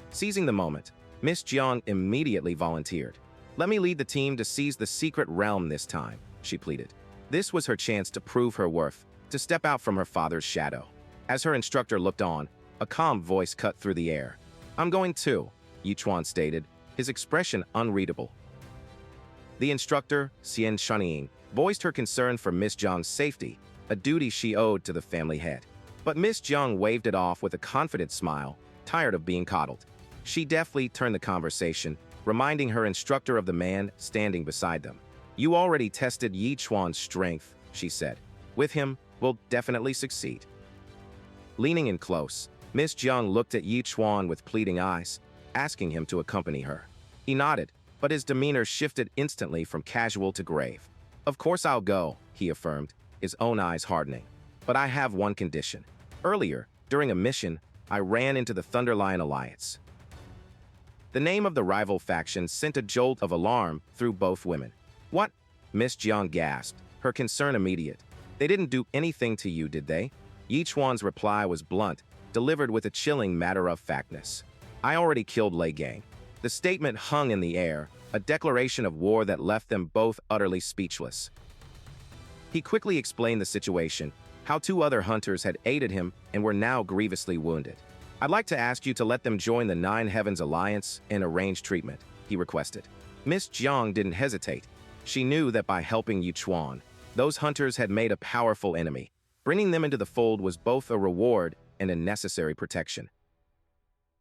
Seizing the moment, Miss Jiang immediately volunteered. "Let me lead the team to seize the secret realm this time," she pleaded. This was her chance to prove her worth, to step out from her father's shadow. As her instructor looked on, a calm voice cut through the air. "I'm going too," Yi Chuan stated, his expression unreadable. The instructor, Xian Shunying, voiced her concern for Miss Jiang's safety, a duty she owed to the family head. But Miss Jiang waved it off with a confident smile, tired of being coddled. She deftly turned the conversation, reminding her instructor of the man standing beside them. "You already tested Yi Chuan's strength," she said. "With him, we'll definitely succeed." Leaning in close, Miss Jiang looked at Yi Chuan with pleading eyes, asking him to accompany her. He nodded, but his demeanor shifted instantly from casual to grave. "Of course I'll go," he affirmed, his own eyes hardening. "But I have one condition. Earlier, during a mission, I ran into the Thunderlion Alliance." The name of the rival faction sent a jolt of alarm through both women. "What?" Miss Jiang gasped, her concern immediate. "They didn't do anything to you, did they?" Yi Chuan's reply was blunt, delivered with a chilling matter-of-factness. "I already killed Lei Gang." The statement hung in the air, a declaration of war that left them both utterly speechless. He quickly explained the situation, how two other hunters had aided him and were now grievously wounded. "I'd like to ask you to let them join the Nine Heavens Alliance and arrange treatment," he requested. Miss Jiang didn't hesitate. She knew that by helping Yi Chuan, those hunters had made a powerful enemy. Bringing them into the fold was both a reward and a necessary protection.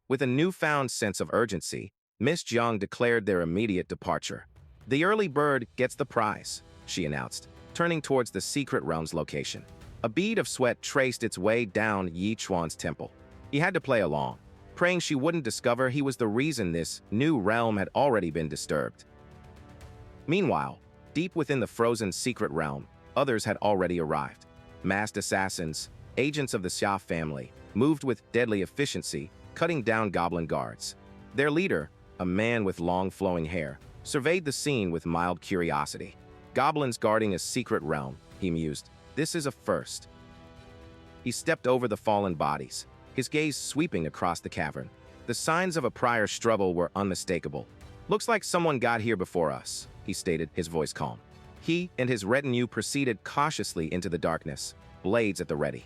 With a newfound sense of urgency, Miss Jiang declared their immediate departure. "The early bird gets the prize," she announced, turning towards the secret realm's location. A bead of sweat traced its way down Yi Chuan's temple. He had to play along, praying she wouldn't discover he was the reason this new realm had already been disturbed. Meanwhile, deep within the frozen secret realm, others had already arrived. Masked assassins, agents of the Xia family, moved with deadly efficiency, cutting down goblin guards. Their leader, a man with long flowing hair, surveyed the scene with mild curiosity. "Goblins guarding a secret realm," he mused. "This is a first." He stepped over the fallen bodies, his gaze sweeping across the cavern. The signs of a prior struggle were unmistakable. "Looks like someone got here before us," he stated, his voice calm. He and his retinue proceeded cautiously into the darkness, blades at the ready.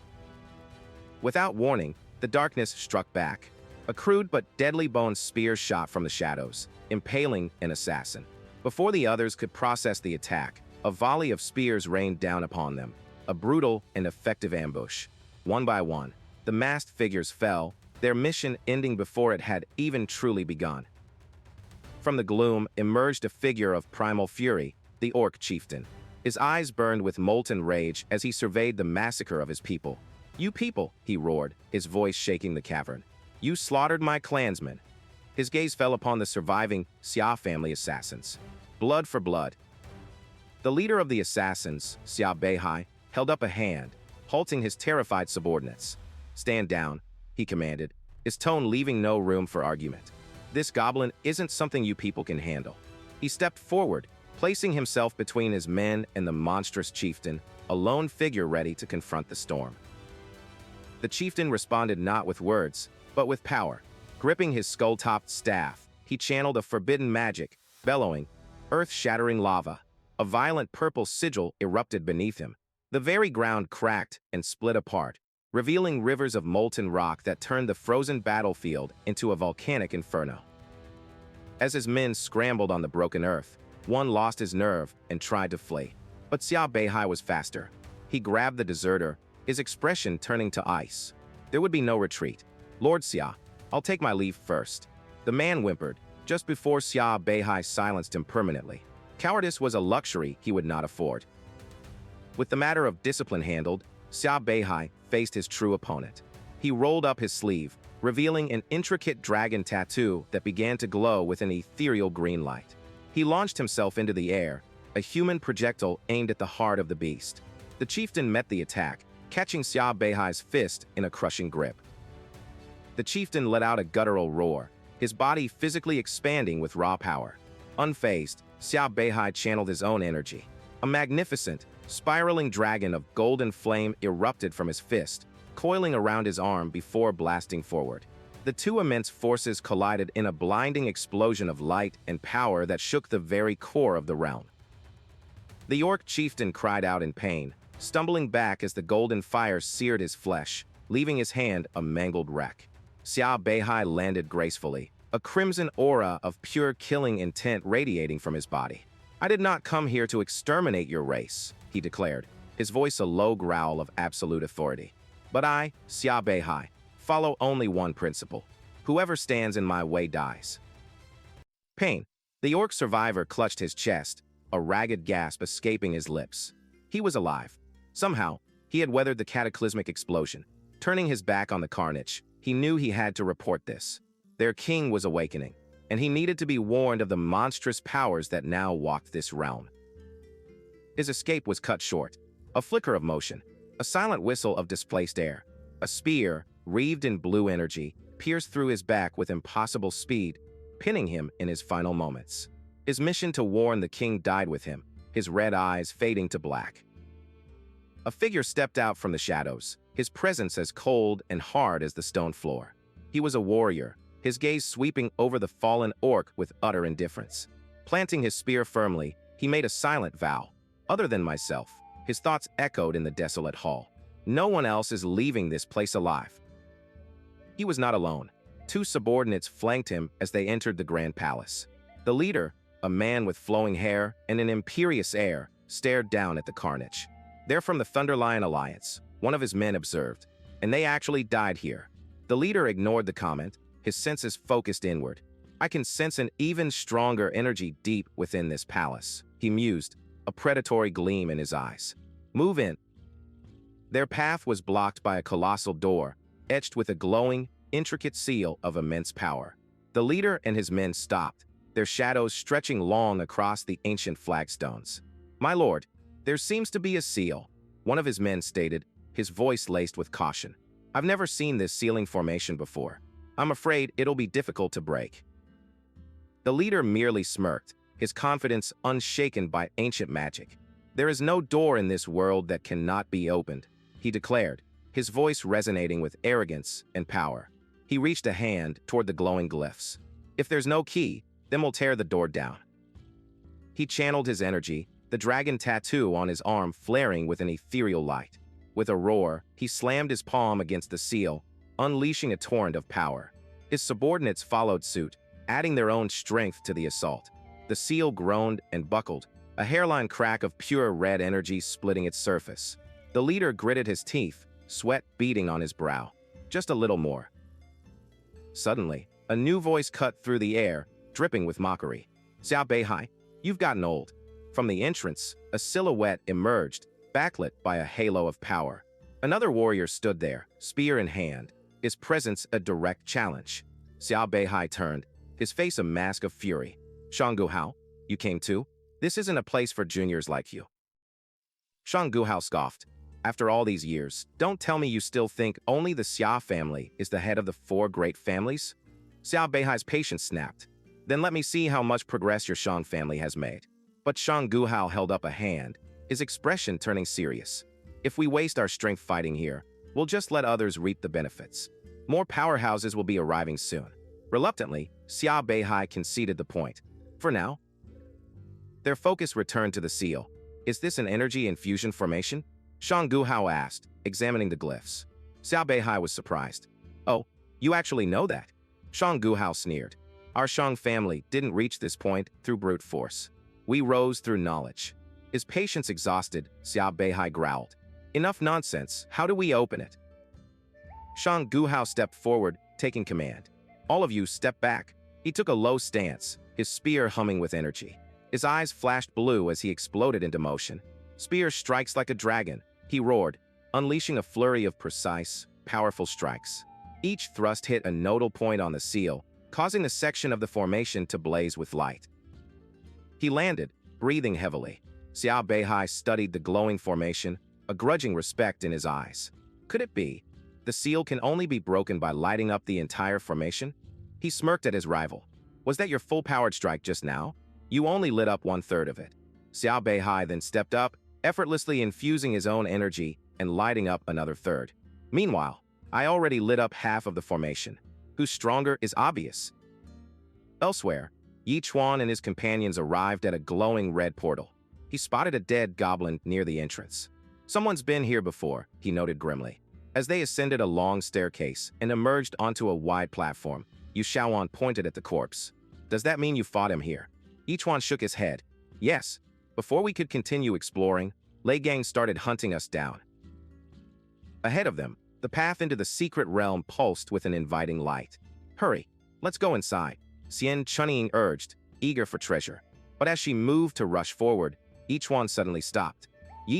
Without warning, the darkness struck back. A crude but deadly bone spear shot from the shadows, impaling an assassin. Before the others could process the attack, a volley of spears rained down upon them, a brutal and effective ambush. One by one, the masked figures fell, their mission ending before it had even truly begun. From the gloom emerged a figure of primal fury, the orc chieftain. His eyes burned with molten rage as he surveyed the massacre of his people. "You people," he roared, his voice shaking the cavern. "You slaughtered my clansmen." His gaze fell upon the surviving Xia family assassins. Blood for blood. The leader of the assassins, Xia Beihai, held up a hand, halting his terrified subordinates. "Stand down," he commanded, his tone leaving no room for argument. "This goblin isn't something you people can handle." He stepped forward, placing himself between his men and the monstrous chieftain, a lone figure ready to confront the storm. The chieftain responded not with words, but with power. Gripping his skull-topped staff, he channeled a forbidden magic, bellowing, earth-shattering lava. A violent purple sigil erupted beneath him. The very ground cracked and split apart, revealing rivers of molten rock that turned the frozen battlefield into a volcanic inferno. As his men scrambled on the broken earth, one lost his nerve and tried to flee. But Xia Beihai was faster. He grabbed the deserter, his expression turning to ice. There would be no retreat. "Lord Xia, I'll take my leave first." The man whimpered, just before Xia Beihai silenced him permanently. Cowardice was a luxury he would not afford. With the matter of discipline handled, Xia Beihai faced his true opponent. He rolled up his sleeve, revealing an intricate dragon tattoo that began to glow with an ethereal green light. He launched himself into the air, a human projectile aimed at the heart of the beast. The chieftain met the attack, catching Xia Beihai's fist in a crushing grip. The chieftain let out a guttural roar, his body physically expanding with raw power. Unfazed, Xia Beihai channeled his own energy. A magnificent, spiraling dragon of golden flame erupted from his fist, coiling around his arm before blasting forward. The two immense forces collided in a blinding explosion of light and power that shook the very core of the realm. The orc chieftain cried out in pain, stumbling back as the golden fire seared his flesh, leaving his hand a mangled wreck. Xia Beihai landed gracefully, a crimson aura of pure killing intent radiating from his body. "I did not come here to exterminate your race," he declared, his voice a low growl of absolute authority. "But I, Xia Beihai, follow only one principle. Whoever stands in my way dies." Pain. The orc survivor clutched his chest, a ragged gasp escaping his lips. He was alive. Somehow, he had weathered the cataclysmic explosion. Turning his back on the carnage, he knew he had to report this. Their king was awakening, and he needed to be warned of the monstrous powers that now walked this realm. His escape was cut short. A flicker of motion, a silent whistle of displaced air. A spear, wreathed in blue energy, pierced through his back with impossible speed, pinning him in his final moments. His mission to warn the king died with him, his red eyes fading to black. A figure stepped out from the shadows, his presence as cold and hard as the stone floor. He was a warrior, his gaze sweeping over the fallen orc with utter indifference. Planting his spear firmly, he made a silent vow. "Other than myself," his thoughts echoed in the desolate hall. "No one else is leaving this place alive." He was not alone. Two subordinates flanked him as they entered the grand palace. The leader, a man with flowing hair and an imperious air, stared down at the carnage. "They're from the Thunderlion Alliance," one of his men observed, "and they actually died here." The leader ignored the comment, his senses focused inward. "I can sense an even stronger energy deep within this palace," he mused, a predatory gleam in his eyes. "Move in." Their path was blocked by a colossal door, etched with a glowing, intricate seal of immense power. The leader and his men stopped, their shadows stretching long across the ancient flagstones. "My lord, there seems to be a seal," one of his men stated, his voice laced with caution. "I've never seen this sealing formation before. I'm afraid it'll be difficult to break." The leader merely smirked, his confidence unshaken by ancient magic. "There is no door in this world that cannot be opened," he declared, his voice resonating with arrogance and power. He reached a hand toward the glowing glyphs. "If there's no key, then we'll tear the door down." He channeled his energy, the dragon tattoo on his arm flaring with an ethereal light. With a roar, he slammed his palm against the seal, unleashing a torrent of power. His subordinates followed suit, adding their own strength to the assault. The seal groaned and buckled, a hairline crack of pure red energy splitting its surface. The leader gritted his teeth, sweat beading on his brow. Just a little more. Suddenly, a new voice cut through the air, dripping with mockery. "Xia Beihai, you've gotten old." From the entrance, a silhouette emerged, backlit by a halo of power. Another warrior stood there, spear in hand, his presence a direct challenge. Xia Beihai turned, his face a mask of fury. "Shang Guhao, you came too? This isn't a place for juniors like you." Shang Guhao scoffed. "After all these years, don't tell me you still think only the Xia family is the head of the four great families?" Xia Beihai's patience snapped. "Then let me see how much progress your Shang family has made." But Shang Guhao held up a hand, his expression turning serious. "If we waste our strength fighting here, We'll just let others reap the benefits. More powerhouses will be arriving soon. Reluctantly, Xia Beihai conceded the point. For now, their focus returned to the seal. Is this an energy infusion formation? Shang Guhao asked, examining the glyphs. Xia Beihai was surprised. Oh, you actually know that? Shang Guhao sneered. Our Shang family didn't reach this point through brute force. We rose through knowledge. His patience exhausted, Xia Beihai growled. Enough nonsense, how do we open it? Shang Guhao stepped forward, taking command. All of you step back. He took a low stance, his spear humming with energy. His eyes flashed blue as he exploded into motion. Spear strikes like a dragon, he roared, unleashing a flurry of precise, powerful strikes. Each thrust hit a nodal point on the seal, causing the section of the formation to blaze with light. He landed, breathing heavily. Xia Beihai studied the glowing formation, a grudging respect in his eyes. Could it be? The seal can only be broken by lighting up the entire formation? He smirked at his rival. Was that your full-powered strike just now? You only lit up 1/3 of it. Xia Beihai then stepped up, effortlessly infusing his own energy and lighting up another third. Meanwhile, I already lit up half of the formation. Who's stronger is obvious. Elsewhere, Chuan and his companions arrived at a glowing red portal. He spotted a dead goblin near the entrance. Someone's been here before, he noted grimly. As they ascended a long staircase and emerged onto a wide platform, Yu Shaoan pointed at the corpse. Does that mean you fought him here? Chuan shook his head. Yes. Before we could continue exploring, Lei Gang started hunting us down. Ahead of them, the path into the secret realm pulsed with an inviting light. Hurry, let's go inside, Xian Chunying urged, eager for treasure. But as she moved to rush forward, Chuan suddenly stopped.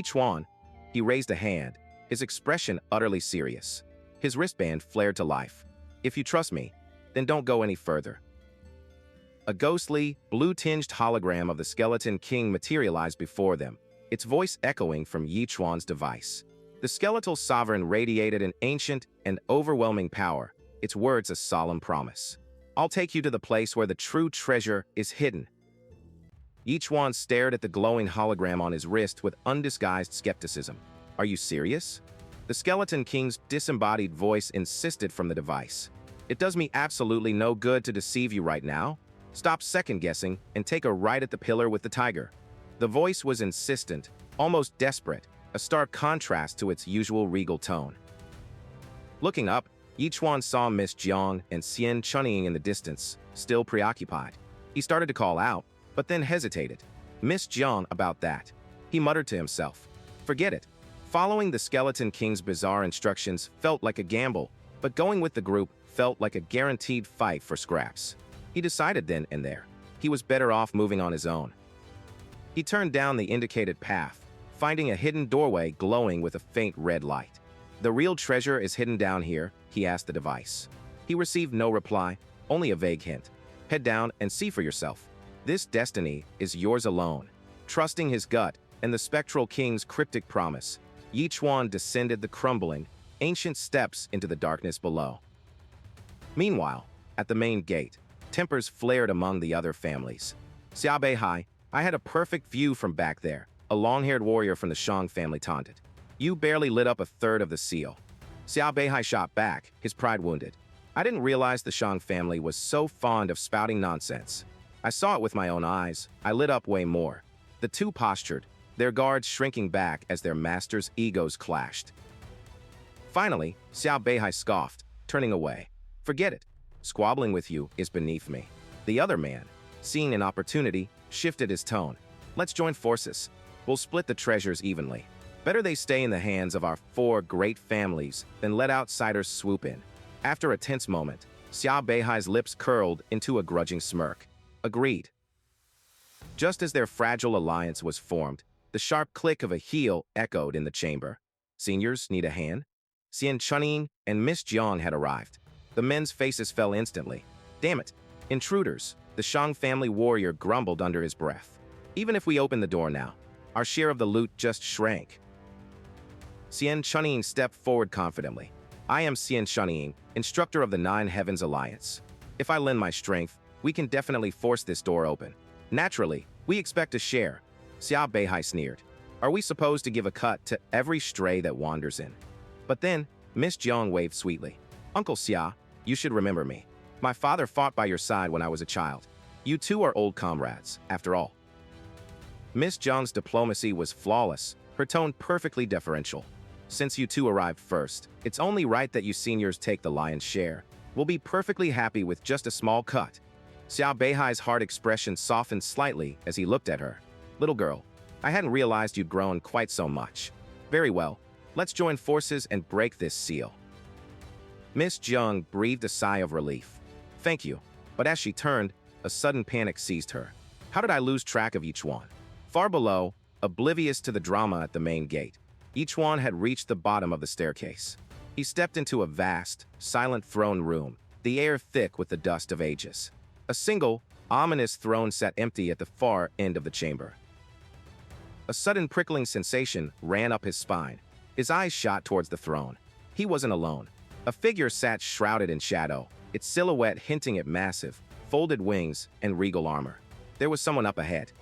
Chuan, he raised a hand, his expression utterly serious. His wristband flared to life. If you trust me, then don't go any further. A ghostly, blue-tinged hologram of the Skeleton King materialized before them, its voice echoing from Chuan's device. The skeletal sovereign radiated an ancient and overwhelming power, its words a solemn promise. I'll take you to the place where the true treasure is hidden. Chuan stared at the glowing hologram on his wrist with undisguised skepticism. Are you serious? The Skeleton King's disembodied voice insisted from the device. It does me absolutely no good to deceive you right now. Stop second-guessing and take a ride at the pillar with the tiger. The voice was insistent, almost desperate, a stark contrast to its usual regal tone. Looking up, Chuan saw Miss Jiang and Xian Chunying in the distance, still preoccupied. He started to call out, but then hesitated. Miss Jiang about that. He muttered to himself. Forget it. Following the Skeleton King's bizarre instructions felt like a gamble, but going with the group felt like a guaranteed fight for scraps. He decided then and there. He was better off moving on his own. He turned down the indicated path, finding a hidden doorway glowing with a faint red light. The real treasure is hidden down here, he asked the device. He received no reply, only a vague hint. Head down and see for yourself. This destiny is yours alone. Trusting his gut and the Spectral King's cryptic promise, Chuan descended the crumbling, ancient steps into the darkness below. Meanwhile, at the main gate, tempers flared among the other families. Xia Beihai, I had a perfect view from back there, a long-haired warrior from the Shang family taunted. You barely lit up 1/3 of the seal. Xia Beihai shot back, his pride wounded. I didn't realize the Shang family was so fond of spouting nonsense. I saw it with my own eyes. I lit up way more. The two postured, their guards shrinking back as their masters' egos clashed. Finally, Xia Beihai scoffed, turning away. Forget it. Squabbling with you is beneath me. The other man, seeing an opportunity, shifted his tone. Let's join forces. We'll split the treasures evenly. Better they stay in the hands of our 4 great families than let outsiders swoop in. After a tense moment, Xia Beihai's lips curled into a grudging smirk. Agreed. Just as their fragile alliance was formed, the sharp click of a heel echoed in the chamber. Seniors need a hand? Xian Chunying and Miss Jiang had arrived. The men's faces fell instantly. Damn it! Intruders, the Shang family warrior grumbled under his breath. Even if we open the door now, our share of the loot just shrank. Xian Chunying stepped forward confidently. I am Xian Chunying, instructor of the Nine Heavens Alliance. If I lend my strength, we can definitely force this door open. Naturally, we expect a share. Xia Beihai sneered. Are we supposed to give a cut to every stray that wanders in? But then, Miss Jiang waved sweetly. Uncle Xia, you should remember me. My father fought by your side when I was a child. You two are old comrades, after all. Miss Jiang's diplomacy was flawless, her tone perfectly deferential. Since you two arrived first, it's only right that you seniors take the lion's share. We'll be perfectly happy with just a small cut. Xia Beihai's hard expression softened slightly as he looked at her. Little girl, I hadn't realized you'd grown quite so much. Very well, let's join forces and break this seal. Miss Jiang breathed a sigh of relief. Thank you. But as she turned, a sudden panic seized her. How did I lose track of Chuan? Far below, oblivious to the drama at the main gate, Chuan had reached the bottom of the staircase. He stepped into a vast, silent throne room, the air thick with the dust of ages. A single, ominous throne sat empty at the far end of the chamber. A sudden prickling sensation ran up his spine. His eyes shot towards the throne. He wasn't alone. A figure sat shrouded in shadow, its silhouette hinting at massive, folded wings and regal armor. There was someone up ahead.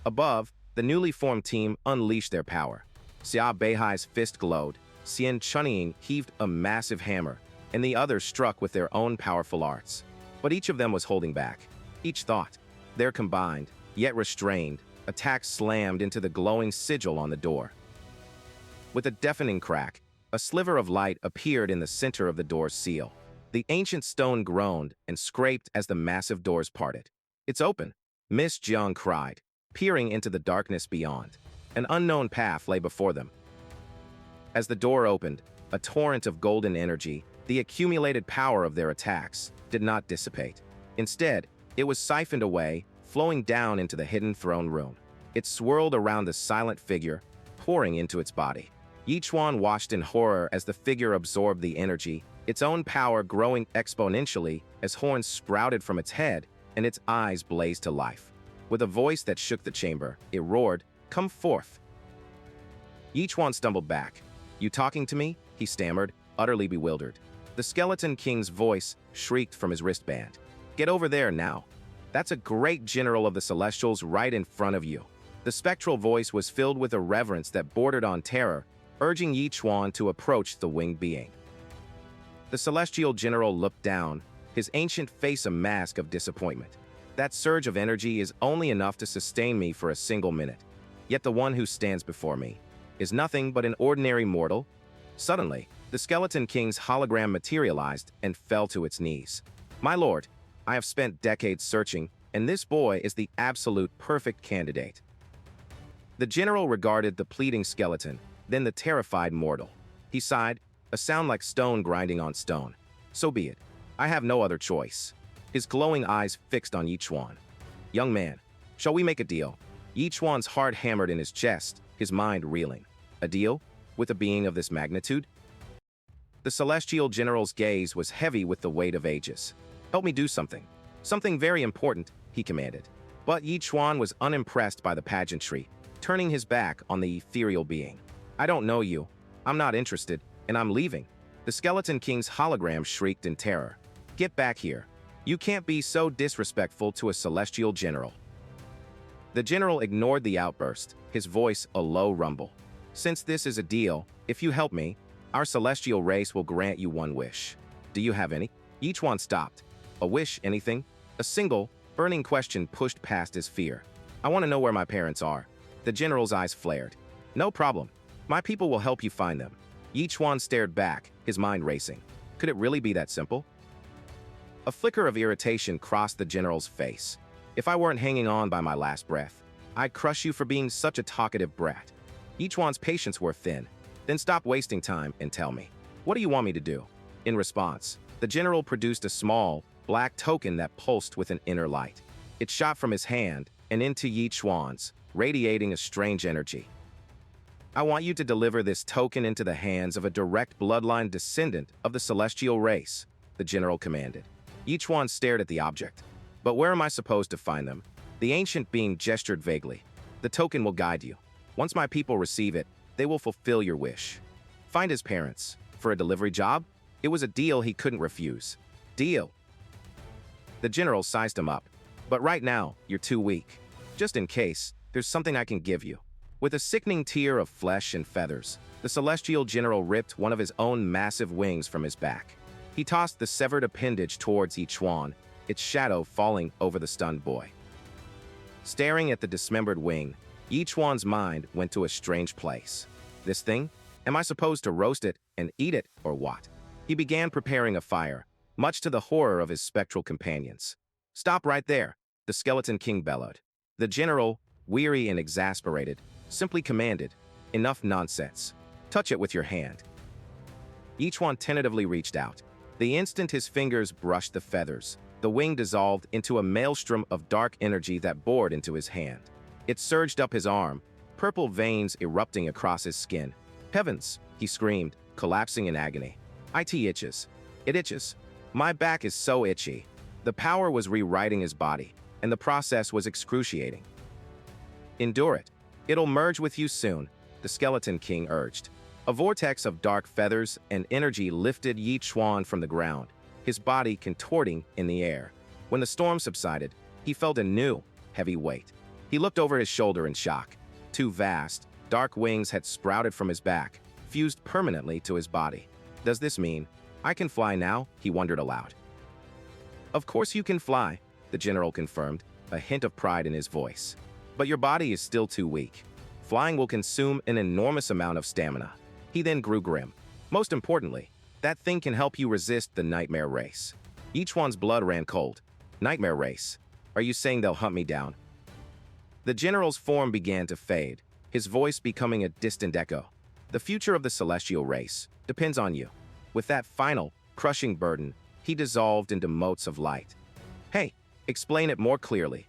Above, the newly formed team unleashed their power. Xia Beihai's fist glowed, Xian Chunying heaved a massive hammer, and the others struck with their own powerful arts. But each of them was holding back. Each thought. Their combined, yet restrained, attack slammed into the glowing sigil on the door. With a deafening crack, a sliver of light appeared in the center of the door's seal. The ancient stone groaned and scraped as the massive doors parted. It's open, Miss Jiang cried, peering into the darkness beyond. An unknown path lay before them. As the door opened, a torrent of golden energy, the accumulated power of their attacks, did not dissipate. Instead, it was siphoned away, flowing down into the hidden throne room. It swirled around the silent figure, pouring into its body. Chuan watched in horror as the figure absorbed the energy, its own power growing exponentially as horns sprouted from its head and its eyes blazed to life. With a voice that shook the chamber, it roared, "Come forth!" Chuan stumbled back. "You talking to me?" he stammered, utterly bewildered. The Skeleton King's voice shrieked from his wristband. "Get over there now. That's a great general of the Celestials right in front of you." The spectral voice was filled with a reverence that bordered on terror, urging Chuan to approach the winged being. The Celestial General looked down, his ancient face a mask of disappointment. That surge of energy is only enough to sustain me for a single minute. Yet the one who stands before me is nothing but an ordinary mortal. Suddenly, the Skeleton King's hologram materialized and fell to its knees. "My lord, I have spent decades searching, and this boy is the absolute perfect candidate." The general regarded the pleading skeleton, then the terrified mortal. He sighed, a sound like stone grinding on stone. "So be it. I have no other choice." His glowing eyes fixed on Chuan. "Young man, shall we make a deal?" Chuan's heart hammered in his chest, his mind reeling. A deal? With a being of this magnitude? The Celestial General's gaze was heavy with the weight of ages. "Help me do something. Something very important," he commanded. But Chuan was unimpressed by the pageantry, turning his back on the ethereal being. "I don't know you. I'm not interested, and I'm leaving." The Skeleton King's hologram shrieked in terror. "Get back here. You can't be so disrespectful to a Celestial General." The general ignored the outburst, his voice a low rumble. "Since this is a deal, if you help me, our celestial race will grant you one wish. Do you have any?" Chuan stopped. "A wish, anything?" A single, burning question pushed past his fear. "I want to know where my parents are." The general's eyes flared. "No problem. My people will help you find them." Chuan stared back, his mind racing. Could it really be that simple? A flicker of irritation crossed the general's face. "If I weren't hanging on by my last breath, I'd crush you for being such a talkative brat." Chuan's patience wore thin. "Then stop wasting time and tell me. What do you want me to do?" In response, the general produced a small, black token that pulsed with an inner light. It shot from his hand and into Chuan's, radiating a strange energy. "I want you to deliver this token into the hands of a direct bloodline descendant of the celestial race," the general commanded. Chuan stared at the object. "But where am I supposed to find them?" The ancient being gestured vaguely. "The token will guide you. Once my people receive it, they will fulfill your wish." Find his parents. For a delivery job? It was a deal he couldn't refuse. Deal. The general sized him up. "But right now, you're too weak. Just in case, there's something I can give you." With a sickening tear of flesh and feathers, the celestial general ripped one of his own massive wings from his back. He tossed the severed appendage towards Chuan, its shadow falling over the stunned boy. Staring at the dismembered wing, Chuan's mind went to a strange place. This thing? Am I supposed to roast it and eat it, or what? He began preparing a fire, much to the horror of his spectral companions. "Stop right there," the skeleton king bellowed. The general, weary and exasperated, simply commanded, "Enough nonsense. Touch it with your hand." Chuan tentatively reached out. The instant his fingers brushed the feathers, the wing dissolved into a maelstrom of dark energy that bored into his hand. It surged up his arm, purple veins erupting across his skin. "Heavens!" he screamed, collapsing in agony. "It itches. It itches. My back is so itchy." The power was rewriting his body, and the process was excruciating. "Endure it. It'll merge with you soon," the skeleton king urged. A vortex of dark feathers and energy lifted Chuan from the ground, his body contorting in the air. When the storm subsided, he felt a new, heavy weight. He looked over his shoulder in shock. Two vast, dark wings had sprouted from his back, fused permanently to his body. "Does this mean I can fly now?" he wondered aloud. "Of course you can fly," the general confirmed, a hint of pride in his voice. "But your body is still too weak. Flying will consume an enormous amount of stamina." He then grew grim. "Most importantly, that thing can help you resist the nightmare race." Chuan's blood ran cold. "Nightmare race? Are you saying they'll hunt me down?" The general's form began to fade, his voice becoming a distant echo. "The future of the celestial race depends on you." With that final, crushing burden, he dissolved into motes of light. "Hey, explain it more clearly,"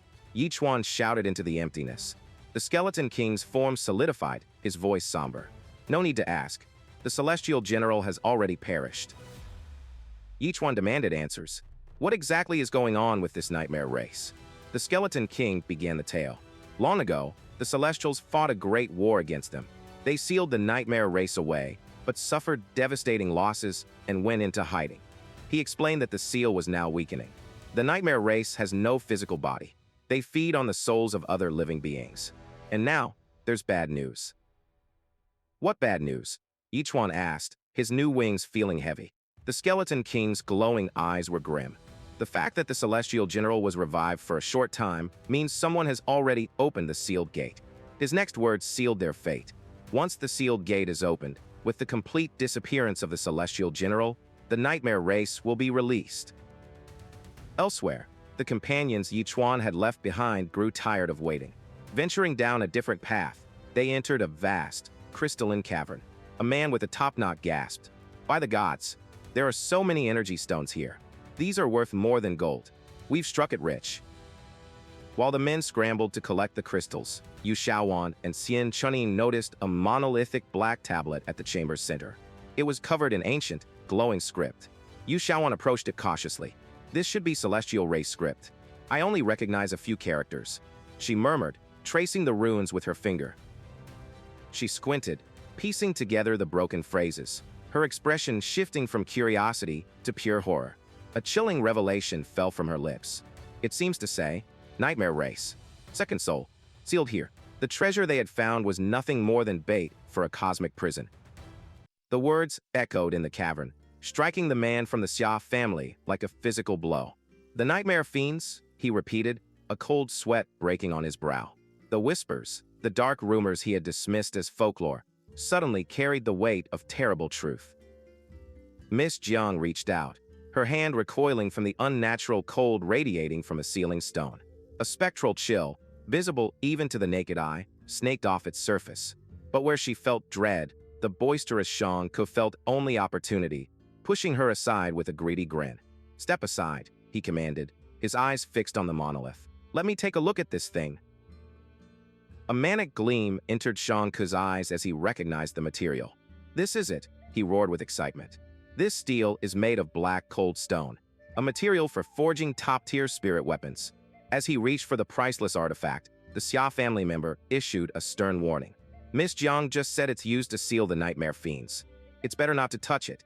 Chuan shouted into the emptiness. The skeleton king's form solidified, his voice somber. "No need to ask. The celestial general has already perished." Chuan demanded answers. What exactly is going on with this nightmare race? The skeleton king began the tale. Long ago, the Celestials fought a great war against them. They sealed the nightmare race away, but suffered devastating losses and went into hiding. He explained that the seal was now weakening. The nightmare race has no physical body. They feed on the souls of other living beings. And now, there's bad news. "What bad news?" Chuan asked, his new wings feeling heavy. The skeleton king's glowing eyes were grim. "The fact that the celestial general was revived for a short time means someone has already opened the sealed gate." His next words sealed their fate. Once the sealed gate is opened, with the complete disappearance of the celestial general, the nightmare race will be released. Elsewhere, the companions Chuan had left behind grew tired of waiting. Venturing down a different path, they entered a vast, crystalline cavern. A man with a top knot gasped, "By the gods, there are so many energy stones here. These are worth more than gold. We've struck it rich." While the men scrambled to collect the crystals, Yu Shaowan and Xian Chunin noticed a monolithic black tablet at the chamber's center. It was covered in ancient, glowing script. Yu Shaowan approached it cautiously. "This should be celestial race script. I only recognize a few characters," she murmured, tracing the runes with her finger. She squinted, piecing together the broken phrases, her expression shifting from curiosity to pure horror. A chilling revelation fell from her lips. It seems to say, "Nightmare race. Second soul. Sealed here." The treasure they had found was nothing more than bait for a cosmic prison. The words echoed in the cavern, striking the man from the Xia family like a physical blow. "The nightmare fiends," he repeated, a cold sweat breaking on his brow. The whispers, the dark rumors he had dismissed as folklore, suddenly carried the weight of terrible truth. Miss Jiang reached out, her hand recoiling from the unnatural cold radiating from a sealing stone. A spectral chill, visible even to the naked eye, snaked off its surface. But where she felt dread, the boisterous Shang Ku felt only opportunity, pushing her aside with a greedy grin. "Step aside," he commanded, his eyes fixed on the monolith. "Let me take a look at this thing." A manic gleam entered Shang Ku's eyes as he recognized the material. "This is it," he roared with excitement. "This steel is made of black cold stone, a material for forging top-tier spirit weapons." As he reached for the priceless artifact, the Xia family member issued a stern warning. "Miss Jiang just said it's used to seal the nightmare fiends. It's better not to touch it."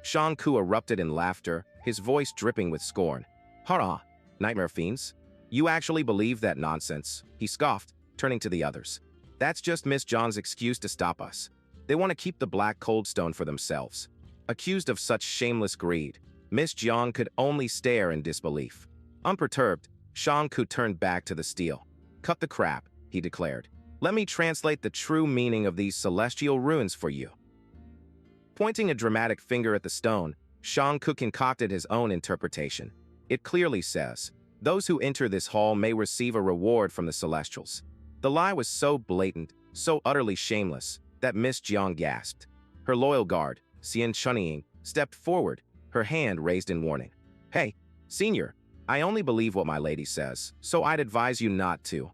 Shang Ku erupted in laughter, his voice dripping with scorn. "Hurrah, nightmare fiends? You actually believe that nonsense?" he scoffed, turning to the others. That's just Miss John's excuse to stop us. They want to keep the black cold stone for themselves. Accused of such shameless greed, Miss Jiang could only stare in disbelief. Unperturbed, Shang-Ku turned back to the steel. "Cut the crap," he declared. "Let me translate the true meaning of these celestial runes for you." Pointing a dramatic finger at the stone, Shang-Ku concocted his own interpretation. It clearly says, "Those who enter this hall may receive a reward from the Celestials." The lie was so blatant, so utterly shameless, that Miss Jiang gasped. Her loyal guard, Xian Chunying, stepped forward, her hand raised in warning. "Hey, senior, I only believe what my lady says, so I'd advise you not to."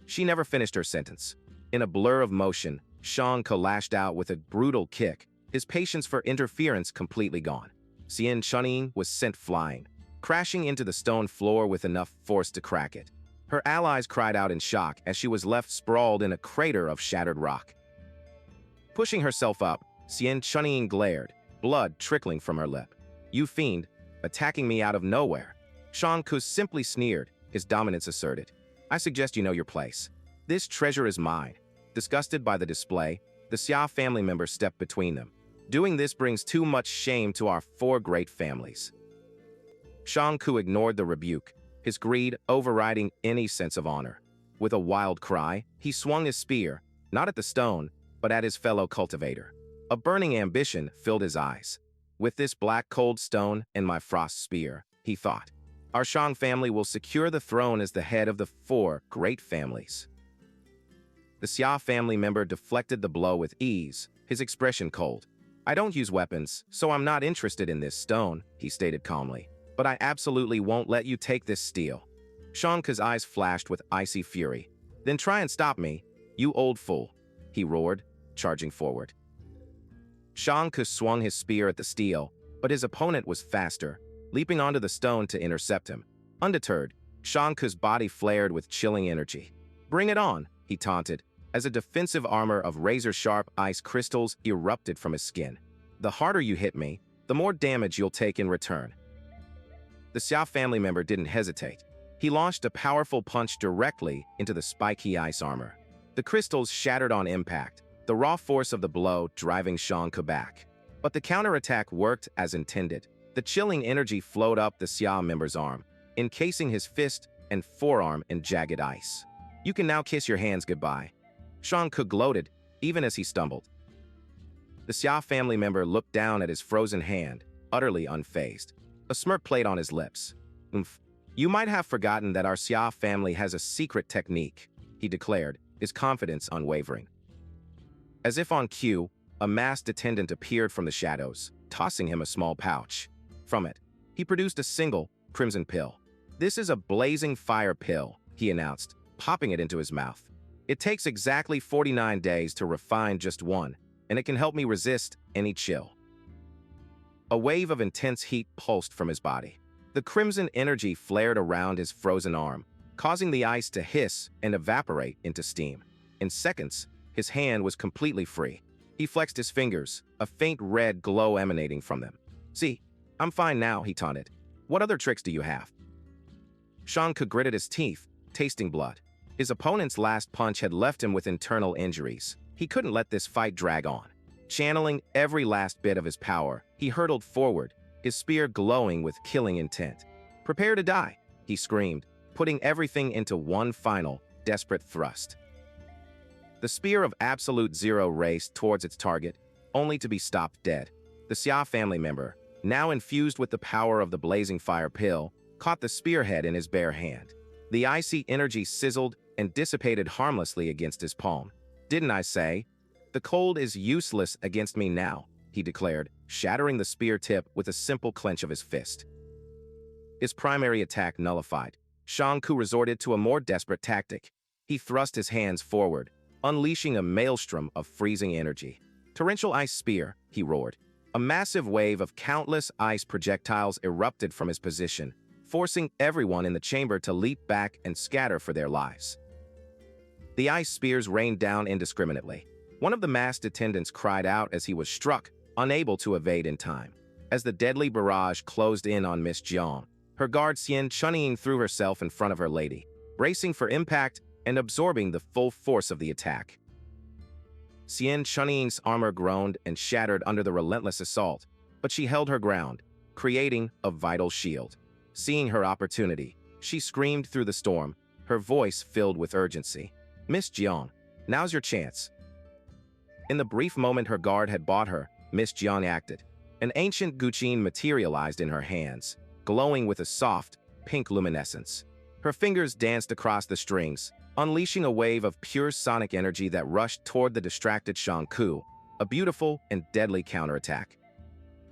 She never finished her sentence. In a blur of motion, Shang-Ku lashed out with a brutal kick, his patience for interference completely gone. Xian Chunying was sent flying, crashing into the stone floor with enough force to crack it. Her allies cried out in shock as she was left sprawled in a crater of shattered rock. Pushing herself up, Xian Chunying glared, blood trickling from her lip. "You fiend, attacking me out of nowhere." Shang-Ku simply sneered, his dominance asserted. "I suggest you know your place. This treasure is mine." Disgusted by the display, the Xia family members stepped between them. "Doing this brings too much shame to our 4 great families." Shang-Ku ignored the rebuke, his greed overriding any sense of honor. With a wild cry, he swung his spear, not at the stone, but at his fellow cultivator. A burning ambition filled his eyes. "With this black cold stone and my frost spear," he thought, "our Shang family will secure the throne as the head of the 4 great families." The Xia family member deflected the blow with ease, his expression cold. "I don't use weapons, so I'm not interested in this stone," he stated calmly. "But I absolutely won't let you take this steel." Shang-Ku's eyes flashed with icy fury. "Then try and stop me, you old fool," he roared, charging forward. Shang-Ku swung his spear at the steel, but his opponent was faster, leaping onto the stone to intercept him. Undeterred, Shang-Ku's body flared with chilling energy. "Bring it on," he taunted, as a defensive armor of razor-sharp ice crystals erupted from his skin. "The harder you hit me, the more damage you'll take in return." The Xia family member didn't hesitate. He launched a powerful punch directly into the spiky ice armor. The crystals shattered on impact, the raw force of the blow driving Shang-Ku back. But the counterattack worked as intended. The chilling energy flowed up the Xia member's arm, encasing his fist and forearm in jagged ice. "You can now kiss your hands goodbye." Shang-Ku gloated, even as he stumbled. The Xia family member looked down at his frozen hand, utterly unfazed. A smirk played on his lips. "Oomph. You might have forgotten that our Xia family has a secret technique," he declared, his confidence unwavering. As if on cue, a masked attendant appeared from the shadows, tossing him a small pouch. From it, he produced a single, crimson pill. "This is a blazing fire pill," he announced, popping it into his mouth. "It takes exactly 49 days to refine just one, and it can help me resist any chill." A wave of intense heat pulsed from his body. The crimson energy flared around his frozen arm, causing the ice to hiss and evaporate into steam. In seconds, his hand was completely free. He flexed his fingers, a faint red glow emanating from them. "See, I'm fine now," he taunted. "What other tricks do you have?" Shang-Ku gritted his teeth, tasting blood. His opponent's last punch had left him with internal injuries. He couldn't let this fight drag on. Channeling every last bit of his power, he hurtled forward, his spear glowing with killing intent. "Prepare to die," he screamed, putting everything into one final, desperate thrust. The spear of absolute zero raced towards its target, only to be stopped dead. The Xia family member, now infused with the power of the blazing fire pill, caught the spearhead in his bare hand. The icy energy sizzled and dissipated harmlessly against his palm. "Didn't I say? The cold is useless against me now," he declared, shattering the spear tip with a simple clench of his fist. His primary attack nullified, Shang-Ku resorted to a more desperate tactic. He thrust his hands forward, unleashing a maelstrom of freezing energy. "Torrential ice spear," he roared. A massive wave of countless ice projectiles erupted from his position, forcing everyone in the chamber to leap back and scatter for their lives. The ice spears rained down indiscriminately. One of the masked attendants cried out as he was struck, unable to evade in time. As the deadly barrage closed in on Miss Jiang, her guard Xian Chunying threw herself in front of her lady. Bracing for impact, and absorbing the full force of the attack. Xian Chunying's armor groaned and shattered under the relentless assault, but she held her ground, creating a vital shield. Seeing her opportunity, she screamed through the storm, her voice filled with urgency. "Miss Jiang, now's your chance." In the brief moment her guard had bought her, Miss Jiang acted. An ancient guqin materialized in her hands, glowing with a soft, pink luminescence. Her fingers danced across the strings, unleashing a wave of pure sonic energy that rushed toward the distracted Shang Ku, a beautiful and deadly counterattack.